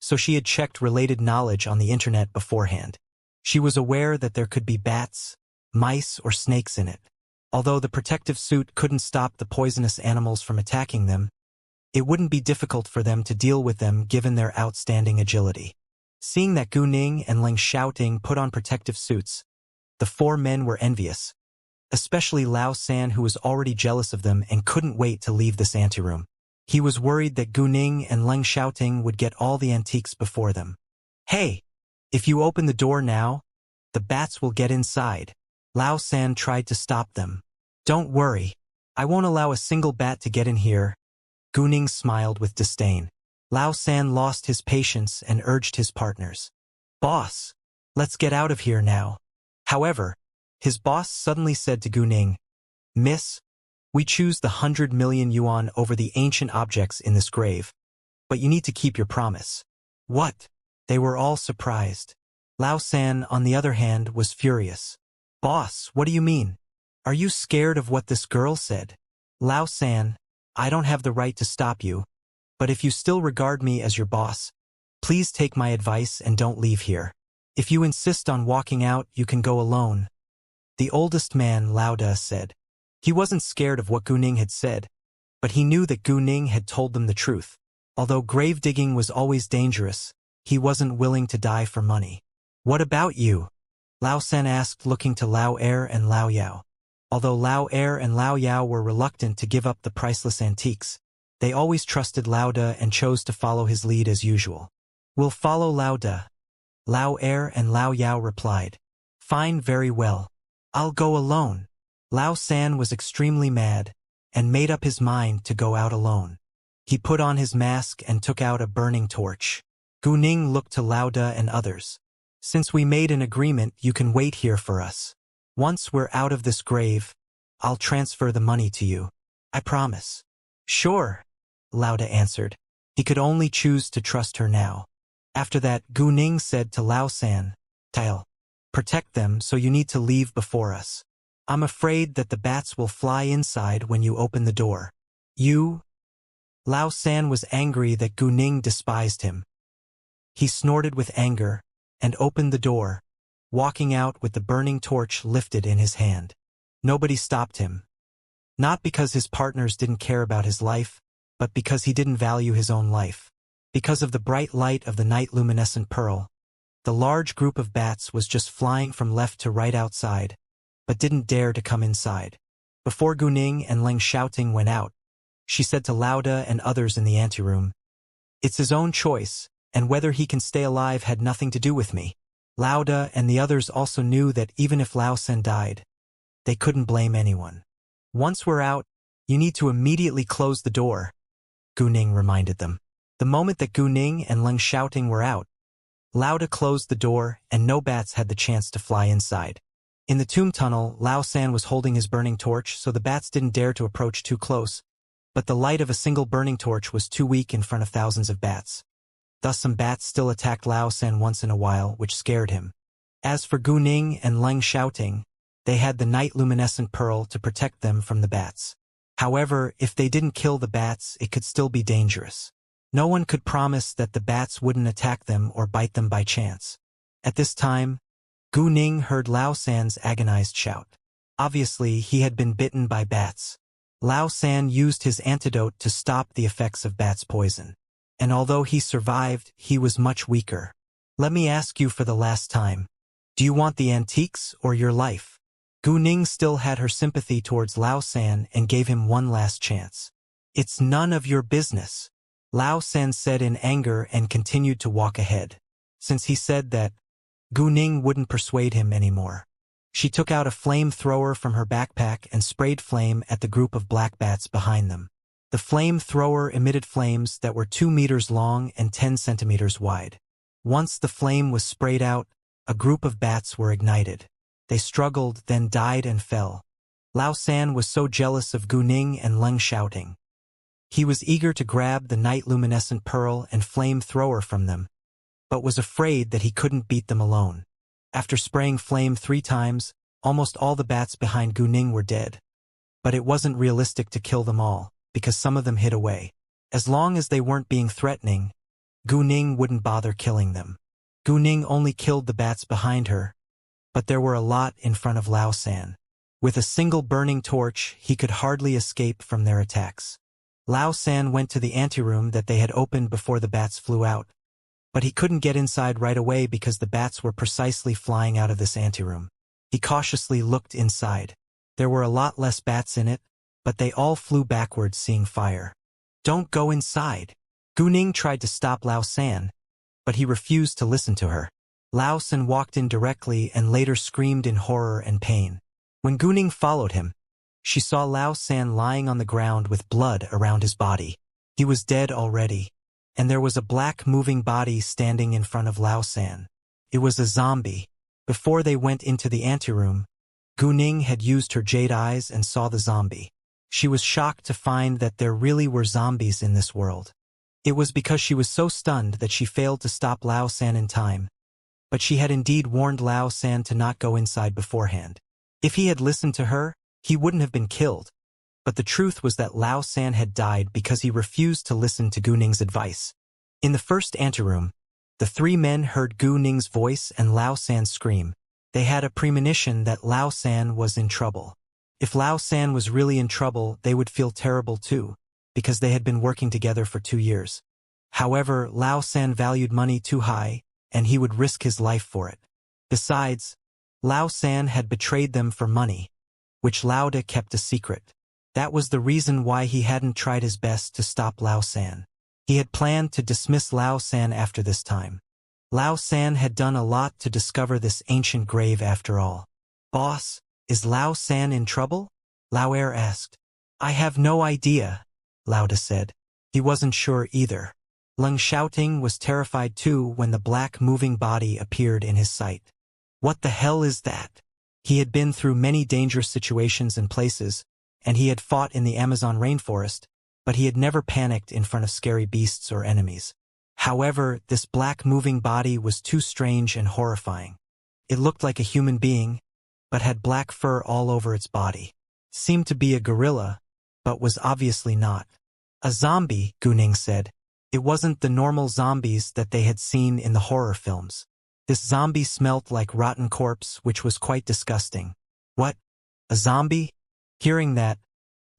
so she had checked related knowledge on the internet beforehand. She was aware that there could be bats, mice, or snakes in it. Although the protective suit couldn't stop the poisonous animals from attacking them, it wouldn't be difficult for them to deal with them given their outstanding agility. Seeing that Gu Ning and Leng Xiaoting put on protective suits, the four men were envious, especially Lao San, who was already jealous of them and couldn't wait to leave this anteroom. He was worried that Gu Ning and Leng Xiaoting would get all the antiques before them. Hey, if you open the door now, the bats will get inside. Lao San tried to stop them. Don't worry, I won't allow a single bat to get in here. Gu Ning smiled with disdain. Lao San lost his patience and urged his partners. Boss, let's get out of here now. However, his boss suddenly said to Gu Ning, Miss, we choose the 100 million yuan over the ancient objects in this grave, but you need to keep your promise. What? They were all surprised. Lao San, on the other hand, was furious. Boss, what do you mean? Are you scared of what this girl said? Lao San, I don't have the right to stop you, but if you still regard me as your boss, please take my advice and don't leave here. If you insist on walking out, you can go alone. The oldest man, Lao Da, said. He wasn't scared of what Gu Ning had said, but he knew that Gu Ning had told them the truth. Although grave digging was always dangerous, he wasn't willing to die for money. What about you? Lao San asked, looking to Lao Er and Lao Yao. Although Lao Er and Lao Yao were reluctant to give up the priceless antiques, they always trusted Lao Da and chose to follow his lead as usual. We'll follow Lao Da. Lao Er and Lao Yao replied. Fine, very well. I'll go alone. Lao San was extremely mad and made up his mind to go out alone. He put on his mask and took out a burning torch. Gu Ning looked to Lao Da and others. Since we made an agreement, you can wait here for us. Once we're out of this grave, I'll transfer the money to you. I promise. Sure, Lao Da answered. He could only choose to trust her now. After that, Gu Ning said to Lao San, Tail, protect them, so you need to leave before us. I'm afraid that the bats will fly inside when you open the door. You? Lao San was angry that Gu Ning despised him. He snorted with anger and opened the door, walking out with the burning torch lifted in his hand. Nobody stopped him. Not because his partners didn't care about his life, but because he didn't value his own life. Because of the bright light of the night luminescent pearl, the large group of bats was just flying from left to right outside, but didn't dare to come inside. Before Gu Ning and Leng Xiaoting went out, she said to Lao Da and others in the anteroom, It's his own choice, and whether he can stay alive had nothing to do with me. Lao Da and the others also knew that even if Lao San died, they couldn't blame anyone. Once we're out, you need to immediately close the door, Gu Ning reminded them. The moment that Gu Ning and Leng Xiaoting were out, Lao Da closed the door and no bats had the chance to fly inside. In the tomb tunnel, Lao San was holding his burning torch, so the bats didn't dare to approach too close, but the light of a single burning torch was too weak in front of thousands of bats. Thus some bats still attacked Lao San once in a while, which scared him. As for Gu Ning and Leng Shouting, they had the night luminescent pearl to protect them from the bats. However, if they didn't kill the bats, it could still be dangerous. No one could promise that the bats wouldn't attack them or bite them by chance. At this time, Gu Ning heard Lao San's agonized shout. Obviously, he had been bitten by bats. Lao San used his antidote to stop the effects of bats' poison. And although he survived, he was much weaker. Let me ask you for the last time. Do you want the antiques or your life? Gu Ning still had her sympathy towards Lao San and gave him one last chance. It's none of your business, Lao San said in anger and continued to walk ahead. Since he said that, Gu Ning wouldn't persuade him anymore. She took out a flamethrower from her backpack and sprayed flame at the group of black bats behind them. The flamethrower emitted flames that were 2 meters long and 10 centimeters wide. Once the flame was sprayed out, a group of bats were ignited. They struggled, then died and fell. Lao San was so jealous of Gu Ning and Leng Shouting. He was eager to grab the night luminescent pearl and flamethrower from them, but was afraid that he couldn't beat them alone. After spraying flame 3 times, almost all the bats behind Gu Ning were dead. But it wasn't realistic to kill them all, because some of them hid away. As long as they weren't being threatening, Gu Ning wouldn't bother killing them. Gu Ning only killed the bats behind her, but there were a lot in front of Lao San. With a single burning torch, he could hardly escape from their attacks. Lao San went to the anteroom that they had opened before the bats flew out, but he couldn't get inside right away because the bats were precisely flying out of this anteroom. He cautiously looked inside. There were a lot less bats in it, but they all flew backwards seeing fire. Don't go inside. Gu Ning tried to stop Lao San, but he refused to listen to her. Lao San walked in directly and later screamed in horror and pain. When Gu Ning followed him, she saw Lao San lying on the ground with blood around his body. He was dead already, and there was a black moving body standing in front of Lao San. It was a zombie. Before they went into the anteroom, Gu Ning had used her jade eyes and saw the zombie. She was shocked to find that there really were zombies in this world. It was because she was so stunned that she failed to stop Lao San in time. But she had indeed warned Lao San to not go inside beforehand. If he had listened to her, he wouldn't have been killed. But the truth was that Lao San had died because he refused to listen to Gu Ning's advice. In the first anteroom, the 3 men heard Gu Ning's voice and Lao San's scream. They had a premonition that Lao San was in trouble. If Lao San was really in trouble, they would feel terrible too, because they had been working together for 2 years. However, Lao San valued money too high, and he would risk his life for it. Besides, Lao San had betrayed them for money, which Lauda kept a secret. That was the reason why he hadn't tried his best to stop Lao San. He had planned to dismiss Lao San after this time. Lao San had done a lot to discover this ancient grave after all. Boss, is Lao San in trouble? Lao Er asked. I have no idea, Lauda said. He wasn't sure either. Leng Shouting was terrified too when the black moving body appeared in his sight. What the hell is that? He had been through many dangerous situations and places, and he had fought in the Amazon rainforest, but he had never panicked in front of scary beasts or enemies. However, this black moving body was too strange and horrifying. It looked like a human being, but had black fur all over its body. Seemed to be a gorilla, but was obviously not. A zombie, Gu Ning said. It wasn't the normal zombies that they had seen in the horror films. This zombie smelt like rotten corpse, which was quite disgusting. What? A zombie? Hearing that,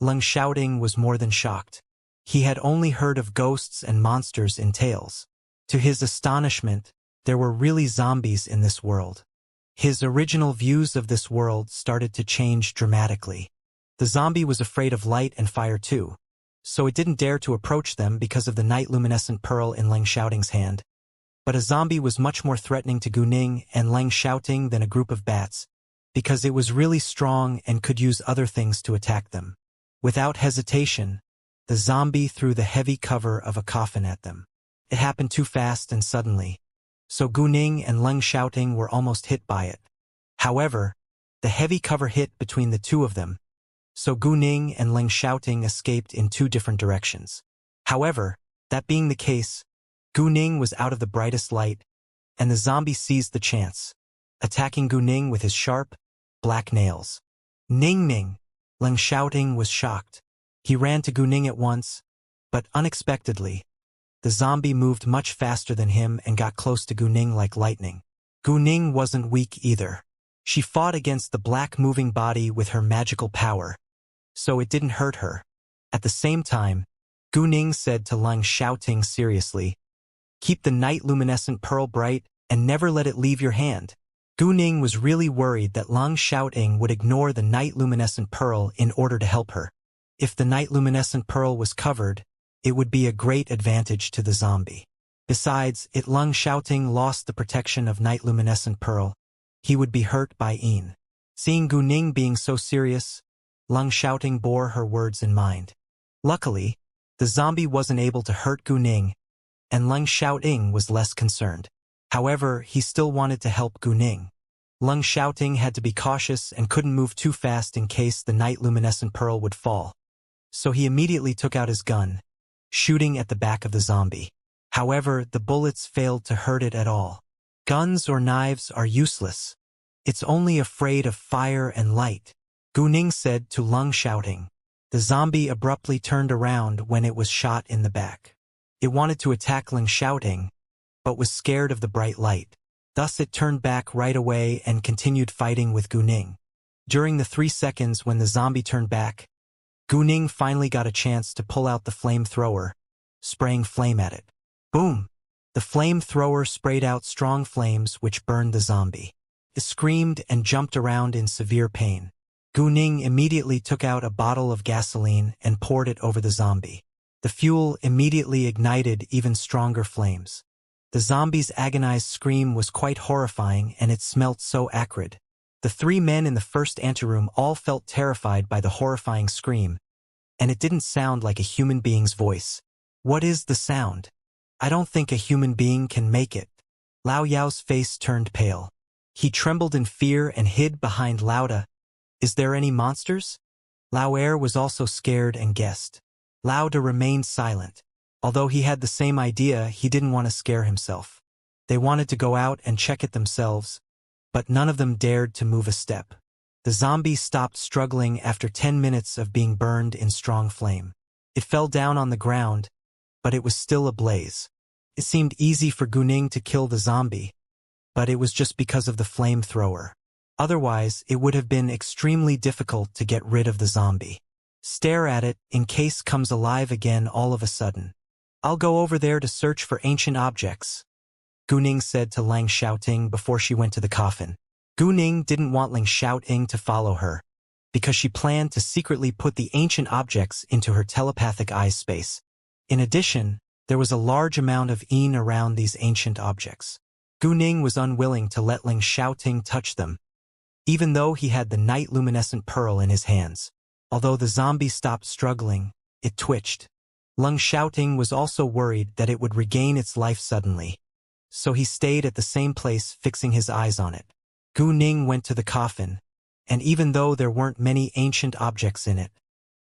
Leng Shouting was more than shocked. He had only heard of ghosts and monsters in tales. To his astonishment, there were really zombies in this world. His original views of this world started to change dramatically. The zombie was afraid of light and fire too, so it didn't dare to approach them because of the night luminescent pearl in Leng Shouting's hand. But a zombie was much more threatening to Gu Ning and Leng Shouting than a group of bats, because it was really strong and could use other things to attack them. Without hesitation, the zombie threw the heavy cover of a coffin at them. It happened too fast and suddenly, so Gu Ning and Leng Shouting were almost hit by it. However, the heavy cover hit between the 2 of them, so Gu Ning and Leng Shouting escaped in 2 different directions. However, that being the case, Gu Ning was out of the brightest light, and the zombie seized the chance, attacking Gu Ning with his sharp, black nails. Ning Ning! Leng Xiaoting was shocked. He ran to Gu Ning at once, but unexpectedly, the zombie moved much faster than him and got close to Gu Ning like lightning. Gu Ning wasn't weak either. She fought against the black moving body with her magical power, so it didn't hurt her. At the same time, Gu Ning said to Leng Xiaoting seriously, "Keep the night luminescent pearl bright and never let it leave your hand." Gu Ning was really worried that Leng Xiaoting would ignore the night luminescent pearl in order to help her. If the night luminescent pearl was covered, it would be a great advantage to the zombie. Besides, if Leng Xiaoting lost the protection of night luminescent pearl, he would be hurt by Yin. Seeing Gu Ning being so serious, Leng Xiaoting bore her words in mind. Luckily, the zombie wasn't able to hurt Gu Ning, and Leng Xiaoting was less concerned. However, he still wanted to help Gu Ning. Leng Xiaoting had to be cautious and couldn't move too fast in case the night luminescent pearl would fall. So he immediately took out his gun, shooting at the back of the zombie. However, the bullets failed to hurt it at all. Guns or knives are useless. It's only afraid of fire and light, Gu Ning said to Leng Xiaoting. The zombie abruptly turned around when it was shot in the back. It wanted to attack Leng Xiaoting, but was scared of the bright light. Thus it turned back right away and continued fighting with Gu Ning. During the 3 seconds when the zombie turned back, Gu Ning finally got a chance to pull out the flamethrower, spraying flame at it. Boom! The flamethrower sprayed out strong flames which burned the zombie. It screamed and jumped around in severe pain. Gu Ning immediately took out a bottle of gasoline and poured it over the zombie. The fuel immediately ignited even stronger flames. The zombie's agonized scream was quite horrifying and it smelt so acrid. The 3 men in the first anteroom all felt terrified by the horrifying scream, and it didn't sound like a human being's voice. What is the sound? I don't think a human being can make it. Lao Yao's face turned pale. He trembled in fear and hid behind Lauda. Is there any monsters? Lao Er was also scared and guessed. Lauda remained silent. Although he had the same idea, he didn't want to scare himself. They wanted to go out and check it themselves, but none of them dared to move a step. The zombie stopped struggling after 10 minutes of being burned in strong flame. It fell down on the ground, but it was still ablaze. It seemed easy for Gu Ning to kill the zombie, but it was just because of the flamethrower. Otherwise, it would have been extremely difficult to get rid of the zombie. Stare at it in case comes alive again all of a sudden. I'll go over there to search for ancient objects, Gu Ning said to Leng Xiaoting before she went to the coffin. Gu Ning didn't want Leng Xiaoting to follow her, because she planned to secretly put the ancient objects into her telepathic eye space. In addition, there was a large amount of Yin around these ancient objects. Gu Ning was unwilling to let Leng Xiaoting touch them, even though he had the night luminescent pearl in his hands. Although the zombie stopped struggling, it twitched. Leng Xiaoting was also worried that it would regain its life suddenly, so he stayed at the same place fixing his eyes on it. Gu Ning went to the coffin, and even though there weren't many ancient objects in it,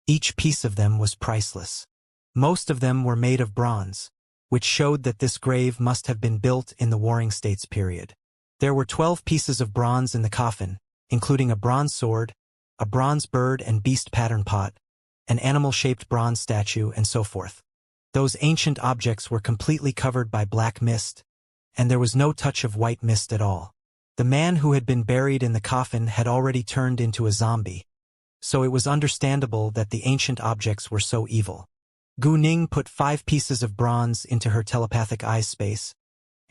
each piece of them was priceless. Most of them were made of bronze, which showed that this grave must have been built in the Warring States period. There were 12 pieces of bronze in the coffin, including a bronze sword, a bronze bird and beast pattern pot, an animal-shaped bronze statue, and so forth. Those ancient objects were completely covered by black mist, and there was no touch of white mist at all. The man who had been buried in the coffin had already turned into a zombie, so it was understandable that the ancient objects were so evil. Gu Ning put 5 pieces of bronze into her telepathic eye space,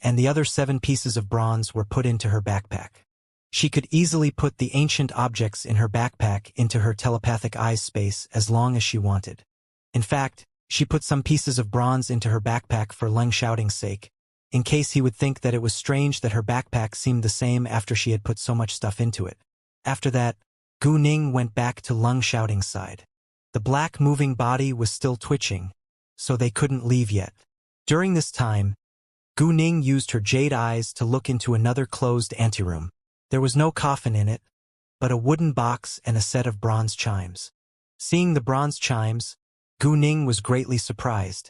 and the other 7 pieces of bronze were put into her backpack. She could easily put the ancient objects in her backpack into her telepathic eye space as long as she wanted. In fact, she put some pieces of bronze into her backpack for Leng Xiaoting's sake, in case he would think that it was strange that her backpack seemed the same after she had put so much stuff into it. After that, Gu Ning went back to Leng Xiaoting's side. The black moving body was still twitching, so they couldn't leave yet. During this time, Gu Ning used her jade eyes to look into another closed anteroom. There was no coffin in it, but a wooden box and a set of bronze chimes. Seeing the bronze chimes, Gu Ning was greatly surprised.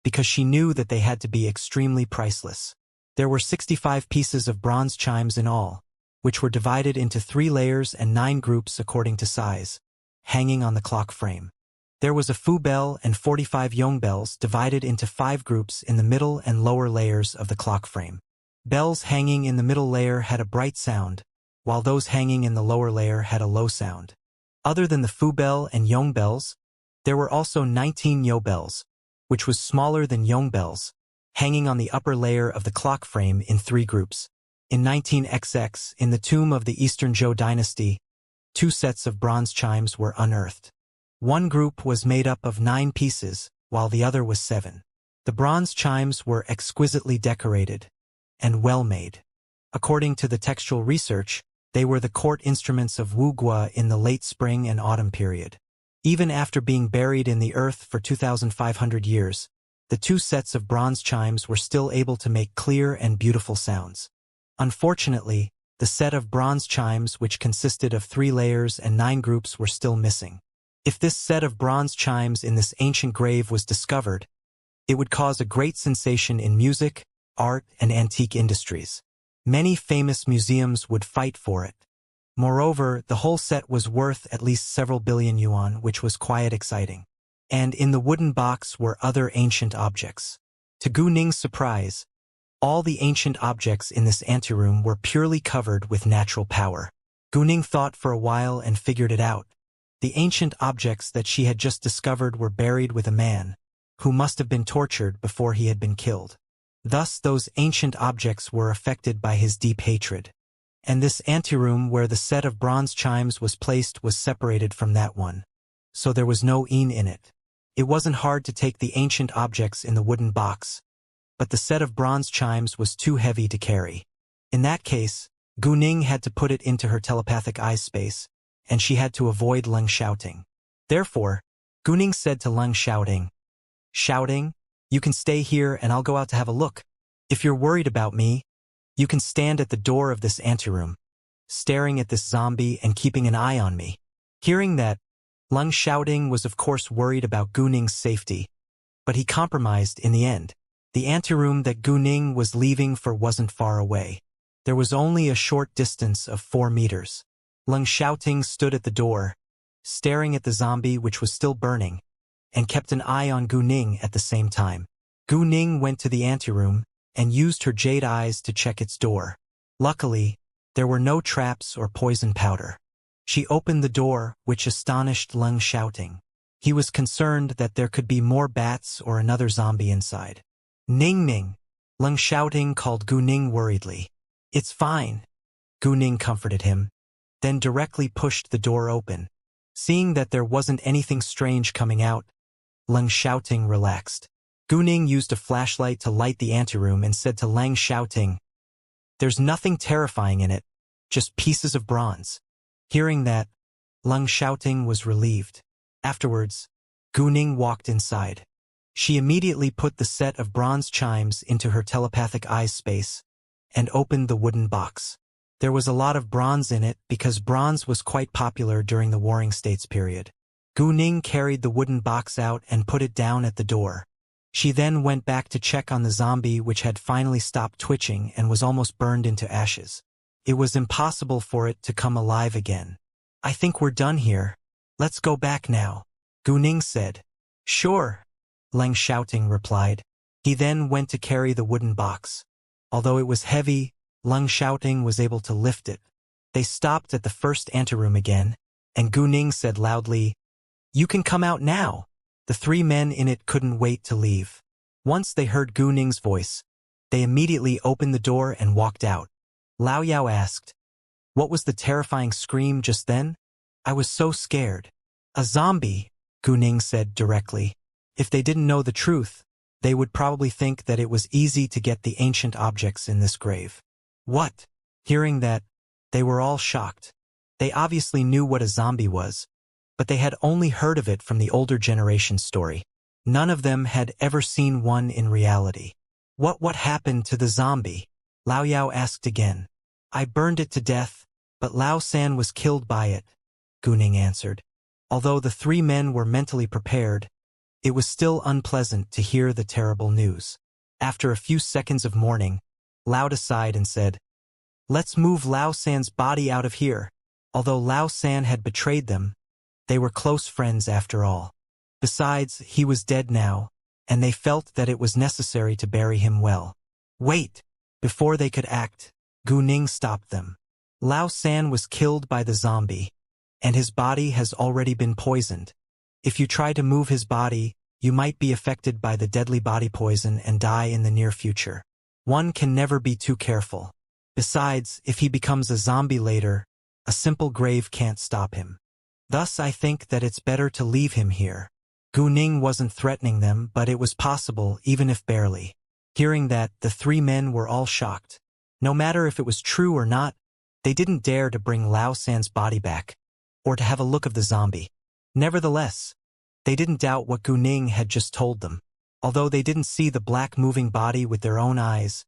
because she knew that they had to be extremely priceless. There were 65 pieces of bronze chimes in all, which were divided into 3 layers and 9 groups according to size, hanging on the clock frame. There was a fu bell and 45 yong bells divided into 5 groups in the middle and lower layers of the clock frame. Bells hanging in the middle layer had a bright sound, while those hanging in the lower layer had a low sound. Other than the fu bell and yong bells, there were also 19 yo bells, which was smaller than yong bells, hanging on the upper layer of the clock frame in 3 groups. In 19XX, in the tomb of the Eastern Zhou dynasty, 2 sets of bronze chimes were unearthed. One group was made up of 9 pieces, while the other was 7. The bronze chimes were exquisitely decorated and well-made. According to the textual research, they were the court instruments of Wu Gua in the late spring and autumn period. Even after being buried in the earth for 2,500 years, the 2 sets of bronze chimes were still able to make clear and beautiful sounds. Unfortunately, the set of bronze chimes which consisted of 3 layers and 9 groups were still missing. If this set of bronze chimes in this ancient grave was discovered, it would cause a great sensation in music, art, and antique industries. Many famous museums would fight for it. Moreover, the whole set was worth at least several billion yuan, which was quite exciting. And in the wooden box were other ancient objects. To Gu Ning's surprise, all the ancient objects in this anteroom were purely covered with natural power. Gu Ning thought for a while and figured it out. The ancient objects that she had just discovered were buried with a man, who must have been tortured before he had been killed. Thus those ancient objects were affected by his deep hatred. And this anteroom where the set of bronze chimes was placed was separated from that one. So there was no yin in it. It wasn't hard to take the ancient objects in the wooden box, but the set of bronze chimes was too heavy to carry. In that case, Gu Ning had to put it into her telepathic eye space, and she had to avoid Leng shouting. Therefore, Gu Ning said to Leng shouting, "You can stay here and I'll go out to have a look. If you're worried about me, you can stand at the door of this anteroom, staring at this zombie and keeping an eye on me." Hearing that, Leng shouting was of course worried about Gu Ning's safety, but he compromised in the end. The anteroom that Gu Ning was leaving for wasn't far away. There was only a short distance of 4 meters. Leng shouting stood at the door, staring at the zombie which was still burning, and kept an eye on Gu Ning at the same time. Gu Ning went to the anteroom and used her jade eyes to check its door. Luckily, there were no traps or poison powder. She opened the door, which astonished Leng shouting. He was concerned that there could be more bats or another zombie inside. "Ning Ning," Leng shouting called Gu Ning worriedly. "It's fine," Gu Ning comforted him, then directly pushed the door open. Seeing that there wasn't anything strange coming out, Leng shouting relaxed. Gu Ning used a flashlight to light the anteroom and said to Leng shouting, "There's nothing terrifying in it, just pieces of bronze." Hearing that, Leng shouting was relieved. Afterwards, Gu Ning walked inside. She immediately put the set of bronze chimes into her telepathic eye space and opened the wooden box. There was a lot of bronze in it because bronze was quite popular during the Warring States period. Gu Ning carried the wooden box out and put it down at the door. She then went back to check on the zombie which had finally stopped twitching and was almost burned into ashes. It was impossible for it to come alive again. "I think we're done here. Let's go back now," Gu Ning said. "Sure," Leng shouting replied. He then went to carry the wooden box. Although it was heavy, Leng shouting was able to lift it. They stopped at the first anteroom again, and Gu Ning said loudly, "You can come out now." The 3 men in it couldn't wait to leave. Once they heard Gu Ning's voice, they immediately opened the door and walked out. Lao Yao asked, "What was the terrifying scream just then?" "I was so scared." "A zombie," Gu Ning said directly. If they didn't know the truth, they would probably think that it was easy to get the ancient objects in this grave. "What?" Hearing that, they were all shocked. They obviously knew what a zombie was, but they had only heard of it from the older generation story. None of them had ever seen one in reality. What happened to the zombie?" Lao Yao asked again. "I burned it to death, but Lao San was killed by it," Gu Ning answered. Although the 3 men were mentally prepared, It was still unpleasant to hear the terrible news. After a few seconds of mourning, Lao sighed and said, "Let's move Lao San's body out of here." Although Lao San had betrayed them, they were close friends after all. Besides, he was dead now, and they felt that it was necessary to bury him well. Wait! Before they could act, Gu Ning stopped them. Lao San was killed by the zombie, and his body has already been poisoned. If you try to move his body, you might be affected by the deadly body poison and die in the near future. One can never be too careful. Besides, if he becomes a zombie later, a simple grave can't stop him. Thus I think that it's better to leave him here. Gu Ning wasn't threatening them, but it was possible, even if barely. Hearing that, the three men were all shocked. No matter if it was true or not, they didn't dare to bring Lao San's body back, or to have a look of the zombie. Nevertheless, they didn't doubt what Gu Ning had just told them. Although they didn't see the black moving body with their own eyes,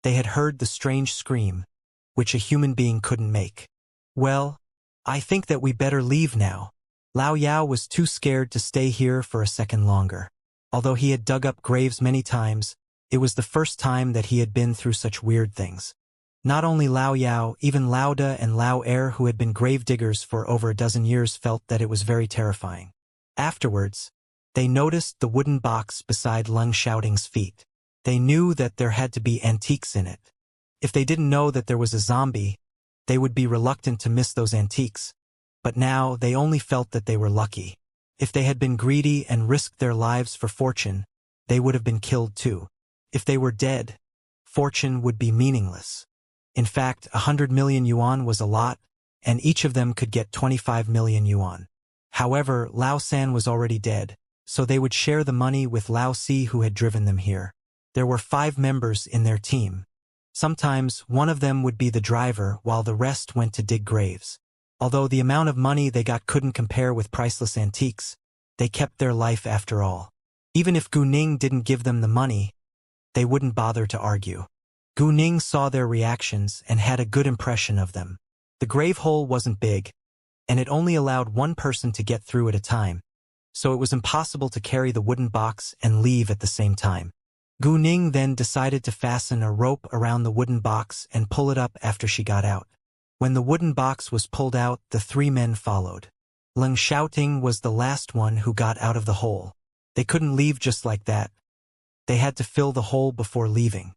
they had heard the strange scream, which a human being couldn't make. Well, I think that we better leave now. Lao Yao was too scared to stay here for a second longer. Although he had dug up graves many times, it was the first time that he had been through such weird things. Not only Lao Yao, even Lao Da and Lao Er, who had been grave diggers for over a dozen years, felt that it was very terrifying. Afterwards, they noticed the wooden box beside Leng Xiaoting's feet. They knew that there had to be antiques in it. If they didn't know that there was a zombie, they would be reluctant to miss those antiques. But now they only felt that they were lucky. If they had been greedy and risked their lives for fortune, they would have been killed too. If they were dead, fortune would be meaningless. In fact, 100 million yuan was a lot, and each of them could get 25 million yuan. However, Lao San was already dead, so they would share the money with Lao Si, who had driven them here. There were 5 members in their team. Sometimes one of them would be the driver while the rest went to dig graves. Although the amount of money they got couldn't compare with priceless antiques, they kept their life after all. Even if Gu Ning didn't give them the money, they wouldn't bother to argue. Gu Ning saw their reactions and had a good impression of them. The grave hole wasn't big, and it only allowed one person to get through at a time, so it was impossible to carry the wooden box and leave at the same time. Gu Ning then decided to fasten a rope around the wooden box and pull it up after she got out. When the wooden box was pulled out, the 3 men followed. Leng Xiaoting was the last one who got out of the hole. They couldn't leave just like that. They had to fill the hole before leaving.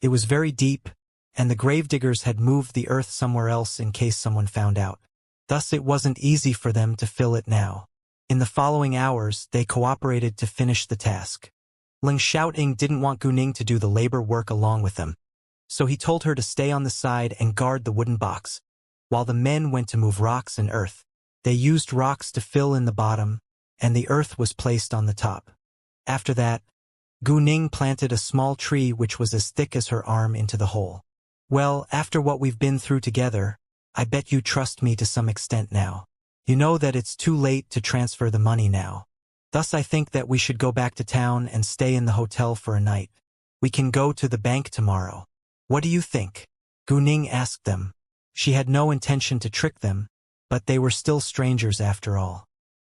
It was very deep, and the gravediggers had moved the earth somewhere else in case someone found out. Thus it wasn't easy for them to fill it now. In the following hours, they cooperated to finish the task. Leng Xiaoting didn't want Gu Ning to do the labor work along with them, so he told her to stay on the side and guard the wooden box, while the men went to move rocks and earth. They used rocks to fill in the bottom, and the earth was placed on the top. After that, Gu Ning planted a small tree which was as thick as her arm into the hole. Well, after what we've been through together, I bet you trust me to some extent now. You know that it's too late to transfer the money now. Thus I think that we should go back to town and stay in the hotel for a night. We can go to the bank tomorrow. What do you think? Gu Ning asked them. She had no intention to trick them, but they were still strangers after all.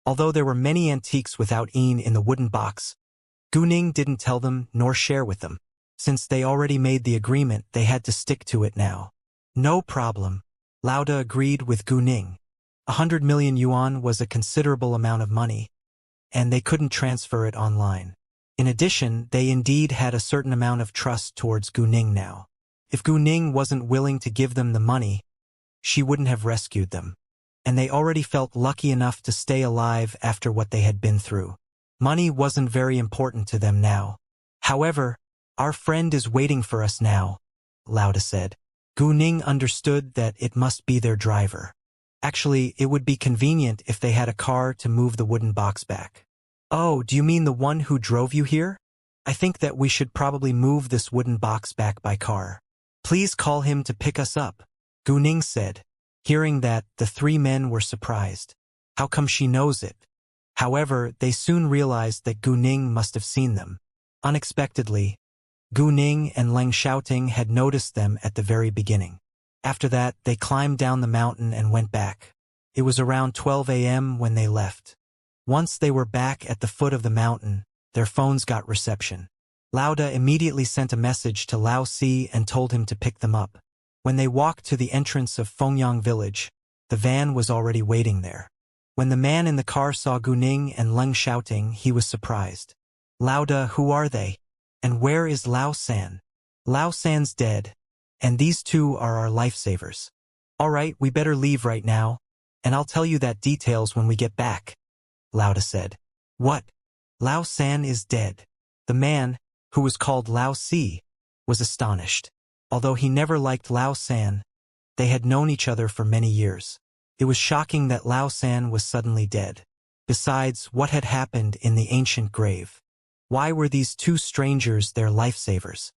Although there were many antiques without Een in the wooden box, Gu Ning didn't tell them nor share with them. Since they already made the agreement, they had to stick to it now. No problem. Lauda agreed with Gu Ning. 100 million yuan was a considerable amount of money, and they couldn't transfer it online. In addition, they indeed had a certain amount of trust towards Gu Ning now. If Gu Ning wasn't willing to give them the money, she wouldn't have rescued them. And they already felt lucky enough to stay alive after what they had been through. Money wasn't very important to them now. However, our friend is waiting for us now, Lauda said. Gu Ning understood that it must be their driver. Actually, it would be convenient if they had a car to move the wooden box back. Oh, do you mean the one who drove you here? I think that we should probably move this wooden box back by car. Please call him to pick us up, Gu Ning said. Hearing that, the 3 men were surprised. How come she knows it? However, they soon realized that Gu Ning must have seen them. Unexpectedly, Gu Ning and Leng Xiaoting had noticed them at the very beginning. After that, they climbed down the mountain and went back. It was around 12 a.m. when they left. Once they were back at the foot of the mountain, their phones got reception. Lauda immediately sent a message to Lao Si and told him to pick them up. When they walked to the entrance of Fengyang village, the van was already waiting there. When the man in the car saw Guning and Leng shouting, he was surprised. Lauda, who are they? And where is Lao San? Lao San's dead, and these two are our lifesavers. All right, we better leave right now, and I'll tell you that details when we get back, Lauda said. What? Lao San is dead. The man, who was called Lao Si, was astonished. Although he never liked Lao San, they had known each other for many years. It was shocking that Lao San was suddenly dead. Besides, what had happened in the ancient grave? Why were these two strangers their lifesavers?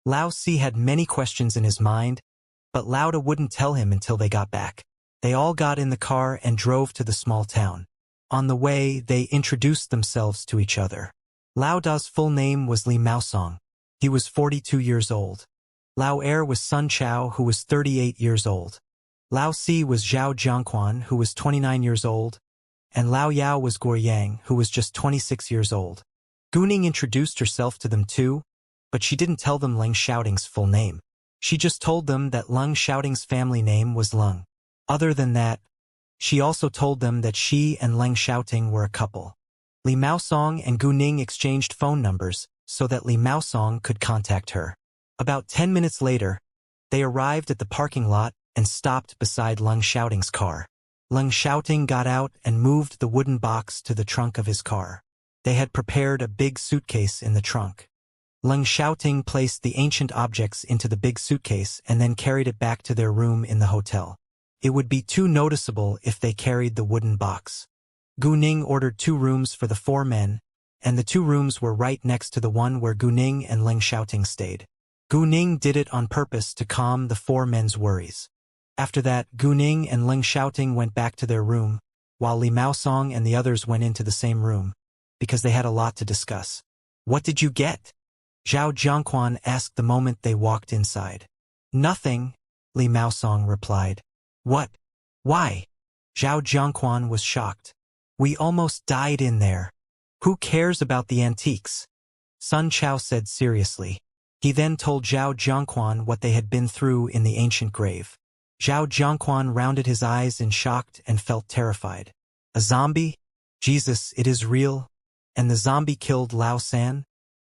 Lao Si had many questions in his mind, but Lauda wouldn't tell him until they got back. They all got in the car and drove to the small town. On the way, they introduced themselves to each other. Lauda's full name was Li Maosong. He was 42 years old. Lao Er was Sun Chao, who was 38 years old. Lao Si was Zhao Jiangquan, who was 29 years old, and Lao Yao was Guoyang, who was just 26 years old. Guning introduced herself to them too, but she didn't tell them Leng Shouting's full name. She just told them that Leng Shouting's family name was Leng. Other than that, she also told them that she and Leng Shouting were a couple. Li Maosong and Guning exchanged phone numbers so that Li Maosong could contact her. About 10 minutes later, they arrived at the parking lot and stopped beside Leng Shouting's car. Leng Shouting got out and moved the wooden box to the trunk of his car. They had prepared a big suitcase in the trunk. Leng Shouting placed the ancient objects into the big suitcase and then carried it back to their room in the hotel. It would be too noticeable if they carried the wooden box. Guning ordered 2 rooms for the 4 men, and the 2 rooms were right next to the one where Guning and Leng Shouting stayed. Guning did it on purpose to calm the 4 men's worries. After that, Guning and Leng Shouting went back to their room, while Li Maosong and the others went into the same room, because they had a lot to discuss. What did you get? Zhao Jiangquan asked the moment they walked inside. Nothing, Li Maosong replied. What? Why? Zhao Jiangquan was shocked. We almost died in there. Who cares about the antiques? Sun Chao said seriously. He then told Zhao Jiangquan what they had been through in the ancient grave. Zhao Jiangquan rounded his eyes in shock and felt terrified. A zombie? Jesus, it is real? And the zombie killed Lao San?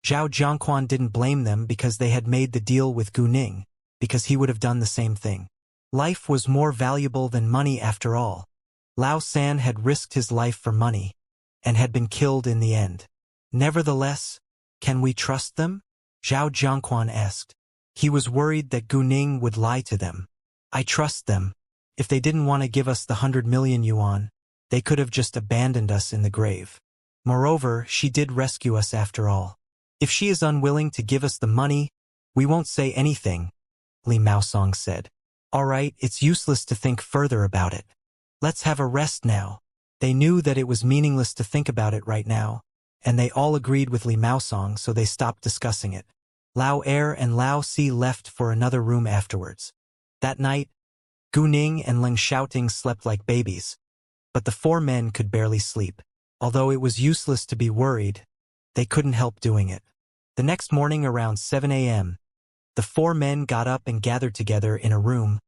Zhao Jiangquan didn't blame them because they had made the deal with Guning, because he would have done the same thing. Life was more valuable than money after all. Lao San had risked his life for money, and had been killed in the end. Nevertheless, can we trust them? Zhao Jiangquan asked. He was worried that Guning would lie to them. I trust them. If they didn't want to give us the 100 million yuan, they could have just abandoned us in the grave. Moreover, she did rescue us after all. If she is unwilling to give us the money, we won't say anything, Li Maosong said. All right, it's useless to think further about it. Let's have a rest now. They knew that it was meaningless to think about it right now, and they all agreed with Li Maosong, so they stopped discussing it. Lao Er and Lao Si left for another room afterwards. That night, Guning and Leng Shouting slept like babies, but the 4 men could barely sleep. Although it was useless to be worried, they couldn't help doing it. The next morning around 7 a.m., the 4 men got up and gathered together in a room,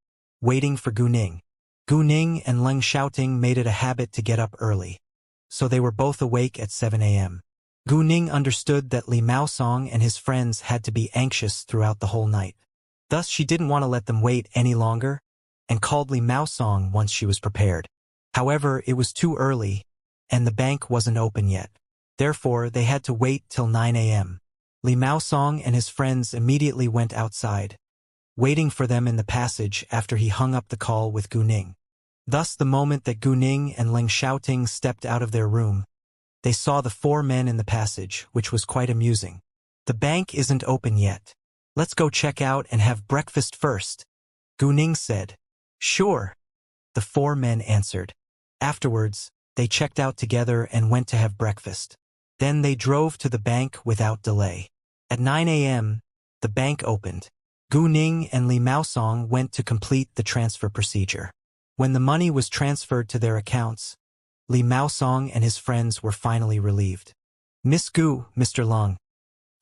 waiting for Guning. Guning and Leng Shouting made it a habit to get up early, so they were both awake at 7 a.m. Guning understood that Li Maosong and his friends had to be anxious throughout the whole night. Thus she didn't want to let them wait any longer, and called Li Maosong once she was prepared. However, it was too early, and the bank wasn't open yet. Therefore, they had to wait till 9 a.m. Li Maosong and his friends immediately went outside, waiting for them in the passage after he hung up the call with Guning. Thus, the moment that Guning and Leng Shouting stepped out of their room, they saw the 4 men in the passage, which was quite amusing. The bank isn't open yet. Let's go check out and have breakfast first, Guning said. Sure, the 4 men answered. Afterwards, they checked out together and went to have breakfast. Then they drove to the bank without delay. At 9 a.m., the bank opened. Guning and Li Maosong went to complete the transfer procedure. When the money was transferred to their accounts, Li Maosong and his friends were finally relieved. Miss Gu, Mr. Long.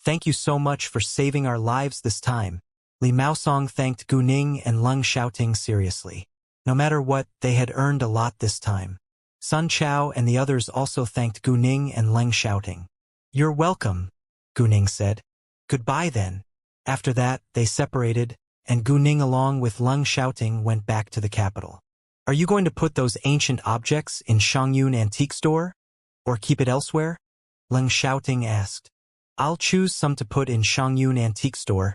Thank you so much for saving our lives this time. Li Maosong thanked Gu Ning and Leng Xiaoting seriously. No matter what, they had earned a lot this time. Sun Chao and the others also thanked Gu Ning and Leng Xiaoting. You're welcome, Gu Ning said. Goodbye then. After that, they separated, and Gu Ning along with Leng Xiaoting went back to the capital. Are you going to put those ancient objects in Shangyun Antique Store? Or keep it elsewhere? Leng Xiaoting asked. I'll choose some to put in Shangyun Antique Store,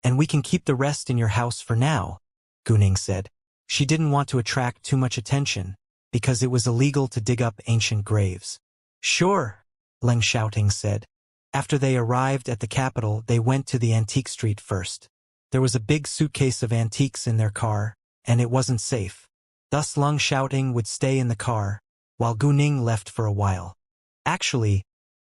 and we can keep the rest in your house for now, Gu Ning said. She didn't want to attract too much attention, because it was illegal to dig up ancient graves. Sure, Leng Xiaoting said. After they arrived at the capital, they went to the antique street first. There was a big suitcase of antiques in their car, and it wasn't safe. Thus Leng Xiaoting would stay in the car, while Gu Ning left for a while. Actually,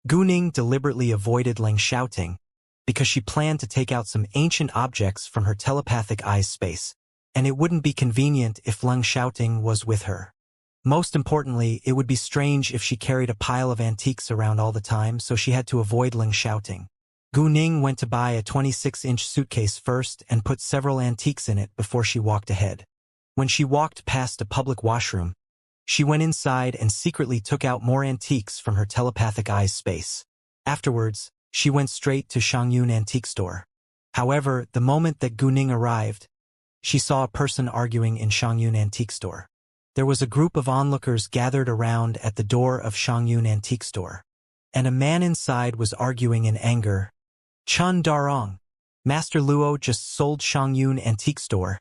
Gu Ning deliberately avoided Leng Xiaoting, because she planned to take out some ancient objects from her telepathic eyes space, and it wouldn't be convenient if Leng Xiaoting was with her. Most importantly, it would be strange if she carried a pile of antiques around all the time, so she had to avoid Leng Xiaoting. Gu Ning went to buy a 26-inch suitcase first and put several antiques in it before she walked ahead. When she walked past a public washroom, she went inside and secretly took out more antiques from her telepathic eyes space. Afterwards, she went straight to Shangyun Antique Store. However, the moment that Gu Ning arrived, she saw a person arguing in Shangyun Antique Store. There was a group of onlookers gathered around at the door of Shangyun Antique Store, and a man inside was arguing in anger. Chun Darong, Master Luo just sold Shangyun Antique Store,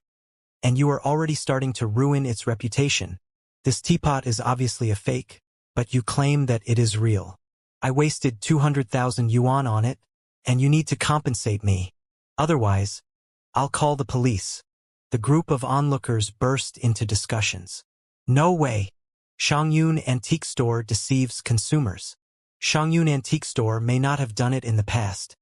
and you are already starting to ruin its reputation. This teapot is obviously a fake, but you claim that it is real. I wasted 200,000 yuan on it, and you need to compensate me. Otherwise, I'll call the police. The group of onlookers burst into discussions. No way. Shangyun Antique Store deceives consumers. Shangyun Antique Store may not have done it in the past,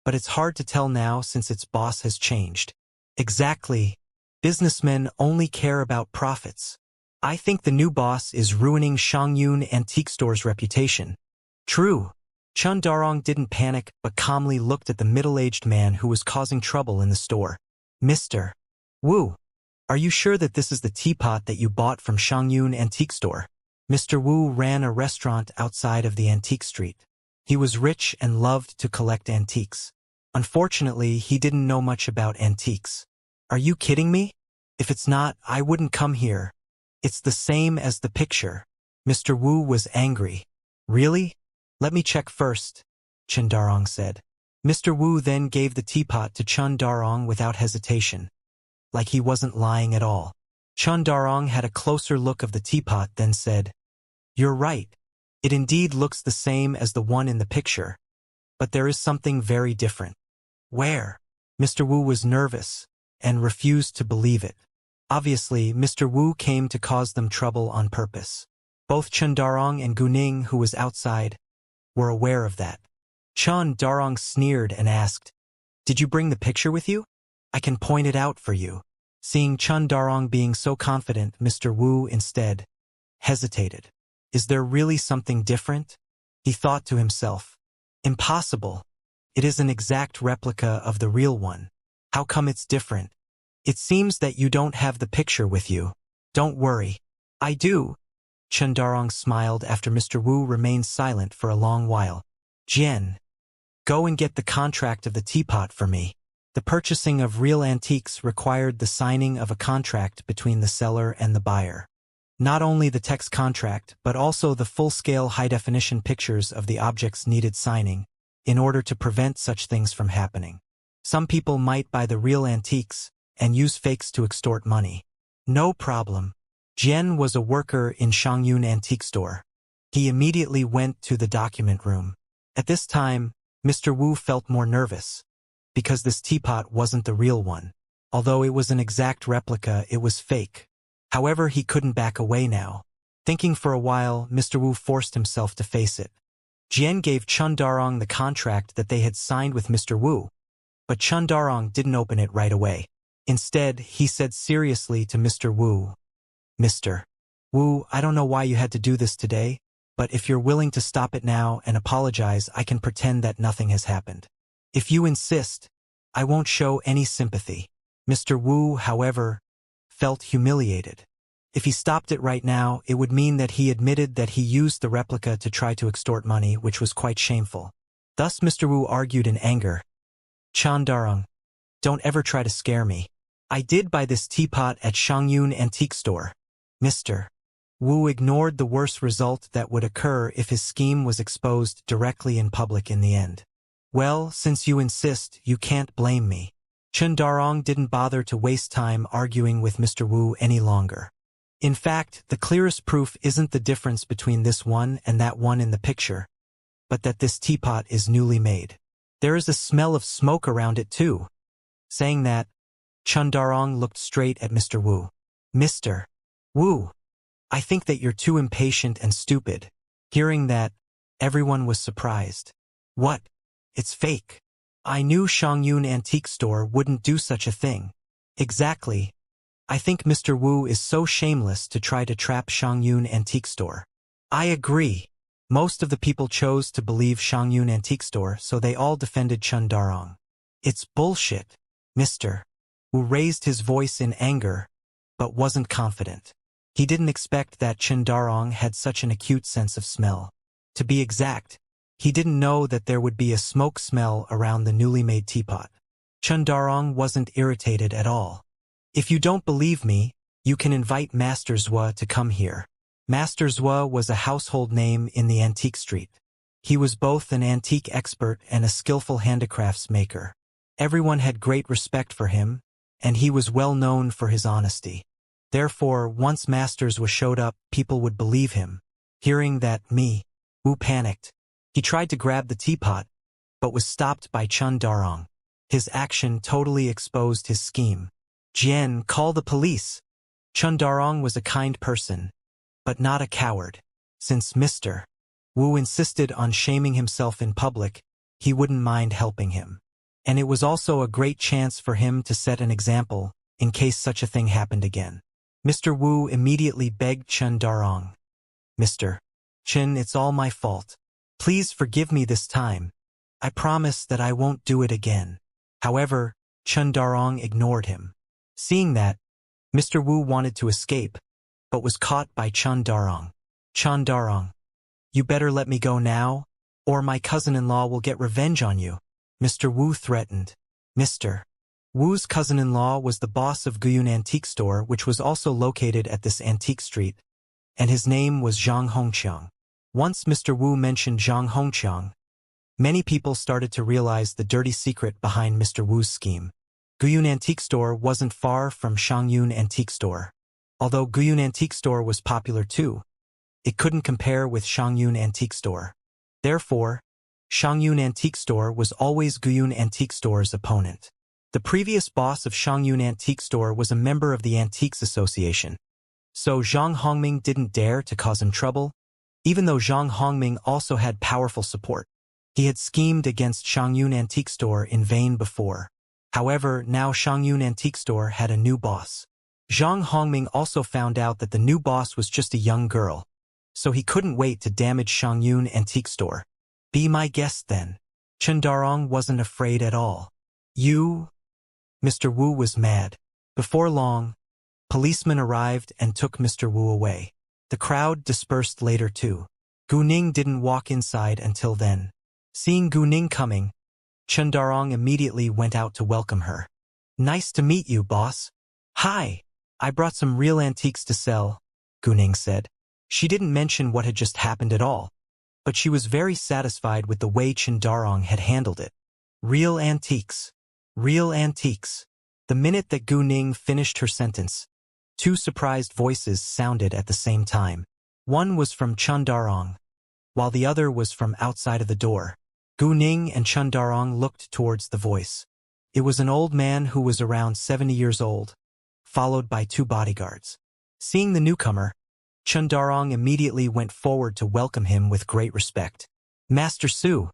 but it's hard to tell now since its boss has changed. Exactly. Businessmen only care about profits. I think the new boss is ruining Shangyun Antique Store's reputation. True. Chun Darong didn't panic but calmly looked at the middle-aged man who was causing trouble in the store. Mr. Wu, are you sure that this is the teapot that you bought from Shangyun Antique Store? Mr. Wu ran a restaurant outside of the antique street. He was rich and loved to collect antiques. Unfortunately, he didn't know much about antiques. Are you kidding me? If it's not, I wouldn't come here. It's the same as the picture. Mr. Wu was angry. Really? Let me check first, Chun Darong said. Mr. Wu then gave the teapot to Chun Darong without hesitation, like he wasn't lying at all. Chun Darong had a closer look of the teapot, then said, You're right. It indeed looks the same as the one in the picture, but there is something very different. Where? Mr. Wu was nervous and refused to believe it. Obviously, Mr. Wu came to cause them trouble on purpose. Both Chun Darong and Gu Ning, who was outside, were aware of that. Chun Darong sneered and asked, Did you bring the picture with you? I can point it out for you. Seeing Chun Darong being so confident, Mr. Wu instead hesitated. Is there really something different? He thought to himself. Impossible. It is an exact replica of the real one. How come it's different? It seems that you don't have the picture with you. Don't worry. I do. Chun Darong smiled after Mr. Wu remained silent for a long while. Jian, go and get the contract of the teapot for me. The purchasing of real antiques required the signing of a contract between the seller and the buyer. Not only the text contract, but also the full-scale high-definition pictures of the objects needed signing, in order to prevent such things from happening. Some people might buy the real antiques and use fakes to extort money. No problem. Jian was a worker in Shangyun Antique Store. He immediately went to the document room. At this time, Mr. Wu felt more nervous, because this teapot wasn't the real one. Although it was an exact replica, it was fake. However, he couldn't back away now. Thinking for a while, Mr. Wu forced himself to face it. Jian gave Chun Darong the contract that they had signed with Mr. Wu, but Chun Darong didn't open it right away. Instead, he said seriously to Mr. Wu, Mr. Wu, I don't know why you had to do this today, but if you're willing to stop it now and apologize, I can pretend that nothing has happened. If you insist, I won't show any sympathy. Mr. Wu, however, felt humiliated. If he stopped it right now, it would mean that he admitted that he used the replica to try to extort money, which was quite shameful. Thus Mr. Wu argued in anger. Chandarong, don't ever try to scare me. I did buy this teapot at Shangyun Antique Store. Mr. Wu ignored the worst result that would occur if his scheme was exposed directly in public in the end. Well, since you insist, you can't blame me. Chandarong didn't bother to waste time arguing with Mr. Wu any longer. In fact, the clearest proof isn't the difference between this one and that one in the picture, but that this teapot is newly made. There is a smell of smoke around it too. Saying that, Chandarong looked straight at Mr. Wu. Mr. Wu, I think that you're too impatient and stupid. Hearing that, everyone was surprised. What? It's fake. I knew Shangyun Antique Store wouldn't do such a thing. Exactly. I think Mr. Wu is so shameless to try to trap Shangyun Antique Store. I agree. Most of the people chose to believe Shangyun Antique Store, so they all defended Chandarong. It's bullshit. Mr. Wu raised his voice in anger, but wasn't confident. He didn't expect that Chandarong had such an acute sense of smell. To be exact, he didn't know that there would be a smoke smell around the newly made teapot. Chandarong wasn't irritated at all. If you don't believe me, you can invite Master Zhua to come here. Master Zhua was a household name in the antique street. He was both an antique expert and a skillful handicrafts maker. Everyone had great respect for him, and he was well known for his honesty. Therefore, once Master Zhua showed up, people would believe him. Hearing that, Wu panicked. He tried to grab the teapot, but was stopped by Chandarong. His action totally exposed his scheme. Jian, call the police. Chandarong was a kind person, but not a coward. Since Mr. Wu insisted on shaming himself in public, he wouldn't mind helping him. And it was also a great chance for him to set an example, in case such a thing happened again. Mr. Wu immediately begged Chandarong. Mr. Chen, it's all my fault. Please forgive me this time. I promise that I won't do it again. However, Chandarong ignored him. Seeing that, Mr. Wu wanted to escape, but was caught by Chandarong. Chandarong, you better let me go now, or my cousin-in-law will get revenge on you. Mr. Wu threatened. Mr. Wu's cousin-in-law was the boss of Guyun Antique Store, which was also located at this antique street, and his name was Zhang Hongqiang. Once Mr. Wu mentioned Zhang Hongqiang, many people started to realize the dirty secret behind Mr. Wu's scheme. Guyun Antique Store wasn't far from Shangyun Antique Store. Although Guyun Antique Store was popular too, it couldn't compare with Shangyun Antique Store. Therefore, Shangyun Antique Store was always Guyun Antique Store's opponent. The previous boss of Shangyun Antique Store was a member of the Antiques Association, so Zhang Hongming didn't dare to cause him trouble, even though Zhang Hongming also had powerful support. He had schemed against Shangyun Antique Store in vain before. However, now Shangyun Antique Store had a new boss. Zhang Hongming also found out that the new boss was just a young girl, so he couldn't wait to damage Shangyun Antique Store. Be my guest then. Chandarong wasn't afraid at all. You? Mr. Wu was mad. Before long, policemen arrived and took Mr. Wu away. The crowd dispersed later too. Gu Ning didn't walk inside until then. Seeing Gu Ning coming, Chandarong immediately went out to welcome her. Nice to meet you, boss. Hi. I brought some real antiques to sell, Gu Ning said. She didn't mention what had just happened at all, but she was very satisfied with the way Chandarong had handled it. Real antiques. Real antiques. The minute that Gu Ning finished her sentence, two surprised voices sounded at the same time. One was from Chandarong, while the other was from outside of the door. Gu Ning and Chandarong looked towards the voice. It was an old man who was around 70 years old, followed by two bodyguards. Seeing the newcomer, Chandarong immediately went forward to welcome him with great respect. Master Su,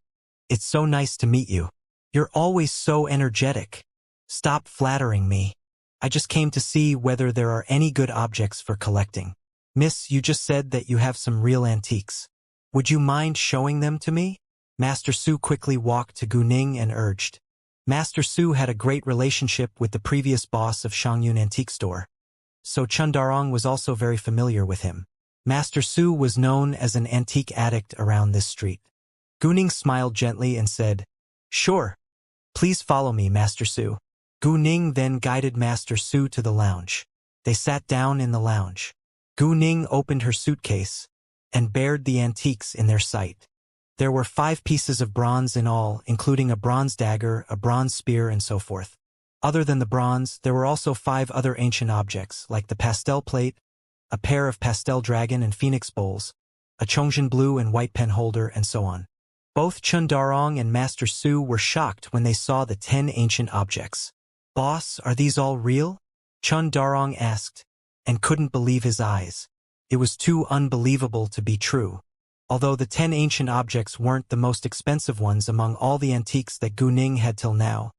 it's so nice to meet you. You're always so energetic. Stop flattering me. I just came to see whether there are any good objects for collecting. Miss, you just said that you have some real antiques. Would you mind showing them to me? Master Su quickly walked to Gu Ning and urged. Master Su had a great relationship with the previous boss of Shangyun Antique Store, so Chundarong was also very familiar with him. Master Su was known as an antique addict around this street. Gu Ning smiled gently and said, Sure. Please follow me, Master Su. Gu Ning then guided Master Su to the lounge. They sat down in the lounge. Gu Ning opened her suitcase and bared the antiques in their sight. There were 5 pieces of bronze in all, including a bronze dagger, a bronze spear, and so forth. Other than the bronze, there were also 5 other ancient objects, like the pastel plate, a pair of pastel dragon and phoenix bowls, a Chongjian blue and white pen holder, and so on. Both Chundarong and Master Su were shocked when they saw the 10 ancient objects. Boss, are these all real? Chundarong asked, and couldn't believe his eyes. It was too unbelievable to be true. Although the 10 ancient objects weren't the most expensive ones among all the antiques that Gu Ning had till now,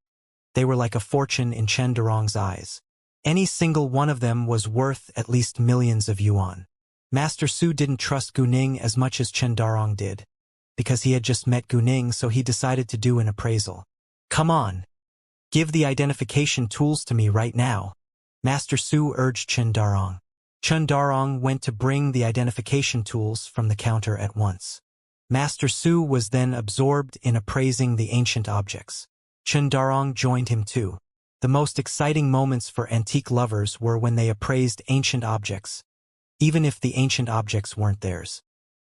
they were like a fortune in Chundarong's eyes. Any single one of them was worth at least millions of yuan. Master Su didn't trust Gu Ning as much as Chundarong did, because he had just met Gu Ning, so he decided to do an appraisal. Come on. Give the identification tools to me right now, Master Su urged Chundarong. Chundarong went to bring the identification tools from the counter at once. Master Su was then absorbed in appraising the ancient objects. Chundarong joined him too. The most exciting moments for antique lovers were when they appraised ancient objects, even if the ancient objects weren't theirs.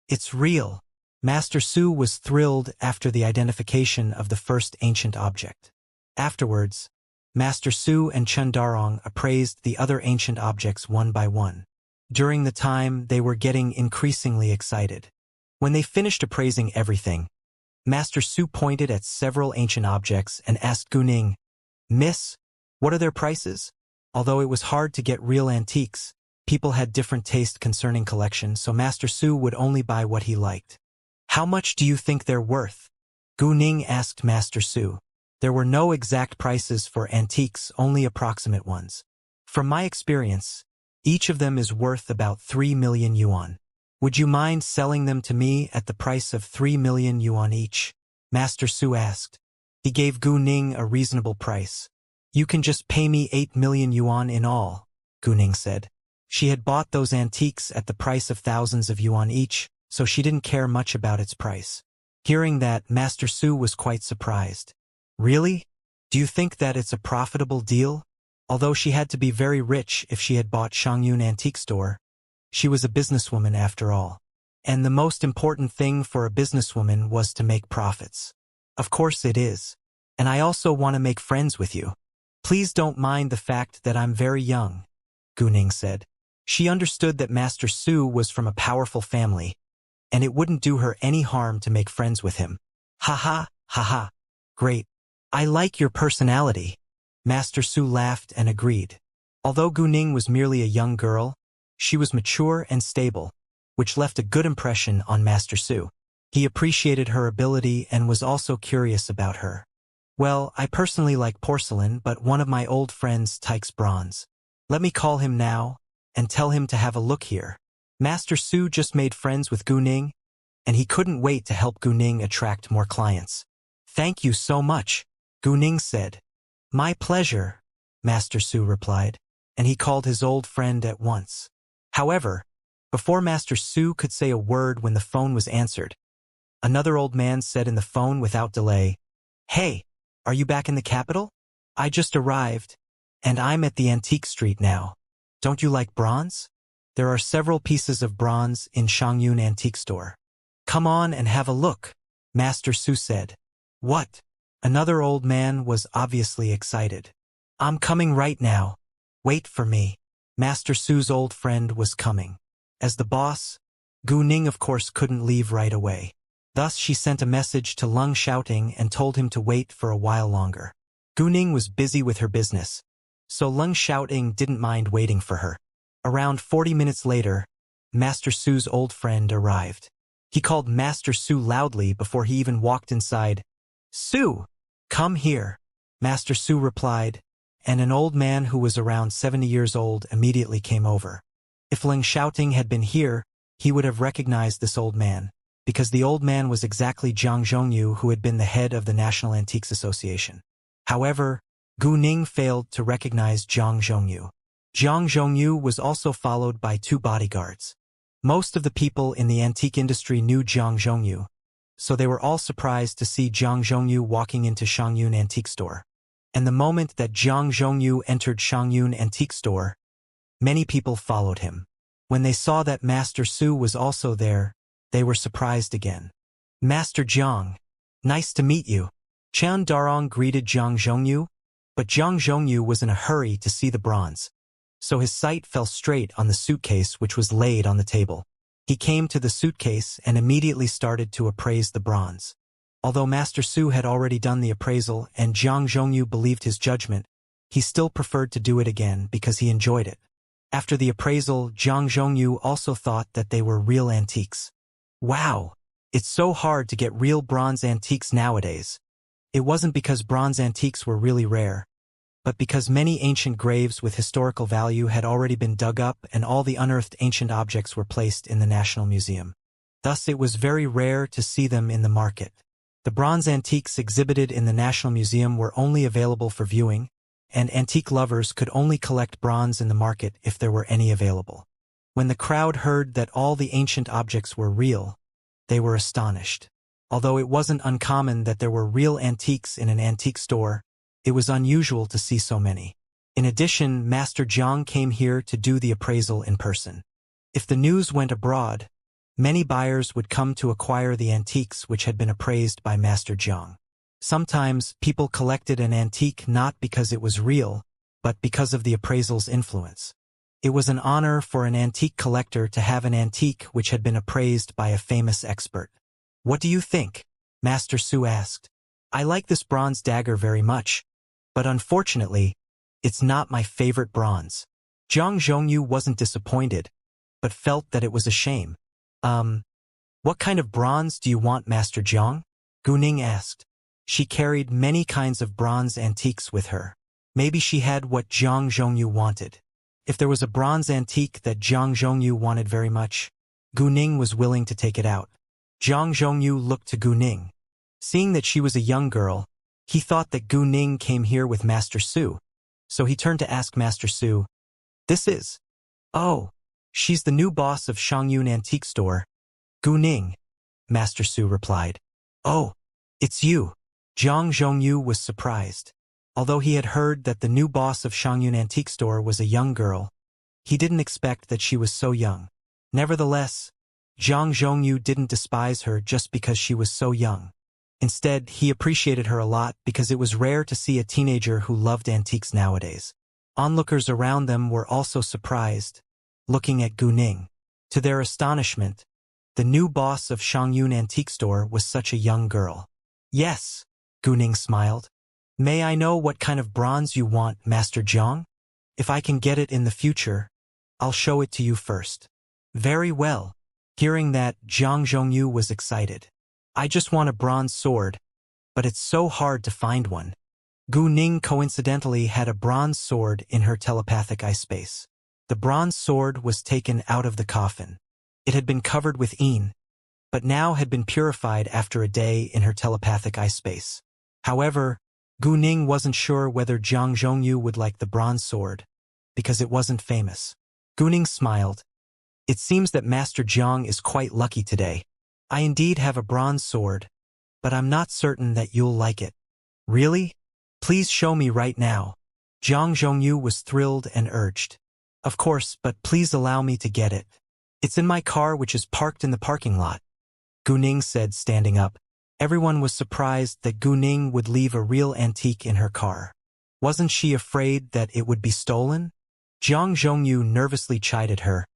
It's real. Master Su was thrilled after the identification of the first ancient object. Afterwards, Master Su and Chundarong appraised the other ancient objects one by one. During the time, they were getting increasingly excited. When they finished appraising everything, Master Su pointed at several ancient objects and asked Gu Ning, Miss, what are their prices? Although it was hard to get real antiques, people had different taste concerning collection, so Master Su would only buy what he liked. How much do you think they're worth? Gu Ning asked Master Su. There were no exact prices for antiques, only approximate ones. From my experience, each of them is worth about 3 million yuan. Would you mind selling them to me at the price of 3 million yuan each? Master Su asked. He gave Gu Ning a reasonable price. You can just pay me 8 million yuan in all, Gu Ning said. She had bought those antiques at the price of thousands of yuan each, so she didn't care much about its price. Hearing that, Master Su was quite surprised. Really? Do you think that it's a profitable deal? Although she had to be very rich if she had bought Shangyun Antique Store, she was a businesswoman after all. And the most important thing for a businesswoman was to make profits. Of course it is. And I also want to make friends with you. Please don't mind the fact that I'm very young, Gu Ning said. She understood that Master Su was from a powerful family, and it wouldn't do her any harm to make friends with him. Ha ha, ha ha. Great. I like your personality. Master Su laughed and agreed. Although Gu Ning was merely a young girl, she was mature and stable, which left a good impression on Master Su. He appreciated her ability and was also curious about her. Well, I personally like porcelain, but one of my old friends takes bronze. Let me call him now and tell him to have a look here. Master Su just made friends with Gu Ning, and he couldn't wait to help Gu Ning attract more clients. Thank you so much, Gu Ning said. My pleasure, Master Su replied, and he called his old friend at once. However, before Master Su could say a word when the phone was answered, another old man said in the phone without delay, Hey, are you back in the capital? I just arrived, and I'm at the antique street now. Don't you like bronze? There are several pieces of bronze in Shangyun Antique Store. Come on and have a look, Master Su said. What? Another old man was obviously excited. I'm coming right now. Wait for me. Master Su's old friend was coming. As the boss, Gu Ning of course couldn't leave right away. Thus she sent a message to Leng Xiaoting and told him to wait for a while longer. Gu Ning was busy with her business, so Leng Xiaoting didn't mind waiting for her. Around 40 minutes later, Master Su's old friend arrived. He called Master Su loudly before he even walked inside. Su! Come here, Master Su replied, and an old man who was around 70 years old immediately came over. If Ling Shouting had been here, he would have recognized this old man, because the old man was exactly Zhang Zhongyu, who had been the head of the National Antiques Association. However, Gu Ning failed to recognize Zhang Zhongyu. Zhang Zhongyu was also followed by 2 bodyguards. Most of the people in the antique industry knew Zhang Zhongyu, so they were all surprised to see Zhang Zhongyu walking into Shangyun Antique Store. And the moment that Zhang Zhongyu entered Shangyun Antique Store, many people followed him. When they saw that Master Su was also there, they were surprised again. Master Zhang, nice to meet you. Qian Darong greeted Zhang Zhongyu, but Zhang Zhongyu was in a hurry to see the bronze, so his sight fell straight on the suitcase which was laid on the table. He came to the suitcase and immediately started to appraise the bronze. Although Master Su had already done the appraisal and Zhang Zhongyu believed his judgment, he still preferred to do it again because he enjoyed it. After the appraisal, Zhang Zhongyu also thought that they were real antiques. Wow! It's so hard to get real bronze antiques nowadays. It wasn't because bronze antiques were really rare, but because many ancient graves with historical value had already been dug up and all the unearthed ancient objects were placed in the National Museum. Thus it was very rare to see them in the market. The bronze antiques exhibited in the National Museum were only available for viewing, and antique lovers could only collect bronze in the market if there were any available. When the crowd heard that all the ancient objects were real, they were astonished. Although it wasn't uncommon that there were real antiques in an antique store, it was unusual to see so many. In addition, Master Zhang came here to do the appraisal in person. If the news went abroad, many buyers would come to acquire the antiques which had been appraised by Master Zhang. Sometimes, people collected an antique not because it was real, but because of the appraisal's influence. It was an honor for an antique collector to have an antique which had been appraised by a famous expert. What do you think? Master Su asked. I like this bronze dagger very much, but unfortunately, it's not my favorite bronze. Zhang Zhongyu wasn't disappointed, but felt that it was a shame. What kind of bronze do you want, Master Zhang? Gu Ning asked. She carried many kinds of bronze antiques with her. Maybe she had what Zhang Zhongyu wanted. If there was a bronze antique that Zhang Zhongyu wanted very much, Gu Ning was willing to take it out. Zhang Zhongyu looked to Gu Ning. Seeing that she was a young girl, he thought that Gu Ning came here with Master Su, so he turned to ask Master Su, "This is?" "Oh, she's the new boss of Shangyun Antique Store." "Gu Ning," Master Su replied. "Oh, it's you." Zhang Zhongyu was surprised. Although he had heard that the new boss of Shangyun Antique Store was a young girl, he didn't expect that she was so young. Nevertheless, Zhang Zhongyu didn't despise her just because she was so young. Instead, he appreciated her a lot because it was rare to see a teenager who loved antiques nowadays. Onlookers around them were also surprised, looking at Gu Ning. To their astonishment, the new boss of Shangyun Antique Store was such a young girl. "Yes," Gu Ning smiled. "May I know what kind of bronze you want, Master Zhang? If I can get it in the future, I'll show it to you first." "Very well." Hearing that, Zhang Zhongyu was excited. "I just want a bronze sword, but it's so hard to find one." Gu Ning coincidentally had a bronze sword in her telepathic eye space. The bronze sword was taken out of the coffin. It had been covered with yin, but now had been purified after a day in her telepathic eye space. However, Gu Ning wasn't sure whether Zhang Zhongyu would like the bronze sword, because it wasn't famous. Gu Ning smiled. "It seems that Master Zhang is quite lucky today. I indeed have a bronze sword, but I'm not certain that you'll like it." "Really? Please show me right now." Zhang Zhongyu was thrilled and urged. "Of course, but please allow me to get it. It's in my car which is parked in the parking lot," Gu Ning said, standing up. Everyone was surprised that Gu Ning would leave a real antique in her car. Wasn't she afraid that it would be stolen? Zhang Zhongyu nervously chided her.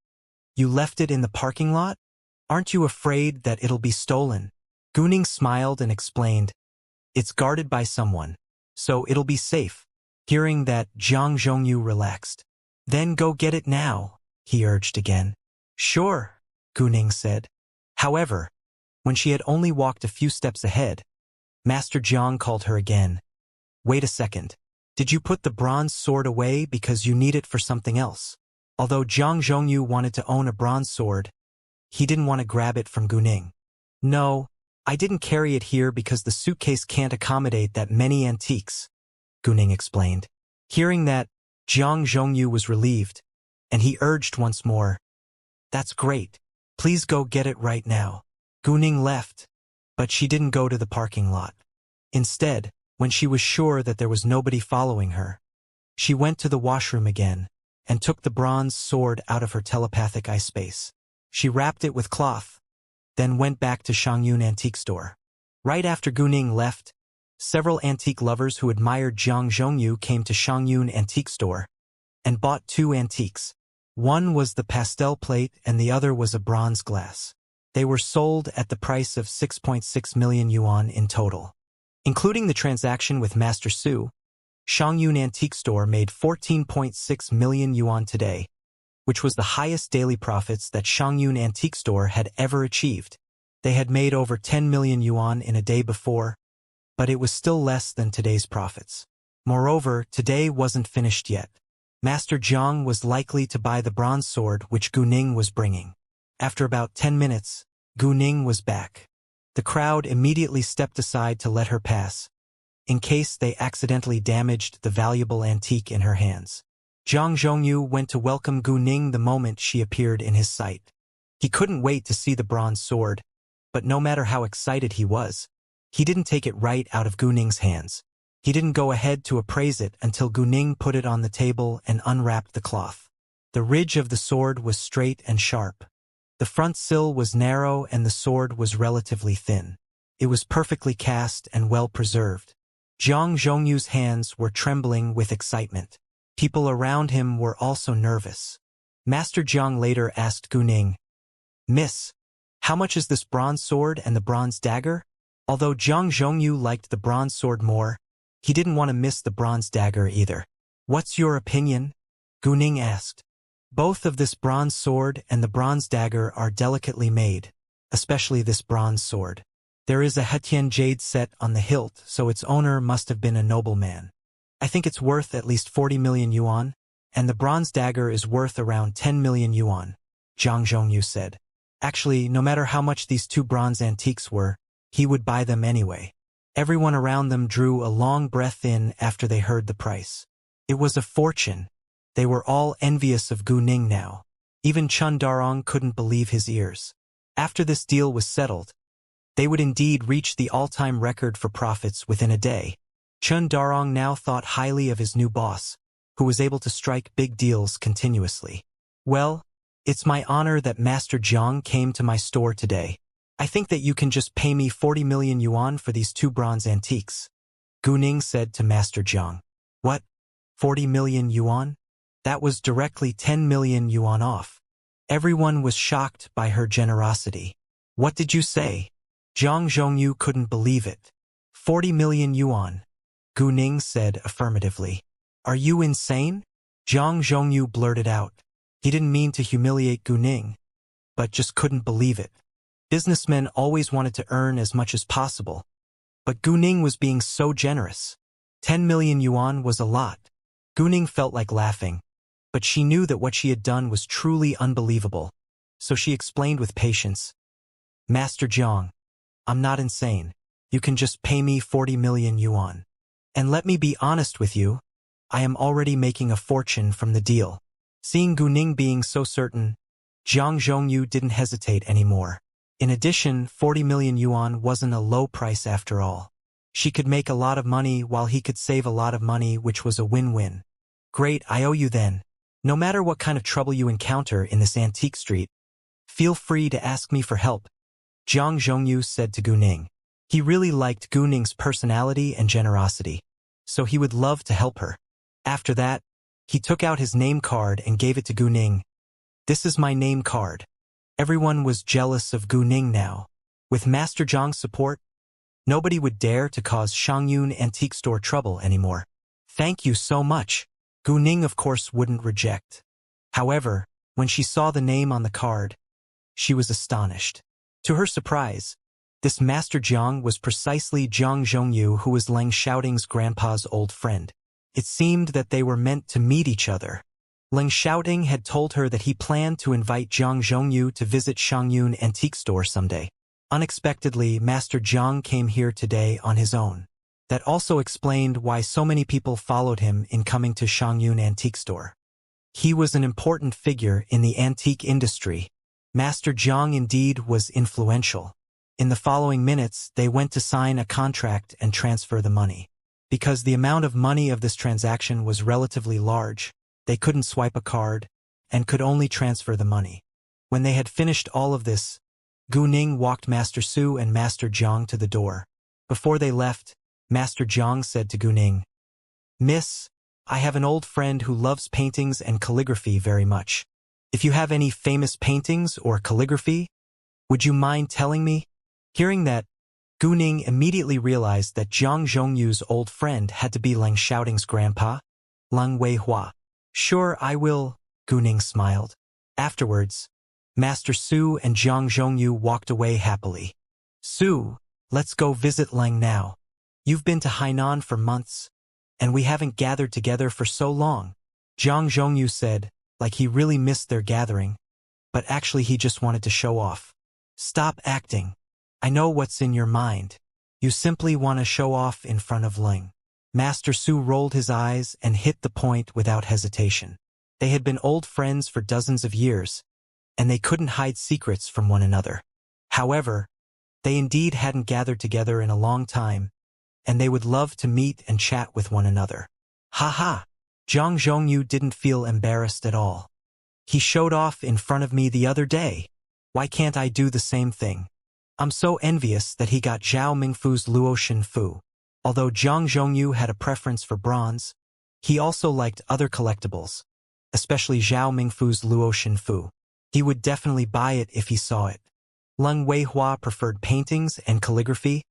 "You left it in the parking lot? Aren't you afraid that it'll be stolen?" Gu Ning smiled and explained, "It's guarded by someone, so it'll be safe." Hearing that, Zhang Zhongyu relaxed. "Then go get it now," he urged again. "Sure," Gu Ning said. However, when she had only walked a few steps ahead, Master Zhang called her again. "Wait a second. Did you put the bronze sword away because you need it for something else?" Although Jiang Zhongyu wanted to own a bronze sword, he didn't want to grab it from Guning. No, I didn't carry it here because the suitcase can't accommodate that many antiques, Guning explained. Hearing that, Jiang Zhongyu was relieved, and he urged once more, "That's great. Please go get it right now." Guning left, but she didn't go to the parking lot. Instead, when she was sure that there was nobody following her, she went to the washroom again and took the bronze sword out of her telepathic eye space. She wrapped it with cloth, then went back to Shangyun Antique Store. Right after Guning left, several antique lovers who admired Jiang Zhongyu came to Shangyun Antique Store and bought two antiques. One was the pastel plate and the other was a bronze glass. They were sold at the price of 6.6 million yuan in total. Including the transaction with Master Su, Shangyun Antique Store made 14.6 million yuan today, which was the highest daily profits that Shangyun Antique Store had ever achieved. They had made over 10 million yuan in a day before, but it was still less than today's profits. Moreover, today wasn't finished yet. Master Jiang was likely to buy the bronze sword which Guning was bringing. After about 10 minutes, Guning was back. The crowd immediately stepped aside to let her pass, in case they accidentally damaged the valuable antique in her hands. Jiang Zhongyu went to welcome Guning the moment she appeared in his sight. He couldn't wait to see the bronze sword, but no matter how excited he was, he didn't take it right out of Guning's hands. He didn't go ahead to appraise it until Guning put it on the table and unwrapped the cloth. The ridge of the sword was straight and sharp. The front sill was narrow and the sword was relatively thin. It was perfectly cast and well preserved. Jiang Zhongyu's hands were trembling with excitement. People around him were also nervous. Master Jiang later asked Guning, "Miss, how much is this bronze sword and the bronze dagger?" Although Jiang Zhongyu liked the bronze sword more, he didn't want to miss the bronze dagger either. "What's your opinion?" Guning asked. "Both of this bronze sword and the bronze dagger are delicately made, especially this bronze sword. There is a Hetian jade set on the hilt, so its owner must have been a nobleman. I think it's worth at least 40 million yuan, and the bronze dagger is worth around 10 million yuan, Jiang Zhongyu said. Actually, no matter how much these two bronze antiques were, he would buy them anyway. Everyone around them drew a long breath in after they heard the price. It was a fortune. They were all envious of Guning now. Even Chun Darong couldn't believe his ears. After this deal was settled, they would indeed reach the all-time record for profits within a day. Chun Darong now thought highly of his new boss, who was able to strike big deals continuously. "Well, it's my honor that Master Jiang came to my store today. I think that you can just pay me 40 million yuan for these two bronze antiques," Guning said to Master Jiang. "What? 40 million yuan? That was directly 10 million yuan off." Everyone was shocked by her generosity. "What did you say?" Jiang Zhongyu couldn't believe it. 40 million yuan. Guning said affirmatively. "Are you insane?" Jiang Zhongyu blurted out. He didn't mean to humiliate Guning, but just couldn't believe it. Businessmen always wanted to earn as much as possible, but Guning was being so generous. 10 million yuan was a lot. Guning felt like laughing, but she knew that what she had done was truly unbelievable, so she explained with patience, "Master Jiang, I'm not insane. You can just pay me 40 million yuan. And let me be honest with you, I am already making a fortune from the deal." Seeing Guning being so certain, Jiang Zhongyu didn't hesitate anymore. In addition, 40 million yuan wasn't a low price after all. She could make a lot of money while he could save a lot of money, which was a win-win. "Great, I owe you then. No matter what kind of trouble you encounter in this antique street, feel free to ask me for help," Jiang Zhongyu said to Guning. He really liked Guning's personality and generosity, so he would love to help her. After that, he took out his name card and gave it to Guning. "This is my name card." Everyone was jealous of Guning now. With Master Jiang's support, nobody would dare to cause Shangyun Antique Store trouble anymore. "Thank you so much." Guning of course wouldn't reject. However, when she saw the name on the card, she was astonished. To her surprise, this Master Jiang was precisely Jiang Zhongyu, who was Leng Xiaoting's grandpa's old friend. It seemed that they were meant to meet each other. Ling Xiaoting had told her that he planned to invite Jiang Zhongyu to visit Shangyun Antique Store someday. Unexpectedly, Master Jiang came here today on his own. That also explained why so many people followed him in coming to Shangyun Antique Store. He was an important figure in the antique industry. Master Jiang indeed was influential. In the following minutes, they went to sign a contract and transfer the money. Because the amount of money of this transaction was relatively large, they couldn't swipe a card and could only transfer the money. When they had finished all of this, Gu Ning walked Master Su and Master Jiang to the door. Before they left, Master Jiang said to Gu Ning, "Miss, I have an old friend who loves paintings and calligraphy very much. If you have any famous paintings or calligraphy, would you mind telling me?" Hearing that, Gu Ning immediately realized that Jiang Zhongyu's old friend had to be Ling Xiaoting's grandpa, Leng Weihua. "Sure, I will," Gu Ning smiled. Afterwards, Master Su and Jiang Zhongyu walked away happily. "Su, let's go visit Leng now. You've been to Hainan for months, and we haven't gathered together for so long," Jiang Zhongyu said, like he really missed their gathering, but actually he just wanted to show off. "Stop acting. I know what's in your mind. You simply want to show off in front of Ling." Master Su rolled his eyes and hit the point without hesitation. They had been old friends for dozens of years, and they couldn't hide secrets from one another. However, they indeed hadn't gathered together in a long time, and they would love to meet and chat with one another. "Ha!" Jiang Zhongyu didn't feel embarrassed at all. "He showed off in front of me the other day. Why can't I do the same thing? I'm so envious that he got Zhao Mingfu's Luo Shenfu." Although Jiang Zhongyu had a preference for bronze, he also liked other collectibles, especially Zhao Mingfu's Luo Shenfu. He would definitely buy it if he saw it. Leng Weihua preferred paintings and calligraphy,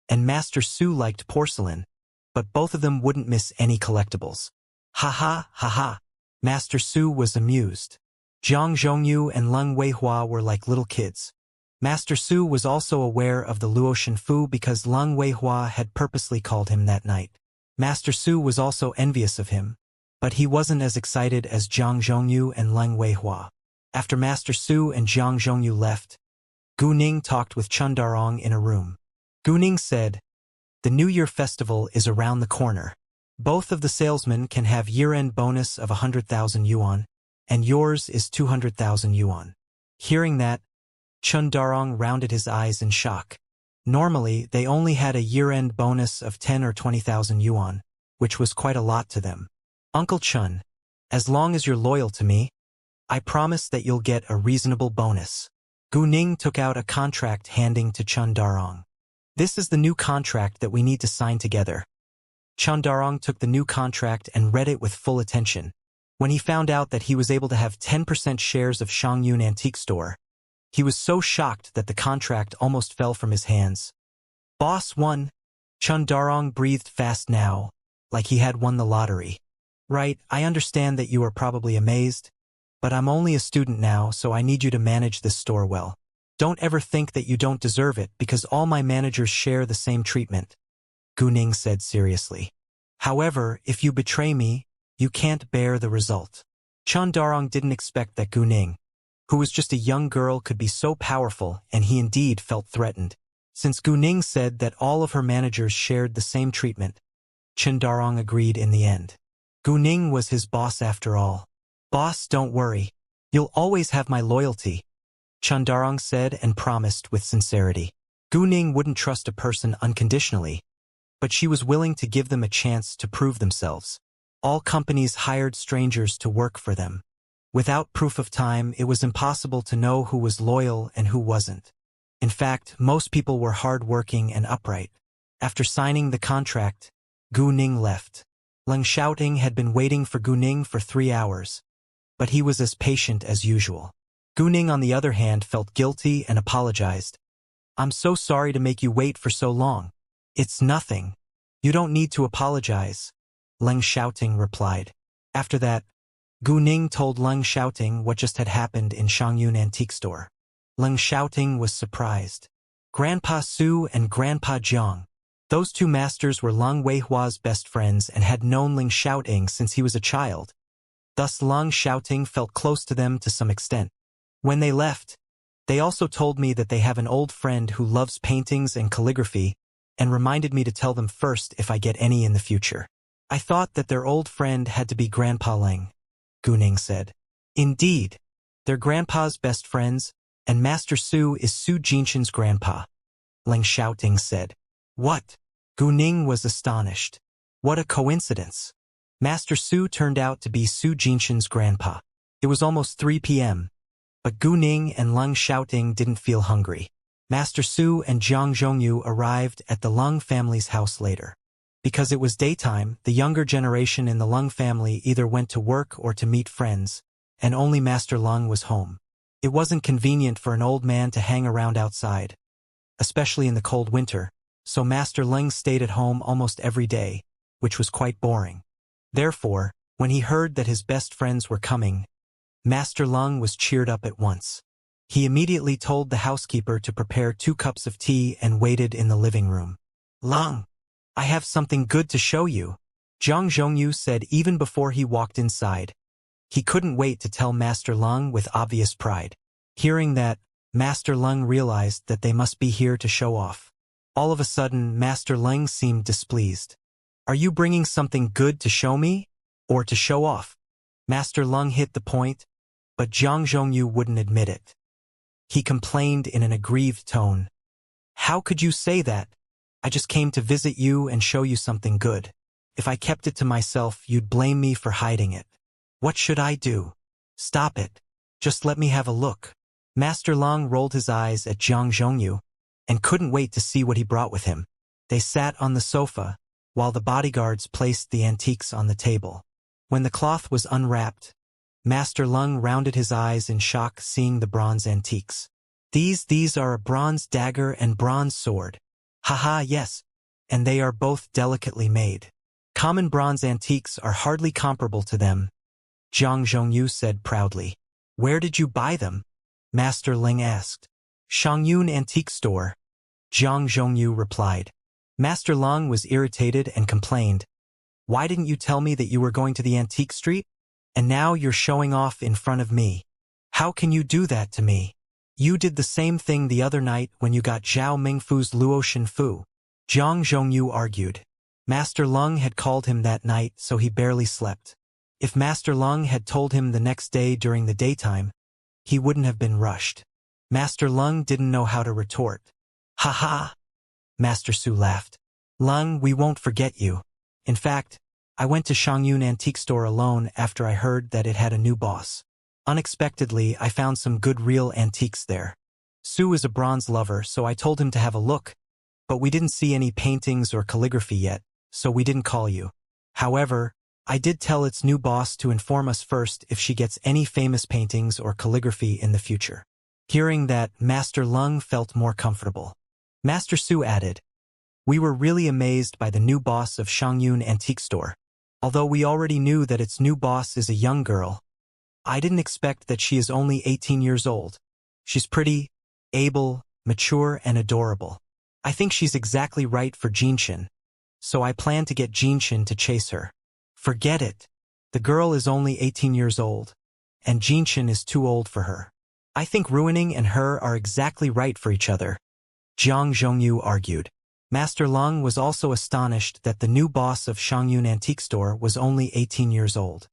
and Master Su liked porcelain, but both of them wouldn't miss any collectibles. Ha! Master Su was amused. Jiang Zhongyu and Leng Weihua were like little kids. Master Su was also aware of the Luo Shenfu because Leng Weihua had purposely called him that night. Master Su was also envious of him, but he wasn't as excited as Jiang Zhongyu and Leng Weihua. After Master Su and Jiang Zhongyu left, Gu Ning talked with Chun Darong in a room. Gu Ning said, "The New Year festival is around the corner. Both of the salesmen can have year-end bonus of 100,000 yuan, and yours is 200,000 yuan. Hearing that, Chun Darong rounded his eyes in shock. Normally, they only had a year-end bonus of 10 or 20,000 yuan, which was quite a lot to them. "Uncle Chun, as long as you're loyal to me, I promise that you'll get a reasonable bonus." Gu Ning took out a contract handing to Chun Darong. "This is the new contract that we need to sign together." Chun Darong took the new contract and read it with full attention. When he found out that he was able to have 10% shares of Shangyun Antique Store, he was so shocked that the contract almost fell from his hands. "Boss won." Chun Darong breathed fast now, like he had won the lottery. "Right, I understand that you are probably amazed, but I'm only a student now, so I need you to manage this store well. Don't ever think that you don't deserve it because all my managers share the same treatment," Gu Ning said seriously. "However, if you betray me, you can't bear the result." Chun Darong didn't expect that Gu Ning, who was just a young girl, could be so powerful, and he indeed felt threatened. Since Gu Ning said that all of her managers shared the same treatment, Chun Darong agreed in the end. Gu Ning was his boss after all. "Boss, don't worry. You'll always have my loyalty," Chun Darong said and promised with sincerity. Gu Ning wouldn't trust a person unconditionally, but she was willing to give them a chance to prove themselves. All companies hired strangers to work for them. Without proof of time, it was impossible to know who was loyal and who wasn't. In fact, most people were hard-working and upright. After signing the contract, Gu Ning left. Ling Xiaoting had been waiting for Gu Ning for 3 hours, but he was as patient as usual. Gu Ning, on the other hand, felt guilty and apologized. "I'm so sorry to make you wait for so long." "It's nothing. You don't need to apologize," Ling Xiaoting replied. After that, Gu Ning told Ling Xiaoting what just had happened in Shangyun Antique Store. Ling Xiaoting was surprised. Grandpa Su and Grandpa Jiang. Those two masters were Leng Weihua's best friends and had known Ling Xiaoting since he was a child. Thus Lung Shouting felt close to them to some extent. When they left, they also told me that they have an old friend who loves paintings and calligraphy and reminded me to tell them first if I get any in the future. I thought that their old friend had to be Grandpa Leng, Guning said. Indeed, they're Grandpa's best friends, and Master Su is Su Jinshan's grandpa, Leng Shouting said. What? Guning was astonished. What a coincidence. Master Su turned out to be Su Jinshan's grandpa. It was almost 3 p.m., but Guning and Lung Shouting didn't feel hungry. Master Su and Jiang Zhongyu arrived at the Lung family's house later. Because it was daytime, the younger generation in the Lung family either went to work or to meet friends, and only Master Lung was home. It wasn't convenient for an old man to hang around outside, especially in the cold winter, so Master Lung stayed at home almost every day, which was quite boring. Therefore, when he heard that his best friends were coming, Master Lung was cheered up at once. He immediately told the housekeeper to prepare 2 cups of tea and waited in the living room. Lung, I have something good to show you, Jiang Zhongyu said even before he walked inside. He couldn't wait to tell Master Lung with obvious pride. Hearing that, Master Lung realized that they must be here to show off. All of a sudden, Master Lung seemed displeased. Are you bringing something good to show me? Or to show off? Master Lung hit the point, but Jiang Zhongyu wouldn't admit it. He complained in an aggrieved tone. How could you say that? I just came to visit you and show you something good. If I kept it to myself, you'd blame me for hiding it. What should I do? Stop it. Just let me have a look. Master Lung rolled his eyes at Jiang Zhongyu and couldn't wait to see what he brought with him. They sat on the sofa, while the bodyguards placed the antiques on the table. When the cloth was unwrapped, Master Lung rounded his eyes in shock seeing the bronze antiques. These are a bronze dagger and bronze sword. Haha, yes, and they are both delicately made. Common bronze antiques are hardly comparable to them, Jiang Zhongyu said proudly. Where did you buy them? Master Ling asked. Shangyun Antique Store, Jiang Zhongyu replied. Master Lung was irritated and complained. Why didn't you tell me that you were going to the antique street? And now you're showing off in front of me. How can you do that to me? You did the same thing the other night when you got Zhao Mingfu's Luo Shenfu, Jiang Zhongyu argued. Master Lung had called him that night, so he barely slept. If Master Lung had told him the next day during the daytime, he wouldn't have been rushed. Master Lung didn't know how to retort. Ha ha! Master Su laughed. Lung, we won't forget you. In fact, I went to Shangyun Antique Store alone after I heard that it had a new boss. Unexpectedly, I found some good real antiques there. Su is a bronze lover, so I told him to have a look, but we didn't see any paintings or calligraphy yet, so we didn't call you. However, I did tell its new boss to inform us first if she gets any famous paintings or calligraphy in the future. Hearing that, Master Lung felt more comfortable. Master Su added, we were really amazed by the new boss of Shangyun Antique Store. Although we already knew that its new boss is a young girl, I didn't expect that she is only 18 years old. She's pretty, able, mature, and adorable. I think she's exactly right for Jinshan, so I plan to get Jinshan to chase her. Forget it. The girl is only 18 years old, and Jinshan is too old for her. I think Ruining and her are exactly right for each other, Jiang Zhongyu argued. Master Lung was also astonished that the new boss of Shangyun Antique Store was only 18 years old.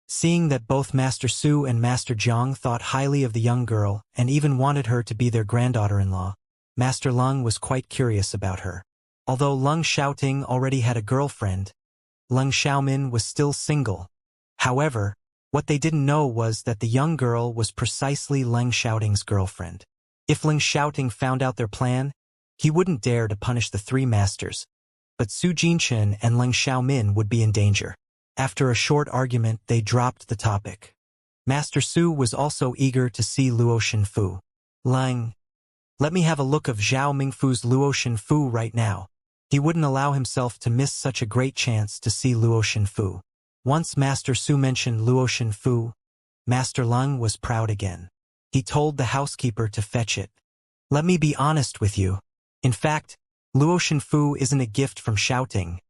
Seeing that both Master Su and Master Jiang thought highly of the young girl and even wanted her to be their granddaughter-in-law, Master Lung was quite curious about her. Although Lung Xiaoting already had a girlfriend, Lung Xiaomin was still single. However, what they didn't know was that the young girl was precisely Lung Xiaoting's girlfriend. If Lung Xiaoting found out their plan, he wouldn't dare to punish the 3 masters, but Su Jinshan and Lung Xiaomin would be in danger. After a short argument, they dropped the topic. Master Su was also eager to see Luo Shenfu. Lung, let me have a look of Zhao Mingfu's Luo Shenfu right now. He wouldn't allow himself to miss such a great chance to see Luo Shenfu. Once Master Su mentioned Luo Shenfu, Master Lung was proud again. He told the housekeeper to fetch it. Let me be honest with you. In fact, Luo Shenfu isn't a gift from Shouting,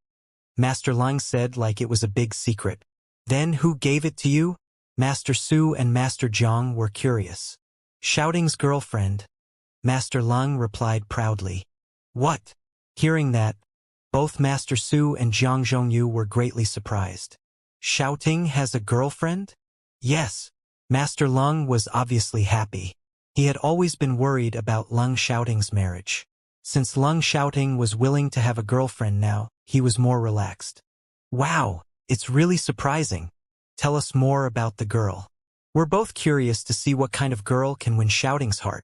Master Lung said like it was a big secret. Then who gave it to you? Master Su and Master Zhang were curious. Shouting's girlfriend, Master Lung replied proudly. What? Hearing that, both Master Su and Zhang Zhongyu were greatly surprised. Shouting has a girlfriend? Yes. Master Lung was obviously happy. He had always been worried about Lung Shouting's marriage. Since Lung Shouting was willing to have a girlfriend now, he was more relaxed. Wow, it's really surprising. Tell us more about the girl. We're both curious to see what kind of girl can win Shouting's heart.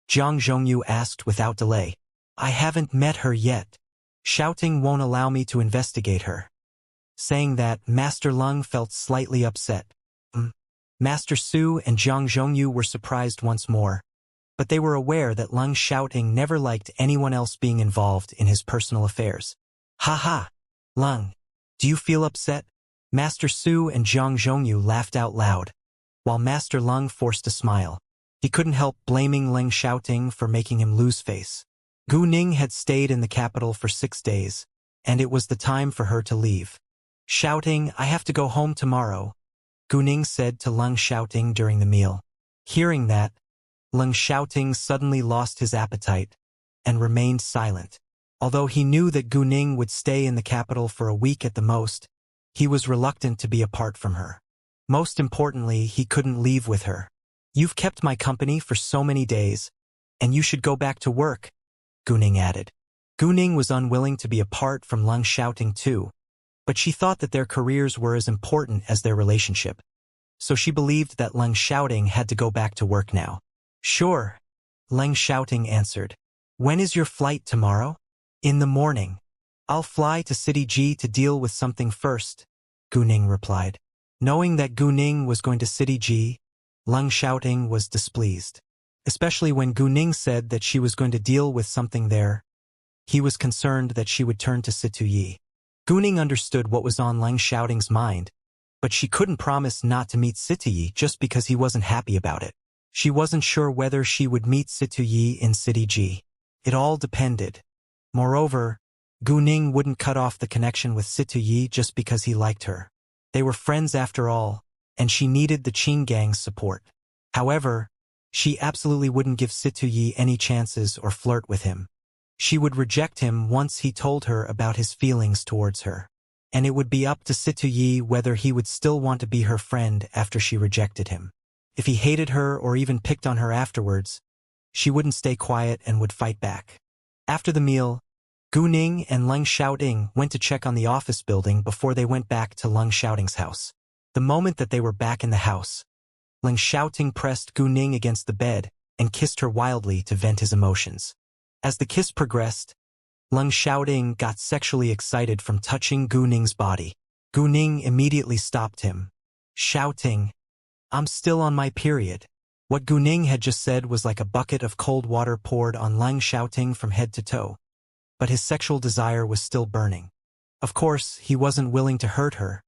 Zhang Zhongyu asked without delay. I haven't met her yet. Shouting won't allow me to investigate her. Saying that, Master Lung felt slightly upset. Master Su and Zhang Zhongyu were surprised once more, but they were aware that Lung Shouting never liked anyone else being involved in his personal affairs. Ha! Lung, do you feel upset? Master Su and Zhang Zhongyu laughed out loud, while Master Lung forced a smile. He couldn't help blaming Lung Shouting for making him lose face. Gu Ning had stayed in the capital for 6 days, and it was the time for her to leave. Shouting, I have to go home tomorrow, Gu Ning said to Lung Shouting during the meal. Hearing that, Lung Shouting suddenly lost his appetite and remained silent. Although he knew that Gu Ning would stay in the capital for a week at the most, he was reluctant to be apart from her. Most importantly, he couldn't leave with her. You've kept my company for so many days, and you should go back to work, Gu Ning added. Gu Ning was unwilling to be apart from Lung Shouting too, but she thought that their careers were as important as their relationship. So she believed that Lung Shouting had to go back to work now. Sure, Lung Shouting answered. When is your flight tomorrow? In the morning. I'll fly to City G to deal with something first, Gu Ning replied. Knowing that Gu Ning was going to City G, Lung Shouting was displeased. Especially when Gu Ning said that she was going to deal with something there. He was concerned that she would turn to Situ Yi. Gu Ning understood what was on Lung Shouting's mind, but she couldn't promise not to meet Situ Yi just because he wasn't happy about it. She wasn't sure whether she would meet Situ Yi in City G. It all depended. Moreover, Gu Ning wouldn't cut off the connection with Situ Yi just because he liked her. They were friends after all, and she needed the Qin gang's support. However, she absolutely wouldn't give Situ Yi any chances or flirt with him. She would reject him once he told her about his feelings towards her. And it would be up to Situ Yi whether he would still want to be her friend after she rejected him. If he hated her or even picked on her afterwards, she wouldn't stay quiet and would fight back. After the meal, Gu Ning and Lung Shouting went to check on the office building before they went back to Lung Shouting's house. The moment that they were back in the house, Lung Shouting pressed Gu Ning against the bed and kissed her wildly to vent his emotions. As the kiss progressed, Lung Shouting got sexually excited from touching Gu Ning's body. Gu Ning immediately stopped him, shouting, I'm still on my period. What Gu Ning had just said was like a bucket of cold water poured on Lung Shouting from head to toe. But his sexual desire was still burning. Of course, he wasn't willing to hurt her,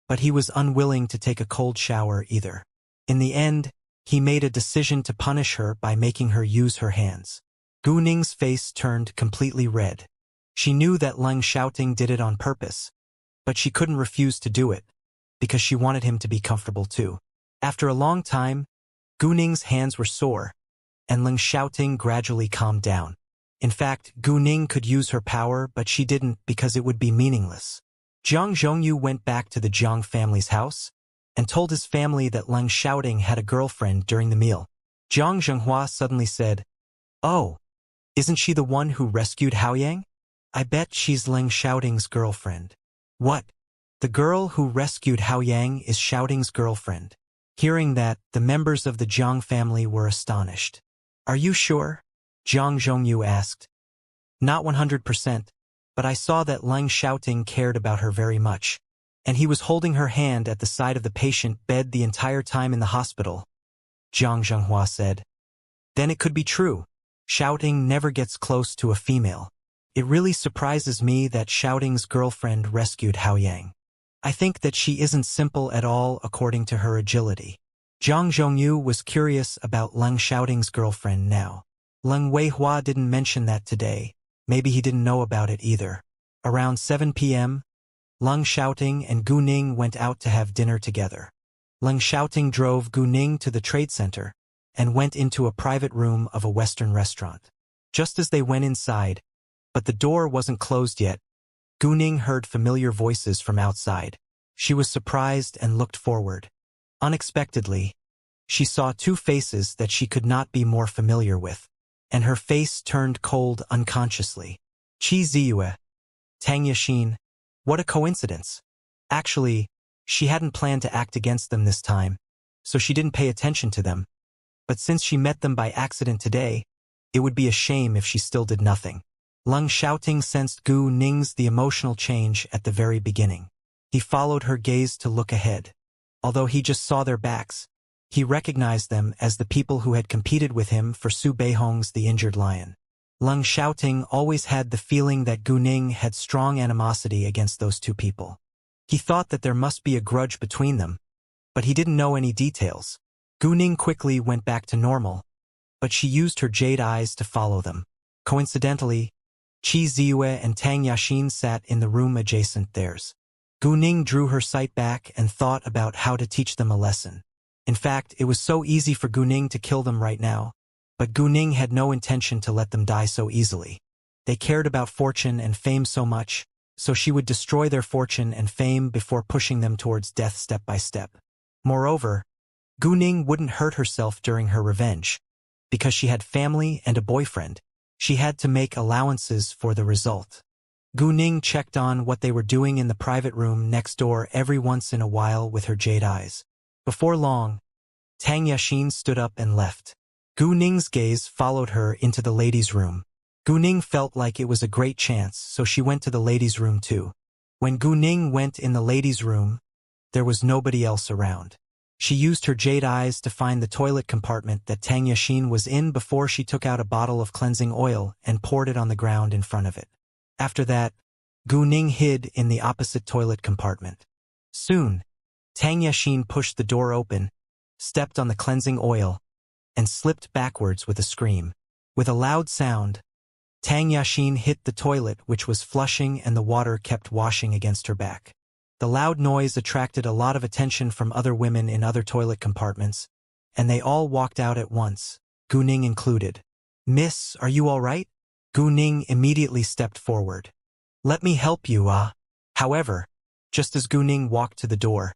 but he was unwilling to take a cold shower either. In the end, he made a decision to punish her by making her use her hands. Gu Ning's face turned completely red. She knew that Lung Shouting did it on purpose, but she couldn't refuse to do it, because she wanted him to be comfortable too. After a long time, Gu Ning's hands were sore, and Lung Shouting gradually calmed down. In fact, Gu Ning could use her power, but she didn't because it would be meaningless. Zhang Zhongyu went back to the Zhang family's house and told his family that Lung Shouting had a girlfriend during the meal. Zhang Zhenghua suddenly said, Oh, isn't she the one who rescued Haoyang? I bet she's Lung Shouting's girlfriend. What? The girl who rescued Haoyang is Shouting's girlfriend. Hearing that, the members of the Zhang family were astonished. Are you sure? Zhang Zhongyu asked. Not 100%, but I saw that Lung Shouting cared about her very much, and he was holding her hand at the side of the patient bed the entire time in the hospital, Zhang Zhenghua said. Then it could be true. Shouting never gets close to a female. It really surprises me that Shouting's girlfriend rescued Haoyang. I think that she isn't simple at all according to her agility. Zhang Zhongyu was curious about Lung Shouting's girlfriend now. Lung Weihua didn't mention that today. Maybe he didn't know about it either. Around 7 p.m., Lung Shouting and Gu Ning went out to have dinner together. Leng Xiaoting drove Gu Ning to the trade center and went into a private room of a Western restaurant. Just as they went inside, but the door wasn't closed yet, Gu Ning heard familiar voices from outside. She was surprised and looked forward. Unexpectedly, she saw two faces that she could not be more familiar with, and her face turned cold unconsciously. Qi Ziyue, Tang Yashin, what a coincidence. Actually, she hadn't planned to act against them this time, so she didn't pay attention to them. But since she met them by accident today, it would be a shame if she still did nothing. Leng Xiaoting sensed Gu Ning's the emotional change at the very beginning. He followed her gaze to look ahead. Although he just saw their backs, he recognized them as the people who had competed with him for Su Beihong's The Injured Lion. Leng Xiaoting always had the feeling that Gu Ning had strong animosity against those two people. He thought that there must be a grudge between them, but he didn't know any details. Gu Ning quickly went back to normal, but she used her jade eyes to follow them. Coincidentally, Qi Ziyue and Tang Yashin sat in the room adjacent theirs. Gu Ning drew her sight back and thought about how to teach them a lesson. In fact, it was so easy for Gu Ning to kill them right now, but Gu Ning had no intention to let them die so easily. They cared about fortune and fame so much, so she would destroy their fortune and fame before pushing them towards death step by step. Moreover, Gu Ning wouldn't hurt herself during her revenge. Because she had family and a boyfriend, she had to make allowances for the result. Gu Ning checked on what they were doing in the private room next door every once in a while with her jade eyes. Before long, Tang Yashin stood up and left. Gu Ning's gaze followed her into the ladies' room. Gu Ning felt like it was a great chance, so she went to the ladies' room too. When Gu Ning went in the ladies' room, there was nobody else around. She used her jade eyes to find the toilet compartment that Tang Yashin was in before she took out a bottle of cleansing oil and poured it on the ground in front of it. After that, Gu Ning hid in the opposite toilet compartment. Soon, Tang Yashin pushed the door open, stepped on the cleansing oil, and slipped backwards with a scream. With a loud sound, Tang Yashin hit the toilet, which was flushing, and the water kept washing against her back. The loud noise attracted a lot of attention from other women in other toilet compartments, and they all walked out at once, Gu Ning included. "Miss, are you all right?" Gu Ning immediately stepped forward. "Let me help you, However, just as Gu Ning walked to the door,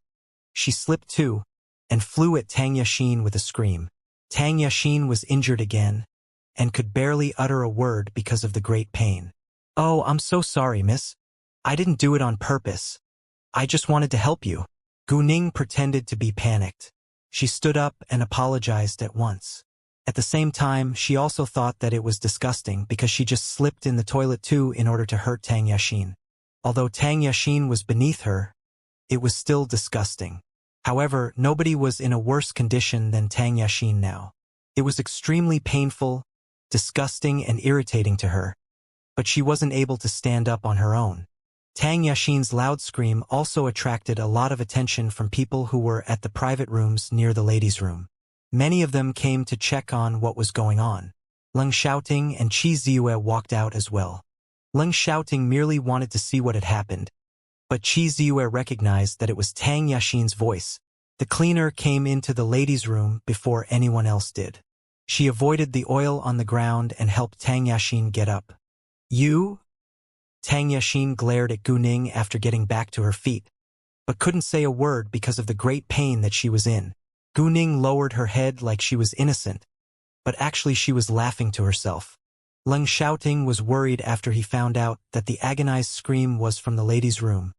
she slipped too, and flew at Tang Yashin with a scream. Tang Yashin was injured again, and could barely utter a word because of the great pain. "Oh, I'm so sorry, miss. I didn't do it on purpose. I just wanted to help you." Gu Ning pretended to be panicked. She stood up and apologized at once. At the same time, she also thought that it was disgusting because she just slipped in the toilet too in order to hurt Tang Yashin. Although Tang Yashin was beneath her, it was still disgusting. However, nobody was in a worse condition than Tang Yashin now. It was extremely painful, disgusting, and irritating to her, but she wasn't able to stand up on her own. Tang Yashin's loud scream also attracted a lot of attention from people who were at the private rooms near the ladies' room. Many of them came to check on what was going on. Leng Xiaoting and Qi Ziyue walked out as well. Leng Xiaoting merely wanted to see what had happened, but Qi Ziyue recognized that it was Tang Yashin's voice. The cleaner came into the ladies' room before anyone else did. She avoided the oil on the ground and helped Tang Yashin get up. "You?" Tang Yashin glared at Gu Ning after getting back to her feet, but couldn't say a word because of the great pain that she was in. Gu Ning lowered her head like she was innocent, but actually she was laughing to herself. Leng Xiaoting was worried after he found out that the agonized scream was from the ladies' room,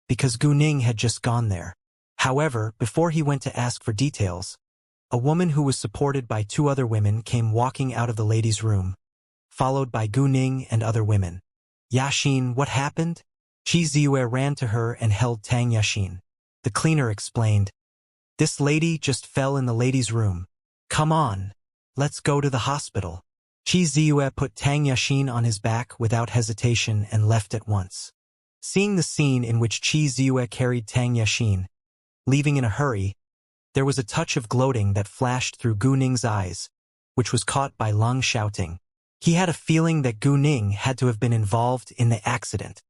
because Gu Ning had just gone there. However, before he went to ask for details, a woman who was supported by two other women came walking out of the ladies' room, followed by Gu Ning and other women. "Yashin, what happened?" Qi Ziyue ran to her and held Tang Yashin. The cleaner explained, "This lady just fell in the ladies' room. Come on, let's go to the hospital." Qi Ziyue put Tang Yashin on his back without hesitation and left at once. Seeing the scene in which Qi Ziyue carried Tang Yashin, leaving in a hurry, there was a touch of gloating that flashed through Gu Ning's eyes, which was caught by Leng Xiaoting. He had a feeling that Gu Ning had to have been involved in the accident.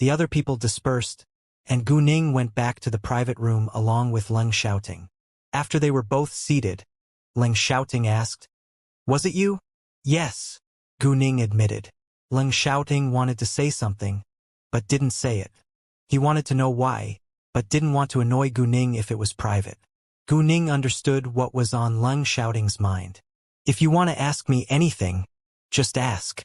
The other people dispersed, and Gu Ning went back to the private room along with Leng Xiaoting. After they were both seated, Leng Xiaoting asked, "Was it you?" "Yes," Gu Ning admitted. Leng Xiaoting wanted to say something, but didn't say it. He wanted to know why, but didn't want to annoy Gu Ning if it was private. Gu Ning understood what was on Leng Xiaoting's mind. "If you want to ask me anything, just ask.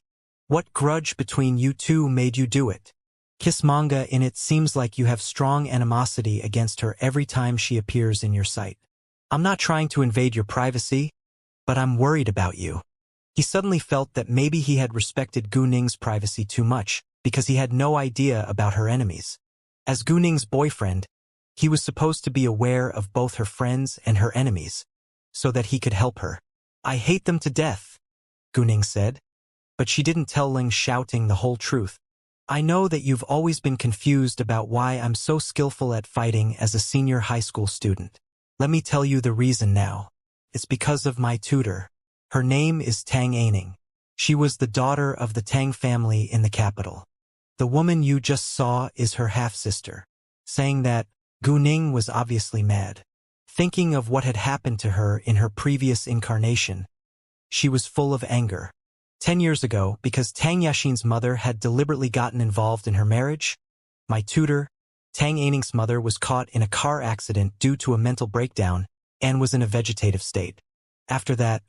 What grudge between you two made you do it?" Kiss manga in it seems like you have strong animosity against her every time she appears in your sight. "I'm not trying to invade your privacy, but I'm worried about you." He suddenly felt that maybe he had respected Gu Ning's privacy too much because he had no idea about her enemies. As Gu Ning's boyfriend, he was supposed to be aware of both her friends and her enemies, so that he could help her. "I hate them to death," Gu Ning said, but she didn't tell Leng Xiaoting the whole truth. "I know that you've always been confused about why I'm so skillful at fighting as a senior high school student. Let me tell you the reason now. It's because of my tutor. Her name is Tang Aining. She was the daughter of the Tang family in the capital. The woman you just saw is her half-sister." Saying that, Gu Ning was obviously mad. Thinking of what had happened to her in her previous incarnation, she was full of anger. 10 years ago, because Tang Yashin's mother had deliberately gotten involved in her marriage, my tutor, Tang Aining's mother, was caught in a car accident due to a mental breakdown and was in a vegetative state. After that,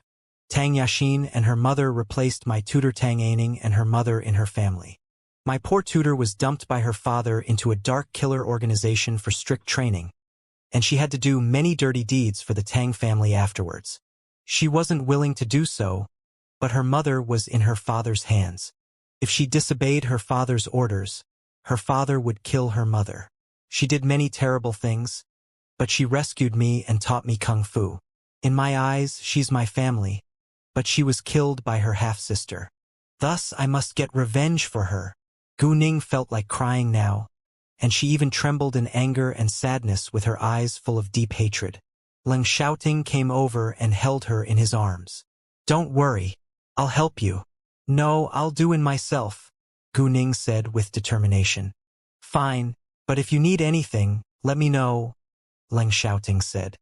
Tang Yashin and her mother replaced my tutor Tang Aining and her mother in her family. My poor tutor was dumped by her father into a dark killer organization for strict training, and she had to do many dirty deeds for the Tang family afterwards. She wasn't willing to do so, but her mother was in her father's hands. If she disobeyed her father's orders, her father would kill her mother. She did many terrible things, but she rescued me and taught me kung fu. In my eyes, she's my family, but she was killed by her half-sister. Thus, I must get revenge for her. Gu Ning felt like crying now, and she even trembled in anger and sadness with her eyes full of deep hatred. Leng Xiaoting came over and held her in his arms. "Don't worry, I'll help you." "No, I'll do it myself," Gu Ning said with determination. "Fine, but if you need anything, let me know," Leng Xiaoting said.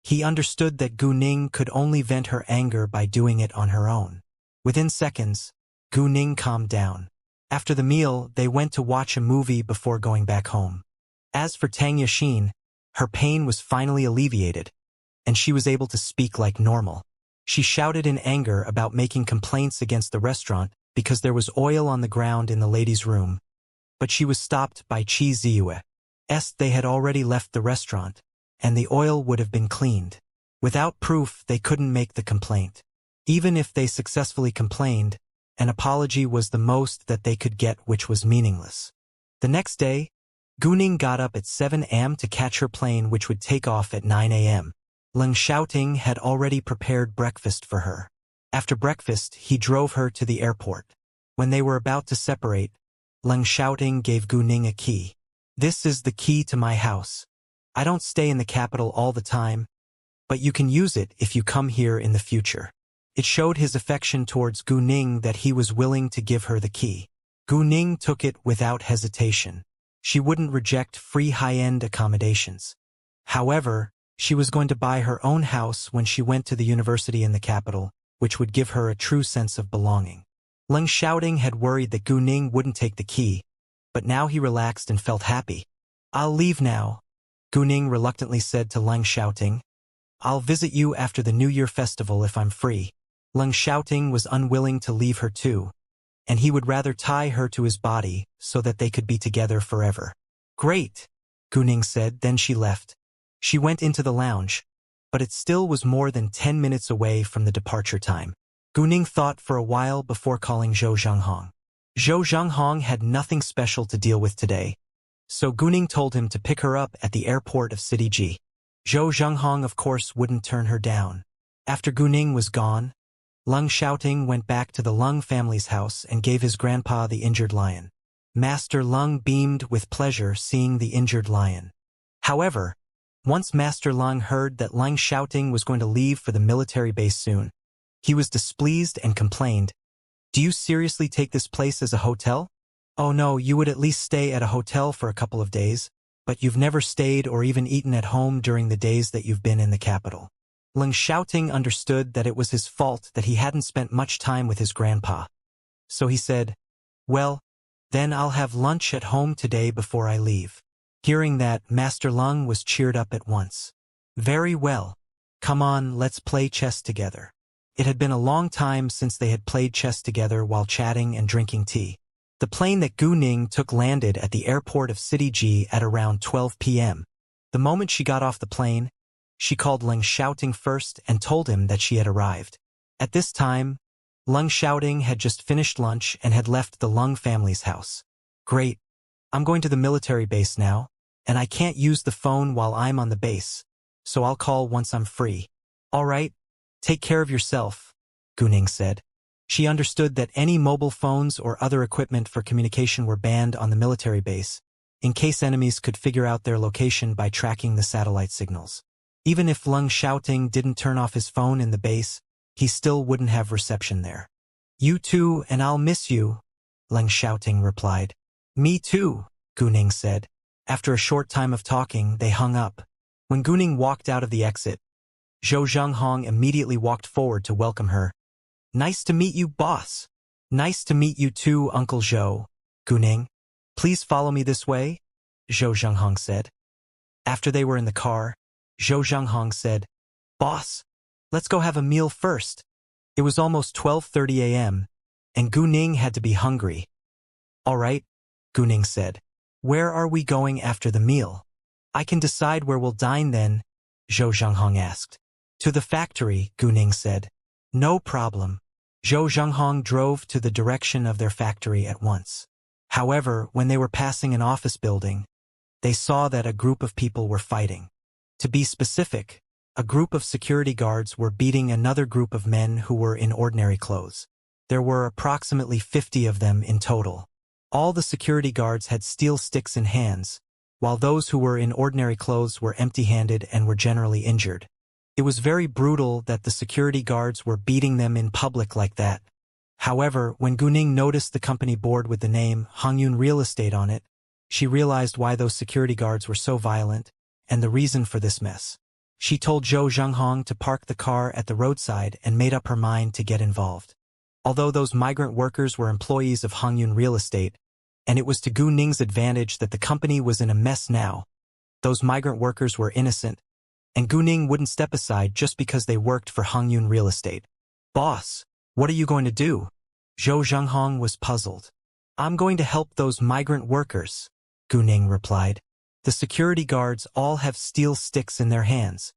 He understood that Gu Ning could only vent her anger by doing it on her own. Within seconds, Gu Ning calmed down. After the meal, they went to watch a movie before going back home. As for Tang Yashin, her pain was finally alleviated, and she was able to speak like normal. She shouted in anger about making complaints against the restaurant because there was oil on the ground in the ladies' room, but she was stopped by Qi Ziyue. They had already left the restaurant, and the oil would have been cleaned. Without proof, they couldn't make the complaint. Even if they successfully complained, an apology was the most that they could get, which was meaningless. The next day, Gu Ning got up at 7 a.m. to catch her plane, which would take off at 9 a.m. Leng Xiaoting had already prepared breakfast for her. After breakfast, he drove her to the airport. When they were about to separate, Leng Xiaoting gave Gu Ning a key. "This is the key to my house. I don't stay in the capital all the time, but you can use it if you come here in the future." It showed his affection towards Gu Ning that he was willing to give her the key. Gu Ning took it without hesitation. She wouldn't reject free high-end accommodations. However, she was going to buy her own house when she went to the university in the capital, which would give her a true sense of belonging. Leng Xiaoting had worried that Gu Ning wouldn't take the key, but now he relaxed and felt happy. "I'll leave now," Gu Ning reluctantly said to Leng Xiaoting. "I'll visit you after the New Year festival if I'm free." Leng Xiaoting was unwilling to leave her too, and he would rather tie her to his body so that they could be together forever. "Great," Gu Ning said, then she left. She went into the lounge, but it still was more than 10 minutes away from the departure time. Gu Ning thought for a while before calling Zhou Zhenghong. Zhou Zhenghong had nothing special to deal with today, so Gu Ning told him to pick her up at the airport of City G. Zhou Zhenghong, of course, wouldn't turn her down. After Gu Ning was gone, Leng Xiaoting went back to the Leng family's house and gave his grandpa the injured lion. Master Leng beamed with pleasure seeing the injured lion. However, once Master Leng heard that Leng Xiaoting was going to leave for the military base soon, he was displeased and complained, "Do you seriously take this place as a hotel? Oh no, you would at least stay at a hotel for a couple of days. but you've never stayed or even eaten at home during the days that you've been in the capital. Leng Xiaoting understood that it was his fault that he hadn't spent much time with his grandpa. So he said, "Well, then I'll have lunch at home today before I leave." Hearing that, Master Leng was cheered up at once. "Very well. Come on, let's play chess together." It had been a long time since they had played chess together while chatting and drinking tea. The plane that Gu Ning took landed at the airport of City G at around 12 p.m. The moment she got off the plane, she called Leng Xiaoting first and told him that she had arrived. At this time, Leng Xiaoting had just finished lunch and had left the Leng family's house. "Great. I'm going to the military base now, and I can't use the phone while I'm on the base, so I'll call once I'm free." "All right. Take care of yourself," Gu Ning said. She understood that any mobile phones or other equipment for communication were banned on the military base, in case enemies could figure out their location by tracking the satellite signals. Even if Leng Xiaoting didn't turn off his phone in the base, he still wouldn't have reception there. "You too, and I'll miss you," Leng Xiaoting replied. "Me too," Gu Ning said. After a short time of talking, they hung up. When Gu Ning walked out of the exit, Zhou Zhenghong immediately walked forward to welcome her. "Nice to meet you, boss." "Nice to meet you too, Uncle Zhou." "Gu Ning, please follow me this way," Zhou Zhenghong said. After they were in the car, Zhou Zhenghong said, "Boss, let's go have a meal first." It was almost 12:30 a.m., and Gu Ning had to be hungry. "All right," Gu Ning said. "Where are we going after the meal?" "I can decide where we'll dine then," Zhou Zhenghong asked. "To the factory," Gu Ning said. "No problem." Zhou Zhenghong drove to the direction of their factory at once. However, when they were passing an office building, they saw that a group of people were fighting. To be specific, a group of security guards were beating another group of men who were in ordinary clothes. There were approximately 50 of them in total. All the security guards had steel sticks in hands, while those who were in ordinary clothes were empty-handed and were generally injured. It was very brutal that the security guards were beating them in public like that. However, when Gu Ning noticed the company board with the name Hongyun Real Estate on it, she realized why those security guards were so violent, and the reason for this mess. She told Zhou Zhenghong to park the car at the roadside and made up her mind to get involved. Although those migrant workers were employees of Hongyun Real Estate, and it was to Gu Ning's advantage that the company was in a mess now, those migrant workers were innocent, and Gu Ning wouldn't step aside just because they worked for Hongyun Real Estate. "Boss, what are you going to do?" Zhou Zhenghong was puzzled. "I'm going to help those migrant workers," Gu Ning replied. "The security guards all have steel sticks in their hands.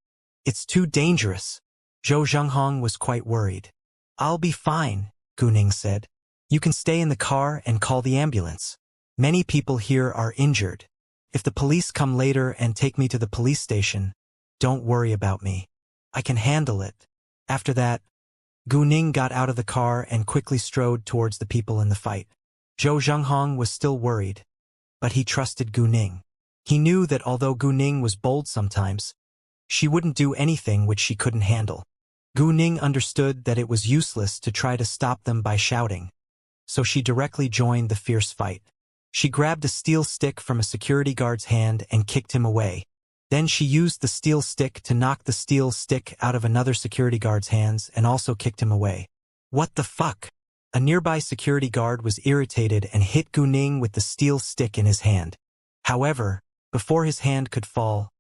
It's too dangerous." Zhou Zhenghong was quite worried. "I'll be fine," Gu Ning said. "You can stay in the car and call the ambulance. Many people here are injured. If the police come later and take me to the police station, don't worry about me. I can handle it." After that, Gu Ning got out of the car and quickly strode towards the people in the fight. Zhou Zhenghong was still worried, but he trusted Gu Ning. He knew that although Gu Ning was bold sometimes, she wouldn't do anything which she couldn't handle. Gu Ning understood that it was useless to try to stop them by shouting, so she directly joined the fierce fight. She grabbed a steel stick from a security guard's hand and kicked him away. Then she used the steel stick to knock the steel stick out of another security guard's hands and also kicked him away. "What the fuck?" A nearby security guard was irritated and hit Gu Ning with the steel stick in his hand. However, before his hand could fall,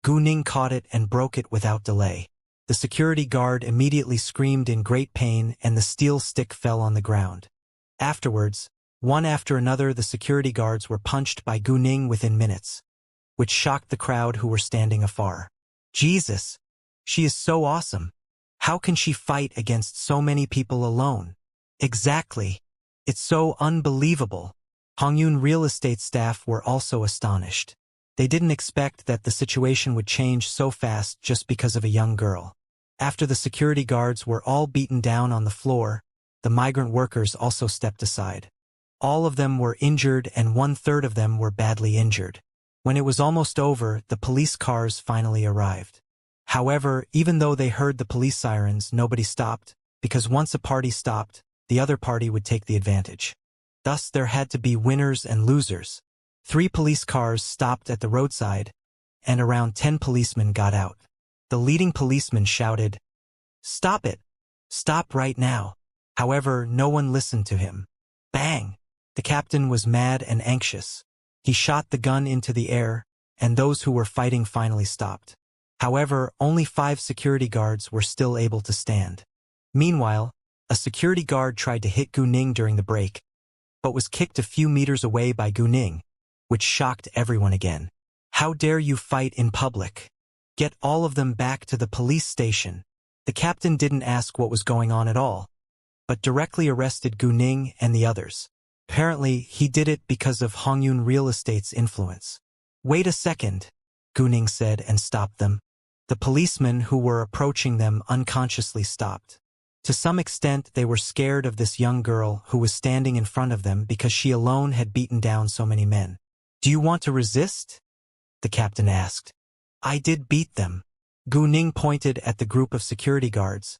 Gu Ning caught it and broke it without delay. The security guard immediately screamed in great pain and the steel stick fell on the ground. Afterwards, one after another the security guards were punched by Gu Ning within minutes, which shocked the crowd who were standing afar. "Jesus! She is so awesome. How can she fight against so many people alone?" "Exactly. It's so unbelievable." Hongyun Real Estate staff were also astonished. They didn't expect that the situation would change so fast just because of a young girl. After the security guards were all beaten down on the floor, the migrant workers also stepped aside. All of them were injured and 1/3 of them were badly injured. When it was almost over, the police cars finally arrived. However, even though they heard the police sirens, nobody stopped, because once a party stopped, the other party would take the advantage. Thus, there had to be winners and losers. 3 police cars stopped at the roadside, and around 10 policemen got out. The leading policeman shouted, "Stop it! Stop right now!" However, no one listened to him. Bang! The captain was mad and anxious. He shot the gun into the air, and those who were fighting finally stopped. However, only 5 security guards were still able to stand. Meanwhile, a security guard tried to hit Gu Ning during the break, but was kicked a few meters away by Gu Ning, which shocked everyone again. "How dare you fight in public? Get all of them back to the police station." The captain didn't ask what was going on at all, but directly arrested Gu Ning and the others. Apparently, he did it because of Hongyun Real Estate's influence. "Wait a second," Gu Ning said and stopped them. The policemen who were approaching them unconsciously stopped. To some extent, they were scared of this young girl who was standing in front of them because she alone had beaten down so many men. "Do you want to resist?" the captain asked. "I did beat them." Gu Ning pointed at the group of security guards,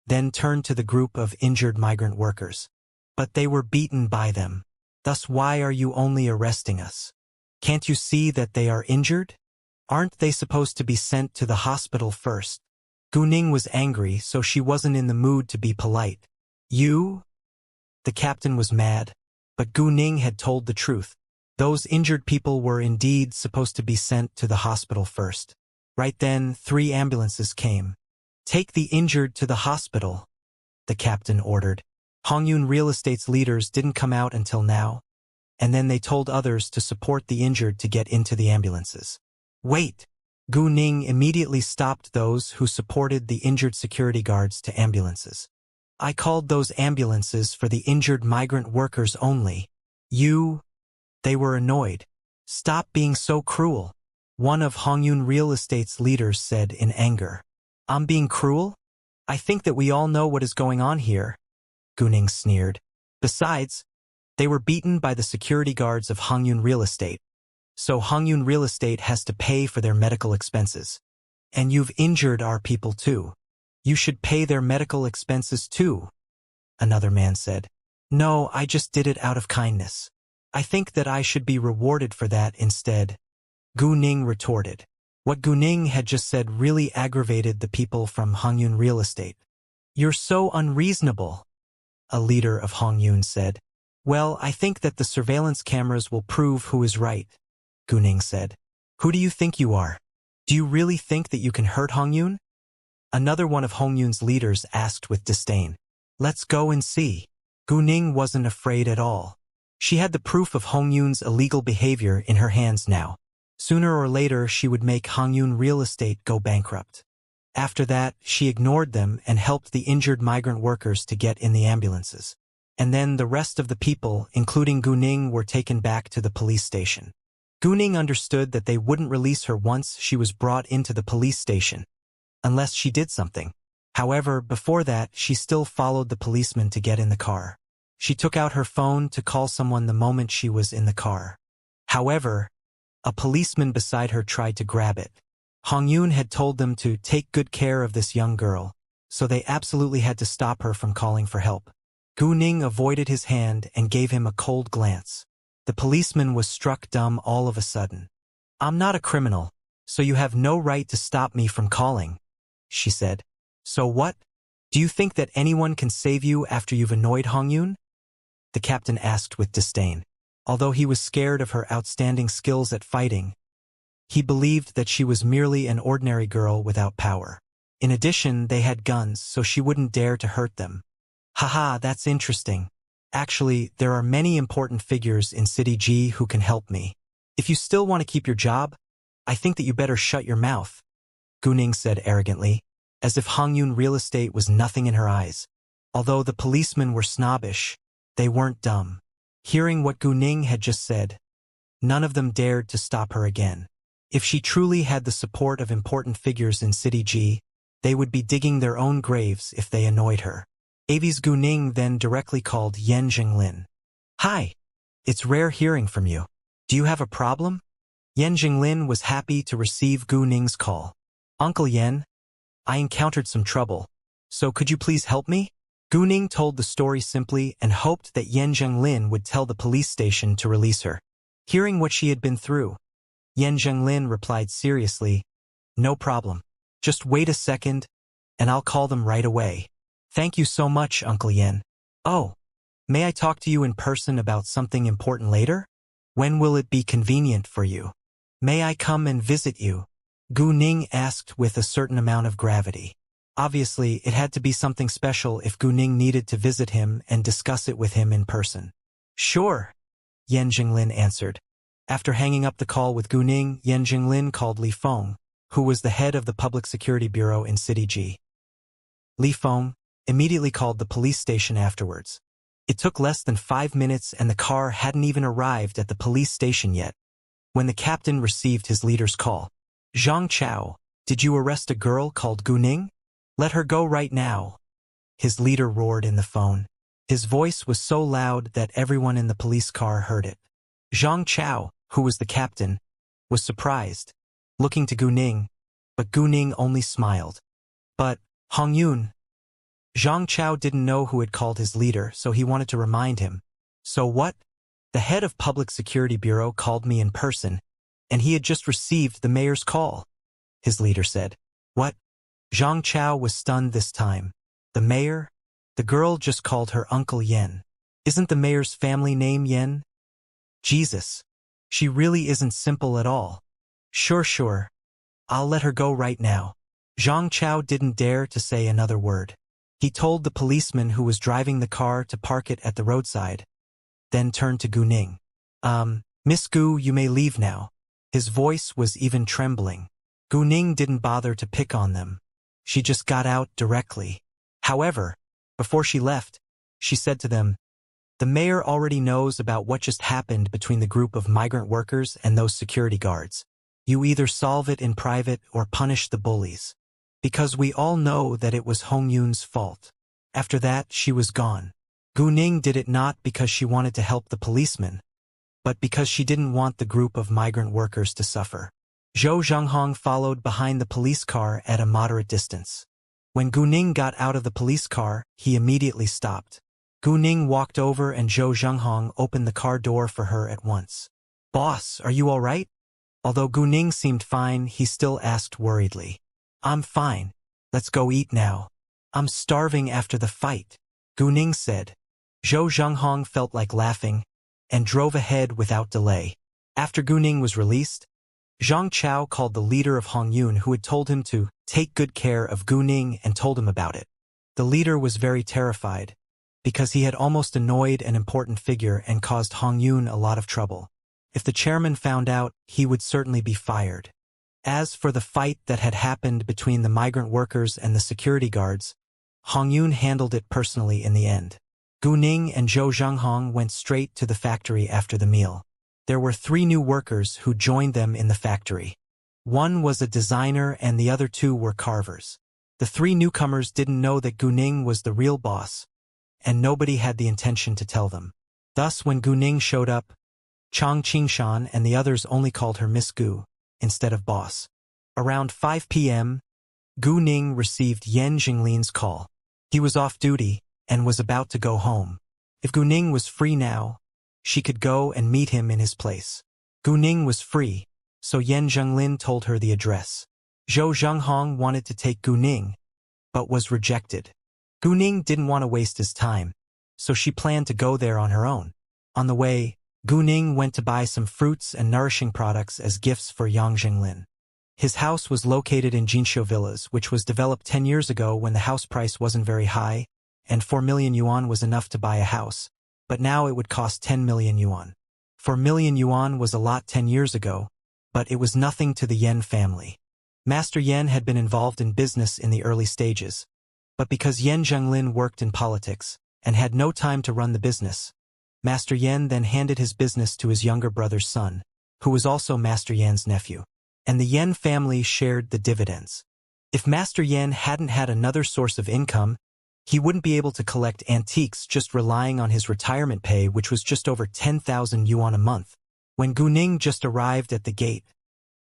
then turned to the group of injured migrant workers. "But they were beaten by them. Thus why are you only arresting us? Can't you see that they are injured? Aren't they supposed to be sent to the hospital first?" Gu Ning was angry, so she wasn't in the mood to be polite. "You?" The captain was mad, but Gu Ning had told the truth. Those injured people were indeed supposed to be sent to the hospital first. Right then, 3 ambulances came. "Take the injured to the hospital," the captain ordered. Hongyun Real Estate's leaders didn't come out until now, and then they told others to support the injured to get into the ambulances. "Wait!" Gu Ning immediately stopped those who supported the injured security guards to ambulances. "I called those ambulances for the injured migrant workers only. You—" They were annoyed. "Stop being so cruel," one of Hongyun Real Estate's leaders said in anger. "I'm being cruel? I think that we all know what is going on here," Gu Ning sneered. "Besides, they were beaten by the security guards of Hongyun Real Estate, so Hongyun Real Estate has to pay for their medical expenses. And you've injured our people too. You should pay their medical expenses too," another man said. "No, I just did it out of kindness. I think that I should be rewarded for that instead," Gu Ning retorted. What Gu Ning had just said really aggravated the people from Hongyun Real Estate. "You're so unreasonable," a leader of Hongyun said. "Well, I think that the surveillance cameras will prove who is right," Gu Ning said. "Who do you think you are? Do you really think that you can hurt Hongyun?" Another one of Hongyun's leaders asked with disdain. "Let's go and see." Gu Ning wasn't afraid at all. She had the proof of Hongyun's illegal behavior in her hands now. Sooner or later, she would make Hongyun Real Estate go bankrupt. After that, she ignored them and helped the injured migrant workers to get in the ambulances. And then the rest of the people, including Gu Ning, were taken back to the police station. Gu Ning understood that they wouldn't release her once she was brought into the police station, unless she did something. However, before that, she still followed the policeman to get in the car. She took out her phone to call someone the moment she was in the car. However, a policeman beside her tried to grab it. Hongyun had told them to take good care of this young girl, so they absolutely had to stop her from calling for help. Gu Ning avoided his hand and gave him a cold glance. The policeman was struck dumb all of a sudden. "I'm not a criminal, so you have no right to stop me from calling," she said. "So what? Do you think that anyone can save you after you've annoyed Hongyun?" the captain asked with disdain. Although he was scared of her outstanding skills at fighting, he believed that she was merely an ordinary girl without power. In addition, they had guns, so she wouldn't dare to hurt them. "Haha, that's interesting. Actually, there are many important figures in City G who can help me. If you still want to keep your job, I think that you better shut your mouth," Gu Ning said arrogantly, as if Hongyun Real Estate was nothing in her eyes. Although the policemen were snobbish, they weren't dumb. Hearing what Gu Ning had just said, none of them dared to stop her again. If she truly had the support of important figures in City G, they would be digging their own graves if they annoyed her. Avi's Gu Ning then directly called Yen Jinglin. "Hi. It's rare hearing from you. Do you have a problem?" Yen Jinglin was happy to receive Gu Ning's call. "Uncle Yen, I encountered some trouble, so could you please help me?" Gu Ning told the story simply and hoped that Yen Jinglin would tell the police station to release her. Hearing what she had been through, Yan Zhenglin replied seriously, "No problem. Just wait a second, and I'll call them right away." "Thank you so much, Uncle Yan." "Oh, may I talk to you in person about something important later? When will it be convenient for you? May I come and visit you?" Gu Ning asked with a certain amount of gravity. Obviously, it had to be something special if Gu Ning needed to visit him and discuss it with him in person. "Sure," Yan Jinglin answered. After hanging up the call with Gu Ning, Yan Jinglin called Li Feng, who was the head of the Public Security Bureau in City G. Li Feng immediately called the police station afterwards. It took less than 5 minutes and the car hadn't even arrived at the police station yet, when the captain received his leader's call. "Zhang Chao, did you arrest a girl called Gu Ning? Let her go right now," his leader roared in the phone. His voice was so loud that everyone in the police car heard it. Zhang Chao, who was the captain, was surprised, looking to Gu Ning, but Gu Ning only smiled. "But, Hong Yun." Zhang Chao didn't know who had called his leader, so he wanted to remind him. "So what? The head of Public Security Bureau called me in person, and he had just received the mayor's call," his leader said. "What?" Zhang Chao was stunned this time. "The mayor? The girl just called her Uncle Yen. Isn't the mayor's family name Yen? Jesus. She really isn't simple at all." Sure. I'll let her go right now." Zhang Chao didn't dare to say another word. He told the policeman who was driving the car to park it at the roadside, then turned to Gu Ning. Miss Gu, you may leave now." His voice was even trembling. Gu Ning didn't bother to pick on them. She just got out directly. However, before she left, she said to them, "The mayor already knows about what just happened between the group of migrant workers and those security guards. You either solve it in private or punish the bullies. Because we all know that it was Hong Yun's fault." After that, she was gone. Gu Ning did it not because she wanted to help the policeman, but because she didn't want the group of migrant workers to suffer. Zhou Zhenghong followed behind the police car at a moderate distance. When Gu Ning got out of the police car, he immediately stopped. Gu Ning walked over and Zhou Zhenghong opened the car door for her at once. "Boss, are you all right?" Although Gu Ning seemed fine, he still asked worriedly. "I'm fine. Let's go eat now. I'm starving after the fight," Gu Ning said. Zhou Zhenghong felt like laughing and drove ahead without delay. After Gu Ning was released, Zhang Chao called the leader of Hong Yun who had told him to take good care of Gu Ning and told him about it. The leader was very terrified, because he had almost annoyed an important figure and caused Hong Yun a lot of trouble. If the chairman found out, he would certainly be fired. As for the fight that had happened between the migrant workers and the security guards, Hong Yun handled it personally in the end. Gu Ning and Zhou Zhenghong went straight to the factory after the meal. There were 3 new workers who joined them in the factory. One was a designer and the other 2 were carvers. The 3 newcomers didn't know that Gu Ning was the real boss, and nobody had the intention to tell them. Thus, when Gu Ning showed up, Chang Qingshan and the others only called her Miss Gu instead of boss. Around 5 p.m., Gu Ning received Yan Jinglin's call. He was off duty and was about to go home. If Gu Ning was free now, she could go and meet him in his place. Gu Ning was free, so Yan Zhenglin told her the address. Zhou Zhenghong wanted to take Gu Ning, but was rejected. Gu Ning didn't want to waste his time, so she planned to go there on her own. On the way, Gu Ning went to buy some fruits and nourishing products as gifts for Yang Zhenglin. His house was located in Jinxiu Villas, which was developed 10 years ago when the house price wasn't very high, and 4 million yuan was enough to buy a house, but now it would cost 10 million yuan. 4 million yuan was a lot 10 years ago, but it was nothing to the Yen family. Master Yen had been involved in business in the early stages, but because Yan Zhenglin worked in politics and had no time to run the business, Master Yen then handed his business to his younger brother's son, who was also Master Yen's nephew, and the Yen family shared the dividends. If Master Yen hadn't had another source of income, he wouldn't be able to collect antiques just relying on his retirement pay, which was just over 10,000 yuan a month. When Gu Ning just arrived at the gate,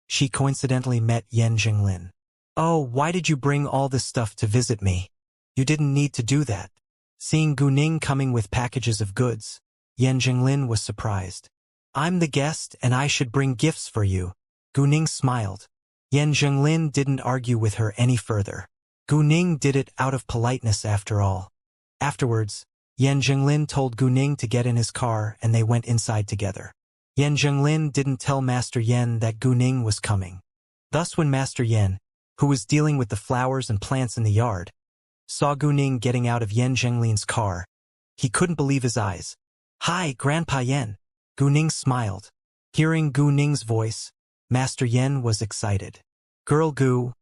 she coincidentally met Yan Jinglin. "Oh, why did you bring all this stuff to visit me? You didn't need to do that." Seeing Gu Ning coming with packages of goods, Yan Jinglin was surprised. I'm the guest and I should bring gifts for you. Gu Ning smiled. Yan Zhenglin didn't argue with her any further. Gu Ning did it out of politeness after all. Afterwards, Yan Zhenglin told Gu Ning to get in his car and they went inside together. Yan Zhenglin didn't tell Master Yan that Gu Ning was coming. Thus when Master Yan, who was dealing with the flowers and plants in the yard, saw Gu Ning getting out of Yan Zhenglin's car, he couldn't believe his eyes. "Hi, Grandpa Yan." Gu Ning smiled. Hearing Gu Ning's voice, Master Yan was excited. "Girl Gu,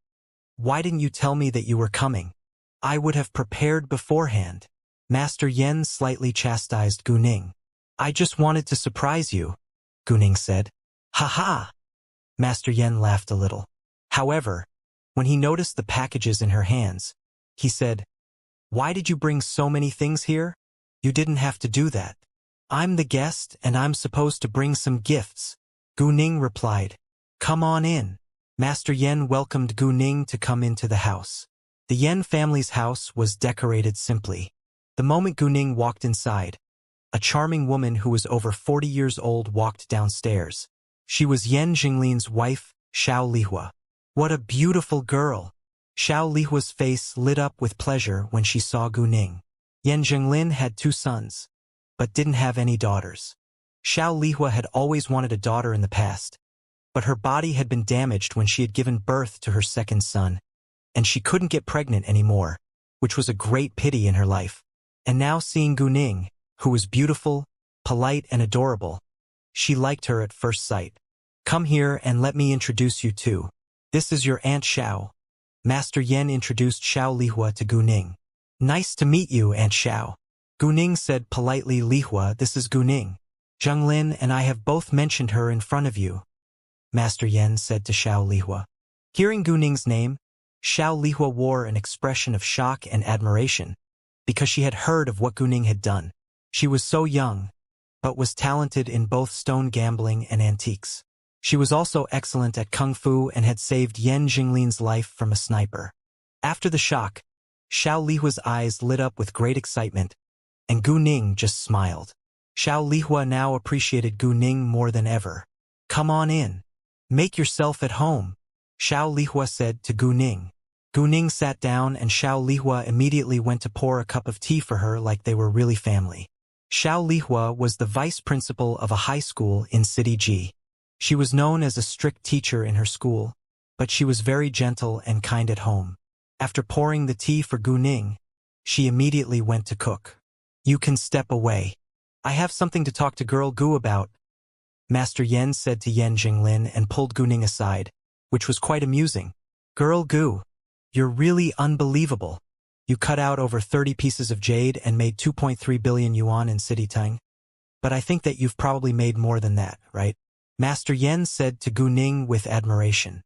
why didn't you tell me that you were coming? I would have prepared beforehand." Master Yan slightly chastised Gu Ning. "I just wanted to surprise you," Gu Ning said. "Ha ha!" Master Yan laughed a little. However, when he noticed the packages in her hands, he said, "Why did you bring so many things here? You didn't have to do that. I'm the guest and I'm supposed to bring some gifts." Gu Ning replied, "Come on in." Master Yan welcomed Gu Ning to come into the house. The Yan family's house was decorated simply. The moment Gu Ning walked inside, a charming woman who was over 40 years old walked downstairs. She was Yan Jinglin's wife, Xiao Lihua. What a beautiful girl! Xiao Lihua's face lit up with pleasure when she saw Gu Ning. Yan Jinglin had 2 sons, but didn't have any daughters. Xiao Lihua had always wanted a daughter in the past, but her body had been damaged when she had given birth to her second son, and she couldn't get pregnant anymore, which was a great pity in her life. And now seeing Gu Ning, who was beautiful, polite, and adorable, she liked her at first sight. "Come here and let me introduce you to. This is your Aunt Xiao." Master Yan introduced Xiao Lihua to Gu Ning. "Nice to meet you, Aunt Xiao." Gu Ning said politely, "Lihua, this is Gu Ning. Zhenglin and I have both mentioned her in front of you," Master Yan said to Xiao Lihua. Hearing Gu Ning's name, Xiao Lihua wore an expression of shock and admiration, because she had heard of what Gu Ning had done. She was so young, but was talented in both stone gambling and antiques. She was also excellent at kung fu and had saved Yan Jinglin's life from a sniper. After the shock, Xiao Lihua's eyes lit up with great excitement, and Gu Ning just smiled. Xiao Lihua now appreciated Gu Ning more than ever. "Come on in. Make yourself at home," Xiao Lihua said to Gu Ning. Gu Ning sat down and Xiao Lihua immediately went to pour a cup of tea for her like they were really family. Xiao Lihua was the vice principal of a high school in City G. She was known as a strict teacher in her school, but she was very gentle and kind at home. After pouring the tea for Gu Ning, she immediately went to cook. "You can step away. I have something to talk to Girl Gu about," Master Yan said to Yan Jinglin and pulled Gu Ning aside, which was quite amusing. "Girl Gu, you're really unbelievable. You cut out over 30 pieces of jade and made 2.3 billion yuan in City Tang. But I think that you've probably made more than that, right?" Master Yan said to Gu Ning with admiration.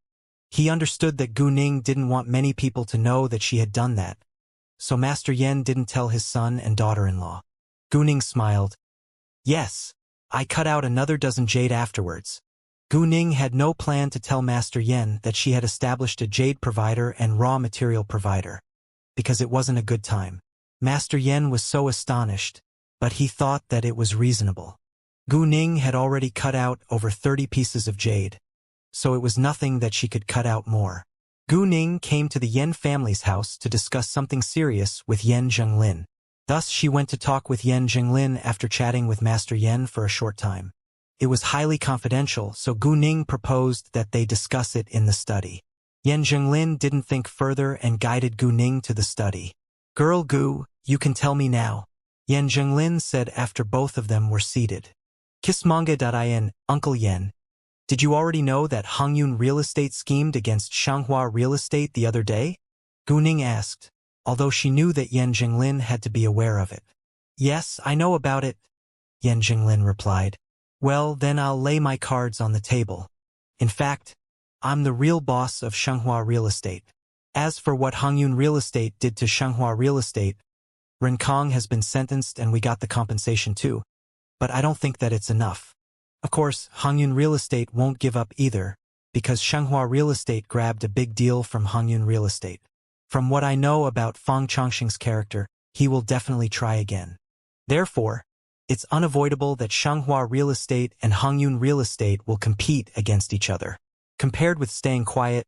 He understood that Gu Ning didn't want many people to know that she had done that, so Master Yan didn't tell his son and daughter-in-law. Gu Ning smiled. "Yes, I cut out another dozen jade afterwards." Gu Ning had no plan to tell Master Yan that she had established a jade provider and raw material provider, because it wasn't a good time. Master Yan was so astonished, but he thought that it was reasonable. Gu Ning had already cut out over 30 pieces of jade, so it was nothing that she could cut out more. Gu Ning came to the Yan family's house to discuss something serious with Yan Zhenglin. Thus she went to talk with Yan Jinglin after chatting with Master Yan for a short time. It was highly confidential, so Gu Ning proposed that they discuss it in the study. Yan Jinglin didn't think further and guided Gu Ning to the study. "Girl Gu, you can tell me now," Yan Jinglin said after both of them were seated. Kissmanga.in, Uncle Yan, did you already know that Hongyun Real Estate schemed against Shanghua Real Estate the other day? Gu Ning asked, although she knew that Yan Jinglin had to be aware of it. "Yes, I know about it," Yan Jinglin replied. "Well, then I'll lay my cards on the table. In fact, I'm the real boss of Shanghua Real Estate. As for what Hongyun Real Estate did to Shanghua Real Estate, Renkong has been sentenced and we got the compensation too. But I don't think that it's enough. Of course, Hongyun Real Estate won't give up either, because Shanghua Real Estate grabbed a big deal from Hongyun Real Estate. From what I know about Fang Chongqing's character, he will definitely try again. Therefore, It's unavoidable that Shanghua Real Estate and Hongyun Real Estate will compete against each other. Compared with staying quiet,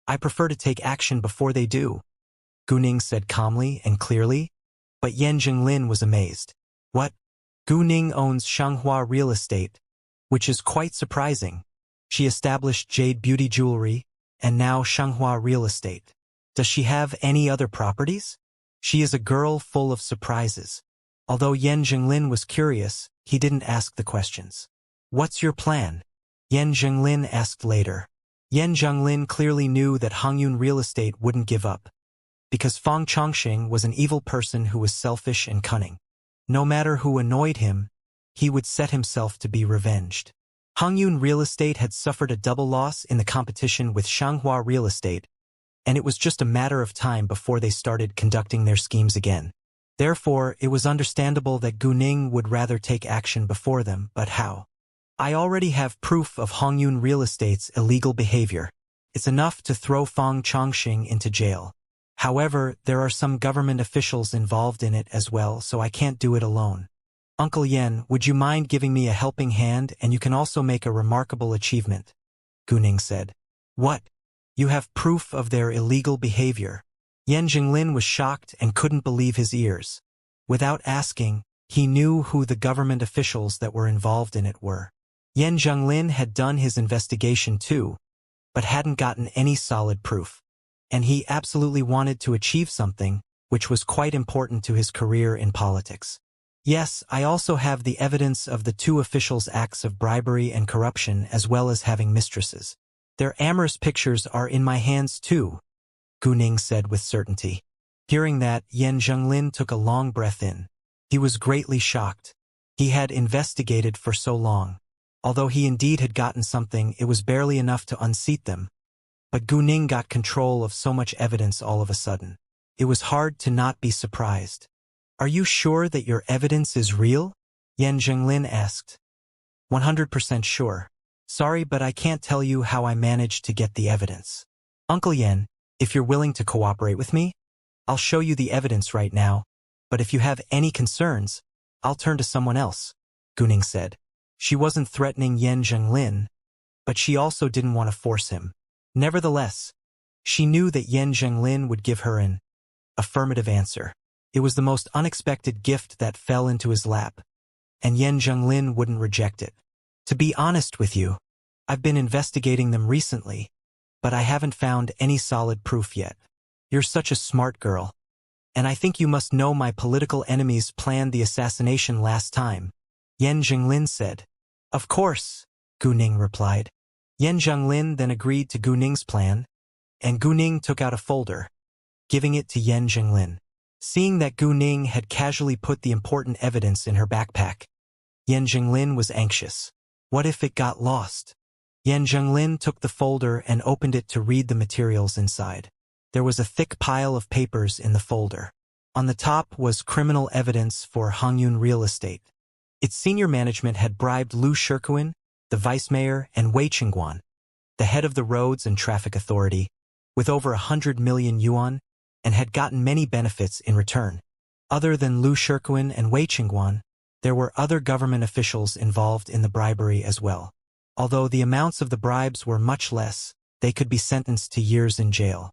I prefer to take action before they do, Gu Ning said calmly and clearly, but Yan Jinglin was amazed. What? Gu Ning owns Shanghua Real Estate, which is quite surprising. She established Jade Beauty Jewelry, and now Shanghua Real Estate. Does she have any other properties? She is a girl full of surprises. Although Yan Jinglin was curious, he didn't ask the questions. What's your plan? Yan Jinglin asked later. Yan Jinglin clearly knew that Hongyun Real Estate wouldn't give up, because Fang Chongqing was an evil person who was selfish and cunning. No matter who annoyed him, he would set himself to be revenged. Hongyun Real Estate had suffered a double loss in the competition with Shanghua Real Estate, and it was just a matter of time before they started conducting their schemes again. Therefore, it was understandable that Gu Ning would rather take action before them, but how? I already have proof of Hongyun Real Estate's illegal behavior. It's enough to throw Fang Chongqing into jail. However, there are some government officials involved in it as well, so I can't do it alone. Uncle Yan, would you mind giving me a helping hand, and you can also make a remarkable achievement? Gu Ning said. What? You have proof of their illegal behavior? Yan Jinglin was shocked and couldn't believe his ears. Without asking, he knew who the government officials that were involved in it were. Yan Jinglin had done his investigation too, but hadn't gotten any solid proof. And he absolutely wanted to achieve something, which was quite important to his career in politics. Yes, I also have the evidence of the two officials' acts of bribery and corruption, as well as having mistresses. Their amorous pictures are in my hands too, Gu Ning said with certainty. Hearing that, Yan Jinglin took a long breath in. He was greatly shocked. He had investigated for so long. Although he indeed had gotten something, it was barely enough to unseat them. But Gu Ning got control of so much evidence all of a sudden. It was hard to not be surprised. Are you sure that your evidence is real? Yan Jinglin asked. 100% sure. Sorry, but I can't tell you how I managed to get the evidence. Uncle Yan, if you're willing to cooperate with me, I'll show you the evidence right now, but if you have any concerns, I'll turn to someone else, Gu Ning said. She wasn't threatening Yan Jinglin, but she also didn't want to force him. Nevertheless, she knew that Yan Jinglin would give her an affirmative answer. It was the most unexpected gift that fell into his lap, and Yan Jinglin wouldn't reject it. To be honest with you, I've been investigating them recently, but I haven't found any solid proof yet. You're such a smart girl, and I think you must know my political enemies planned the assassination last time, Yan Jinglin said. Of course, Gu Ning replied. Yan Jinglin then agreed to Gu Ning's plan, and Gu Ning took out a folder, giving it to Yan Jinglin. Seeing that Gu Ning had casually put the important evidence in her backpack, Yan Jinglin was anxious. What if it got lost? Yan Jinglin took the folder and opened it to read the materials inside. There was a thick pile of papers in the folder. On the top was criminal evidence for Hongyun Real Estate. Its senior management had bribed Lu Shirkuan, the vice mayor, and Wei Qingguan, the head of the Roads and Traffic Authority, with over 100 million yuan, and had gotten many benefits in return. Other than Lu Shirkuan and Wei Qingguan, there were other government officials involved in the bribery as well. Although the amounts of the bribes were much less, they could be sentenced to years in jail.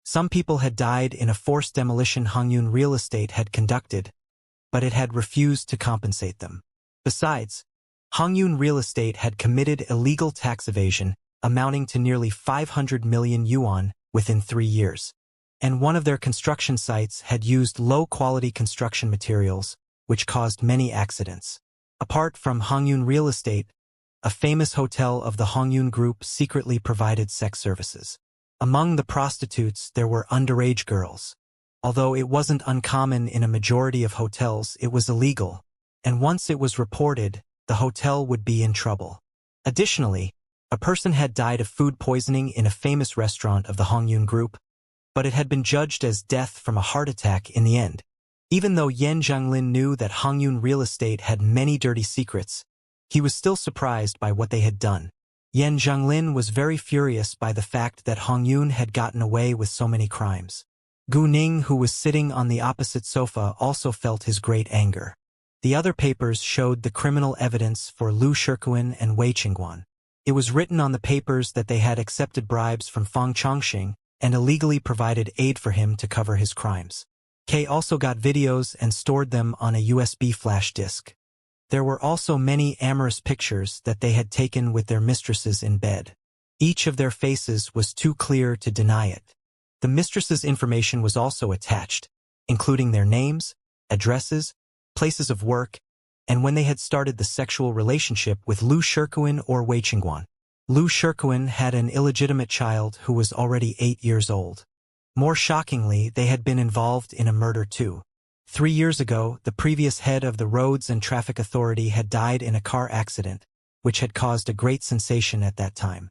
Some people had died in a forced demolition Hongyun Real Estate had conducted, but it had refused to compensate them. Besides, Hongyun Real Estate had committed illegal tax evasion amounting to nearly 500 million yuan within 3 years. And one of their construction sites had used low-quality construction materials, which caused many accidents. Apart from Hongyun Real Estate, a famous hotel of the Hongyun Group secretly provided sex services. Among the prostitutes, there were underage girls. Although it wasn't uncommon in a majority of hotels, it was illegal, and once it was reported, the hotel would be in trouble. Additionally, a person had died of food poisoning in a famous restaurant of the Hongyun Group, but it had been judged as death from a heart attack in the end. Even though Yan Jinglin knew that Hongyun Real Estate had many dirty secrets, he was still surprised by what they had done. Yan Jinglin was very furious by the fact that Hongyun had gotten away with so many crimes. Gu Ning, who was sitting on the opposite sofa, also felt his great anger. The other papers showed the criminal evidence for Lu Shirkuan and Wei Qingguan. It was written on the papers that they had accepted bribes from Fang Chongxing and illegally provided aid for him to cover his crimes. Kay also got videos and stored them on a USB flash disk. There were also many amorous pictures that they had taken with their mistresses in bed. Each of their faces was too clear to deny it. The mistresses' information was also attached, including their names, addresses, places of work, and when they had started the sexual relationship with Lu Shirkuan or Wei Qingguan. Lu Shirkuan had an illegitimate child who was already 8 years old. More shockingly, they had been involved in a murder too. 3 years ago, the previous head of the Roads and Traffic Authority had died in a car accident, which had caused a great sensation at that time.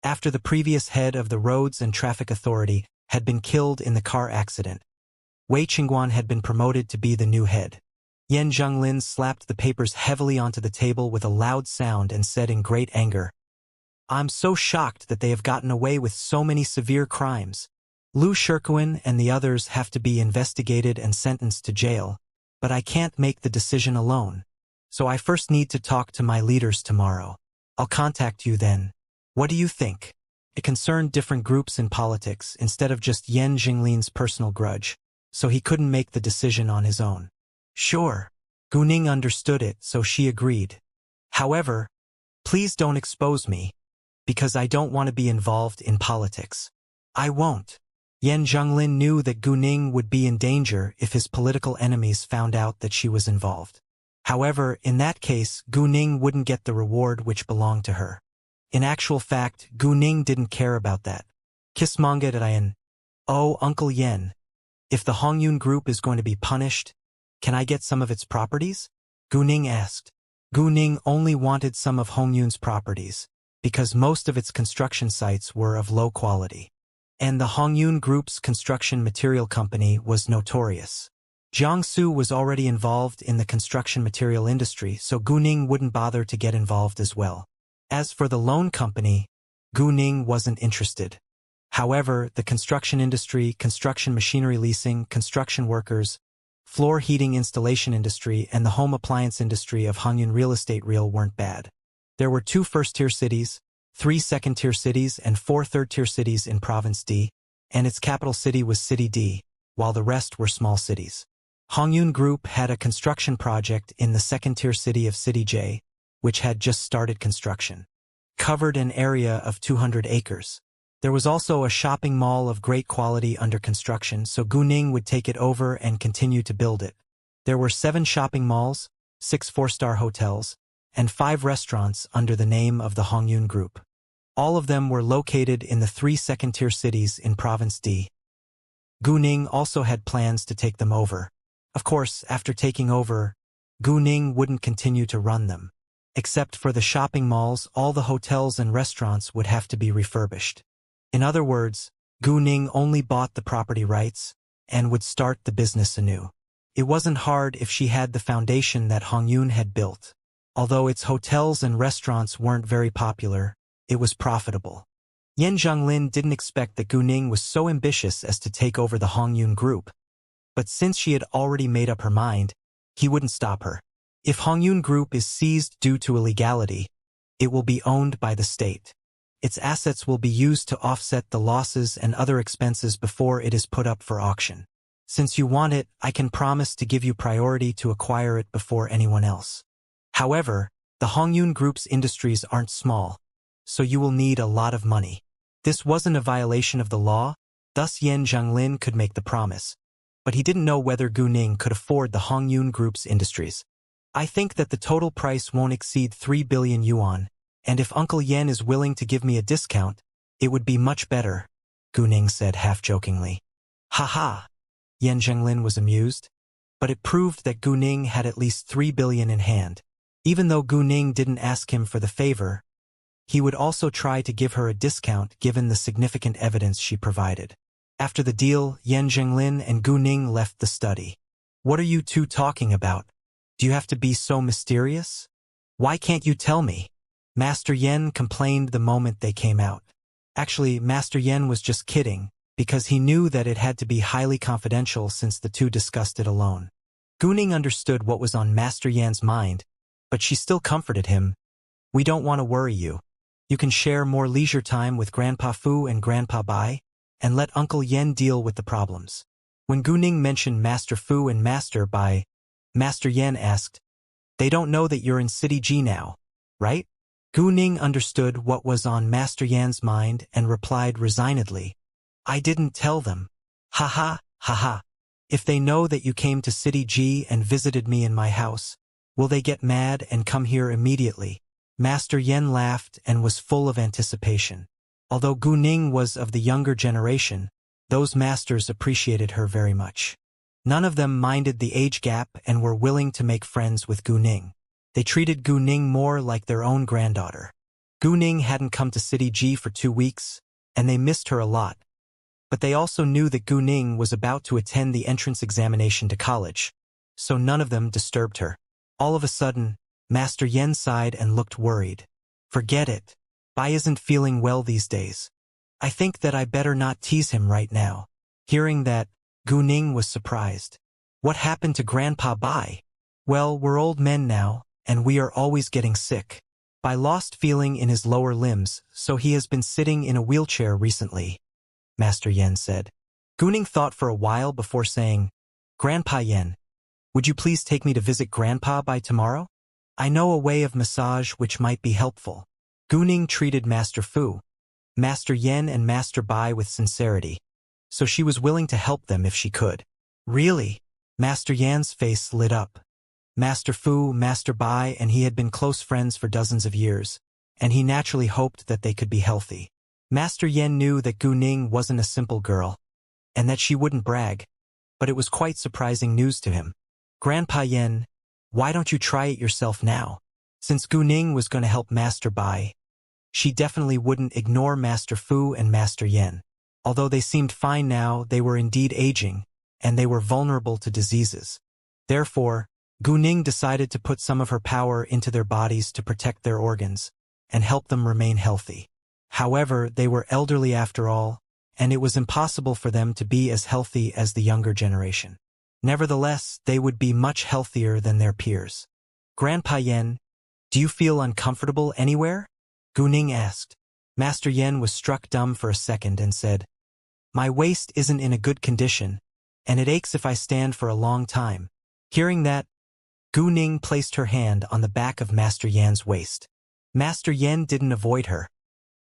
After the previous head of the Roads and Traffic Authority had been killed in the car accident, Wei Qingguan had been promoted to be the new head. Yan Zhenglin slapped the papers heavily onto the table with a loud sound and said in great anger, "I'm so shocked that they have gotten away with so many severe crimes. Lu Shirkuan and the others have to be investigated and sentenced to jail, but I can't make the decision alone. So I first need to talk to my leaders tomorrow. I'll contact you then. What do you think?" It concerned different groups in politics instead of just Yan Zhenglin's personal grudge, so he couldn't make the decision on his own. Sure. Gu Ning understood it, so she agreed. However, please don't expose me, because I don't want to be involved in politics. I won't. Yan Zhenglin knew that Gu Ning would be in danger if his political enemies found out that she was involved. However, in that case, Gu Ning wouldn't get the reward which belonged to her. In actual fact, Gu Ning didn't care about that. Kismonga Dayan. Oh, Uncle Yen. If the Hongyun Group is going to be punished, can I get some of its properties? Gu Ning asked. Gu Ning only wanted some of Hongyun's properties, because most of its construction sites were of low quality. And the Hongyun Group's construction material company was notorious. Jiangsu was already involved in the construction material industry, so Gu Ning wouldn't bother to get involved as well. As for the loan company, Gu Ning wasn't interested. However, the construction industry, construction machinery leasing, construction workers, floor heating installation industry, and the home appliance industry of Hongyun Real Estate Real weren't bad. There were 2 first-tier cities, 3 second-tier cities, and 4 third-tier cities in Province D, and its capital city was City D, while the rest were small cities. Hongyun Group had a construction project in the second-tier city of City J, which had just started construction. Covered an area of 200 acres. There was also a shopping mall of great quality under construction, so Gu Ning would take it over and continue to build it. There were 7 shopping malls, 6 4-star hotels, and 5 restaurants under the name of the Hongyun Group. All of them were located in the 3 second-tier cities in Province D. Gu Ning also had plans to take them over. Of course, after taking over, Gu Ning wouldn't continue to run them. Except for the shopping malls, all the hotels and restaurants would have to be refurbished. In other words, Gu Ning only bought the property rights and would start the business anew. It wasn't hard if she had the foundation that Hongyun had built. Although its hotels and restaurants weren't very popular, it was profitable. Yan Zhenglin didn't expect that Gu Ning was so ambitious as to take over the Hongyun Group. But since she had already made up her mind, he wouldn't stop her. If Hongyun Group is seized due to illegality, it will be owned by the state. Its assets will be used to offset the losses and other expenses before it is put up for auction. Since you want it, I can promise to give you priority to acquire it before anyone else. However, the Hongyun Group's industries aren't small, so you will need a lot of money. This wasn't a violation of the law, thus Yan Zhenglin could make the promise. But he didn't know whether Gu Ning could afford the Hongyun Group's industries. I think that the total price won't exceed 3 billion yuan, and if Uncle Yen is willing to give me a discount, it would be much better, Gu Ning said half-jokingly. Ha! Yan Zhenglin was amused, but it proved that Gu Ning had at least 3 billion in hand. Even though Gu Ning didn't ask him for the favor, he would also try to give her a discount given the significant evidence she provided. After the deal, Yan Zhenglin and Gu Ning left the study. What are you two talking about? Do you have to be so mysterious? Why can't you tell me? Master Yen complained the moment they came out. Actually, Master Yen was just kidding, because he knew that it had to be highly confidential since the two discussed it alone. Gu Ning understood what was on Master Yan's mind, but she still comforted him. We don't want to worry you. You can share more leisure time with Grandpa Fu and Grandpa Bai, and let Uncle Yen deal with the problems. When Gu Ning mentioned Master Fu and Master Bai, Master Yen asked, They don't know that you're in City G now, right? Gu Ning understood what was on Master Yan's mind and replied resignedly, I didn't tell them. Ha ha, ha ha. If they know that you came to City G and visited me in my house, will they get mad and come here immediately? Master Yen laughed and was full of anticipation. Although Gu Ning was of the younger generation, those masters appreciated her very much. None of them minded the age gap and were willing to make friends with Gu Ning. They treated Gu Ning more like their own granddaughter. Gu Ning hadn't come to City G for 2 weeks, and they missed her a lot. But they also knew that Gu Ning was about to attend the entrance examination to college, so none of them disturbed her. All of a sudden, Master Yen sighed and looked worried. Forget it. Bai isn't feeling well these days. I think that I better not tease him right now. Hearing that, Gu Ning was surprised. What happened to Grandpa Bai? Well, we're old men now, and we are always getting sick. Bai lost feeling in his lower limbs, so he has been sitting in a wheelchair recently, Master Yen said. Gu Ning thought for a while before saying, Grandpa Yen, would you please take me to visit Grandpa by tomorrow? I know a way of massage which might be helpful. Gu Ning treated Master Fu, Master Yen and Master Bai with sincerity, so she was willing to help them if she could. Really? Master Yan's face lit up. Master Fu, Master Bai and he had been close friends for dozens of years, and he naturally hoped that they could be healthy. Master Yen knew that Gu Ning wasn't a simple girl, and that she wouldn't brag, but it was quite surprising news to him. Grandpa Yen, why don't you try it yourself now? Since Gu Ning was going to help Master Bai, she definitely wouldn't ignore Master Fu and Master Yen. Although they seemed fine now, they were indeed aging, and they were vulnerable to diseases. Therefore, Gu Ning decided to put some of her power into their bodies to protect their organs and help them remain healthy. However, they were elderly after all, and it was impossible for them to be as healthy as the younger generation. Nevertheless, they would be much healthier than their peers. Grandpa Yen, do you feel uncomfortable anywhere? Gu Ning asked. Master Yen was struck dumb for a second and said, My waist isn't in a good condition, and it aches if I stand for a long time. Hearing that, Gu Ning placed her hand on the back of Master Yan's waist. Master Yen didn't avoid her,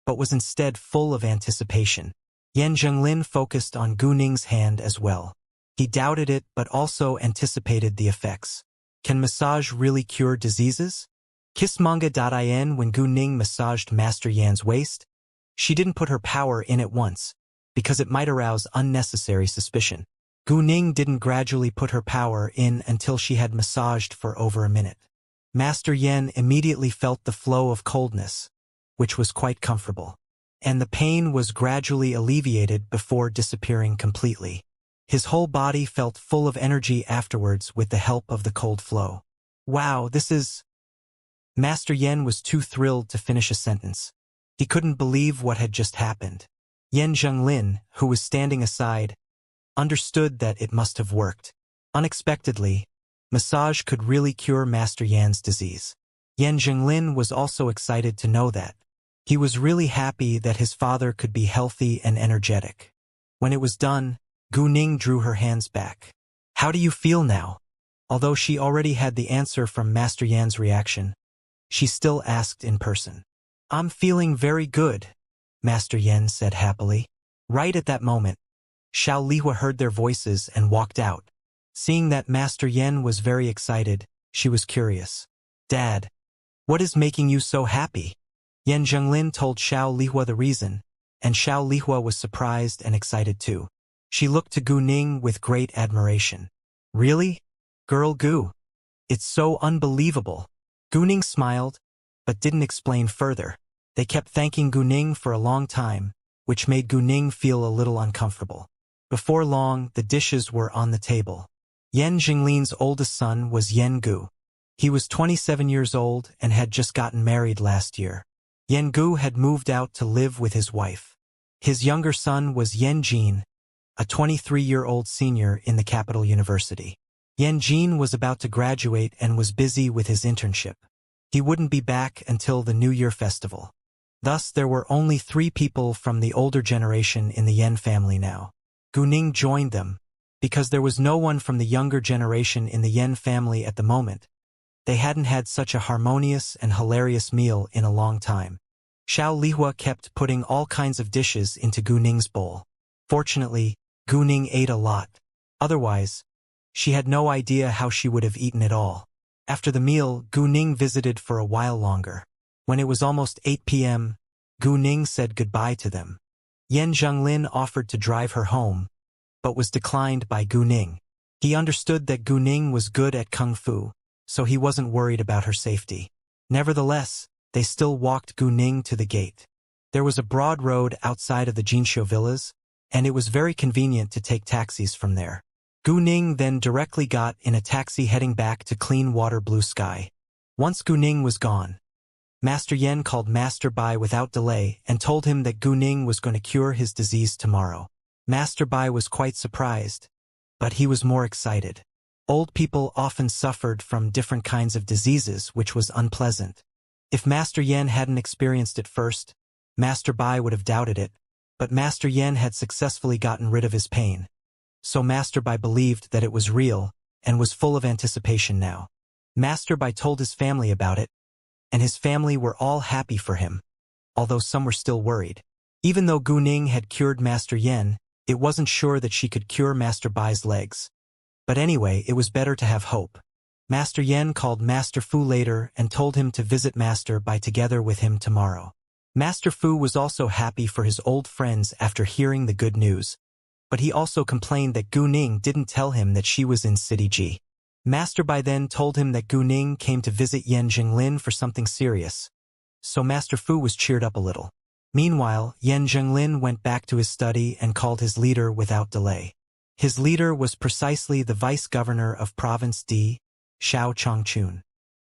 but was instead full of anticipation. Yen Zhenglin focused on Gu Ning's hand as well. He doubted it but also anticipated the effects. Can massage really cure diseases? Kissmanga.in. When Gu Ning massaged Master Yan's waist, she didn't put her power in at once, because it might arouse unnecessary suspicion. Gu Ning didn't gradually put her power in until she had massaged for over a minute. Master Yen immediately felt the flow of coldness, which was quite comfortable, and the pain was gradually alleviated before disappearing completely. His whole body felt full of energy afterwards with the help of the cold flow. Wow, this is... Master Yen was too thrilled to finish a sentence. He couldn't believe what had just happened. Yen Zhenglin, who was standing aside, understood that it must have worked. Unexpectedly, massage could really cure Master Yan's disease. Yen Zhenglin was also excited to know that. He was really happy that his father could be healthy and energetic. When it was done, Gu Ning drew her hands back. How do you feel now? Although she already had the answer from Master Yan's reaction, she still asked in person. I'm feeling very good, Master Yen said happily. Right at that moment, Xiao Lihua heard their voices and walked out. Seeing that Master Yen was very excited, she was curious. Dad, what is making you so happy? Yen Zhenglin told Xiao Lihua the reason, and Xiao Lihua was surprised and excited too. She looked to Gu Ning with great admiration. Really? Girl Gu? It's so unbelievable. Gu Ning smiled, but didn't explain further. They kept thanking Gu Ning for a long time, which made Gu Ning feel a little uncomfortable. Before long, the dishes were on the table. Yen Jinglin's oldest son was Yen Gu. He was 27 years old and had just gotten married last year. Yen Gu had moved out to live with his wife. His younger son was Yen Jin, a 23-year-old senior in the capital university. Yan Jin was about to graduate and was busy with his internship. He wouldn't be back until the New Year festival. Thus, there were only 3 people from the older generation in the Yan family now. Gu Ning joined them, because there was no one from the younger generation in the Yan family at the moment. They hadn't had such a harmonious and hilarious meal in a long time. Xiao Lihua kept putting all kinds of dishes into Gu Ning's bowl. Fortunately, Gu Ning ate a lot. Otherwise, she had no idea how she would have eaten it all. After the meal, Gu Ning visited for a while longer. When it was almost 8 p.m., Gu Ning said goodbye to them. Yan Zhenglin offered to drive her home, but was declined by Gu Ning. He understood that Gu Ning was good at kung fu, so he wasn't worried about her safety. Nevertheless, they still walked Gu Ning to the gate. There was a broad road outside of the Jinxiu villas, and it was very convenient to take taxis from there. Gu Ning then directly got in a taxi heading back to clean water blue sky. Once Gu Ning was gone, Master Yen called Master Bai without delay and told him that Gu Ning was going to cure his disease tomorrow. Master Bai was quite surprised, but he was more excited. Old people often suffered from different kinds of diseases, which was unpleasant. If Master Yen hadn't experienced it first, Master Bai would have doubted it, but Master Yen had successfully gotten rid of his pain. So Master Bai believed that it was real and was full of anticipation now. Master Bai told his family about it, and his family were all happy for him, although some were still worried. Even though Gu Ning had cured Master Yen, it wasn't sure that she could cure Master Bai's legs. But anyway, it was better to have hope. Master Yen called Master Fu later and told him to visit Master Bai together with him tomorrow. Master Fu was also happy for his old friends after hearing the good news, but he also complained that Gu Ning didn't tell him that she was in City G. Master Bai then told him that Gu Ning came to visit Yan Zhenglin for something serious, so Master Fu was cheered up a little. Meanwhile, Yan Zhenglin went back to his study and called his leader without delay. His leader was precisely the vice-governor of Province D, Xiao Chongchun.